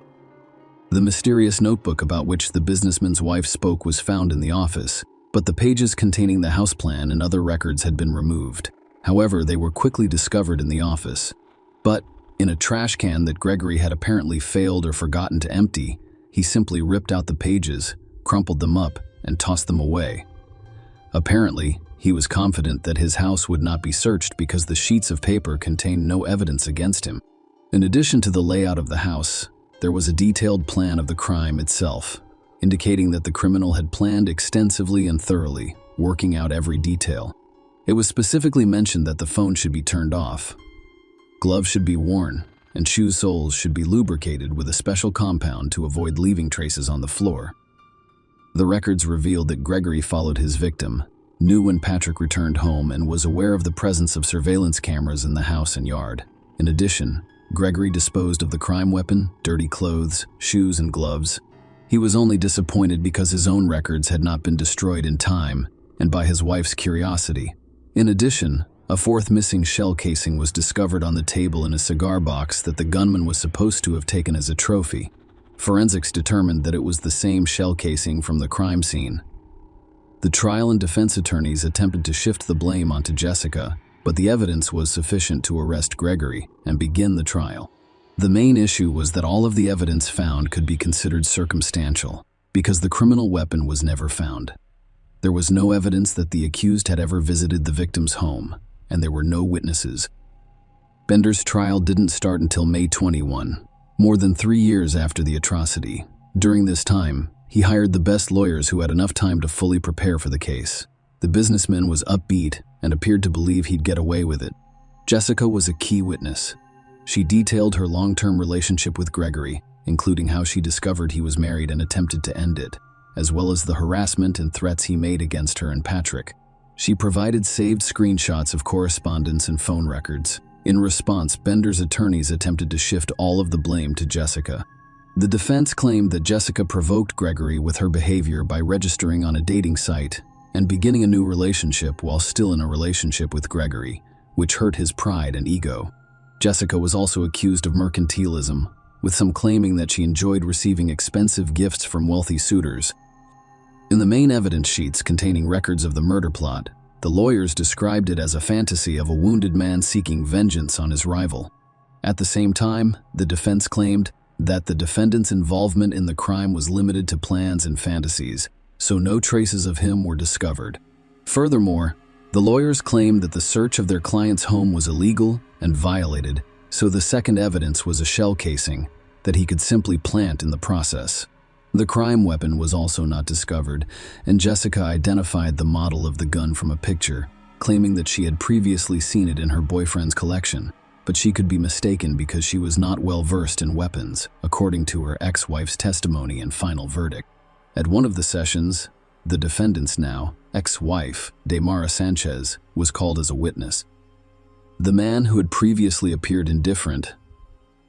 The mysterious notebook about which the businessman's wife spoke was found in the office, but the pages containing the house plan and other records had been removed. However, they were quickly discovered in the office. But, in a trash can that Gregory had apparently failed or forgotten to empty, he simply ripped out the pages, crumpled them up, and tossed them away. Apparently, he was confident that his house would not be searched because the sheets of paper contained no evidence against him. In addition to the layout of the house, there was a detailed plan of the crime itself, indicating that the criminal had planned extensively and thoroughly, working out every detail. It was specifically mentioned that the phone should be turned off, gloves should be worn, and shoe soles should be lubricated with a special compound to avoid leaving traces on the floor. The records revealed that Gregory followed his victim, knew when Patrick returned home, and was aware of the presence of surveillance cameras in the house and yard. In addition, Gregory disposed of the crime weapon, dirty clothes, shoes, and gloves. He was only disappointed because his own records had not been destroyed in time, and by his wife's curiosity. In addition, a fourth missing shell casing was discovered on the table in a cigar box that the gunman was supposed to have taken as a trophy. Forensics determined that it was the same shell casing from the crime scene. The trial and defense attorneys attempted to shift the blame onto Jessica, but the evidence was sufficient to arrest Gregory and begin the trial. The main issue was that all of the evidence found could be considered circumstantial, because the criminal weapon was never found. There was no evidence that the accused had ever visited the victim's home, and there were no witnesses. Bender's trial didn't start until May 21, more than 3 years after the atrocity. During this time, he hired the best lawyers who had enough time to fully prepare for the case. The businessman was upbeat and appeared to believe he'd get away with it. Jessica was a key witness. She detailed her long-term relationship with Gregory, including how she discovered he was married and attempted to end it, as well as the harassment and threats he made against her and Patrick. She provided saved screenshots of correspondence and phone records. In response, Bender's attorneys attempted to shift all of the blame to Jessica. The defense claimed that Jessica provoked Gregory with her behavior by registering on a dating site and beginning a new relationship while still in a relationship with Gregory, which hurt his pride and ego. Jessica was also accused of mercantilism, with some claiming that she enjoyed receiving expensive gifts from wealthy suitors. In the main evidence sheets containing records of the murder plot, the lawyers described it as a fantasy of a wounded man seeking vengeance on his rival. At the same time, the defense claimed that the defendant's involvement in the crime was limited to plans and fantasies, so no traces of him were discovered. Furthermore, the lawyers claimed that the search of their client's home was illegal and violated, so the second evidence was a shell casing that he could simply plant in the process. The crime weapon was also not discovered, and Jessica identified the model of the gun from a picture, claiming that she had previously seen it in her boyfriend's collection, but she could be mistaken because she was not well versed in weapons, according to her ex-wife's testimony and final verdict. At one of the sessions, the defendant's now ex-wife, Daymara Sanchez, was called as a witness. The man who had previously appeared indifferent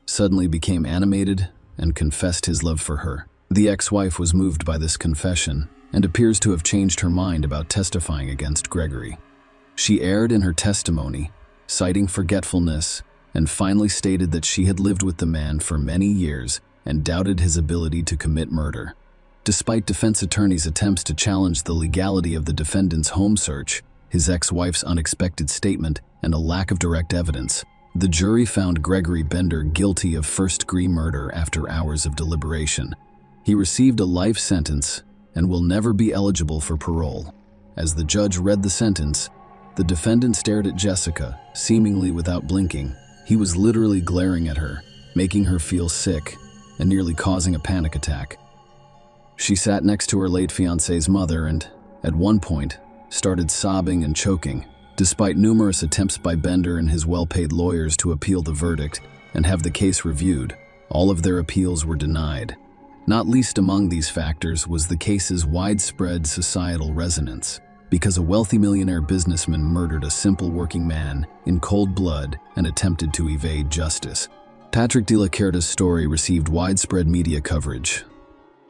suddenly became animated and confessed his love for her. The ex-wife was moved by this confession and appears to have changed her mind about testifying against Gregory. She erred in her testimony, citing forgetfulness, and finally stated that she had lived with the man for many years and doubted his ability to commit murder. Despite defense attorneys' attempts to challenge the legality of the defendant's home search, his ex-wife's unexpected statement, and a lack of direct evidence, the jury found Gregory Bender guilty of first-degree murder after hours of deliberation. He received a life sentence and will never be eligible for parole. As the judge read the sentence, the defendant stared at Jessica, seemingly without blinking. He was literally glaring at her, making her feel sick and nearly causing a panic attack. She sat next to her late fiancé's mother and, at one point, started sobbing and choking. Despite numerous attempts by Bender and his well-paid lawyers to appeal the verdict and have the case reviewed, all of their appeals were denied. Not least among these factors was the case's widespread societal resonance, because a wealthy millionaire businessman murdered a simple working man in cold blood and attempted to evade justice. Patrick de la Cerda's story received widespread media coverage.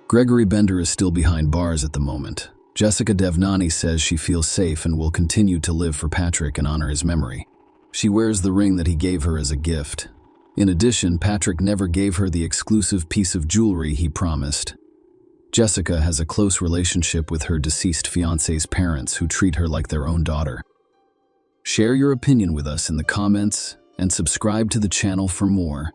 Gregory Bender is still behind bars at the moment. Jessica Devnani says she feels safe and will continue to live for Patrick and honor his memory. She wears the ring that he gave her as a gift. In addition, Patrick never gave her the exclusive piece of jewelry he promised. Jessica has a close relationship with her deceased fiancé's parents, who treat her like their own daughter. Share your opinion with us in the comments and subscribe to the channel for more.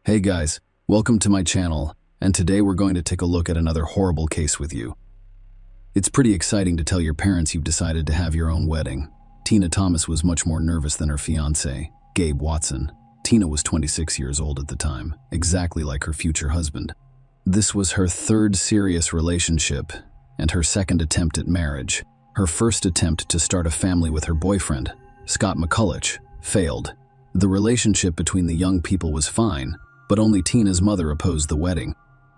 Hey guys, welcome to my channel, and today we're going to take a look at another horrible case with you. It's pretty exciting to tell your parents you've decided to have your own wedding. Tina Thomas was much more nervous than her fiancé, Gabe Watson. Tina was 26 years old at the time, exactly like her future husband. This was her third serious relationship and her second attempt at marriage. Her first attempt to start a family with her boyfriend, Scott McCulloch, failed. The relationship between the young people was fine, but only Tina's mother opposed the wedding.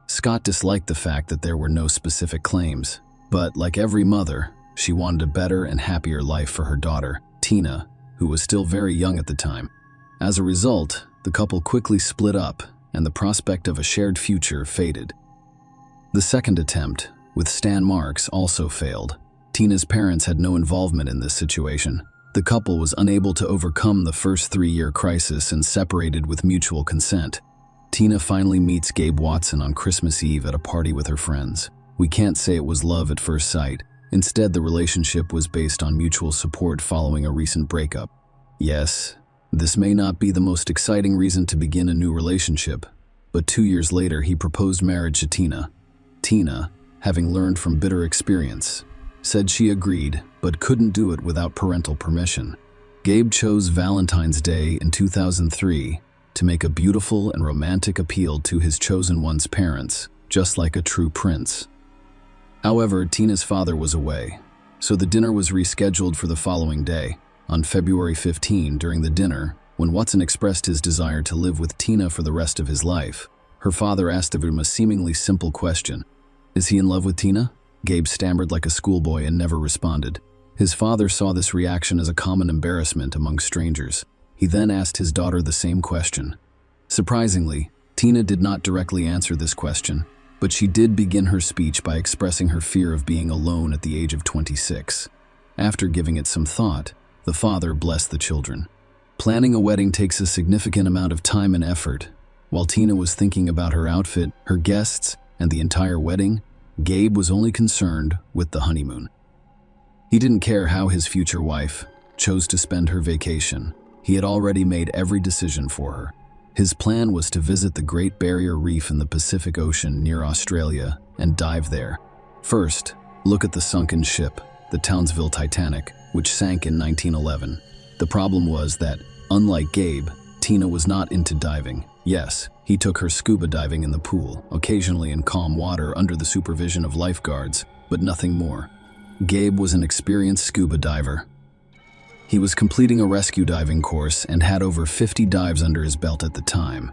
Scott disliked the fact that there were no specific claims. But like every mother, she wanted a better and happier life for her daughter, Tina, who was still very young at the time. As a result, the couple quickly split up, and the prospect of a shared future faded. The second attempt, with Stan Marks, also failed. Tina's parents had no involvement in this situation. The couple was unable to overcome the first 3-year crisis and separated with mutual consent. Tina finally meets Gabe Watson on Christmas Eve at a party with her friends. We can't say it was love at first sight. Instead, the relationship was based on mutual support following a recent breakup. Yes, this may not be the most exciting reason to begin a new relationship, but 2 years later he proposed marriage to Tina. Tina, having learned from bitter experience, said she agreed, but couldn't do it without parental permission. Gabe chose Valentine's Day in 2003 to make a beautiful and romantic appeal to his chosen one's parents, just like a true prince. However, Tina's father was away, so the dinner was rescheduled for the following day. On February 15, during the dinner, when Watson expressed his desire to live with Tina for the rest of his life, her father asked of him a seemingly simple question. "Is he in love with Tina?" Gabe stammered like a schoolboy and never responded. His father saw this reaction as a common embarrassment among strangers. He then asked his daughter the same question. Surprisingly, Tina did not directly answer this question, but she did begin her speech by expressing her fear of being alone at the age of 26. After giving it some thought, the father blessed the children. Planning a wedding takes a significant amount of time and effort. While Tina was thinking about her outfit, her guests, and the entire wedding, Gabe was only concerned with the honeymoon. He didn't care how his future wife chose to spend her vacation. He had already made every decision for her. His plan was to visit the Great Barrier Reef in the Pacific Ocean near Australia and dive there. First, look at the sunken ship, the Townsville Titanic, which sank in 1911. The problem was that, unlike Gabe, Tina was not into diving. Yes, he took her scuba diving in the pool, occasionally in calm water under the supervision of lifeguards, but nothing more. Gabe was an experienced scuba diver. He was completing a rescue diving course and had over 50 dives under his belt at the time.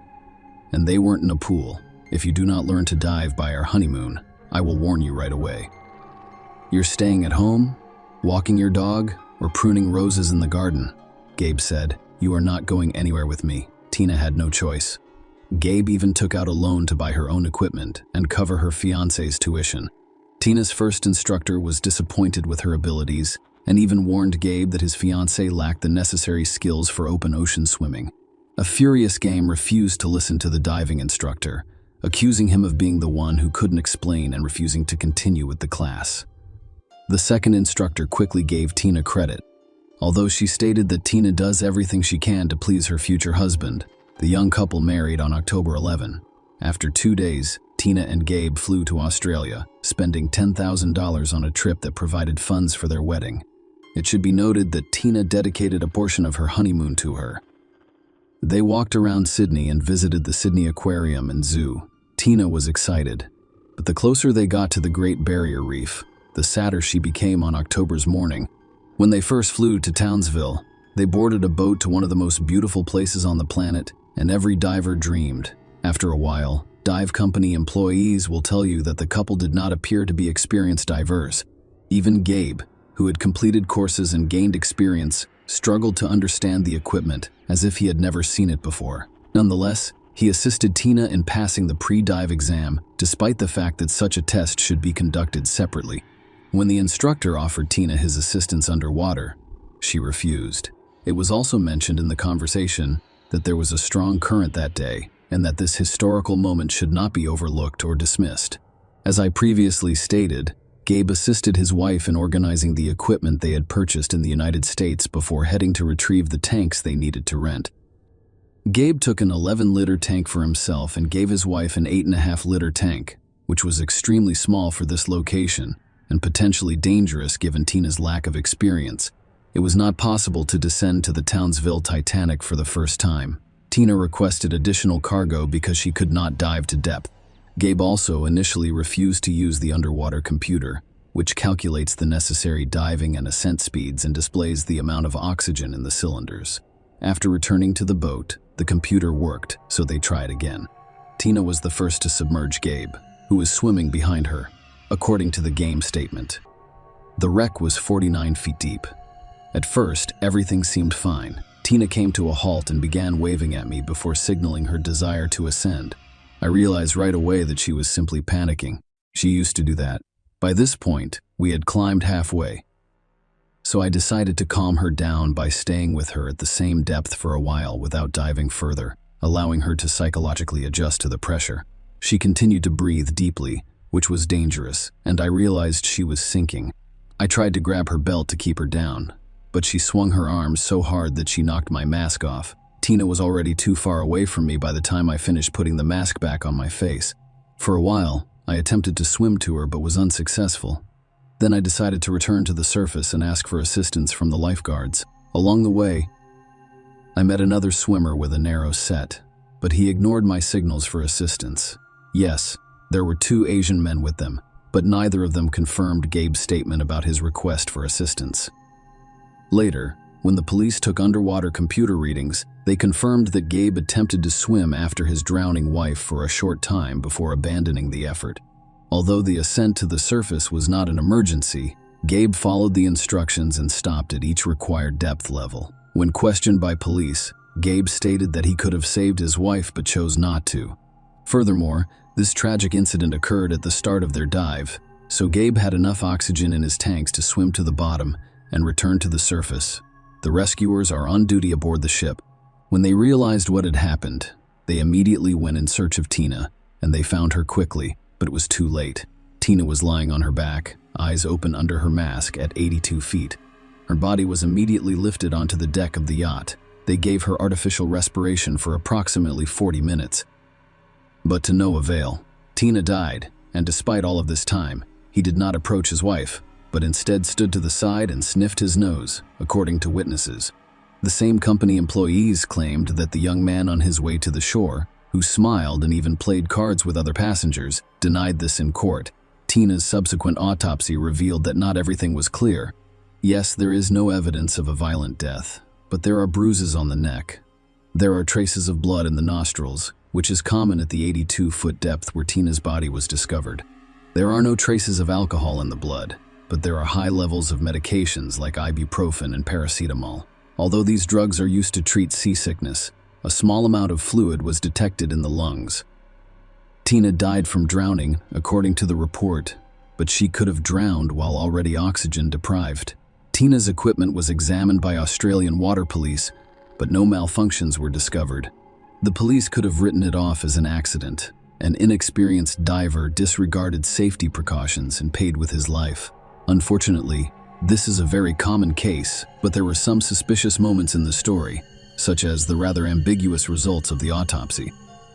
And they weren't in a pool. If you do not learn to dive by our honeymoon, I will warn you right away. You're staying at home, walking your dog, or pruning roses in the garden, Gabe said. You are not going anywhere with me. Tina had no choice. Gabe even took out a loan to buy her own equipment and cover her fiancé's tuition. Tina's first instructor was disappointed with her abilities and even warned Gabe that his fiancée lacked the necessary skills for open ocean swimming. A furious Gabe refused to listen to the diving instructor, accusing him of being the one who couldn't explain and refusing to continue with the class. The second instructor quickly gave Tina credit. Although she stated that Tina does everything she can to please her future husband, the young couple married on October 11. After 2 days, Tina and Gabe flew to Australia, spending $10,000 on a trip that provided funds for their wedding. It should be noted that Tina dedicated a portion of her honeymoon to her. They walked around Sydney and visited the Sydney Aquarium and Zoo. Tina was excited, but the closer they got to the Great Barrier Reef, the sadder she became on October's morning. When they first flew to Townsville, they boarded a boat to one of the most beautiful places on the planet, and every diver dreamed. After a while, dive company employees will tell you that the couple did not appear to be experienced divers. Even Gabe, who had completed courses and gained experience, struggled to understand the equipment as if he had never seen it before. Nonetheless, he assisted Tina in passing the pre-dive exam, despite the fact that such a test should be conducted separately. When the instructor offered Tina his assistance underwater, she refused. It was also mentioned in the conversation that there was a strong current that day, and that this historical moment should not be overlooked or dismissed. As I previously stated, Gabe assisted his wife in organizing the equipment they had purchased in the United States before heading to retrieve the tanks they needed to rent. Gabe took an 11-liter tank for himself and gave his wife an 8.5-liter tank, which was extremely small for this location and potentially dangerous given Tina's lack of experience. It was not possible to descend to the Townsville Titanic for the first time. Tina requested additional cargo because she could not dive to depth. Gabe also initially refused to use the underwater computer, which calculates the necessary diving and ascent speeds and displays the amount of oxygen in the cylinders. After returning to the boat, the computer worked, so they tried again. Tina was the first to submerge Gabe, who was swimming behind her, according to the game statement. The wreck was 49 feet deep. At first, everything seemed fine. Tina came to a halt and began waving at me before signaling her desire to ascend. I realized right away that she was simply panicking. She used to do that. By this point, we had climbed halfway. So I decided to calm her down by staying with her at the same depth for a while without diving further, allowing her to psychologically adjust to the pressure. She continued to breathe deeply, which was dangerous, and I realized she was sinking. I tried to grab her belt to keep her down, but she swung her arms so hard that she knocked my mask off. Tina was already too far away from me by the time I finished putting the mask back on my face. For a while, I attempted to swim to her but was unsuccessful. Then I decided to return to the surface and ask for assistance from the lifeguards. Along the way, I met another swimmer with a narrow set, but he ignored my signals for assistance. Yes, there were 2 Asian men with them, but neither of them confirmed Gabe's statement about his request for assistance. Later, when the police took underwater computer readings, they confirmed that Gabe attempted to swim after his drowning wife for a short time before abandoning the effort. Although the ascent to the surface was not an emergency, Gabe followed the instructions and stopped at each required depth level. When questioned by police, Gabe stated that he could have saved his wife but chose not to. Furthermore, this tragic incident occurred at the start of their dive, so Gabe had enough oxygen in his tanks to swim to the bottom and return to the surface. The rescuers are on duty aboard the ship. When they realized what had happened, they immediately went in search of Tina, and they found her quickly, but it was too late. Tina was lying on her back, eyes open under her mask at 82 feet. Her body was immediately lifted onto the deck of the yacht. They gave her artificial respiration for approximately 40 minutes. But to no avail. Tina died, and despite all of this time, he did not approach his wife, but instead stood to the side and sniffed his nose, according to witnesses. The same company employees claimed that the young man on his way to the shore, who smiled and even played cards with other passengers, denied this in court. Tina's subsequent autopsy revealed that not everything was clear. Yes, there is no evidence of a violent death, but there are bruises on the neck. There are traces of blood in the nostrils, which is common at the 82-foot depth where Tina's body was discovered. There are no traces of alcohol in the blood, but there are high levels of medications like ibuprofen and paracetamol. Although these drugs are used to treat seasickness, a small amount of fluid was detected in the lungs. Tina died from drowning, according to the report, but she could have drowned while already oxygen deprived. Tina's equipment was examined by Australian water police, but no malfunctions were discovered. The police could have written it off as an accident. An inexperienced diver disregarded safety precautions and paid with his life. Unfortunately, this is a very common case, but there were some suspicious moments in the story, such as the rather ambiguous results of the autopsy.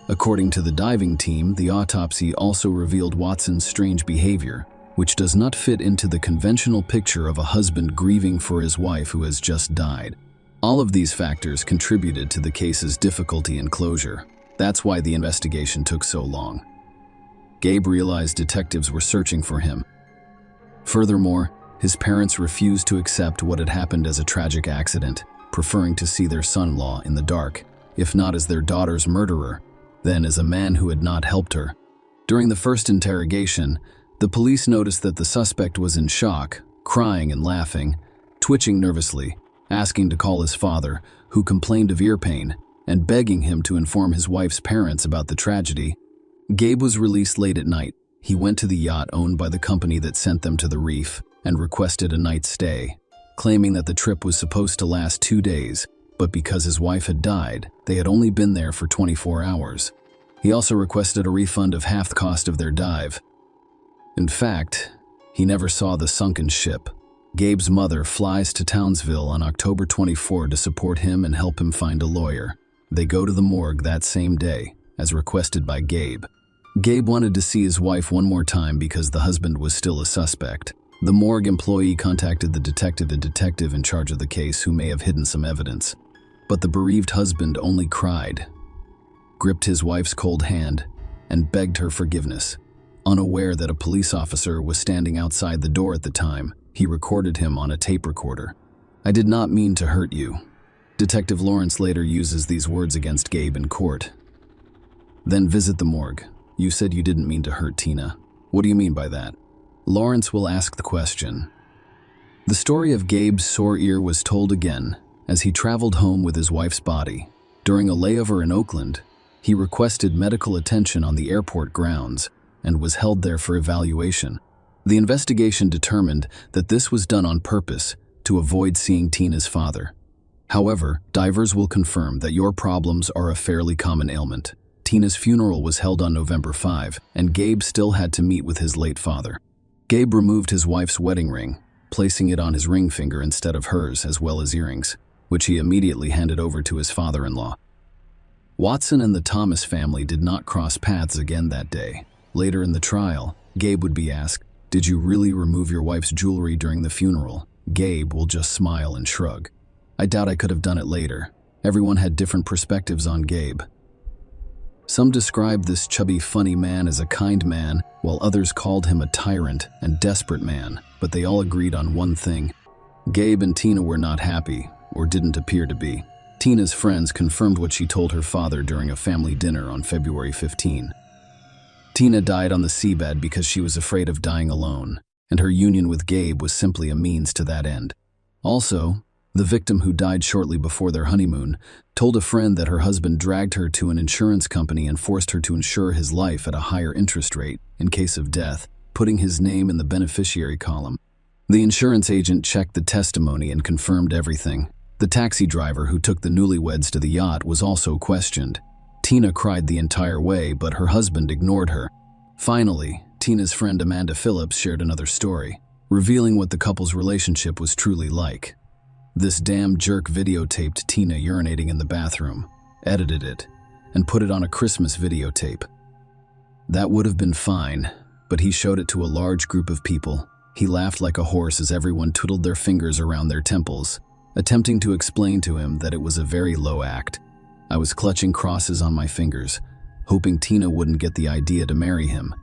According to the diving team, the autopsy also revealed Watson's strange behavior, which does not fit into the conventional picture of a husband grieving for his wife who has just died. All of these factors contributed to the case's difficulty and closure. That's why the investigation took so long. Gabe realized detectives were searching for him. Furthermore, his parents refused to accept what had happened as a tragic accident, preferring to see their son-in-law in the dark, if not as their daughter's murderer, then as a man who had not helped her. During the first interrogation, the police noticed that the suspect was in shock, crying and laughing, twitching nervously, asking to call his father, who complained of ear pain, and begging him to inform his wife's parents about the tragedy. Gabe was released late at night. He went to the yacht owned by the company that sent them to the reef and requested a night's stay, claiming that the trip was supposed to last 2 days, but because his wife had died, they had only been there for 24 hours. He also requested a refund of half the cost of their dive. In fact, he never saw the sunken ship. Gabe's mother flies to Townsville on October 24 to support him and help him find a lawyer. They go to the morgue that same day, as requested by Gabe. Gabe wanted to see his wife one more time because the husband was still a suspect. The morgue employee contacted the detective in charge of the case who may have hidden some evidence. But the bereaved husband only cried, gripped his wife's cold hand, and begged her forgiveness. Unaware that a police officer was standing outside the door at the time, he recorded him on a tape recorder. "I did not mean to hurt you." Detective Lawrence later uses these words against Gabe in court. "Then visit the morgue. You said you didn't mean to hurt Tina. What do you mean by that?" Lawrence will ask the question. The story of Gabe's sore ear was told again as he traveled home with his wife's body. During a layover in Oakland, he requested medical attention on the airport grounds and was held there for evaluation. The investigation determined that this was done on purpose to avoid seeing Tina's father. However, divers will confirm that your problems are a fairly common ailment. Tina's funeral was held on November 5, and Gabe still had to meet with his late father. Gabe removed his wife's wedding ring, placing it on his ring finger instead of hers, as well as earrings, which he immediately handed over to his father-in-law. Watson and the Thomas family did not cross paths again that day. Later in the trial, Gabe would be asked, "Did you really remove your wife's jewelry during the funeral?" Gabe will just smile and shrug. "I doubt I could have done it later." Everyone had different perspectives on Gabe. Some described this chubby, funny man as a kind man, while others called him a tyrant and desperate man, but they all agreed on one thing. Gabe and Tina were not happy, or didn't appear to be. Tina's friends confirmed what she told her father during a family dinner on February 15. Tina died on the seabed because she was afraid of dying alone, and her union with Gabe was simply a means to that end. Also, the victim, who died shortly before their honeymoon, told a friend that her husband dragged her to an insurance company and forced her to insure his life at a higher interest rate in case of death, putting his name in the beneficiary column. The insurance agent checked the testimony and confirmed everything. The taxi driver who took the newlyweds to the yacht was also questioned. Tina cried the entire way, but her husband ignored her. Finally, Tina's friend Amanda Phillips shared another story, revealing what the couple's relationship was truly like. This damn jerk videotaped Tina urinating in the bathroom, edited it, and put it on a Christmas videotape. That would have been fine, but he showed it to a large group of people. He laughed like a horse as everyone twiddled their fingers around their temples, attempting to explain to him that it was a very low act. I was clutching crosses on my fingers, hoping Tina wouldn't get the idea to marry him.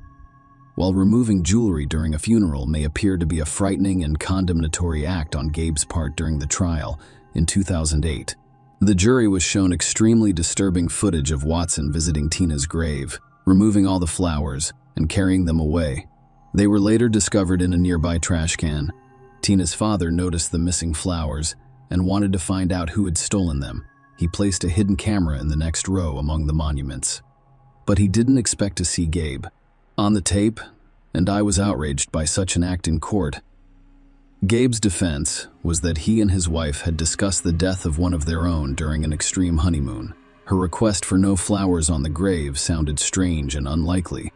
While removing jewelry during a funeral may appear to be a frightening and condemnatory act on Gabe's part during the trial in 2008, the jury was shown extremely disturbing footage of Watson visiting Tina's grave, removing all the flowers, and carrying them away. They were later discovered in a nearby trash can. Tina's father noticed the missing flowers and wanted to find out who had stolen them. He placed a hidden camera in the next row among the monuments. But he didn't expect to see Gabe on the tape, and I was outraged by such an act in court. Gabe's defense was that he and his wife had discussed the death of one of their own during an extreme honeymoon. Her request for no flowers on the grave sounded strange and unlikely.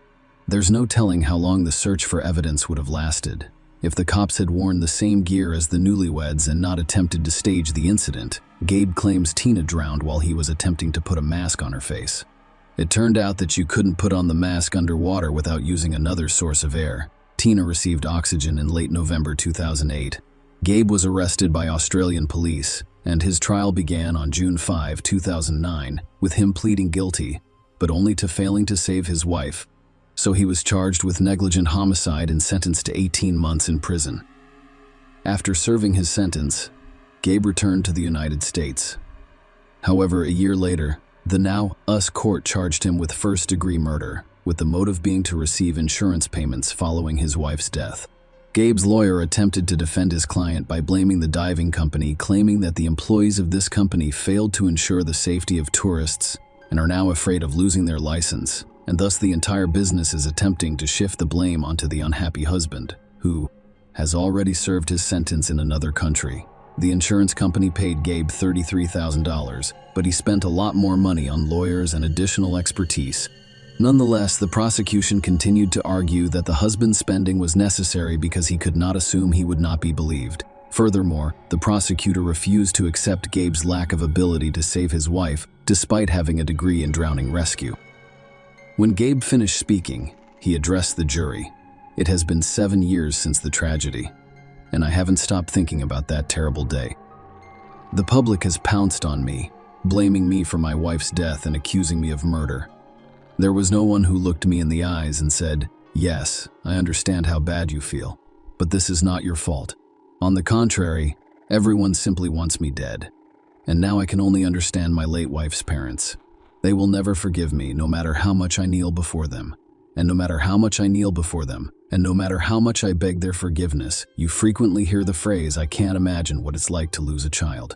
There's no telling how long the search for evidence would have lasted. If the cops had worn the same gear as the newlyweds and not attempted to stage the incident, Gabe claims Tina drowned while he was attempting to put a mask on her face. It turned out that you couldn't put on the mask underwater without using another source of air. Tina received oxygen in late November 2008. Gabe was arrested by Australian police, and his trial began on June 5, 2009, with him pleading guilty, but only to failing to save his wife. So he was charged with negligent homicide and sentenced to 18 months in prison. After serving his sentence, Gabe returned to the United States. However, a year later, the now US court charged him with first-degree murder, with the motive being to receive insurance payments following his wife's death. Gabe's lawyer attempted to defend his client by blaming the diving company, claiming that the employees of this company failed to ensure the safety of tourists and are now afraid of losing their license, and thus the entire business is attempting to shift the blame onto the unhappy husband, who has already served his sentence in another country. The insurance company paid Gabe $33,000, but he spent a lot more money on lawyers and additional expertise. Nonetheless, the prosecution continued to argue that the husband's spending was necessary because he could not assume he would not be believed. Furthermore, the prosecutor refused to accept Gabe's lack of ability to save his wife, despite having a degree in drowning rescue. When Gabe finished speaking, he addressed the jury. It has been 7 years since the tragedy, and I haven't stopped thinking about that terrible day. The public has pounced on me, blaming me for my wife's death and accusing me of murder. There was no one who looked me in the eyes and said, "Yes, I understand how bad you feel, but this is not your fault." On the contrary, everyone simply wants me dead. And now I can only understand my late wife's parents. They will never forgive me, no matter how much I kneel before them. And no matter how much I kneel before them, and no matter how much I beg their forgiveness, you frequently hear the phrase, "I can't imagine what it's like to lose a child."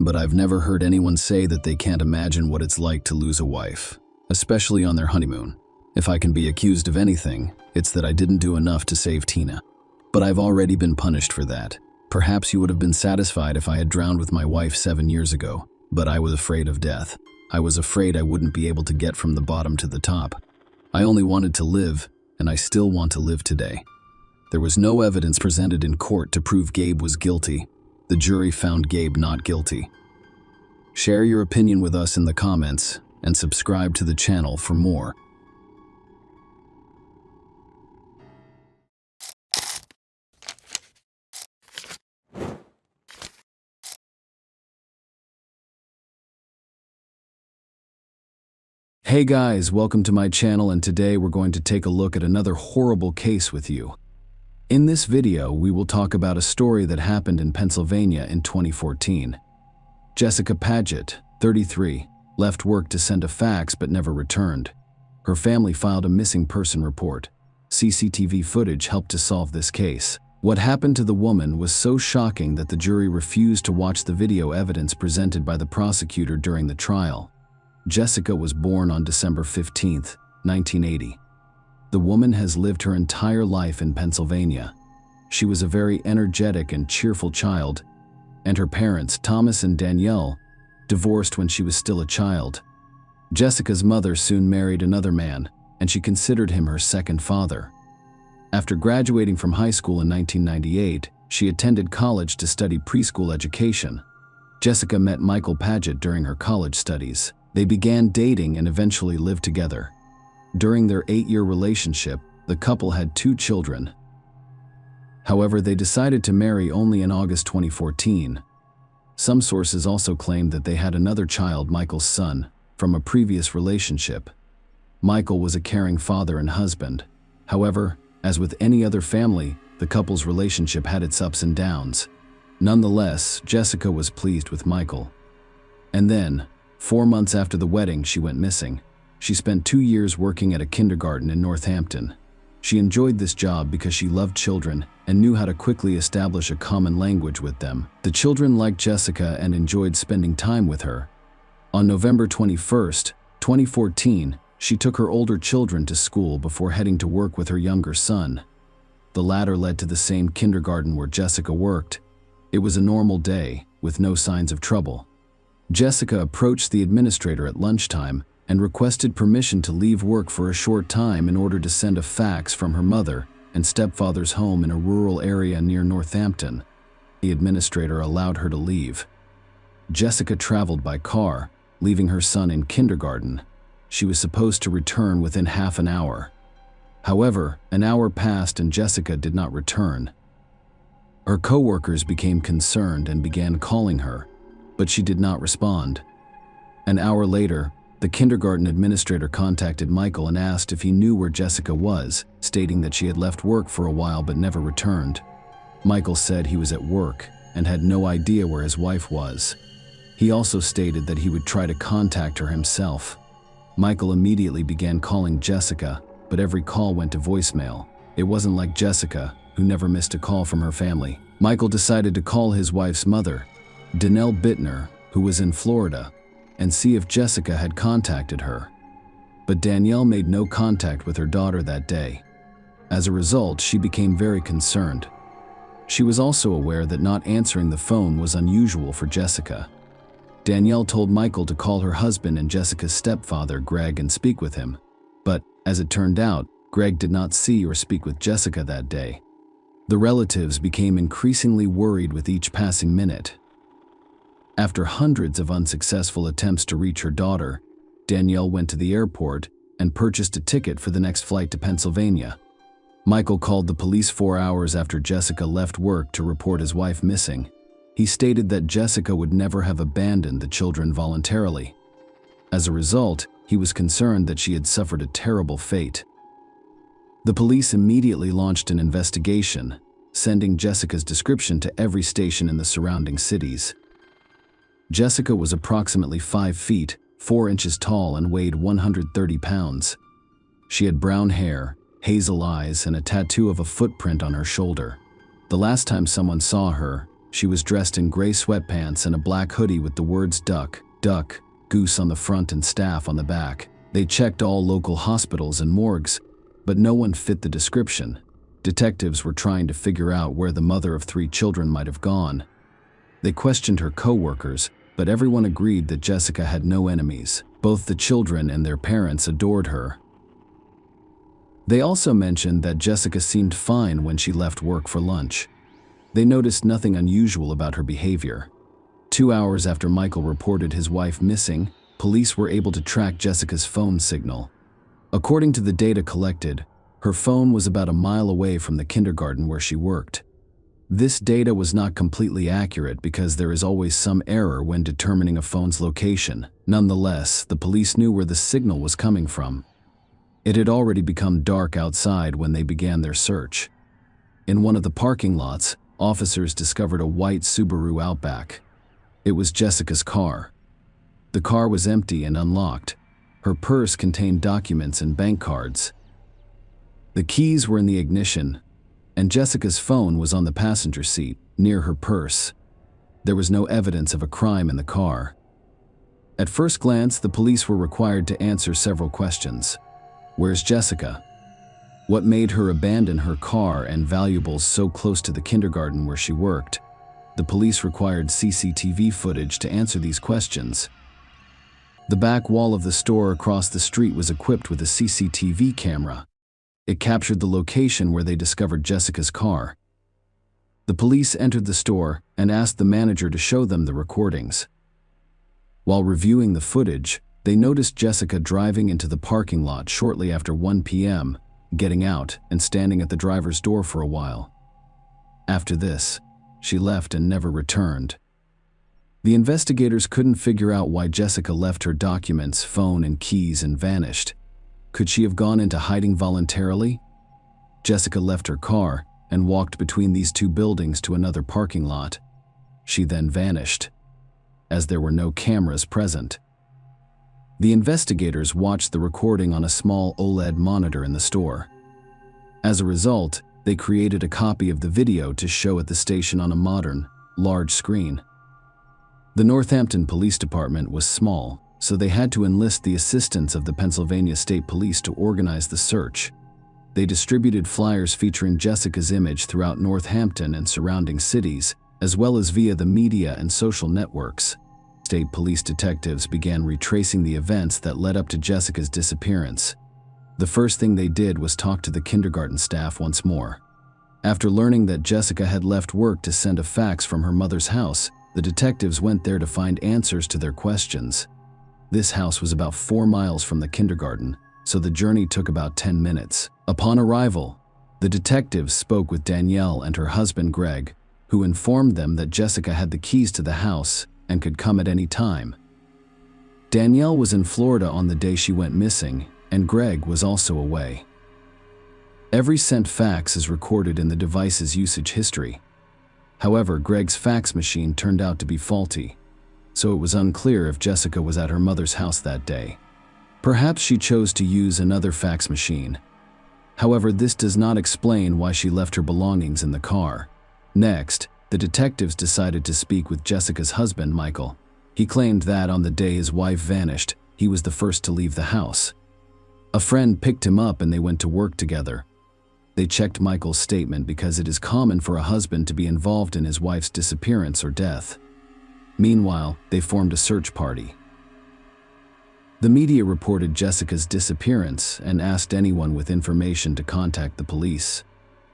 But I've never heard anyone say that they can't imagine what it's like to lose a wife, especially on their honeymoon. If I can be accused of anything, it's that I didn't do enough to save Tina. But I've already been punished for that. Perhaps you would have been satisfied if I had drowned with my wife 7 years ago, but I was afraid of death. I was afraid I wouldn't be able to get from the bottom to the top. I only wanted to live, and I still want to live today. There was no evidence presented in court to prove Gabe was guilty. The jury found Gabe not guilty. Share your opinion with us in the comments, and subscribe to the channel for more. Hey guys, welcome to my channel, and today we're going to take a look at another horrible case with you. In this video, we will talk about a story that happened in Pennsylvania in 2014. Jessica Paget, 33, left work to send a fax but never returned. Her family filed a missing person report. CCTV footage helped to solve this case. What happened to the woman was so shocking that the jury refused to watch the video evidence presented by the prosecutor during the trial. Jessica was born on December 15, 1980. The woman has lived her entire life in Pennsylvania. She was a very energetic and cheerful child, and her parents, Thomas and Danielle, divorced when she was still a child. Jessica's mother soon married another man, and she considered him her second father. After graduating from high school in 1998, she attended college to study preschool education. Jessica met Michael Paget during her college studies. They began dating and eventually lived together. During their 8-year relationship, the couple had 2 children. However, they decided to marry only in August 2014. Some sources also claimed that they had another child, Michael's son, from a previous relationship. Michael was a caring father and husband. However, as with any other family, the couple's relationship had its ups and downs. Nonetheless, Jessica was pleased with Michael. And then, 4 months after the wedding, she went missing. She spent 2 years working at a kindergarten in Northampton. She enjoyed this job because she loved children and knew how to quickly establish a common language with them. The children liked Jessica and enjoyed spending time with her. On November 21, 2014, she took her older children to school before heading to work with her younger son. The latter led to the same kindergarten where Jessica worked. It was a normal day, with no signs of trouble. Jessica approached the administrator at lunchtime and requested permission to leave work for a short time in order to send a fax from her mother and stepfather's home in a rural area near Northampton. The administrator allowed her to leave. Jessica traveled by car, leaving her son in kindergarten. She was supposed to return within half an hour. However, an hour passed and Jessica did not return. Her coworkers became concerned and began calling her, but she did not respond. An hour later, the kindergarten administrator contacted Michael and asked if he knew where Jessica was, stating that she had left work for a while but never returned. Michael said he was at work and had no idea where his wife was. He also stated that he would try to contact her himself. Michael immediately began calling Jessica, but every call went to voicemail. It wasn't like Jessica, who never missed a call from her family. Michael decided to call his wife's mother, Danelle Bittner, who was in Florida, and see if Jessica had contacted her. But Danielle made no contact with her daughter that day. As a result, she became very concerned. She was also aware that not answering the phone was unusual for Jessica. Danielle told Michael to call her husband and Jessica's stepfather, Greg, and speak with him. But, as it turned out, Greg did not see or speak with Jessica that day. The relatives became increasingly worried with each passing minute. After hundreds of unsuccessful attempts to reach her daughter, Danielle went to the airport and purchased a ticket for the next flight to Pennsylvania. Michael called the police 4 hours after Jessica left work to report his wife missing. He stated that Jessica would never have abandoned the children voluntarily. As a result, he was concerned that she had suffered a terrible fate. The police immediately launched an investigation, sending Jessica's description to every station in the surrounding cities. Jessica was approximately 5 feet, 4 inches tall and weighed 130 pounds. She had brown hair, hazel eyes, and a tattoo of a footprint on her shoulder. The last time someone saw her, she was dressed in gray sweatpants and a black hoodie with the words duck, duck, goose on the front and staff on the back. They checked all local hospitals and morgues, but no one fit the description. Detectives were trying to figure out where the mother of 3 children might have gone. They questioned her co-workers, but everyone agreed that Jessica had no enemies. Both the children and their parents adored her. They also mentioned that Jessica seemed fine when she left work for lunch. They noticed nothing unusual about her behavior. 2 hours after Michael reported his wife missing, police were able to track Jessica's phone signal. According to the data collected, her phone was about a mile away from the kindergarten where she worked. This data was not completely accurate because there is always some error when determining a phone's location. Nonetheless, the police knew where the signal was coming from. It had already become dark outside when they began their search. In one of the parking lots, officers discovered a white Subaru Outback. It was Jessica's car. The car was empty and unlocked. Her purse contained documents and bank cards. The keys were in the ignition, and Jessica's phone was on the passenger seat, near her purse. There was no evidence of a crime in the car. At first glance, the police were required to answer several questions. Where's Jessica? What made her abandon her car and valuables so close to the kindergarten where she worked? The police required CCTV footage to answer these questions. The back wall of the store across the street was equipped with a CCTV camera. It captured the location where they discovered Jessica's car. The police entered the store and asked the manager to show them the recordings. While reviewing the footage, they noticed Jessica driving into the parking lot shortly after 1 p.m., getting out and standing at the driver's door for a while. After this, she left and never returned. The investigators couldn't figure out why Jessica left her documents, phone, and keys and vanished. Could she have gone into hiding voluntarily? Jessica left her car and walked between these 2 buildings to another parking lot. She then vanished, as there were no cameras present. The investigators watched the recording on a small OLED monitor in the store. As a result, they created a copy of the video to show at the station on a modern, large screen. The Northampton Police Department was small, so they had to enlist the assistance of the Pennsylvania State Police to organize the search. They distributed flyers featuring Jessica's image throughout Northampton and surrounding cities, as well as via the media and social networks. State police detectives began retracing the events that led up to Jessica's disappearance. The first thing they did was talk to the kindergarten staff once more. After learning that Jessica had left work to send a fax from her mother's house, the detectives went there to find answers to their questions. This house was about 4 miles from the kindergarten, so the journey took about 10 minutes. Upon arrival, the detectives spoke with Danielle and her husband Greg, who informed them that Jessica had the keys to the house and could come at any time. Danielle was in Florida on the day she went missing, and Greg was also away. Every sent fax is recorded in the device's usage history. However, Greg's fax machine turned out to be faulty, so it was unclear if Jessica was at her mother's house that day. Perhaps she chose to use another fax machine. However, this does not explain why she left her belongings in the car. Next, the detectives decided to speak with Jessica's husband, Michael. He claimed that on the day his wife vanished, he was the first to leave the house. A friend picked him up and they went to work together. They checked Michael's statement because it is common for a husband to be involved in his wife's disappearance or death. Meanwhile, they formed a search party. The media reported Jessica's disappearance and asked anyone with information to contact the police.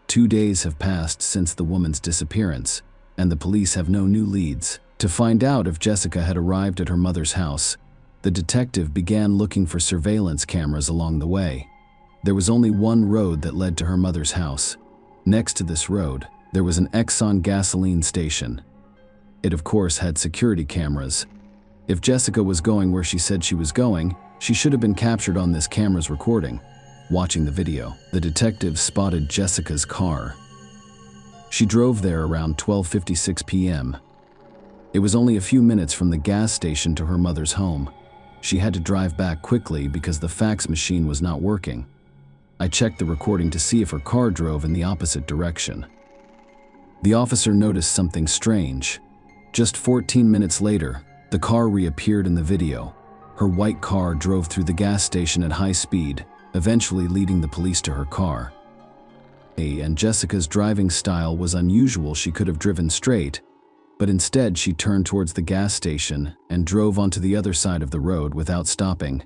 2 days have passed since the woman's disappearance, and the police have no new leads. To find out if Jessica had arrived at her mother's house, the detective began looking for surveillance cameras along the way. There was only one road that led to her mother's house. Next to this road, there was an Exxon gasoline station. It of course had security cameras. If Jessica was going where she said she was going, she should have been captured on this camera's recording. Watching the video, the detective spotted Jessica's car. She drove there around 12:56 p.m. It was only a few minutes from the gas station to her mother's home. She had to drive back quickly because the fax machine was not working. I checked the recording to see if her car drove in the opposite direction. The officer noticed something strange. Just 14 minutes later, the car reappeared in the video. Her white car drove through the gas station at high speed, eventually leading the police to her car. And Jessica's driving style was unusual. She could have driven straight, but instead she turned towards the gas station and drove onto the other side of the road without stopping.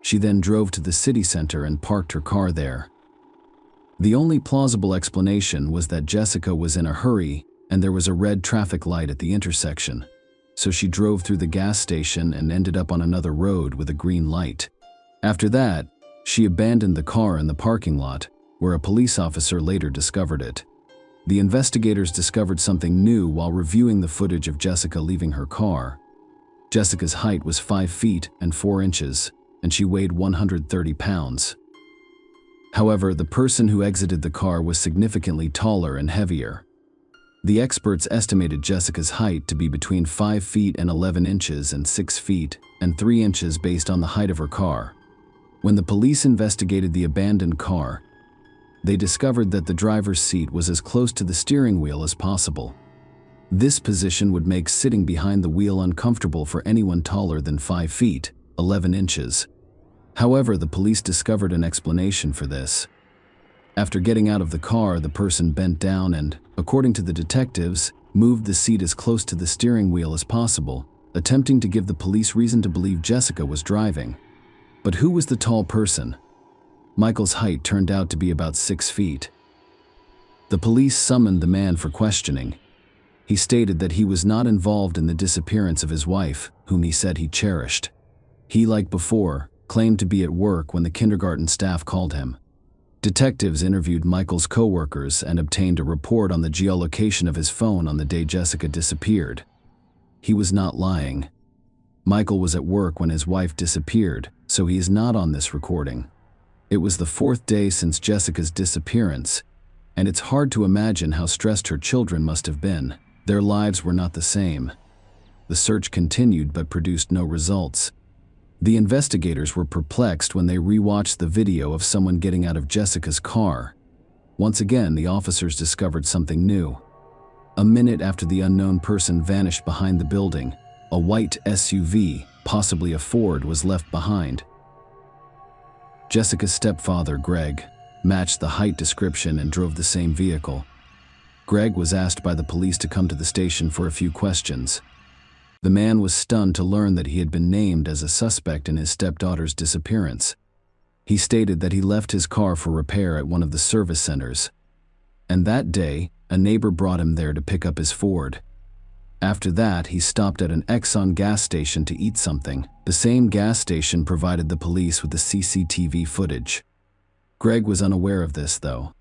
She then drove to the city center and parked her car there. The only plausible explanation was that Jessica was in a hurry and there was a red traffic light at the intersection, so she drove through the gas station and ended up on another road with a green light. After that, she abandoned the car in the parking lot, where a police officer later discovered it. The investigators discovered something new while reviewing the footage of Jessica leaving her car. Jessica's height was 5 feet and 4 inches, and she weighed 130 pounds. However, the person who exited the car was significantly taller and heavier. The experts estimated Jessica's height to be between 5 feet and 11 inches and 6 feet and 3 inches based on the height of her car. When the police investigated the abandoned car, they discovered that the driver's seat was as close to the steering wheel as possible. This position would make sitting behind the wheel uncomfortable for anyone taller than 5 feet, 11 inches. However, the police discovered an explanation for this. After getting out of the car, the person bent down and, according to the detectives, moved the seat as close to the steering wheel as possible, attempting to give the police reason to believe Jessica was driving. But who was the tall person? Michael's height turned out to be about 6 feet. The police summoned the man for questioning. He stated that he was not involved in the disappearance of his wife, whom he said he cherished. He, like before, claimed to be at work when the kindergarten staff called him. Detectives interviewed Michael's co-workers and obtained a report on the geolocation of his phone on the day Jessica disappeared. He was not lying. Michael was at work when his wife disappeared, so he is not on this recording. It was the 4th day since Jessica's disappearance, and it's hard to imagine how stressed her children must have been. Their lives were not the same. The search continued but produced no results. The investigators were perplexed when they rewatched the video of someone getting out of Jessica's car. Once again, the officers discovered something new. A minute after the unknown person vanished behind the building, a white SUV, possibly a Ford, was left behind. Jessica's stepfather, Greg, matched the height description and drove the same vehicle. Greg was asked by the police to come to the station for a few questions. The man was stunned to learn that he had been named as a suspect in his stepdaughter's disappearance. He stated that he left his car for repair at one of the service centers, and that day, a neighbor brought him there to pick up his Ford. After that, he stopped at an Exxon gas station to eat something. The same gas station provided the police with the CCTV footage. Greg was unaware of this, though.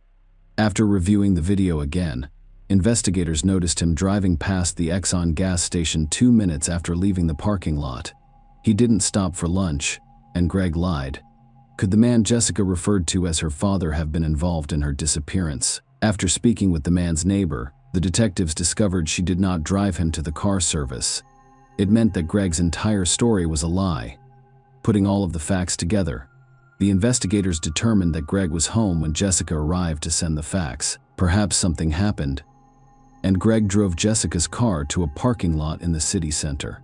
After reviewing the video again, investigators noticed him driving past the Exxon gas station 2 minutes after leaving the parking lot. He didn't stop for lunch, and Greg lied. Could the man Jessica referred to as her father have been involved in her disappearance? After speaking with the man's neighbor, the detectives discovered she did not drive him to the car service. It meant that Greg's entire story was a lie. Putting all of the facts together, the investigators determined that Greg was home when Jessica arrived to send the fax. Perhaps something happened, and Greg drove Jessica's car to a parking lot in the city center.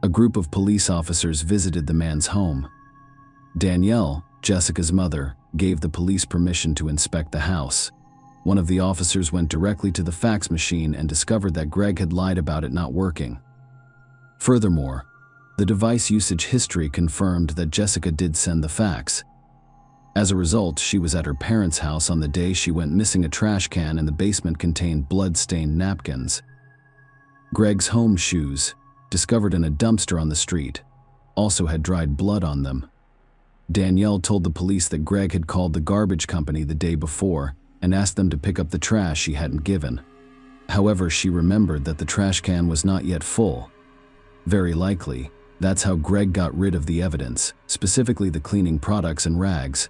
A group of police officers visited the man's home. Danielle, Jessica's mother, gave the police permission to inspect the house. One of the officers went directly to the fax machine and discovered that Greg had lied about it not working. Furthermore, the device usage history confirmed that Jessica did send the fax. As a result, she was at her parents' house on the day she went missing. A trash can in the basement contained blood-stained napkins. Greg's home shoes, discovered in a dumpster on the street, also had dried blood on them. Danielle told the police that Greg had called the garbage company the day before and asked them to pick up the trash he hadn't given. However, she remembered that the trash can was not yet full. Very likely, that's how Greg got rid of the evidence, specifically the cleaning products and rags.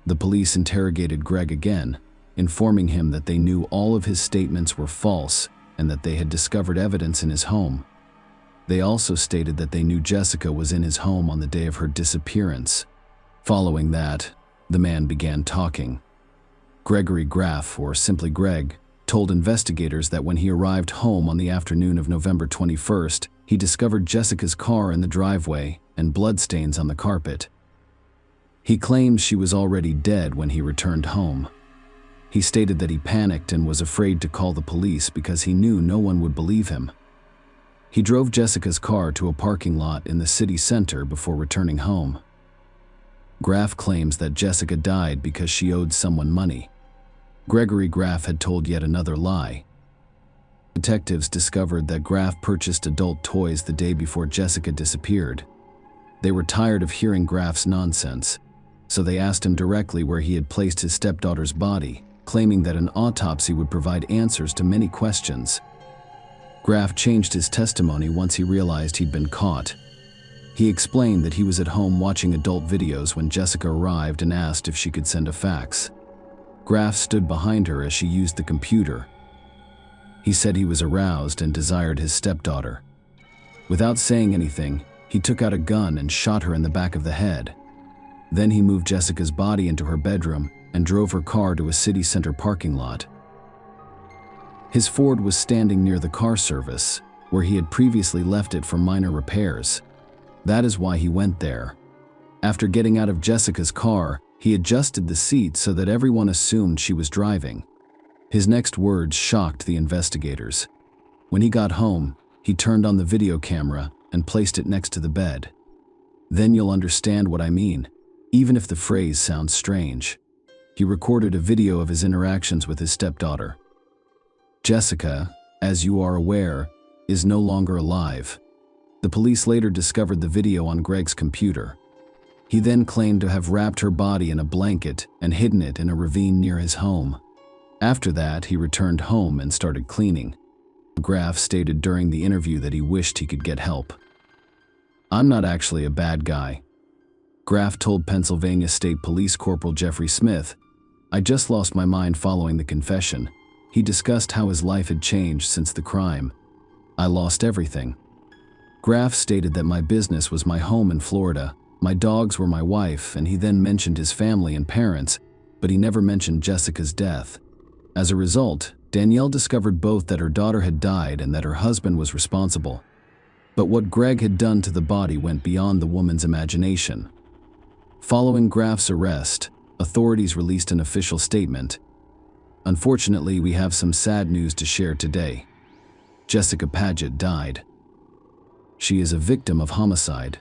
The police interrogated Greg again, informing him that they knew all of his statements were false and that they had discovered evidence in his home. They also stated that they knew Jessica was in his home on the day of her disappearance. Following that, the man began talking. Gregory Graff, or simply Greg, told investigators that when he arrived home on the afternoon of November 21st, he discovered Jessica's car in the driveway and bloodstains on the carpet. He claims she was already dead when he returned home. He stated that he panicked and was afraid to call the police because he knew no one would believe him. He drove Jessica's car to a parking lot in the city center before returning home. Graff claims that Jessica died because she owed someone money. Gregory Graff had told yet another lie. Detectives discovered that Graff purchased adult toys the day before Jessica disappeared. They were tired of hearing Graff's nonsense, so they asked him directly where he had placed his stepdaughter's body, claiming that an autopsy would provide answers to many questions. Graff changed his testimony once he realized he'd been caught. He explained that he was at home watching adult videos when Jessica arrived and asked if she could send a fax. Graff stood behind her as she used the computer. He said he was aroused and desired his stepdaughter. Without saying anything, he took out a gun and shot her in the back of the head. Then he moved Jessica's body into her bedroom and drove her car to a city center parking lot. His Ford was standing near the car service, where he had previously left it for minor repairs. That is why he went there. After getting out of Jessica's car, he adjusted the seat so that everyone assumed she was driving. His next words shocked the investigators. When he got home, he turned on the video camera and placed it next to the bed. Then you'll understand what I mean, even if the phrase sounds strange. He recorded a video of his interactions with his stepdaughter. Jessica, as you are aware, is no longer alive. The police later discovered the video on Greg's computer. He then claimed to have wrapped her body in a blanket and hidden it in a ravine near his home. After that, he returned home and started cleaning. Graff stated during the interview that he wished he could get help. "I'm not actually a bad guy," Graff told Pennsylvania State Police Corporal Jeffrey Smith. "I just lost my mind following the confession." He discussed how his life had changed since the crime. "I lost everything." Graff stated that my business was my home in Florida, my dogs were my wife, and he then mentioned his family and parents, but he never mentioned Jessica's death. As a result, Danielle discovered both that her daughter had died and that her husband was responsible. But what Greg had done to the body went beyond the woman's imagination. Following Graff's arrest, authorities released an official statement. "Unfortunately, we have some sad news to share today. Jessica Paget died. She is a victim of homicide."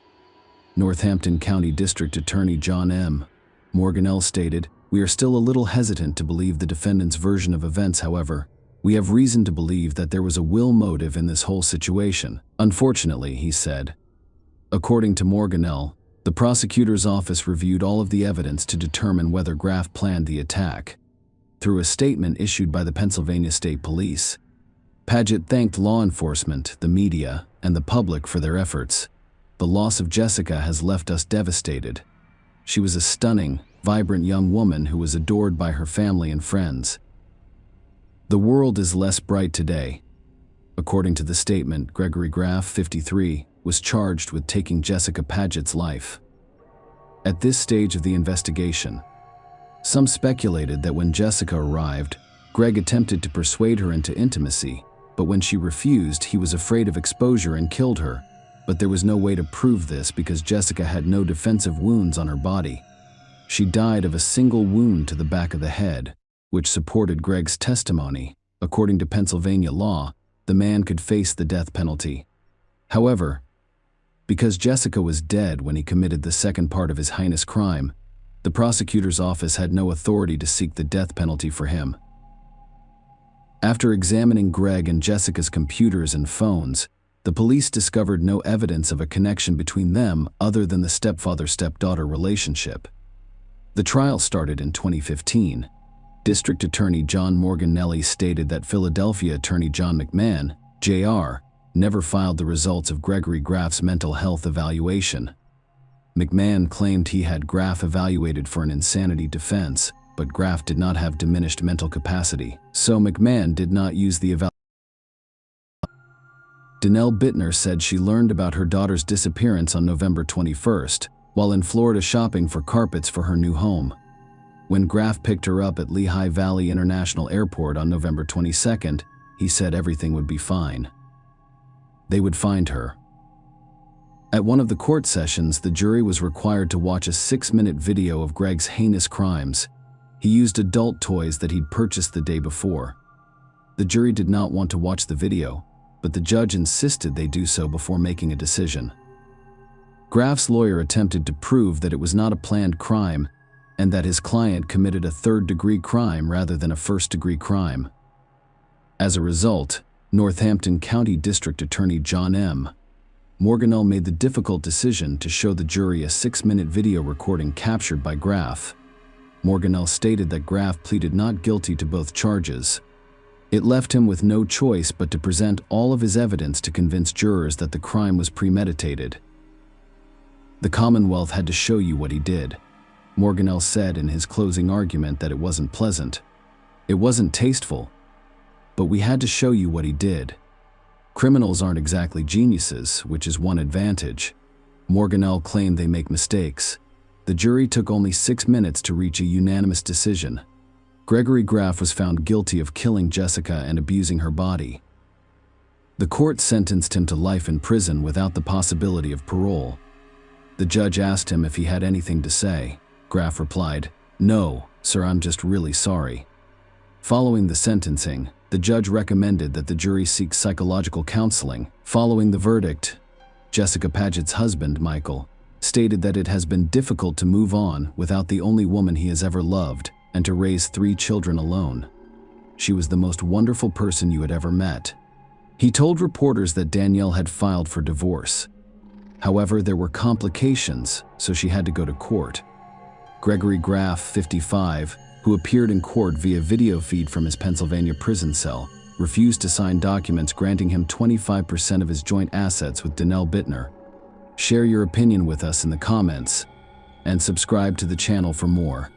Northampton County District Attorney John M. Morganell stated, "We are still a little hesitant to believe the defendant's version of events. However, we have reason to believe that there was a will motive in this whole situation. Unfortunately," he said. According to Morganell, the prosecutor's office reviewed all of the evidence to determine whether Graff planned the attack. Through a statement issued by the Pennsylvania State Police, Paget thanked law enforcement, the media, and the public for their efforts. "The loss of Jessica has left us devastated. She was a stunning, vibrant young woman who was adored by her family and friends. The world is less bright today." According to the statement, Gregory Graff, 53, was charged with taking Jessica Paget's life. At this stage of the investigation, some speculated that when Jessica arrived, Greg attempted to persuade her into intimacy, but when she refused, he was afraid of exposure and killed her. But there was no way to prove this because Jessica had no defensive wounds on her body. She died of a single wound to the back of the head, which supported Greg's testimony. According to Pennsylvania law, the man could face the death penalty. However, because Jessica was dead when he committed the second part of his heinous crime, the prosecutor's office had no authority to seek the death penalty for him. After examining Greg and Jessica's computers and phones, the police discovered no evidence of a connection between them other than the stepfather-stepdaughter relationship. The trial started in 2015. District Attorney John Morganelli stated that Philadelphia Attorney John McMahon, Jr., never filed the results of Gregory Graff's mental health evaluation. McMahon claimed he had Graff evaluated for an insanity defense, but Graff did not have diminished mental capacity, so McMahon did not use the evaluation. Danelle Bittner said she learned about her daughter's disappearance on November 21st, while in Florida shopping for carpets for her new home. When Graff picked her up at Lehigh Valley International Airport on November 22nd, he said everything would be fine. They would find her. At one of the court sessions, the jury was required to watch a 6-minute video of Greg's heinous crimes. He used adult toys that he'd purchased the day before. The jury did not want to watch the video, but the judge insisted they do so before making a decision. Graff's lawyer attempted to prove that it was not a planned crime and that his client committed a third-degree crime rather than a first-degree crime. As a result, Northampton County District Attorney John M. Morganell made the difficult decision to show the jury a 6-minute video recording captured by Graff. Morganell stated that Graff pleaded not guilty to both charges. It left him with no choice but to present all of his evidence to convince jurors that the crime was premeditated. "The Commonwealth had to show you what he did." Morganell said in his closing argument that it wasn't pleasant. "It wasn't tasteful, but we had to show you what he did. Criminals aren't exactly geniuses, which is one advantage." Morganell claimed they make mistakes. The jury took only 6 minutes to reach a unanimous decision. Gregory Graff was found guilty of killing Jessica and abusing her body. The court sentenced him to life in prison without the possibility of parole. The judge asked him if he had anything to say. Graff replied, "No, sir, I'm just really sorry." Following the sentencing, the judge recommended that the jury seek psychological counseling. Following the verdict, Jessica Paget's husband, Michael, stated that it has been difficult to move on without the only woman he has ever loved and to raise 3 children alone. "She was the most wonderful person you had ever met." He told reporters that Danielle had filed for divorce. However, there were complications, so she had to go to court. Gregory Graff, 55, who appeared in court via video feed from his Pennsylvania prison cell, refused to sign documents granting him 25% of his joint assets with Danelle Bittner. Share your opinion with us in the comments, and subscribe to the channel for more.